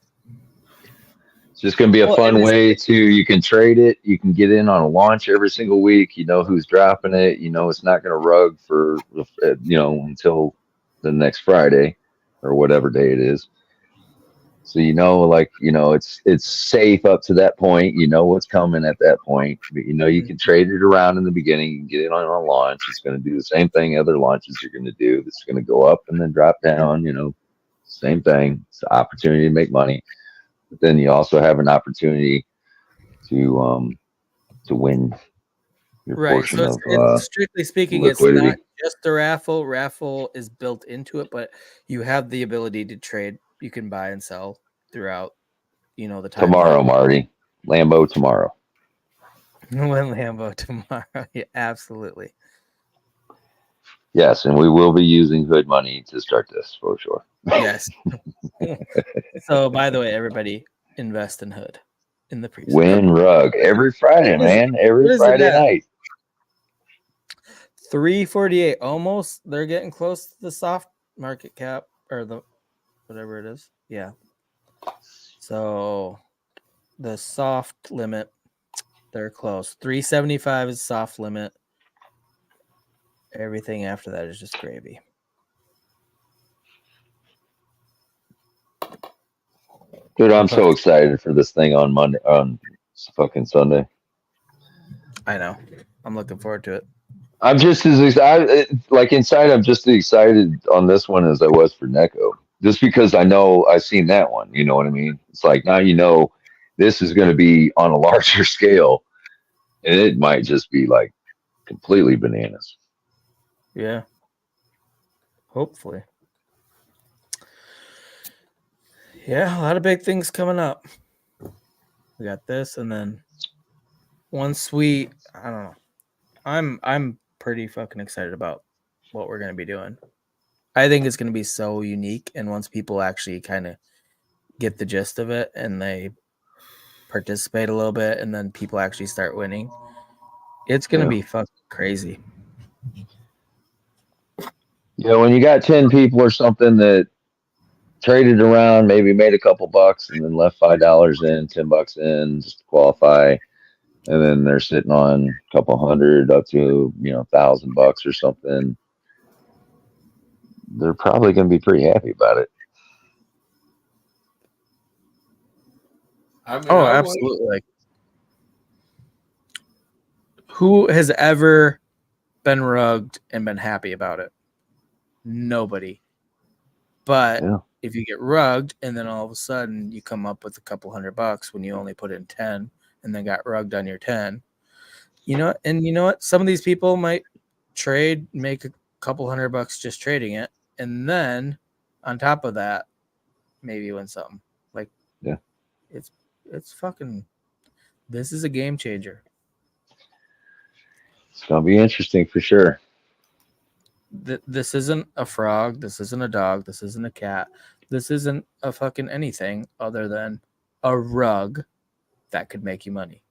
It's just going to be a fun way you can trade it. You can get in on a launch every single week. You know who's dropping it. It's not going to rug for, until the next Friday or whatever day it is. So it's safe up to that point. You know what's coming at that point. But, you can trade it around in the beginning. You can get it on a launch. It's going to do the same thing other launches you're going to do. It's going to go up and then drop down. Same thing. It's an opportunity to make money. But then you also have an opportunity to win your portion so it's strictly speaking, liquidity. It's not just a raffle. Raffle is built into it, but you have the ability to trade. You can buy and sell throughout, the time. Tomorrow, Marty. Lambo tomorrow. When Lambo tomorrow. Yeah, absolutely. Yes, and we will be using hood money to start this for sure. Yes. So, by the way, everybody invest in hood in the pre-sale. Win rug every Friday, man. Every Friday night. 348. Almost. They're getting close to the soft market cap or the whatever it is. Yeah. So the soft limit, they're close. 375 is soft limit. Everything after that is just gravy. Dude, I'm so excited for this thing on Monday, on fucking Sunday. I know. I'm looking forward to it. I'm just as excited, inside, I'm just as excited on this one as I was for Neko. Just because I know I've seen that one, you know what I mean? It's like now this is going to be on a larger scale, and it might just be like completely bananas. Yeah. Hopefully. Yeah, a lot of big things coming up. We got this, and then once I don't know. I'm pretty fucking excited about what we're gonna be doing. I think it's gonna be so unique, and once people actually kind of get the gist of it and they participate a little bit, and then people actually start winning, it's gonna be fucking crazy. Yeah, when you got 10 people or something that traded around, maybe made a couple bucks, and then left $5 in, $10 in just to qualify, and then they're sitting on a couple hundred up to $1,000 or something, they're probably going to be pretty happy about it. Absolutely. Like, who has ever been rugged and been happy about it? Nobody. But if you get rugged and then all of a sudden you come up with a couple $100 when you only put in 10 and then got rugged on your 10, and you know what? Some of these people might trade, make a couple $100 just trading it, and then on top of that, maybe win something. Like, it's fucking. This is a game changer. It's gonna be interesting for sure. This isn't a frog. This isn't a dog. This isn't a cat. This isn't a fucking anything other than a rug that could make you money.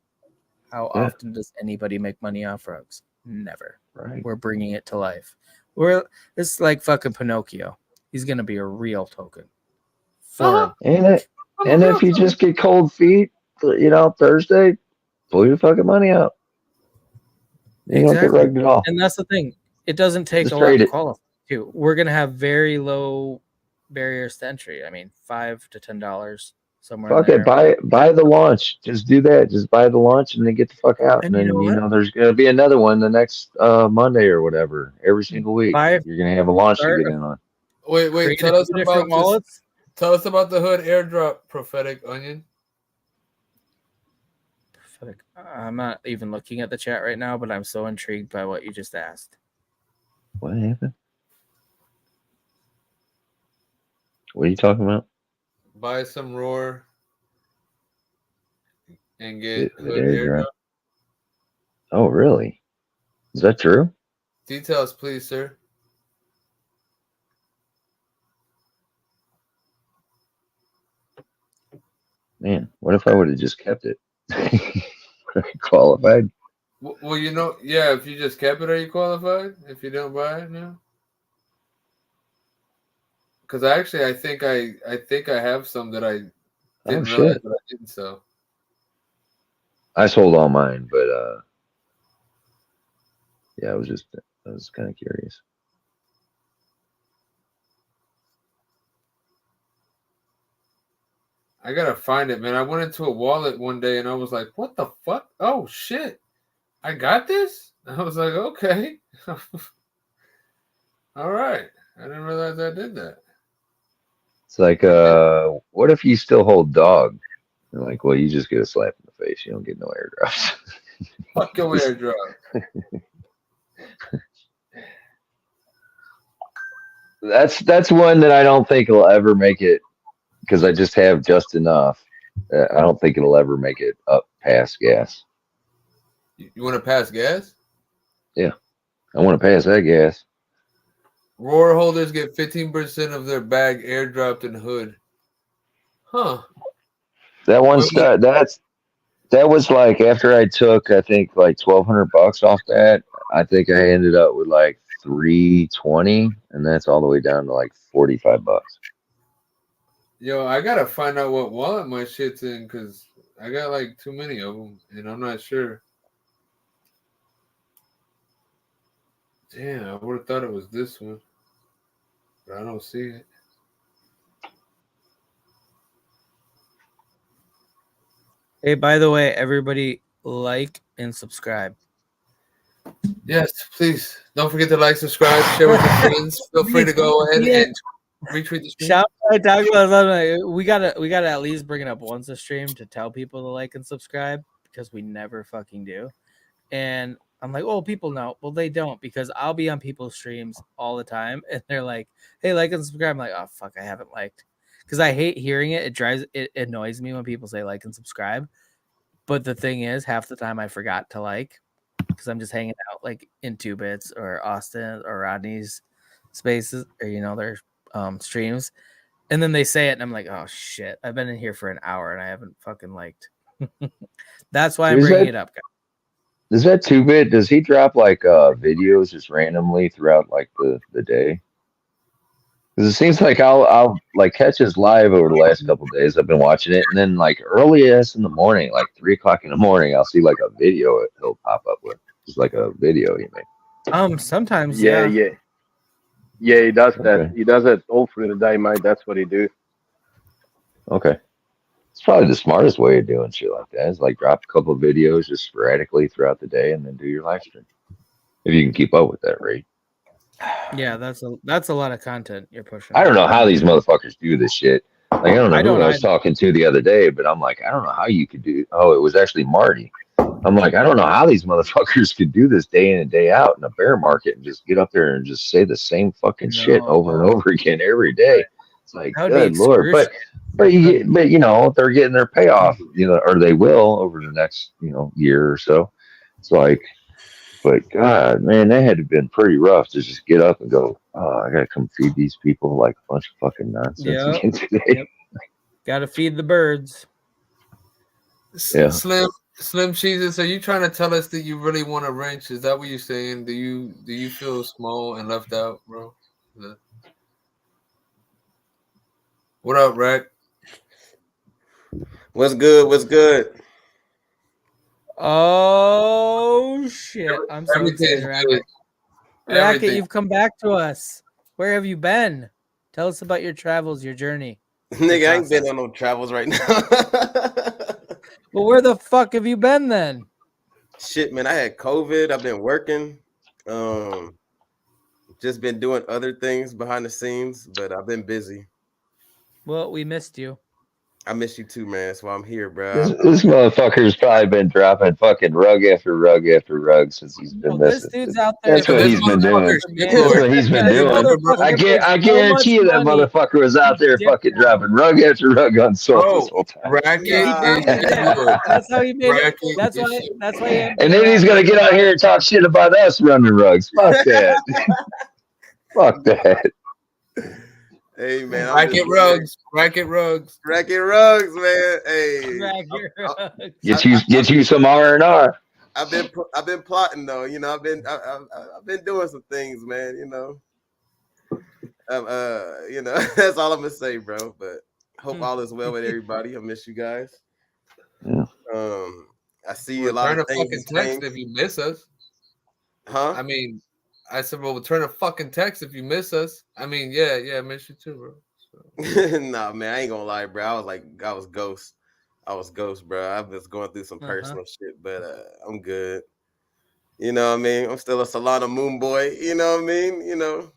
How often does anybody make money off rugs? Never. Right. We're bringing it to life. It's like fucking Pinocchio. He's gonna be a real token. And if you just get cold feet, Thursday, pull your fucking money out. You don't get rugged at all. And that's the thing. It doesn't take a lot to qualify too. We're gonna have very low barriers to entry. I mean, $5 to $10 somewhere. Fuck it, buy the launch. Just do that. Just buy the launch and then get the fuck out. And then there's gonna be another one the next Monday or whatever. Every single week, you're gonna have a launch to get in on. Wait. Tell us about the hood airdrop, prophetic onion. pathetic. I'm not even looking at the chat right now, but I'm so intrigued by what you just asked. What happened? What are you talking about? Buy some Roar and get The Hood airdrop. airdrop. Oh, really? Is that true? Details, please, sir. Man, what if I would have just kept it? Qualified? Well, you know, yeah. If you just kept it, are you qualified? If you don't buy it now, because actually, I think I have some that I didn't realize shit. that I didn't sell. I sold all mine, but yeah, I was kind of curious. I gotta find it, man. I went into a wallet one day and I was like, "What the fuck? Oh shit! I got this." I was like, "Okay, all right." I didn't realize I did that. It's like, what if you still hold dog? They're like, well, you just get a slap in the face. You don't get no airdrops. Fuck your airdrop. That's one that I don't think will ever make it because I just have just enough. I don't think it'll ever make it up past gas. You want to pass gas? Yeah, I want to pass that gas. Roar holders get 15% of their bag airdropped in Hood. Huh. That one that was like after I took I think like $1,200 off that. I think I ended up with like $320, and that's all the way down to like $45. Yo, I gotta find out what wallet my shit's in because I got like too many of them and I'm not sure. Damn, I would have thought it was this one, but I don't see it. Hey, by the way, everybody like and subscribe. Yes, please. Don't forget to like, subscribe, share with your friends. Feel free to go ahead and retweet the stream. Shout out to Douglas. We gotta at least bring it up once a stream to tell people to like and subscribe because we never fucking do. And I'm like, oh, people know. Well, they don't because I'll be on people's streams all the time and they're like, hey, like and subscribe. I'm like, oh fuck, I haven't liked. Because I hate hearing it. It annoys me when people say like and subscribe. But the thing is, half the time I forgot to like because I'm just hanging out like in 2Bits or Austin or Rodney's spaces or their streams. And then they say it and I'm like, oh shit, I've been in here for an hour and I haven't fucking liked. That's why I'm bringing it up, guys. Is that 2-Bit? Does he drop like videos just randomly throughout like the day? Because it seems like I'll like catch his live over the last couple of days. I've been watching it, and then like early as in the morning, like 3:00 in the morning, I'll see like a video he'll pop up with, just like a video he made. Sometimes, Yeah. He does that. Okay. He does it all through the day, mate. That's what he do. Okay. It's probably the smartest way of doing shit like that. Is like drop a couple of videos just sporadically throughout the day, and then do your live stream if you can keep up with that rate. Yeah, that's a lot of content you're pushing. I don't know how these motherfuckers do this shit. Like I don't know who I was talking to the other day, but I'm like, I don't know how you could do. Oh, it was actually Marty. I'm like, I don't know how these motherfuckers could do this day in and day out in a bear market and just get up there and just say the same fucking shit over and over again every day. It's like, good Lord. But they're getting their payoff, or they will over the next, year or so. It's like, but God, man, that had to have been pretty rough to just get up and go, oh, I gotta come feed these people like a bunch of fucking nonsense again today. Yep. Gotta feed the birds. Yeah. Slim Jesus, are you trying to tell us that you really want a wrench? Is that what you're saying? Do you feel small and left out, bro? What up, Rack? What's good? What's good? Oh shit! I'm so excited, Racket. Racket, you've come back to us. Where have you been? Tell us about your travels, your journey. Nigga, I ain't been on no travels right now. Well, where the fuck have you been then? Shit, man, I had COVID. I've been working. Just been doing other things behind the scenes, but I've been busy. Well, we missed you. I miss you too, man. That's why I'm here, bro. This motherfucker's probably been dropping fucking rug after rug after rug since he's been This missing. dude's out there. That's what This he's been doing. motherfucker's Man, That's Lord. what he's been this doing. motherfucker made I so guarantee you that much money. motherfucker was out there Dipped fucking out. dropping rug after rug on Salt Bro, this whole time. bracket Yeah, he is definitely shit did. Lord. That's how he made it. Bracket That's is why. shit That's Lord. why. He had And then he's gonna get out here and talk shit about us running rugs. Fuck that. Fuck that. Hey, man. Bracket rugs. Bracket rugs. Bracket rugs, man. Hey, Get you some R&R. I've been plotting though. You know, I've been doing some things, man. You know, that's all I'm gonna say, bro. But hope all is well with everybody. I miss you guys. Yeah. I see a lot Return of a things. fucking text if you miss us. Huh? I mean, I said, well, return a fucking text if you miss us. I mean, yeah, I miss you too, bro. So. Nah, man, I ain't gonna lie, bro. I was ghost. I was ghost, bro. I was going through some personal shit, but I'm good. You know what I mean? I'm still a Solana moon boy. You know what I mean? You know,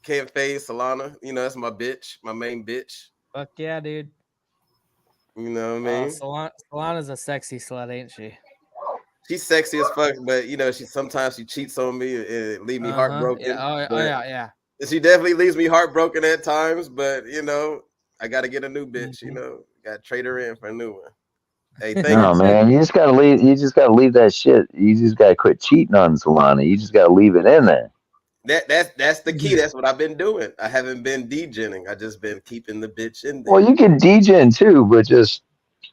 can't phase Solana. You know, that's my bitch, my main bitch. Fuck yeah, dude. You know what I mean? Solana's a sexy slut, ain't she? She's sexy as fuck, but you know, sometimes she cheats on me and leave me heartbroken. Yeah. Yeah. She definitely leaves me heartbroken at times, but you know, I gotta get a new bitch. You know, gotta trade her in for a new one. Hey, thank No, you. man, you just gotta leave. You just gotta leave that shit. You just gotta quit cheating on Solana. You just gotta leave it in there. That's the key. That's what I've been doing. I haven't been degenning. I just been keeping the bitch in there. Well, you can degen too, but just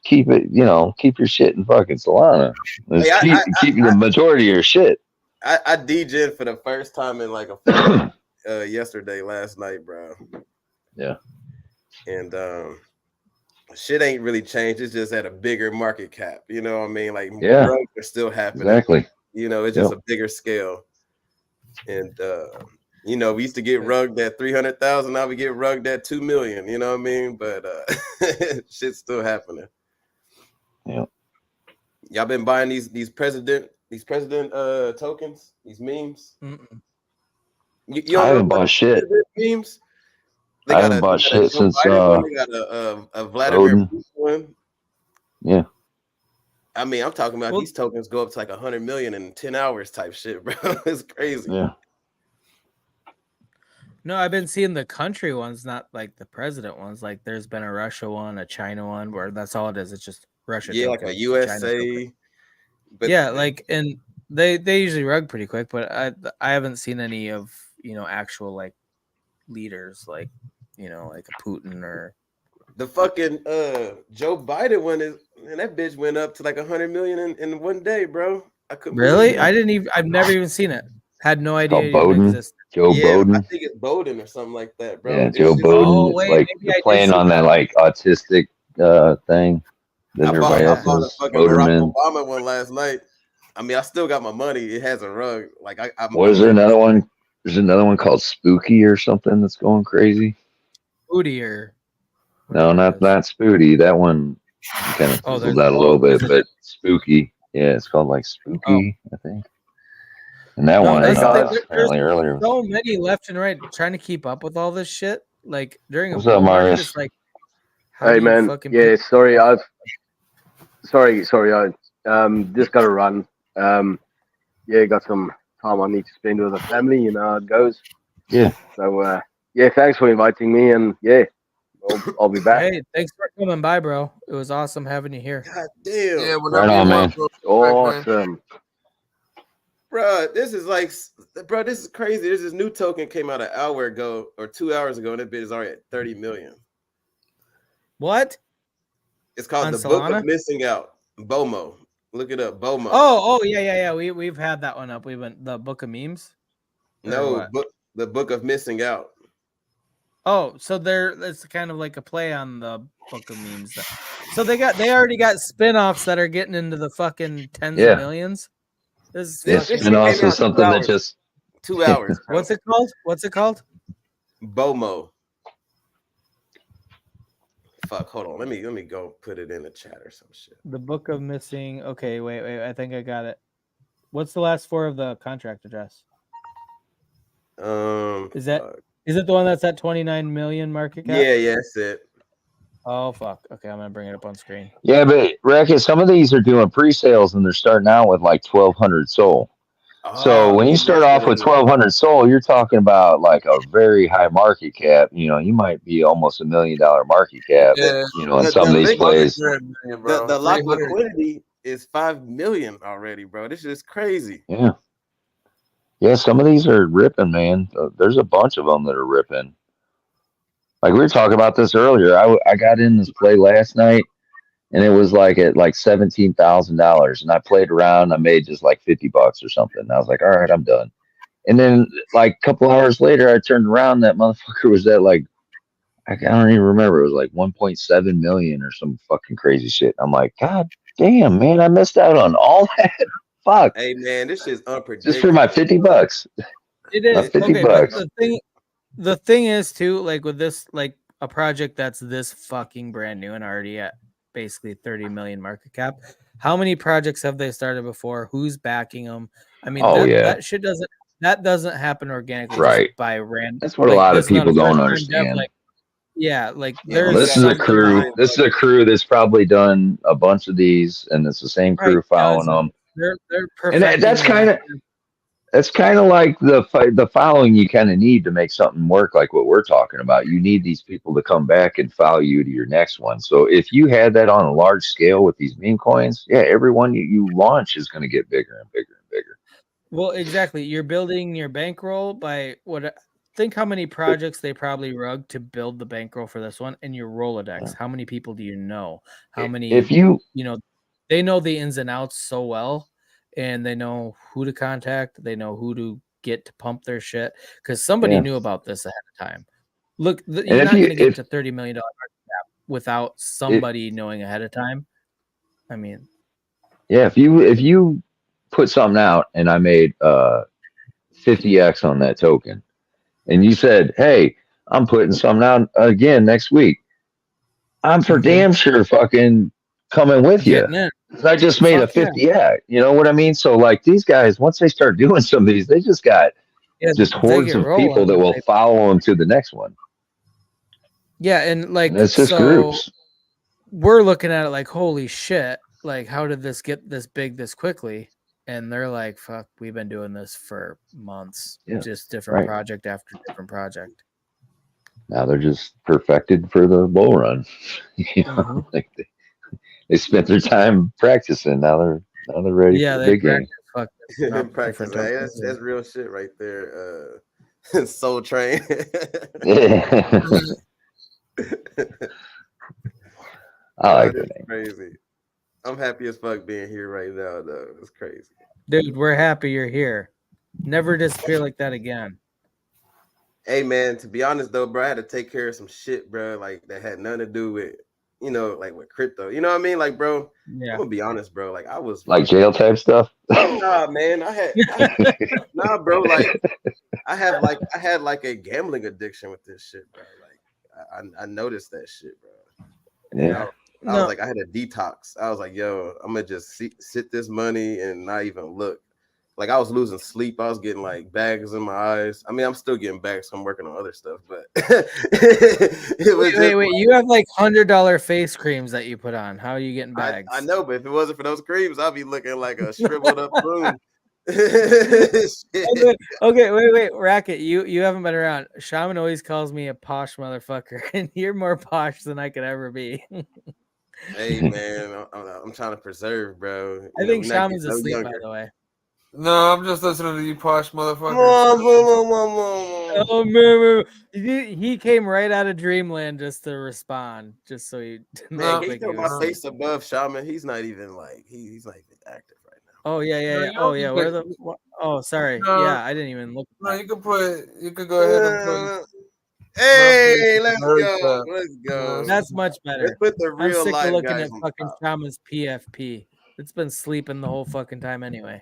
keep it. You know, keep your shit in fucking Solana. Hey, keep the majority of your shit. I degen for the first time in like a fucking last night, bro. Yeah. And shit ain't really changed. It's just at a bigger market cap. You know what I mean? Like drugs are still happening. Exactly. You know, it's just a bigger scale. And you know, we used to get rugged at 300,000. Now we get rugged at 2 million. You know what I mean? But shit's still happening. Yeah. Y'all been buying these president tokens, these memes. You I haven't bought shit. Memes. I haven't bought shit since they got a Vladimir Putin one. Yeah. I mean, I'm talking about these tokens go up to like 100 million in 10 hours type shit, bro. It's crazy. Yeah. No, I've been seeing the country ones, not like the president ones. Like there's been a Russia one, a China one, where that's all it is. It's just Russia. Yeah, token, like a USA. But yeah, like, and they usually rug pretty quick, but I haven't seen any of, you know, actual like leaders like, you know, like a Putin or the fucking Joe Biden one is, and that bitch went up to like 100 million in one day, bro. I couldn't really. I've never even seen it. Had no idea it even existed. Joe Biden. I think it's Biden or something like that, bro. Yeah, Joe Biden. It's like you're playing on that like autistic thing that everybody else bought a is. fucking Barack Obama one last night. I mean, I still got my money. It has a rug. Like What is there another one? There's another one called Spooky or something that's going crazy. Spooty or no, not Spooty. That one kind of fizzled out a little bit, but Spooky. Yeah, it's called like Spooky, I think. And that one apparently earlier. So many left and right trying to keep up with all this shit. Like during What's up, Marius? Just like, hey man, yeah, sorry, I just got to run. Yeah, got some time I need to spend with the family. You know how it goes. Yeah. So yeah, thanks for inviting me, and yeah, I'll be back. Hey, thanks for coming by, bro. It was awesome having you here. God damn. Yeah, right on, man. Awesome. Bro, this is crazy. There's this new token came out an hour ago or 2 hours ago, and that bit is already at 30 million. What? It's called On the Solana? Book of Missing Out. BOMO. Look it up. BOMO. Oh, yeah. We've had that one up. We went the Book of Memes. No, the Book of Missing Out. Oh, so it's kind of like a play on the Book of Memes. So they already got spin-offs that are getting into the fucking tens of millions. This spin-offs is something that just 2 hours. What's it called? BOMO. Fuck, hold on. Let me go put it in the chat or some shit. The Book of Missing. Okay, wait. I think I got it. What's the last four of the contract address? Is it the one that's at 29 million market cap? Yeah, that's it. Oh fuck. Okay, I'm gonna bring it up on screen. Yeah, but Racket, some of these are doing pre-sales and they're starting out with like 1,200 soul. So Oh, when you maybe start that's what off it with is. 1,200 soul, you're talking about like a very high market cap. You know, you might be almost $1 million market cap. Yeah, You know, in The some the of these lick, plays. the bro. the lock 300. liquidity is 5 million already, bro. This is crazy. Yeah, yeah. Some of these are ripping, man. There's a bunch of them that are ripping. Like we were talking about this earlier. I got in this play last night, and it was like at like $17,000, and I played around. I made just like $50 or something. And I was like, all right, I'm done. And then like a couple hours later, I turned around. That motherfucker was at like I don't even remember. It was like 1.7 million or some fucking crazy shit. I'm like, God damn, man, I missed out on all that. Fuck, Hey man, this shit's just for my unpredictable. $50. It My is It, fifty okay, but bucks. the thing is too, like with this, like a project that's this fucking brand new and already at basically 30 million market cap. How many projects have they started before? Who's backing them? I mean, Oh yeah, that shit doesn't happen organically just right. by random. That's what a Like lot of this is not a people first don't time dev. understand. Like yeah, like yeah, Well, but you there's this got is a like something 2 crew. million behind. This is a fucking. crew that's probably done a bunch of these, and it's the same Right, crew following dozens. them. They're And perfecting that's kind of like the following you kind of need to make something work, like what we're talking about. You need these people to come back and follow you to your next one. So if you had that on a large scale with these meme coins, yeah, every one you launch is going to get bigger and bigger and bigger. Well, exactly. You're building your bankroll by what? Think how many projects they probably rugged to build the bankroll for this one, and your Rolodex. How many people do you know? How If many? you You know, they know the ins and outs so well, and they know who to contact. They know who to get to pump their shit because somebody yeah, knew about this ahead of time. Look, and you're if not you going to get to $30 million market cap without it somebody knowing ahead of time. I mean, yeah, if you put something out and I made 50x on that token, and you said, hey, I'm putting something out again next week, I'm for damn sure fucking coming with you. getting in. I just made a Fuck yeah. 50x. You know what I mean? So like these guys, once they start doing some of these, they just got Yeah, just they hordes get of people that rolling. will follow them to the next one. Yeah, and And like it's just so groups. we're looking at it like holy shit, like how did this get this big this quickly? And they're like, fuck, we've been doing this for months, Yeah. just different Right. project after different project. Now they're just perfected for the bull run. You know, like they spent their time practicing. Now they're ready for Yeah, the they big game. practice fucking up practice. different Hey, tokens. that's real shit right there. Soul Train. Yeah. I like the That's name. crazy. I'm happy as fuck being here right now, though. It's crazy. Dude, we're happy you're here. Never disappear like that again. Hey man, to be honest though, bro, I had to take care of some shit, bro, like that had nothing to do with, like with crypto. You know what I mean? Like, bro, Yeah. I'm gonna be honest, bro. Like I was Like fucking jail type stuff. nah, man. Nah, bro. Like I had like a gambling addiction with this shit, bro. Like I noticed that shit, bro. And Yeah. I was No, like, I had a detox. I was like, yo, I'm gonna just sit this money and not even look. Like I was losing sleep. I was getting like bags in my eyes. I mean, I'm still getting bags. So I'm working on other stuff, but it was wait. You have like $100 face creams that you put on. How are you getting bags? I know, but if it wasn't for those creams, I'd be looking like a shriveled up prune. Okay, wait, Racket, you haven't been around. Shaman always calls me a posh motherfucker, and you're more posh than I could ever be. Hey man, I'm trying to preserve, bro. I think We're not getting Shaman's no asleep, by younger. the way. No, I'm just listening to you posh Mom, motherfuckers. mom, mom, mom. Oh man, he came right out of dreamland just to respond, just so he didn't Man, look No, can you like he throw was my no, asleep. face above Shaman? He's not even like he's not even active right now. Oh no, yeah. you Oh don't yeah, need where to. the? Oh, sorry. No, Yeah, I didn't even look no, at you could go ahead and put my face Hey, in the let's bird go. trap. Let's No, that. go. That's much Let's better. put the I'm real sick of life looking guys at on fucking top. Shaman's PFP. It's been sleeping the whole fucking time anyway.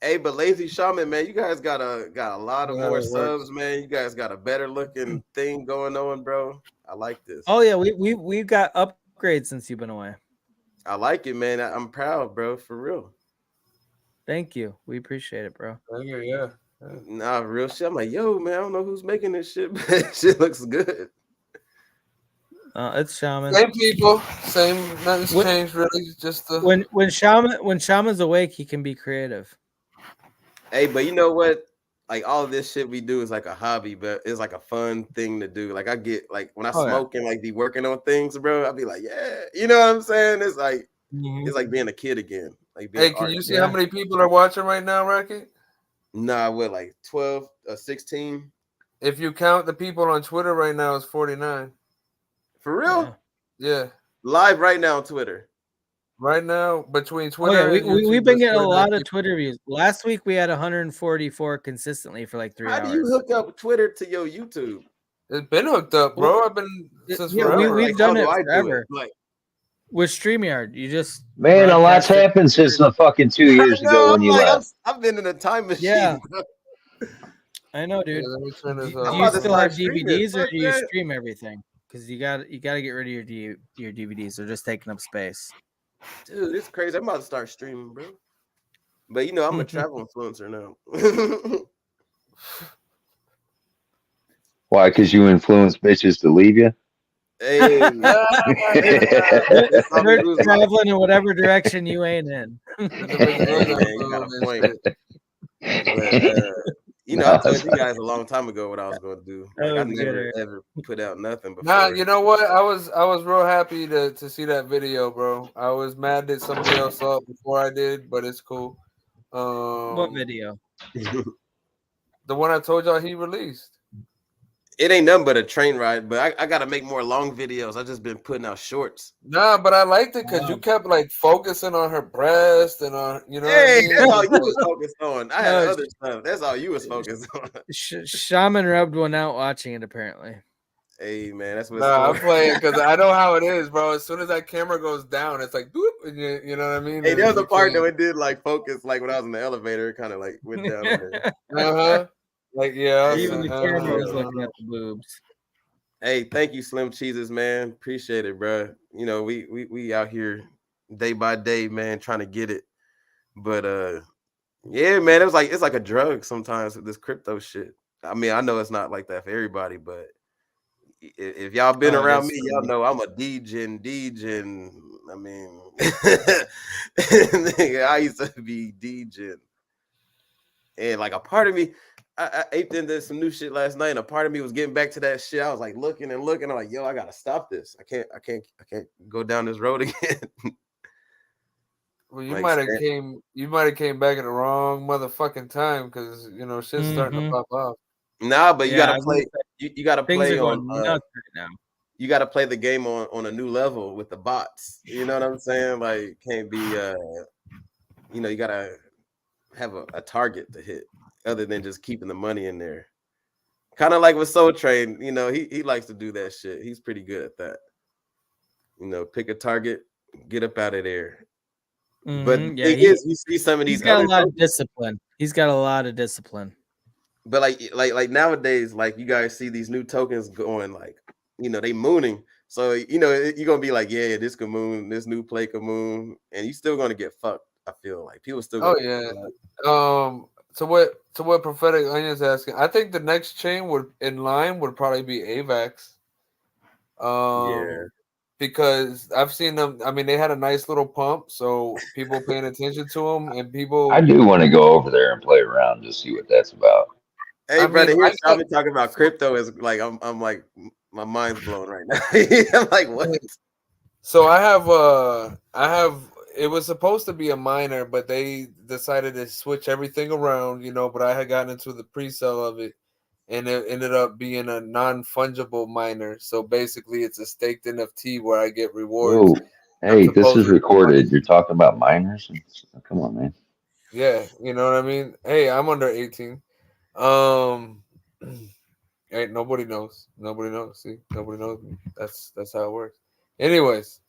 Hey, but Lazy Shaman, man, you guys got a lot of know how more that works. subs, man. You guys got a better looking thing going on, bro. I like this. Oh yeah, we've got upgrades since you've been away. I like it, man. I'm proud, bro, for real. Thank you. We appreciate it, bro. Yeah. Nah, real shit. I'm like, yo, man, I don't know who's making this shit, but shit looks good. It's shaman. Same people, same. Nothing's changed really. Just the when shaman's awake, he can be creative. Hey, but you know what? Like all of this shit we do is like a hobby, but it's like a fun thing to do. Like I get like when I smoke and like be working on things, bro. I'll be like, yeah, you know what I'm saying? It's like it's like being a kid again. Like being can you see how many people are watching right now, Rocky? Nah, what like 12, 16? If you count the people on Twitter right now, it's 49. For real? Yeah. Live right now on Twitter. Right now, between Twitter and YouTube, we've been getting a lot of Twitter views. Last week we had 144 consistently for like 3 hours. How do you hook up Twitter to your YouTube? It's been hooked up, bro. I've been since forever. We've done it forever. Like with StreamYard, you just man, a lot's happened since the fucking 2 years ago when you left. I've been in a time machine. Yeah. I know, dude. Let me turn this Do you still have DVDs or do you stream everything? Because you got to get rid of your DVDs. They're just taking up space. Dude, it's crazy. I'm about to start streaming, bro. But you know, I'm a travel influencer now. Why? Because you influence bitches to leave you? Hey, they're traveling in whatever direction you ain't in. Hey, man, you got a point. But, you know, I told you guys a long time ago what I was going to do. Like, I never ever put out nothing before. Nah, you know what? I was real happy to see that video, bro. I was mad that somebody else saw it before I did, but it's cool. What video? The one I told y'all he released. It ain't nothing but a train ride, but I gotta make more long videos. I just been putting out shorts. Nah, but I liked it because you kept like focusing on her breast and on, you know. Hey, what I mean? that's all you was focused on. I had other stuff. That's all you was focused on. Shaman rubbed one out watching it. Apparently. Hey man, that's what. Nah, I'm playing because I know how it is, bro. As soon as that camera goes down, it's like, boop, and you know what I mean. Hey, there was a part though it did like focus, like when I was in the elevator, it kind of like went down. Like even the camera was looking at the boobs. Hey, thank you, Slim Cheeses, man. Appreciate it, bro. You know, we out here day by day, man, trying to get it. But yeah, man, it's like a drug sometimes with this crypto shit. I mean, I know it's not like that for everybody, but if y'all been around me, y'all know I'm a DJ. I mean, I used to be DJ. And like a part of me, I aped into some new shit last night, and a part of me was getting back to that shit. I was like looking and looking. I'm like, yo, I gotta stop this. I can't go down this road again. Well, you might have came back at the wrong motherfucking time because you know shit's starting to pop off. Nah, but you gotta play. You gotta play on. Nuts right now. You gotta play the game on a new level with the bots. You know what I'm saying? Like, can't be. You know, you gotta have a target to hit other than just keeping the money in there. Kind of like with Soul Train, you know, he likes to do that shit. He's pretty good at that. You know, pick a target, get up out of there. But yeah, you see some of these. He's got a lot of discipline. He's got a lot of discipline. But like nowadays, like you guys see these new tokens going, like, you know, they mooning. So you know you're gonna be like, yeah, this could moon, this new play could moon, and you still gonna get fucked. I feel like people still. Oh yeah. To what Prophetic Onion's asking, I think the next chain would probably be AVAX. Yeah. Because I've seen them. I mean, they had a nice little pump, so people paying attention to them, and people. I do want to go over there and play around to see what that's about. Hey, brother, here's I've been talking about crypto is like I'm like my mind's blown right now. I'm like, what? So I have it was supposed to be a miner, but they decided to switch everything around, you know, but I had gotten into the pre-sale of it and it ended up being a non-fungible miner. So basically it's a staked NFT where I get rewards. Whoa. Hey, this is recorded. You're talking about miners? Come on, man. Yeah, you know what I mean? Hey, I'm under 18. Hey, nobody knows. Nobody knows. See, nobody knows me. That's how it works. Anyways,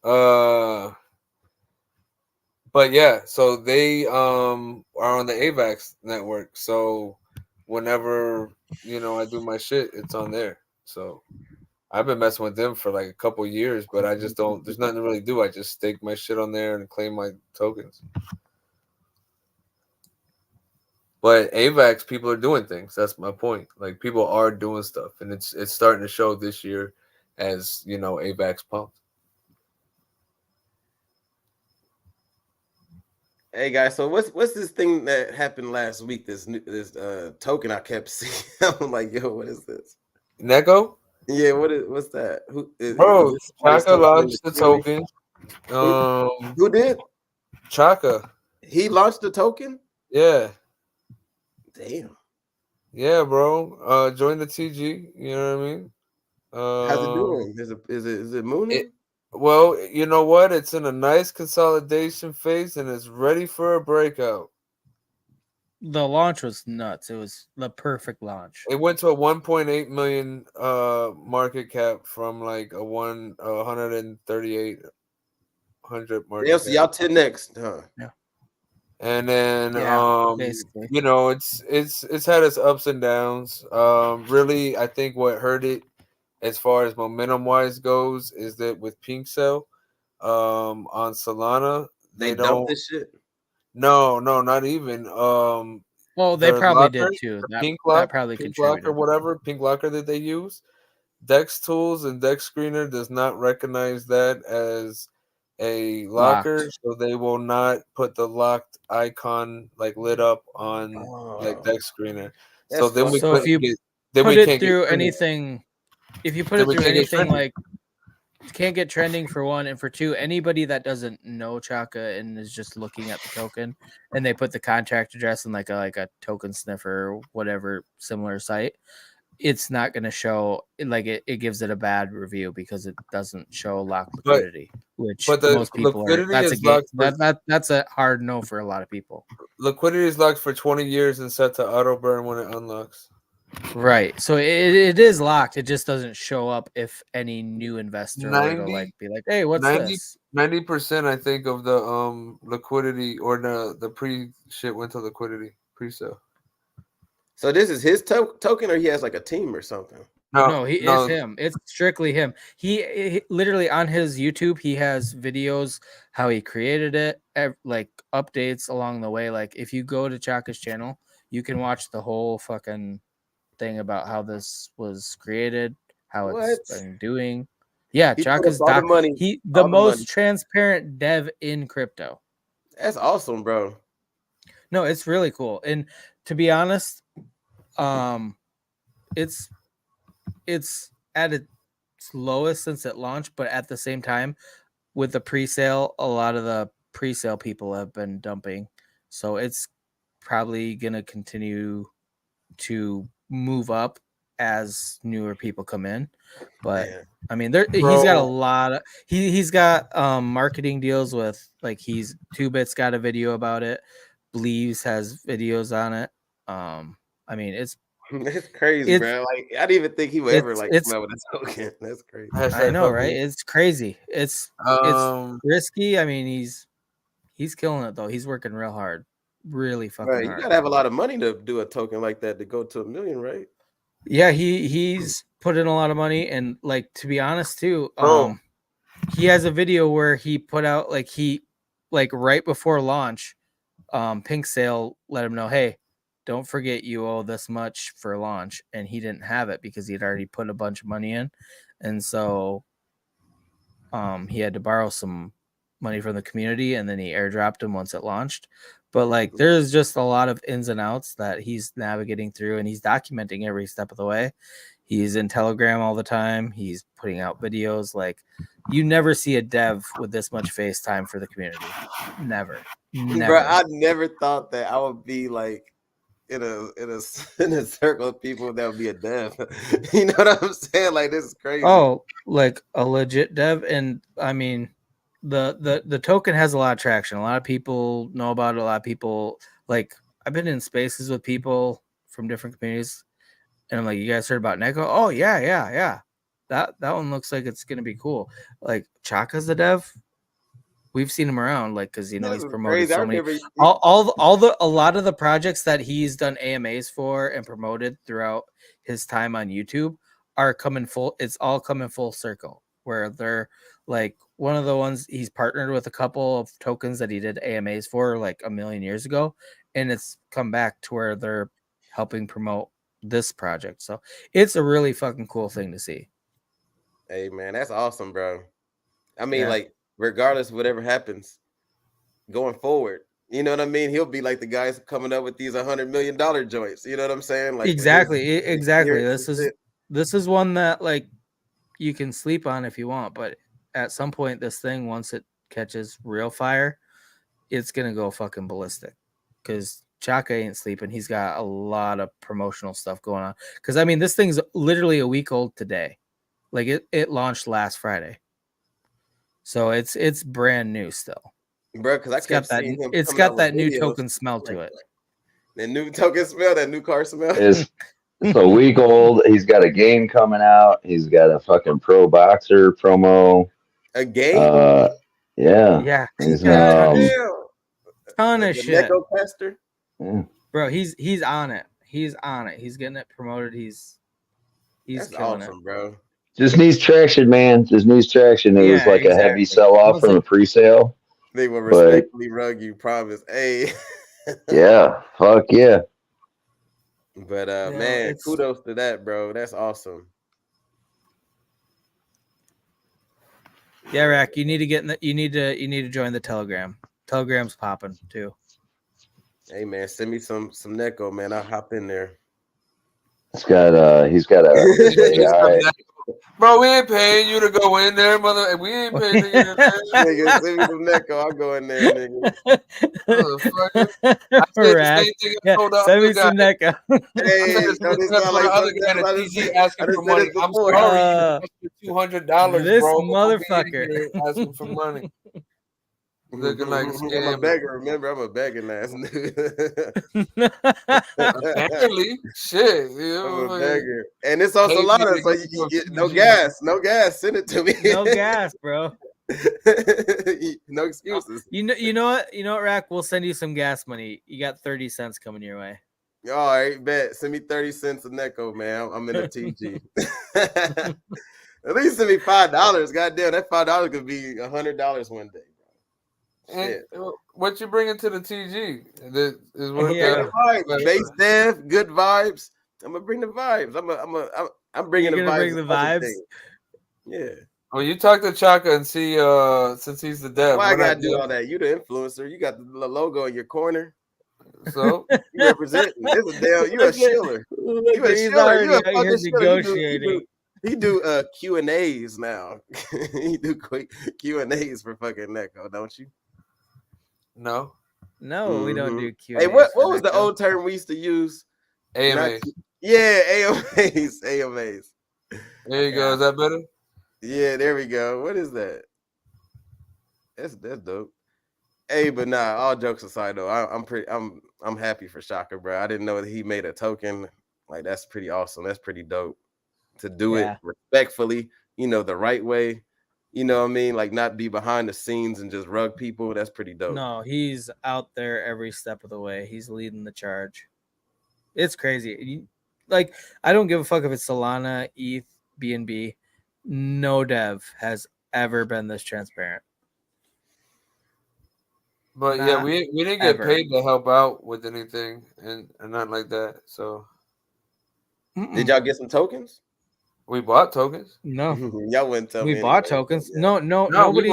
but yeah, so they are on the AVAX network. So whenever you know I do my shit, it's on there. So I've been messing with them for like a couple years, but I just don't. There's nothing to really do. I just stake my shit on there and claim my tokens. But AVAX, people are doing things. That's my point. Like people are doing stuff, and it's starting to show this year. as AVAX pumped. Hey guys, so what's this thing that happened last week? This token I kept seeing. I'm like, yo, what is this? Neko? Yeah, what's that? Who is Bro, this Chaka token in launched the the community? token. Who did? Chaka. He launched the token? Yeah. Damn. Yeah, bro. Join the TG. You know what I mean? How's it doing? Is it mooning? Well, you know what? It's in a nice consolidation phase and it's ready for a breakout. The launch was nuts. It was the perfect launch. It went to a 1.8 million market cap from like a 13800 market Yeah, cap. so y'all 10x, huh? Yeah. And then basically. it's had its ups and downs. Really, I think what hurt it as far as momentum wise goes is that with Pink Cell on Solana, They don't dumped this shit. No, not even. Well, they their probably locker, did too. Pink That probably Pink contributed. locker, whatever Pink locker that they use. Dex Tools and Dex Screener does not recognize that as a locker, Locked. so they will not put the locked icon like lit up on like Dex Screener. So then we if you put it through anything, like you can't get trending for one, and for two, anybody that doesn't know Chaka and is just looking at the token, and they put the contract address in like a token sniffer or whatever similar site, it's not going to show like it gives it a bad review because it doesn't show locked liquidity, which most people are. That's a hard no for a lot of people. Liquidity is locked for 20 years and set to auto burn when it unlocks. Right, so it is locked. It just doesn't show up if any new investor were to like be like, "Hey, what's this?" 90%, I think, of the liquidity or the pre shit went to liquidity pre-sale. So this is his token, or he has like a team or something? No, it's him. It's strictly him. He literally on his YouTube, he has videos how he created it, like updates along the way. Like if you go to Chaka's channel, you can watch the whole fucking thing about how this was created, how it's been doing. Yeah, Chaka's the most transparent dev in crypto. That's awesome, bro. No, it's really cool. And to be honest, it's at its lowest since it launched, but at the same time, with the pre-sale, a lot of the pre-sale people have been dumping, so it's probably gonna continue to move up as newer people come in. But I mean, he's got a lot of he's got marketing deals with like he's 2Bits got a video about it, Believes has videos on it. I mean, it's crazy, bro. Like I didn't even think he would ever like come out with a token. That's crazy. I know, right? It's crazy. It's risky. I mean, he's killing it though. He's working real hard, really fucking hard. You gotta have a lot of money to do a token like that to go to 1 million, right? Yeah, he's put in a lot of money, and like to be honest too, he has a video where he put out like right before launch, Pink Sale let him know, hey, don't forget you owe this much for launch, and he didn't have it because he had already put a bunch of money in, and so he had to borrow some money from the community, and then he airdropped him once it launched. But like there's just a lot of ins and outs that he's navigating through, and he's documenting every step of the way. He's in Telegram all the time. He's putting out videos. Like you never see a dev with this much face time for the community. Never. Bro, I never thought that I would be like in a circle of people that would be a dev. You know what I'm saying? Like this is crazy. Oh, like a legit dev. And I mean, the token has a lot of traction. A lot of people know about it. A lot of people like I've been in spaces with people from different communities, and I'm like, you guys heard about Neko? Oh yeah. That one looks like it's gonna be cool. Like Chaka's the dev. We've seen him around, like because he's promoted so many. A lot of the projects that he's done AMAs for and promoted throughout his time on YouTube are coming full. It's all coming full circle where they're like one of the ones he's partnered with a couple of tokens that he did AMAs for like a million years ago, and it's come back to where they're helping promote this project. So it's a really fucking cool thing to see. Hey man, that's awesome, bro. I mean, Yeah. like, regardless of whatever happens going forward, you know what I mean? He'll be like the guys coming up with these $100 million joints. You know what I'm saying? Like Exactly. This is This is one that like you can sleep on if you want, but at some point this thing, once it catches real fire, it's gonna go fucking ballistic. Because Chaka ain't sleeping. He's got a lot of promotional stuff going on. Because I mean, this thing's literally a week old today. Like it launched last Friday, so it's brand new still. bro, because I kept seeing him. It's coming out got with that new videos token smell to it. That new token smell, that new car smell. It's a week old. He's got a game coming out. He's got a fucking pro boxer promo. A game? Yeah. Yeah. He's Ton of the shit. Neko Pastor. yeah. Bro, he's on it. He's on it. He's getting it promoted. He's That's killing awesome, it. bro. Just needs traction, man. Just needs traction. It was like a heavy sell off from a pre-sale. They will But respectfully rug you, promise. Hey. yeah, fuck yeah. But man, kudos to that, bro. That's awesome. Yeah, Rack, you need to get in you need to join the Telegram. Telegram's popping too. Hey man, send me some Neko, man. I'll hop in there. He's got a AI. Bro, we ain't paying you to go in there, mother. We ain't paying you to get in there. Nigga, send me some Neko. I'll go in there, nigga. Motherfucker. I said the same thing I told the send other me guy. some Neko. Hey, I said the same thing I told the other guy at TG asking for money. I'm sorry, you $200, this bro. motherfucker asking for money. Looking like a I'm a scam. beggar. Remember, I'm a begging ass nigga. Apparently, shit. I'm a beggar, and it's on Solana, so you get no gas. Send it to me. No gas, bro. No excuses. You know what, Rack? We'll send you some gas money. You got 30 cents coming your way. All right, bet. Send me 30 cents a Neko, man. I'm in a TG. At least send me $5. Goddamn, that $5 could be $100 one day. And what you bringing to the TG? Is vibes, base dev, good vibes. I'm gonna bring the vibes. I'm bringing the vibes. Bring the vibes. Yeah. Well, you talk to Chaka and see, since he's the dev. Why I gotta do all that? You the influencer. You got the logo in your corner. So you representing. This is damn. You a shiller. You a shiller. You a fucking shiller. He do Q&As now. He do quick Q&As for fucking Neko, don't you? No, we don't do Q&As. Hey, what was the old term we used to use? AMAs. AMAs. AMAs. There you go. Is that better? Yeah, there we go. What is that? That's dope. Hey, but nah, all jokes aside though, I'm happy for Shaka, bro. I didn't know that he made a token. Like, that's pretty awesome. That's pretty dope. To do it respectfully, the right way. You know what I mean? Like, not be behind the scenes and just rug people. That's pretty dope. No, he's out there every step of the way. He's leading the charge. It's crazy. Like, I don't give a fuck if it's Solana, ETH, BNB. No dev has ever been this transparent. But yeah, we didn't get paid to help out with anything and nothing like that. So did y'all get some tokens? We bought tokens. No, y'all wouldn't tell me. We bought tokens. Yeah. No, nobody's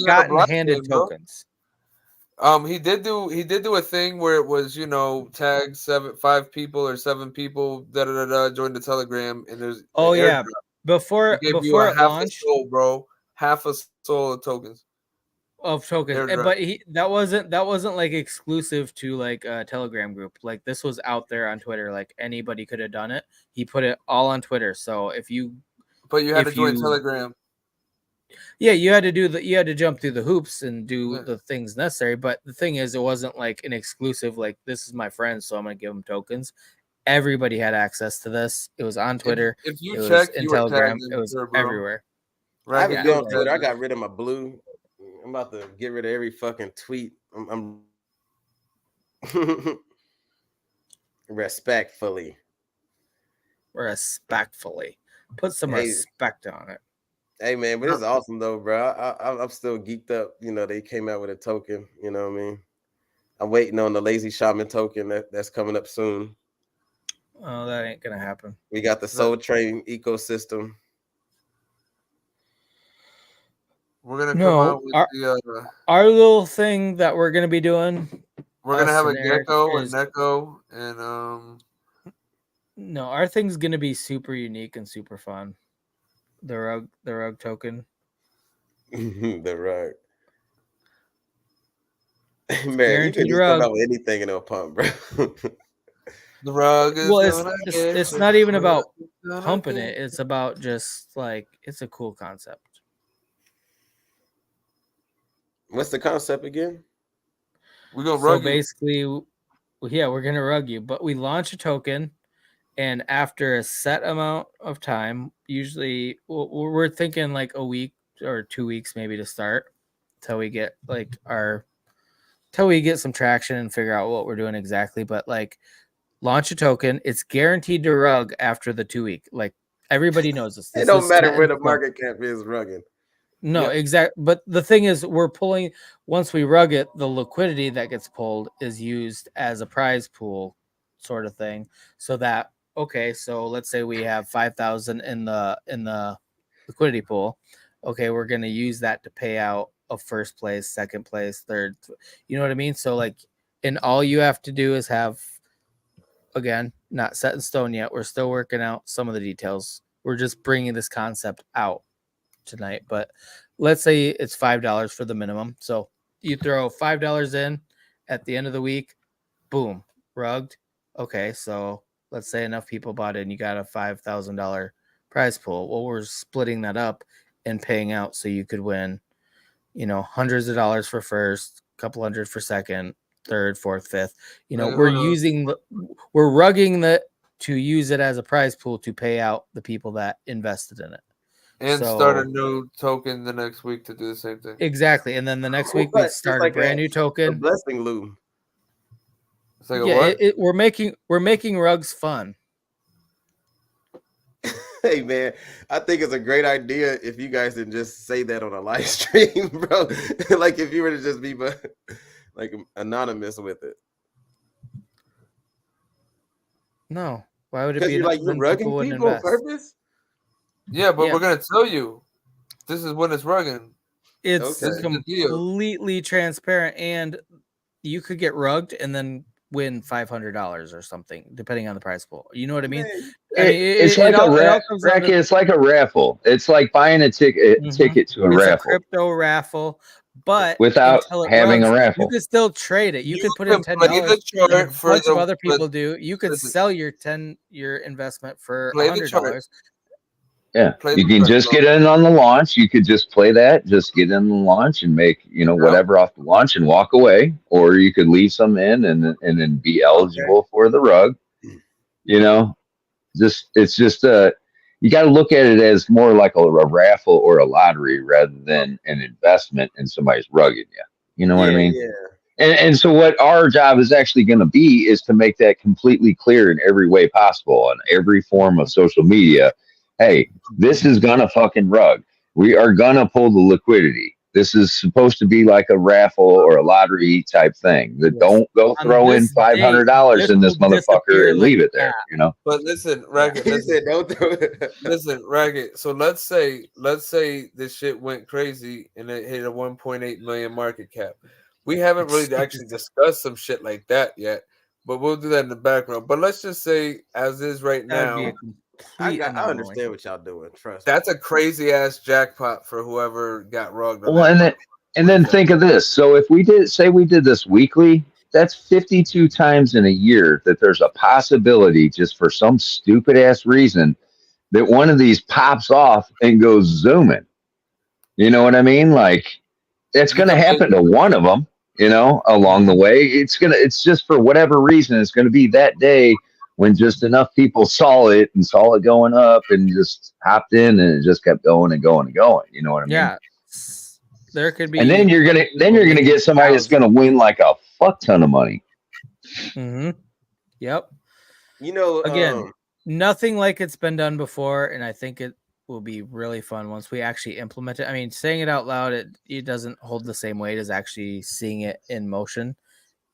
gotten handed tokens. He did do a thing where it was, tag 5 people or 7 people join the Telegram, and there's before it launched, half a soul of tokens. But that wasn't like exclusive to like a Telegram group. Like, this was out there on Twitter. Like, anybody could have done it. He put it all on Twitter. So you had to join Telegram. Yeah, you had to jump through the hoops and do the things necessary. But the thing is, it wasn't like an exclusive, like, this is my friend, so I'm gonna give him tokens. Everybody had access to this. It was on Twitter. If you check in Telegram, it was everywhere. Right. I haven't been on Twitter. I got rid of my blue. I'm about to get rid of every fucking tweet. I'm respectfully. Put some respect on it. Hey man, but it's awesome though, bro. I'm still geeked up. They came out with a token. You know what I mean? I'm waiting on the Lazy-Shaman token that's coming up soon. Oh, that ain't gonna happen. We got the Soul Train ecosystem. We're gonna come No, out with our little thing that we're gonna be doing. we're gonna us have a and Eric gecko, a is- neko, and No, our thing's gonna be super unique and super fun. The rug token. The rug. Man, you Guaranteed can just rug. come out with anything in a pump, bro. the rug is Well, gonna it's get not even the about rug is gonna pumping get- it. It's about just like it's a cool concept. What's the concept again? We're gonna So rug you. basically, yeah, we're gonna rug you, but we launch a token, and after a set amount of time, usually we're thinking like a week or 2 weeks maybe to start, till we get till we get some traction and figure out what we're doing exactly. But like, launch a token, it's guaranteed to rug after the 2 week. Like everybody knows this. It don't is matter set where in the stone. market cap is rugging. No, Yeah. exactly. But the thing is, we're pulling once we rug it, the liquidity that gets pulled is used as a prize pool sort of thing. So that so let's say we have 5,000 in the liquidity pool. Okay, we're gonna use that to pay out a first place, second place, third. You know what I mean? So like, and all you have to do is have, again, not set in stone yet. We're still working out some of the details. We're just bringing this concept out tonight, but let's say it's $5 for the minimum. So you throw $5 in at the end of the week, boom, rugged. Okay, so let's say enough people bought in, you got a $5,000 prize pool. Well, we're splitting that up and paying out so you could win, hundreds of dollars for first, couple hundred for second, third, fourth, fifth. We're rugging to use it as a prize pool to pay out the people that invested in it. And start a new token the next week to do the same thing. Exactly. And then the next week we start like a brand new token. A blessing loom. It's like what? We're making rugs fun. Hey man, I think it's a great idea if you guys didn't just say that on a live stream, bro. Like if you were to just be like anonymous with it. No. Why would it Because be? you're rugging people on purpose? Yeah, but we're gonna tell you this is when it's rugging. It's completely transparent, and you could get rugged and then win $500 or something, depending on the prize pool. You know what I mean? It's like a raffle. It's like buying a ticket to a raffle. A crypto raffle, but without having a raffle, you could still trade it. You could put in $10. A bunch of other people do. You could sell your investment for $100. Yeah, you can just get in on the launch. You could just play that, just get in the launch and make whatever off the launch and walk away, or you could leave some in and then be eligible for the rug. It's just you got to look at it as more like a raffle or a lottery rather than an investment in somebody's rugging you. You know what I mean? Yeah. And so what our job is actually going to be is to make that completely clear in every way possible on every form of social media. Hey, this is gonna fucking rug. We are gonna pull the liquidity. This is supposed to be like a raffle or a lottery type thing. Don't go throw in $500 in this motherfucker and leave it there. But listen, Ragged. He said don't throw it. Listen, Ragged. So let's say this shit went crazy and it hit a 1.8 million market cap. We haven't really actually discussed some shit like that yet, but we'll do that in the background. But let's just say, as is right now. I understand what y'all doing. Trust me. That's a crazy ass jackpot for whoever got rugged. Well, and then think of this. So if we did this weekly, that's 52 times in a year that there's a possibility, just for some stupid ass reason, that one of these pops off and goes zooming. You know what I mean? Like, it's going to happen to one of them. Along the way, it's just for whatever reason, it's going to be that day when just enough people saw it going up and just hopped in and it just kept going and going and going. You know what I mean? Yeah. There could be. And then you're gonna get somebody that's gonna win like a fuck ton of money. Mm-hmm. Yep. Again, nothing like it's been done before, and I think it will be really fun once we actually implement it. I mean, saying it out loud, it doesn't hold the same weight as actually seeing it in motion,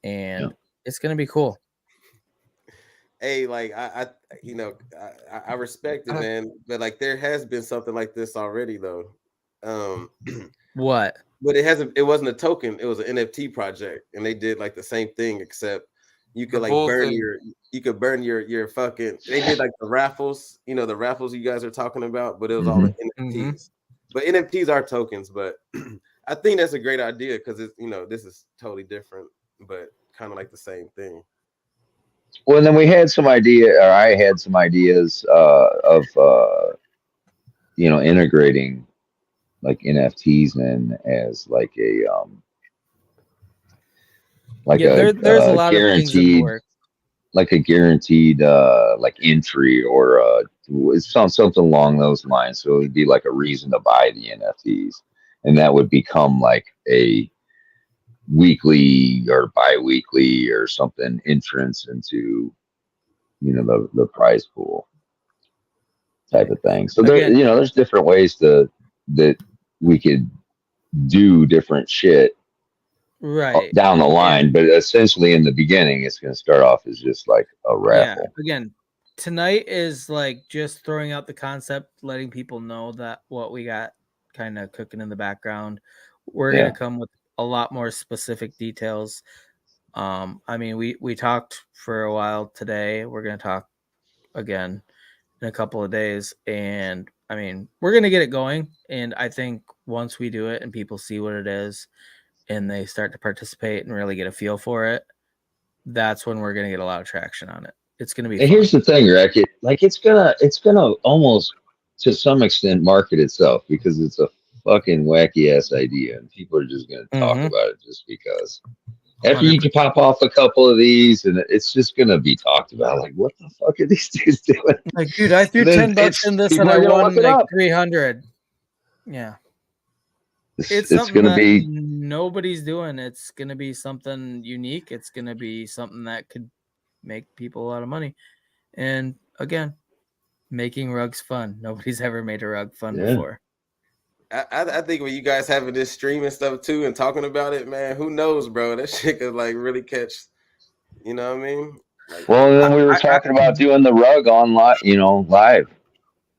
and it's gonna be cool. Hey, like I respect it, man. But like there has been something like this already, though. What? But it wasn't a token. It was an NFT project, and they did like the same thing, except you could like burn your fucking. They did like the raffles, the raffles you guys are talking about, but it was all the NFTs. But NFTs are tokens, but I think that's a great idea because it's this is totally different, but kind of like the same thing. Well, then we had some idea, or I had some ideas of integrating like NFTs in as like a there's a lot of things in the works. Like a guaranteed like entry or something along those lines. So it would be like a reason to buy the NFTs, and that would become like a weekly or bi-weekly or something entrance into the prize pool type of thing. So there's different ways that we could do different shit right down the line, but essentially in the beginning it's going to start off as just like a raffle. Again, tonight is like just throwing out the concept, letting people know that what we got kind of cooking in the background. We're going to come with a lot more specific details. I mean, we talked for a while today. We're going to talk again in a couple of days, and I mean, we're going to get it going. And I think once we do it and people see what it is and they start to participate and really get a feel for it, that's when we're going to get a lot of traction on it. It's going to be fun. Here's the thing, Rick. It's gonna almost to some extent market itself because it's a fucking wacky ass idea and people are just going to talk about it just because. After 100%. You can pop off a couple of these and it's just going to be talked about. Like, what the fuck are these dudes doing? Like, dude, I threw $10 in this and I won like 300. Yeah. It's going to be nobody's doing. It's going to be something unique. It's going to be something that could make people a lot of money. And again, making rugs fun. Nobody's ever made a rug fun before. I think when you guys having this stream and stuff too and talking about it, man, who knows, bro? That shit could like really catch, you know what I mean? Like, well, then we were talking about doing the rug on live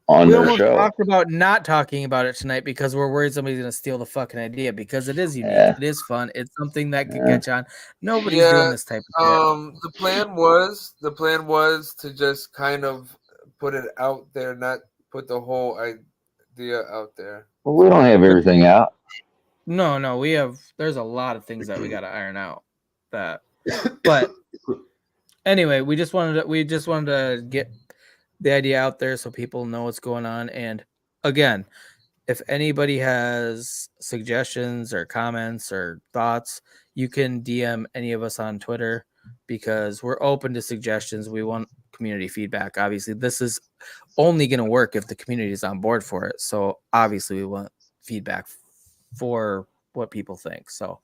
on their show. We talked about not talking about it tonight because we're worried somebody's gonna steal the fucking idea because it is unique, it is fun, it's something that could catch on. Nobody's doing this type of shit. The plan was to just kind of put it out there, not put the whole idea out there. Well, we don't have everything out. No, we have. There's a lot of things that we got to iron out. But anyway, we just wanted to get the idea out there so people know what's going on. And again, if anybody has suggestions or comments or thoughts, you can DM any of us on Twitter because we're open to suggestions. We want community feedback. Obviously, this is only going to work if the community is on board for it. So obviously we want feedback for what people think. So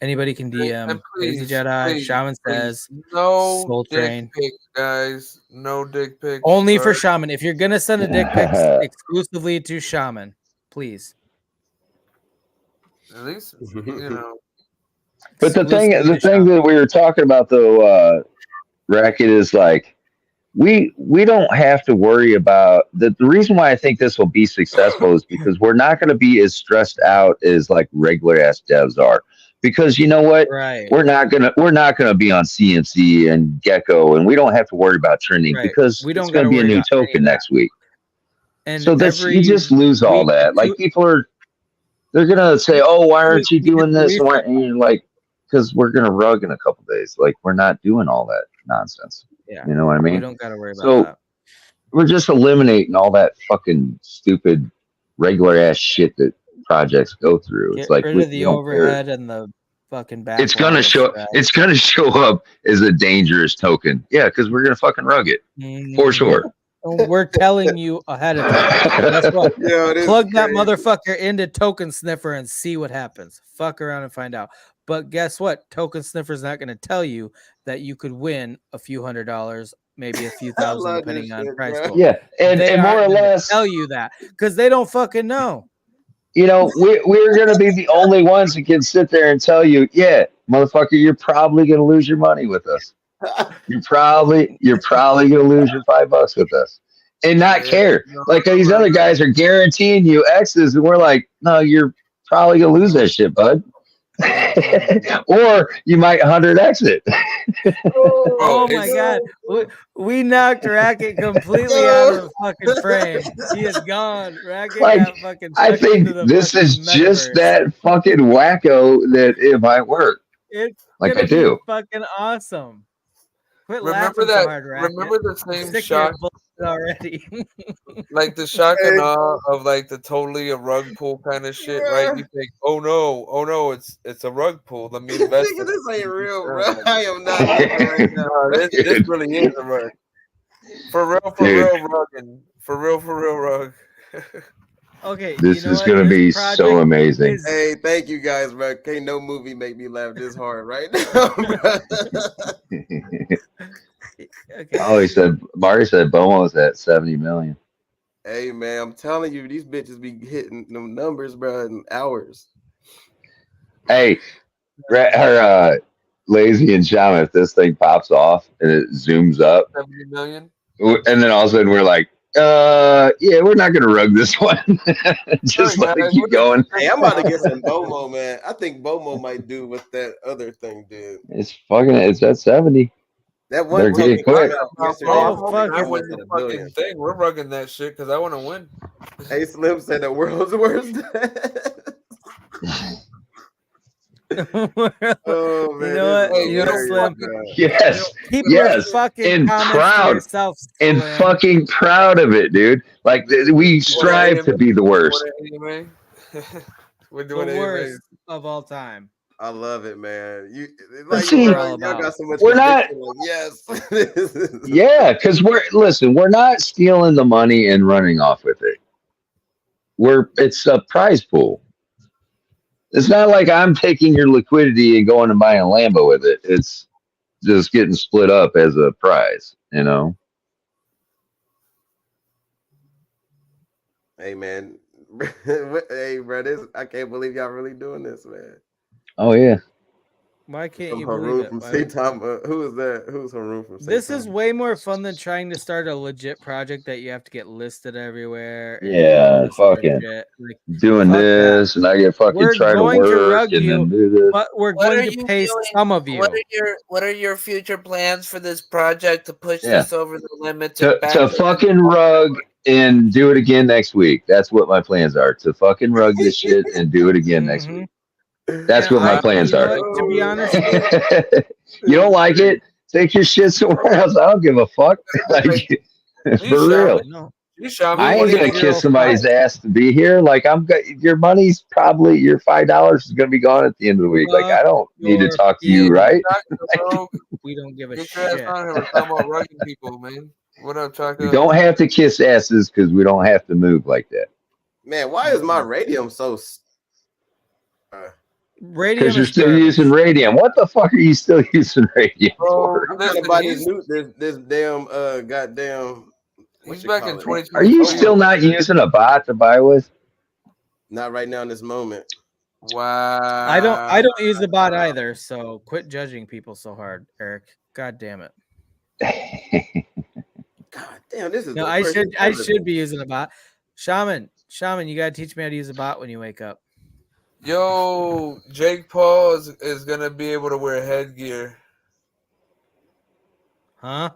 anybody can DM Lazy Jedi, Shaman Says, no Soul Train. Pic, guys. No dick pics. Only for Shaman. If you're going to send a dick pic exclusively to Shaman, please. At least, But the thing that we were talking about though, Racket, is like, we don't have to worry about the reason why I think this will be successful is because we're not going to be as stressed out as like regular ass devs are, because you know what, we're not gonna be on CMC and Gecko, and we don't have to worry about trending because it's going to be a new token next week. And so you just lose all that. Like they're gonna say, oh, why aren't you doing this? And you're like, because we're gonna rug in a couple days. Like, we're not doing all that nonsense. Yeah. You know what I mean? We don't got to worry about that. We're just eliminating all that fucking stupid regular ass shit that projects go through. It's like rid of the overhead and the fucking back. It's gonna show up as a dangerous token. Yeah, because we're gonna fucking rug it for sure. We're telling you ahead of time. That's what. Plug that motherfucker into Token Sniffer and see what happens. Fuck around and find out. But guess what? Token Sniffer's not going to tell you that you could win a few $100s, maybe a few thousand, depending on price pool. Yeah, and more or less tell you that because they don't fucking know. You know, we're going to be the only ones that can sit there and tell you, yeah, motherfucker, you're probably going to lose your money with us. You're probably going to lose your $5 with us and not care. Like these other guys are guaranteeing you X's, and we're like, no, you're probably gonna lose that shit, bud. Or you might 100x it. Oh my god, we knocked Racket completely out of the fucking frame. He is gone. Racket got fucking I sucked think into the this is fucking just metaverse. that fucking wacko that it might work. It's like gonna I do. be fucking awesome. Quit Remember laughing so that? hard, Racket. Remember the same Sick of your shock, bullshit already. like the shock and awe of like the totally a rug pull kind of shit, right? You think, oh no, it's a rug pull. Let me invest. Nigga, this ain't real, bro. Like, I am not living right now. no, this really is a rug. For real, rugging. For real, rug. Okay, This you know is what? gonna This be project so amazing. is- Hey, thank you guys, bro. Can't no movie make me laugh this hard right now, bro. Okay. Oh, Mari said Bomo's at 70 million. Hey, man, I'm telling you, these bitches be hitting them numbers, bro, in hours. Hey, Lazy and Shaman, if this thing pops off and it zooms up, 70 million. and then all of a sudden we're like, yeah, we're not gonna rug this one. Just let it keep going. Hey, I'm about to get some Bomo, man. I think Bomo might do what that other thing did. It's at 70. That one They're getting quick. I win the fucking thing. We're rugging that shit because I want to win. Hey, Slim said the world's worst. Oh man, you know what? this is You know, hilarious, Slim. bro. Yes, Keep yes, those fucking and comments proud, to yourself, and Slim. fucking proud of it, dude. Like we strive to be the worst. We're doing the AMAs. worst of all time. I love it, man. You But like see, y'all got so much we're not. conviction, like, yes. Yeah, because we're not stealing the money and running off with it. It's a prize pool. It's not like I'm taking your liquidity and going and buying a Lambo with it. It's just getting split up as a prize, you know. Hey man, hey bro, I can't believe y'all really doing this, man. Oh yeah. Why can't From you Haroon believe it? from Why St. would- Thomas. Who is that? Who's Haroon from St. This Thomas? is way more fun than trying to start a legit project that you have to get listed everywhere. And Yeah, all this other fucking shit. Like, doing fuck that. this, and I get fucking We're try to going to work rug and you, then do this. but we're What going are to you pay doing? some of you. What are your future plans for this project to push Yeah. this over the limit To fucking rug and do it again next week. That's what my plans are. To fucking rug this shit and do it again next week. That's And what my plans you know are. what, to be honest, You don't like it? Take your shit somewhere else. I don't give a fuck. Like, for real. I ain't gonna kiss somebody's ass to be here. Like your money's probably your $5 is gonna be gone at the end of the week. Like I don't need to talk to you, right? We don't give a Get your ass shit. on here. We're talking about rugging people, man. What up, Chaka? We don't have to kiss asses because we don't have to move like that. Man, why is my radium so? Radium Because you're is still garbage. using radium. What the fuck are you still using radium for? I'm trying to buy this damn goddamn. He's back in 2020. Are you still not using a bot to buy with? Not right now in this moment. Wow. I don't use the bot either, so quit judging people so hard, Eric. God damn it. God damn, this is No, the I first should be using a bot. Shaman, you gotta teach me how to use a bot when you wake up. Yo, Jake Paul is gonna be able to wear headgear. Huh?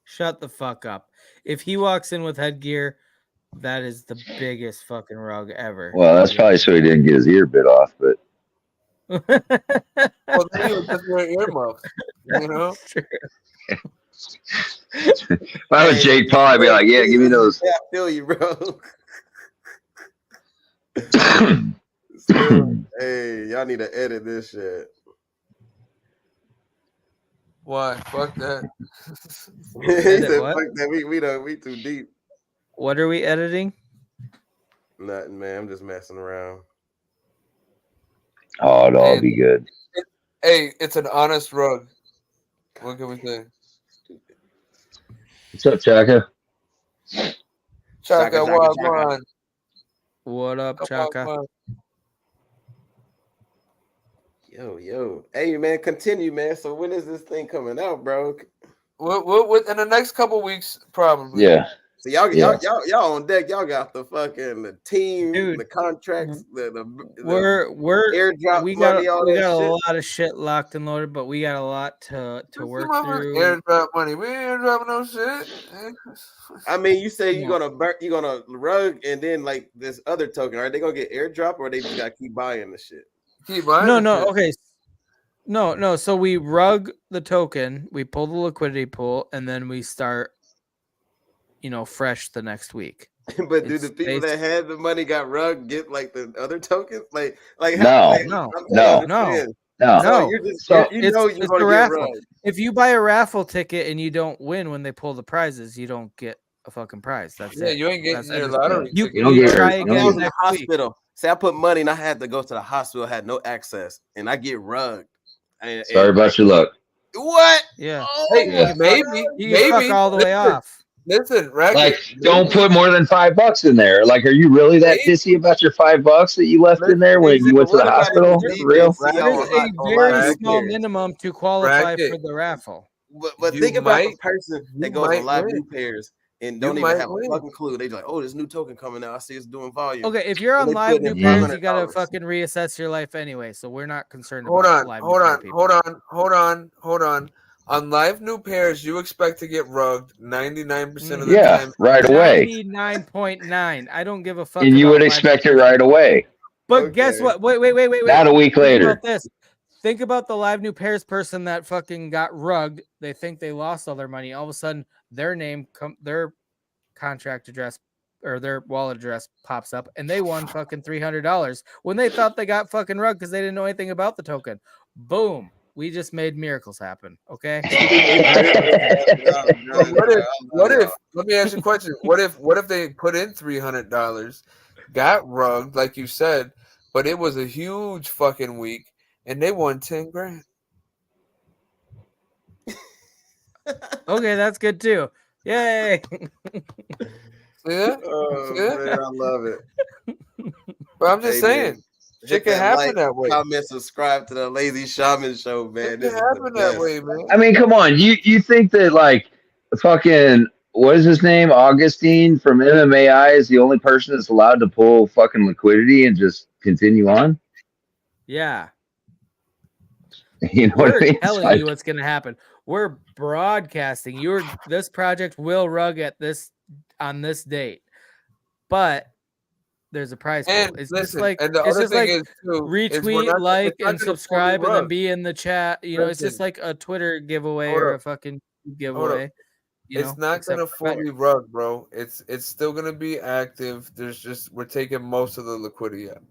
Shut the fuck up. If he walks in with headgear, that is the biggest fucking rug ever. Well, that's probably so he didn't get his ear bit off, but Well, then he would just wear earmuffs, you know? if I was Jake Paul, I'd be like, yeah, give me those. Yeah, I feel you, bro. Still, hey, y'all need to edit this shit. Why? Fuck that. He said, what? fuck that. We too deep. What are we editing? Nothing, man. I'm just messing around. Oh, it'll all be good. Hey, it's an honest rug. What can we say? What's up, Chaka? Chaka, Wagwan. What up, Chaka? Yo. Hey, man, continue, man. So when is this thing coming out, bro? What in the next couple weeks, probably. Yeah. So y'all Yeah. y'all on deck. Y'all got the fucking the team, Dude, the contracts, the we're airdrop we money, all got that a shit. lot of shit locked and loaded, but we got a lot to work through. Airdrop money. We ain't airdropping no shit. I mean, you say No. you're gonna rug and then like this other token. Are they gonna get airdrop or they just gotta keep buying the shit? Keep buying No, the no, shit. okay. No. So we rug the token, we pull the liquidity pool, and then we start, fresh the next week. But do It's the people that had the money got rug get like the other tokens? Like No. how, like, No. I'm trying to No. understand. No. So No. you're just So you know you're It's gonna a get raffle. rug. If you buy a raffle ticket and you don't win when they pull the prizes, you don't get a fucking prize. That's Yeah, it. you ain't That's getting your it. lottery You ticket. You don't you get try your- If I was again in the next week. hospital, say I put money and I had to go to the hospital, had no access, and I get rugged. And, Sorry about your luck. what? Yeah. Oh, Hey, You get fucked. maybe, You get fucked all the way listen, off. Listen, Racket. Like, don't put more than $5 in there. Like, are you really that Maybe. pissy about your $5 that you left in there when you went to the What about if hospital? the For real? defense see There's on a on very live small new pairs? minimum to qualify Racket. for the raffle. But You think about the might- person you that goes on might live win. new pairs and You don't even might have a win. fucking clue. They just like, oh, this new token coming out. I see it's doing volume. Okay, if you're And on they live put in new pairs, you $500. gotta fucking reassess your life anyway. So we're not concerned Hold about on, live hold new pair on, people. hold on. On live new pairs, you expect to get rugged 99% of the Yeah, time. right away. 99.9. I don't give a fuck. And you about would live expect new it pairs. right away. But guess what? Wait. Not a week Think later. about this. Think about the live new pairs person that fucking got rugged. They think they lost all their money. All of a sudden, their name, their contract address or their wallet address pops up, and they won fucking $300 when they thought they got fucking rugged because they didn't know anything about the token. Boom. We just made miracles happen. Okay. What if? Let me ask you a question. What if they put in $300, got rugged like you said, but it was a huge fucking week and they won 10 grand? Okay, that's good too. Yay. See that? Oh, See that? man, I love it. But I'm just Hey, saying, man, shit hit can that happen like, that way. comment, subscribe to the Lazy-Shaman Show, man. It This can is the happen that best. way, man. I mean, come on. You think that, like, fucking, what is his name? Augustine from MMAI is the only person that's allowed to pull fucking liquidity and just continue on? Yeah. You know what I We're mean? telling you what's going to happen. We're broadcasting. This project will rug on this date, but there's a prize pool. And It's listen, just like and the it's other just thing like is too, is we're retweet, not, like, it's not and gonna fully subscribe, and then rug. be in the chat. It's just Listen. like a Twitter giveaway Hold or up. a fucking Hold up. giveaway. It's not except gonna for better. fully rug, bro. It's still gonna be active. We're taking most of the liquidity out.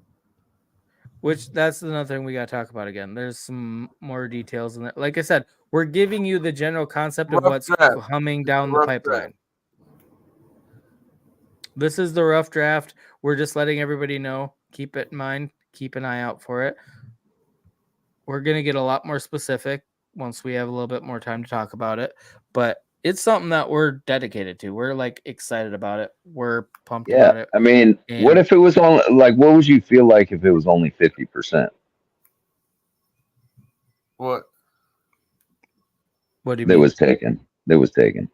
Which that's another thing we got to talk about again. There's some more details in it. Like I said, we're giving you the general concept of Rough what's draft. humming down the Rough pipeline. draft. This is the rough draft. We're just letting everybody know. Keep it in mind. Keep an eye out for it. We're going to get a lot more specific once we have a little bit more time to talk about it. But it's something that we're dedicated to. We're like excited about it. We're pumped about it. I mean, what if it was only, like, what would you feel like if it was only 50%? What? What do you That mean? was taken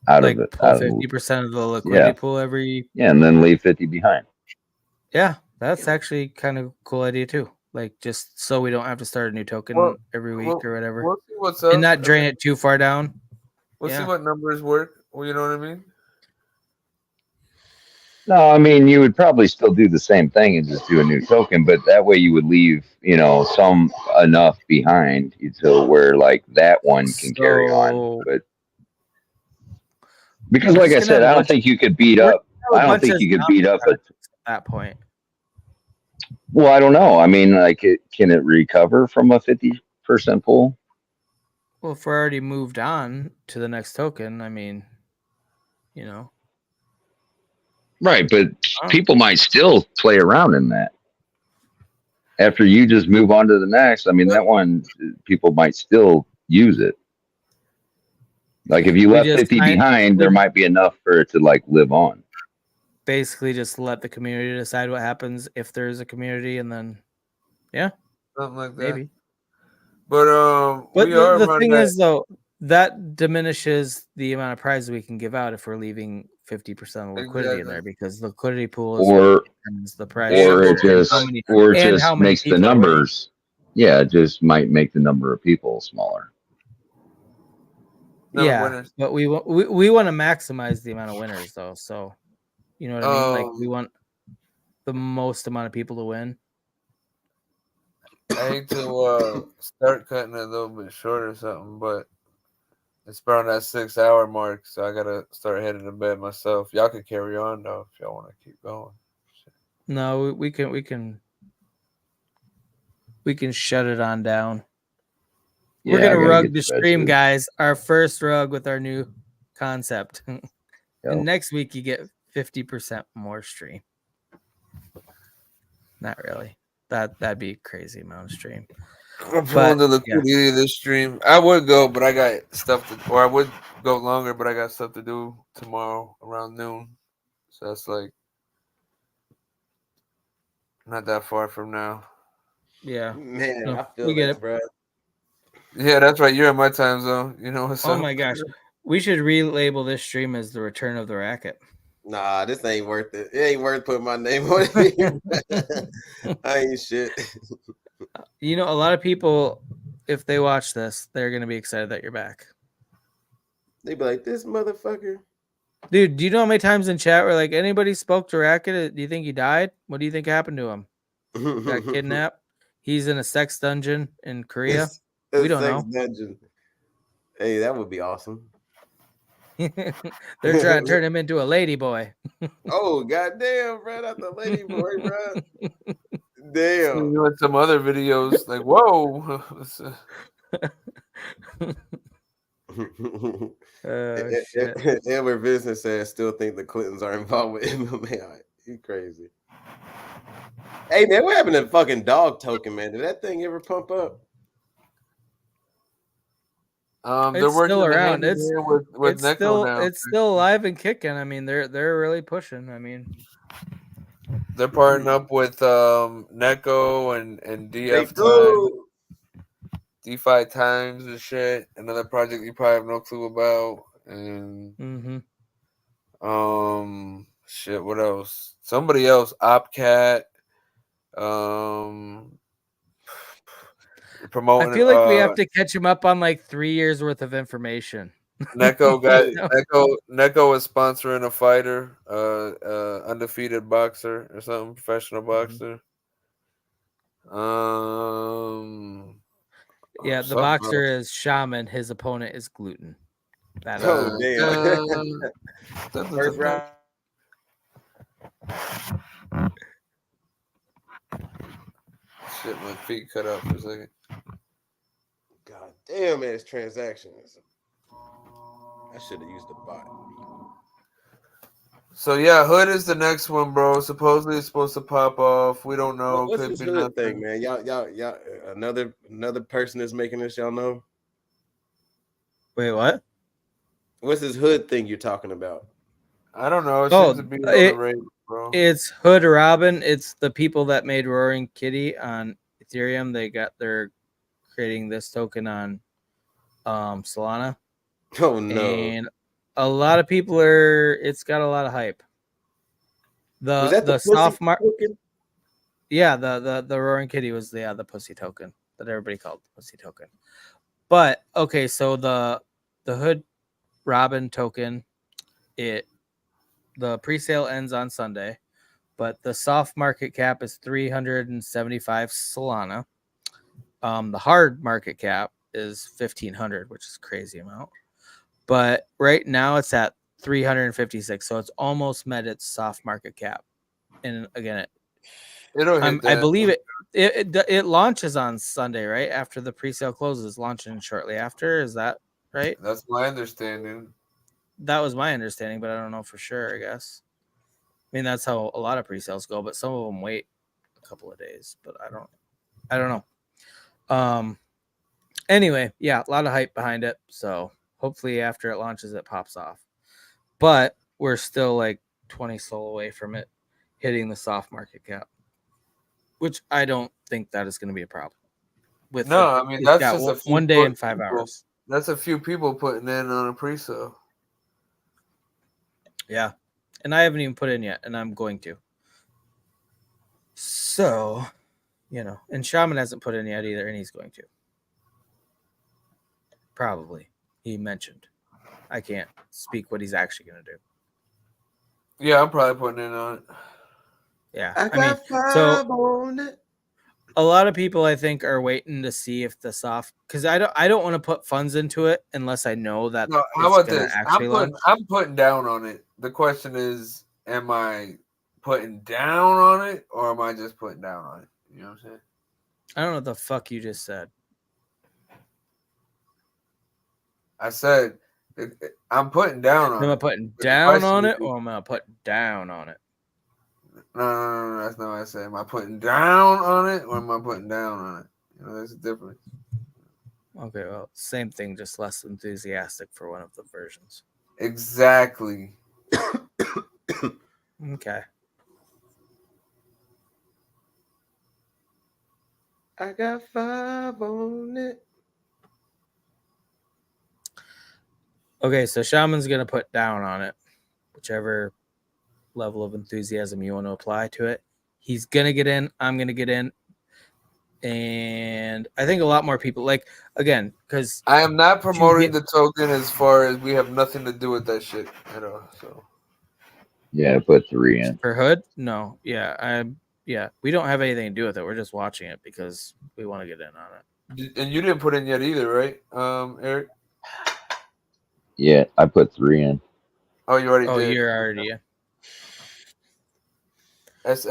out like of it. pull Out of 50% of the liquidity pool every. Yeah, and then leave 50 behind. Yeah, that's actually kind of a cool idea too. Like, just so we don't have to start a new token every week or whatever. We'll see what's up. And not drain it too far down. We'll see what numbers work. Well, you know what I mean? No, I mean, you would probably still do the same thing and just do a new token, but that way you would leave, some enough behind to where, like, that one can carry on. But because, like I said, I don't think you could beat up. I don't think you could beat up at that point. Well, I don't know. I mean, like, can it recover from a 50% pull? Well, if we're already moved on to the next token, I mean, Right, but people might still play around in that. After you just move on to the next, I mean, that one, people might still use it. Like, if you left 50 behind, there might be enough for it to, like, live on. Basically, just let the community decide what happens if there's a community, and then, something like that. Maybe. But the thing is, though, that diminishes the amount of prizes we can give out if we're leaving 50% of liquidity in there because the liquidity pool is Or what determines the price. or it and just how many- or it and just how many makes the people are winning. numbers. Yeah, it just might make the number of people smaller. No, Yeah, winners. but we want to maximize the amount of winners though. So you know what I mean? Like we want the most amount of people to win. I hate to start cutting it a little bit short or something, but it's around that 6-hour mark, so I gotta start heading to bed myself. Y'all can carry on though if y'all want to keep going. No, we can shut it on down. Yeah, We're I gonna gotta rug get the to bed, stream, too. guys. Our first rug with our new concept. Yep. And next week you get 50% more stream. Not really. That'd be a crazy amount of stream. I'm pulling the liquidity of this stream. I would go, but I got stuff to, or I would go longer, but I got stuff to do tomorrow around noon. So that's like not that far from now. Yeah. Man, No, I feel we get that, it. bro. Yeah, that's right. You're in my time zone. You know what's Oh up? my gosh. We should relabel this stream as the return of the racket. Nah, this ain't worth it. It ain't worth putting my name on it. I ain't shit. You know, a lot of people, if they watch this, they're gonna be excited that you're back. They be like, this motherfucker. Dude, do you know how many times in chat where like anybody spoke to Racket? Do you think he died? What do you think happened to him? Got kidnapped? He's in a sex dungeon in Korea? We don't know. Dungeon. Hey, that would be awesome. They're trying to turn him into a lady boy. Oh, goddamn, bro. That's a lady boy, bro. See Damn. you in some other videos, like, whoa. Shit. Edward Business says still think the Clintons are involved with MMA. You crazy. Hey man, what happened to fucking dog token, man? Did that thing ever pump up? They're It's working still around. hand in hand with It's Neko still now. it's still alive and kicking. I mean, they're really pushing. I mean, They're partnering up with Neko and They DF Time, go. DeFi Times and shit. Another project you probably have no clue about. And shit, what else? Somebody else, Opcat. Promoting. I feel like we have to catch him up on like 3 years worth of information. Neko got Neko is sponsoring a fighter, undefeated boxer or something, professional boxer. Yeah, the boxer is Shaman. His opponent is Gluten. That damn. First round. Shit, my feet cut out for a second. God damn, man, it's transactions. I should have used the bot. So yeah, Hood is the next one, bro. Supposedly it's supposed to pop off. We don't know. What's Could this be Hood nothing. thing, man? Y'all. Another person is making this. Y'all know. Wait, what? What's this Hood thing you're talking about? I don't know. It seems to be on the rate, bro. It's Hood Robin. It's the people that made Roaring Kitty on Ethereum. They're creating this token on Solana. Oh no. And a lot of people it's got a lot of hype. The soft market. Yeah, the Roaring Kitty was the pussy token that everybody called the pussy token. But okay, so the Hood Robin token, the pre-sale ends on Sunday, but the soft market cap is 375 Solana. The hard market cap is 1,500, which is a crazy amount. But right now it's at 356, so it's almost met its soft market cap. And again, I believe it launches on Sunday, right after the pre-sale closes, launching shortly after. Is that right? That's my understanding. That was my understanding, but I don't know for sure. I guess. I mean, that's how a lot of pre-sales go, but some of them wait a couple of days. But I don't know. Anyway, yeah, a lot of hype behind it. So hopefully after it launches, it pops off. But we're still like 20 SOL away from it hitting the soft market cap, which I don't think that is going to be a problem. I mean that's just a few 1 day and 5 hours. That's a few people putting in on a pre-sale. Yeah, and I haven't even put in yet, and I'm going to. So, and Shaman hasn't put in yet either, and he's going to. Probably, he mentioned. I can't speak what he's actually going to do. Yeah, I'm probably putting in on it. Yeah, I got so five on it. a lot of people I think are waiting to see if the soft, because I don't want to put funds into it unless I know that No, how it's about gonna this? actually launch. I'm putting down on it. The question is, am I putting down on it or am I just putting down on it? You know what I'm saying? I don't know what the fuck you just said. I said I'm putting down on Am I it. putting But the down question on would it, be- or am I putting down on it? No, that's not what I said. Am I putting down on it or am I putting down on it? There's a difference. Okay, well, same thing, just less enthusiastic for one of the versions. Exactly. Okay. I got five on it. Okay, so Shaman's gonna put down on it, whichever level of enthusiasm you want to apply to it. He's gonna get in. I'm gonna get in, and I think a lot more people again because I am not promoting the token as far as we have nothing to do with that shit at all. So Yeah, I put 3 in. for Hood. No, yeah, we don't have anything to do with it. We're just watching it because we want to get in on it. And you didn't put in yet either, right, Eric? Yeah, I put 3 in. Oh, you already did. You're already in. S.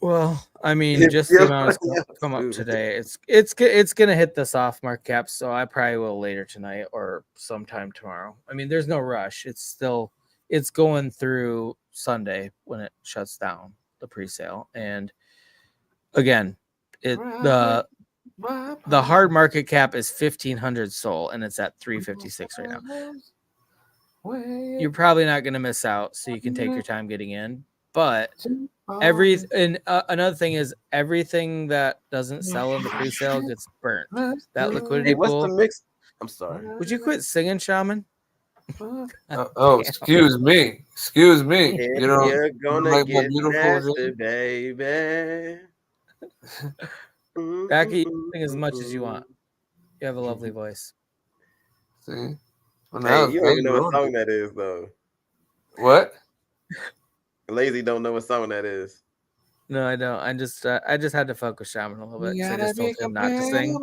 Well, I mean, just the amount has come up today. It's gonna hit the soft mark cap, so I probably will later tonight or sometime tomorrow. I mean, there's no rush. It's going through Sunday when it shuts down the pre-sale, and again, the hard market cap is 1,500 SOL, and it's at 356 right now. You're probably not gonna miss out, so you can take your time getting in, but. Another thing is everything that doesn't sell in the pre-sale gets burnt. That liquidity Hey, what's pool. the mix? I'm sorry. Would you quit singing, Shaman? Excuse me. Excuse me. If You know, you're gonna like my get beautiful. nasty, baby. Becky, you can sing as much as you want. You have a lovely voice. See? Well, Hey, you don't even know what song that is, though. What? Lazy don't know what song that is. No, I don't. I just had to fuck with Shaman a little bit because I just told him not to sing.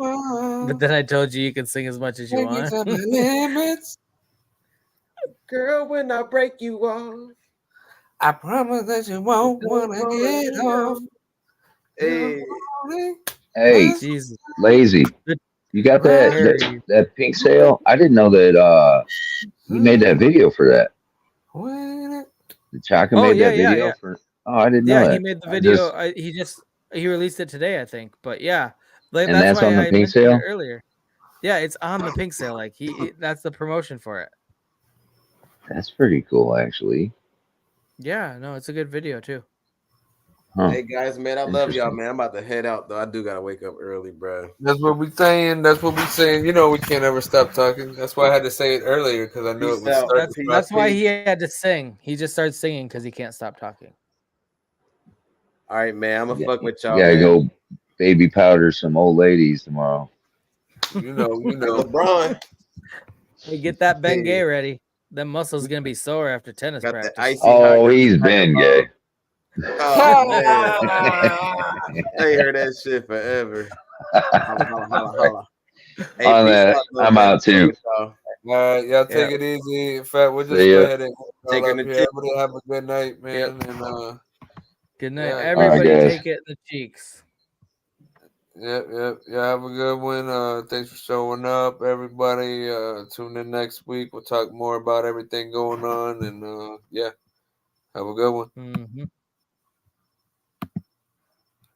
But then I told you can sing as much as you want. Girl, when I break you off, I promise that you won't want to get off. Hey, Jesus. Lazy. You got that pink sale? I didn't know that he made that video for that. The Chaka made that video for. Oh, I didn't know that. He made the video. He released it today, I think. But yeah, and that's why on the I pink mentioned sale it earlier. Yeah, it's on the pink sale. Like that's the promotion for it. That's pretty cool, actually. Yeah, no, it's a good video too. Huh. Hey guys, man, I love y'all, man. I'm about to head out though. I do gotta wake up early, bro. That's what we saying. That's what we saying. You know, we can't ever stop talking. That's why I had to say it earlier because I knew it would start. That's why he had to sing. He just started singing because he can't stop talking. All right, man. I'm gonna fuck with y'all. You gotta man. go baby powder some old ladies tomorrow. You know. LeBron. Hey, get that Bengay ready. Them muscles gonna be sore after tennis practice. Oh, he's been gay. Oh, man. I ain't heard that shit forever. Holla. Hey, On that, I'm out too. All right, y'all take it easy. Fat, we'll just go ahead and take up here. Everybody have a good night, man. And good night, everybody. Take it in the cheeks. Yep. Yeah, have a good one. Thanks for showing up, everybody. Tune in next week. We'll talk more about everything going on, and yeah, have a good one. Mm-hmm.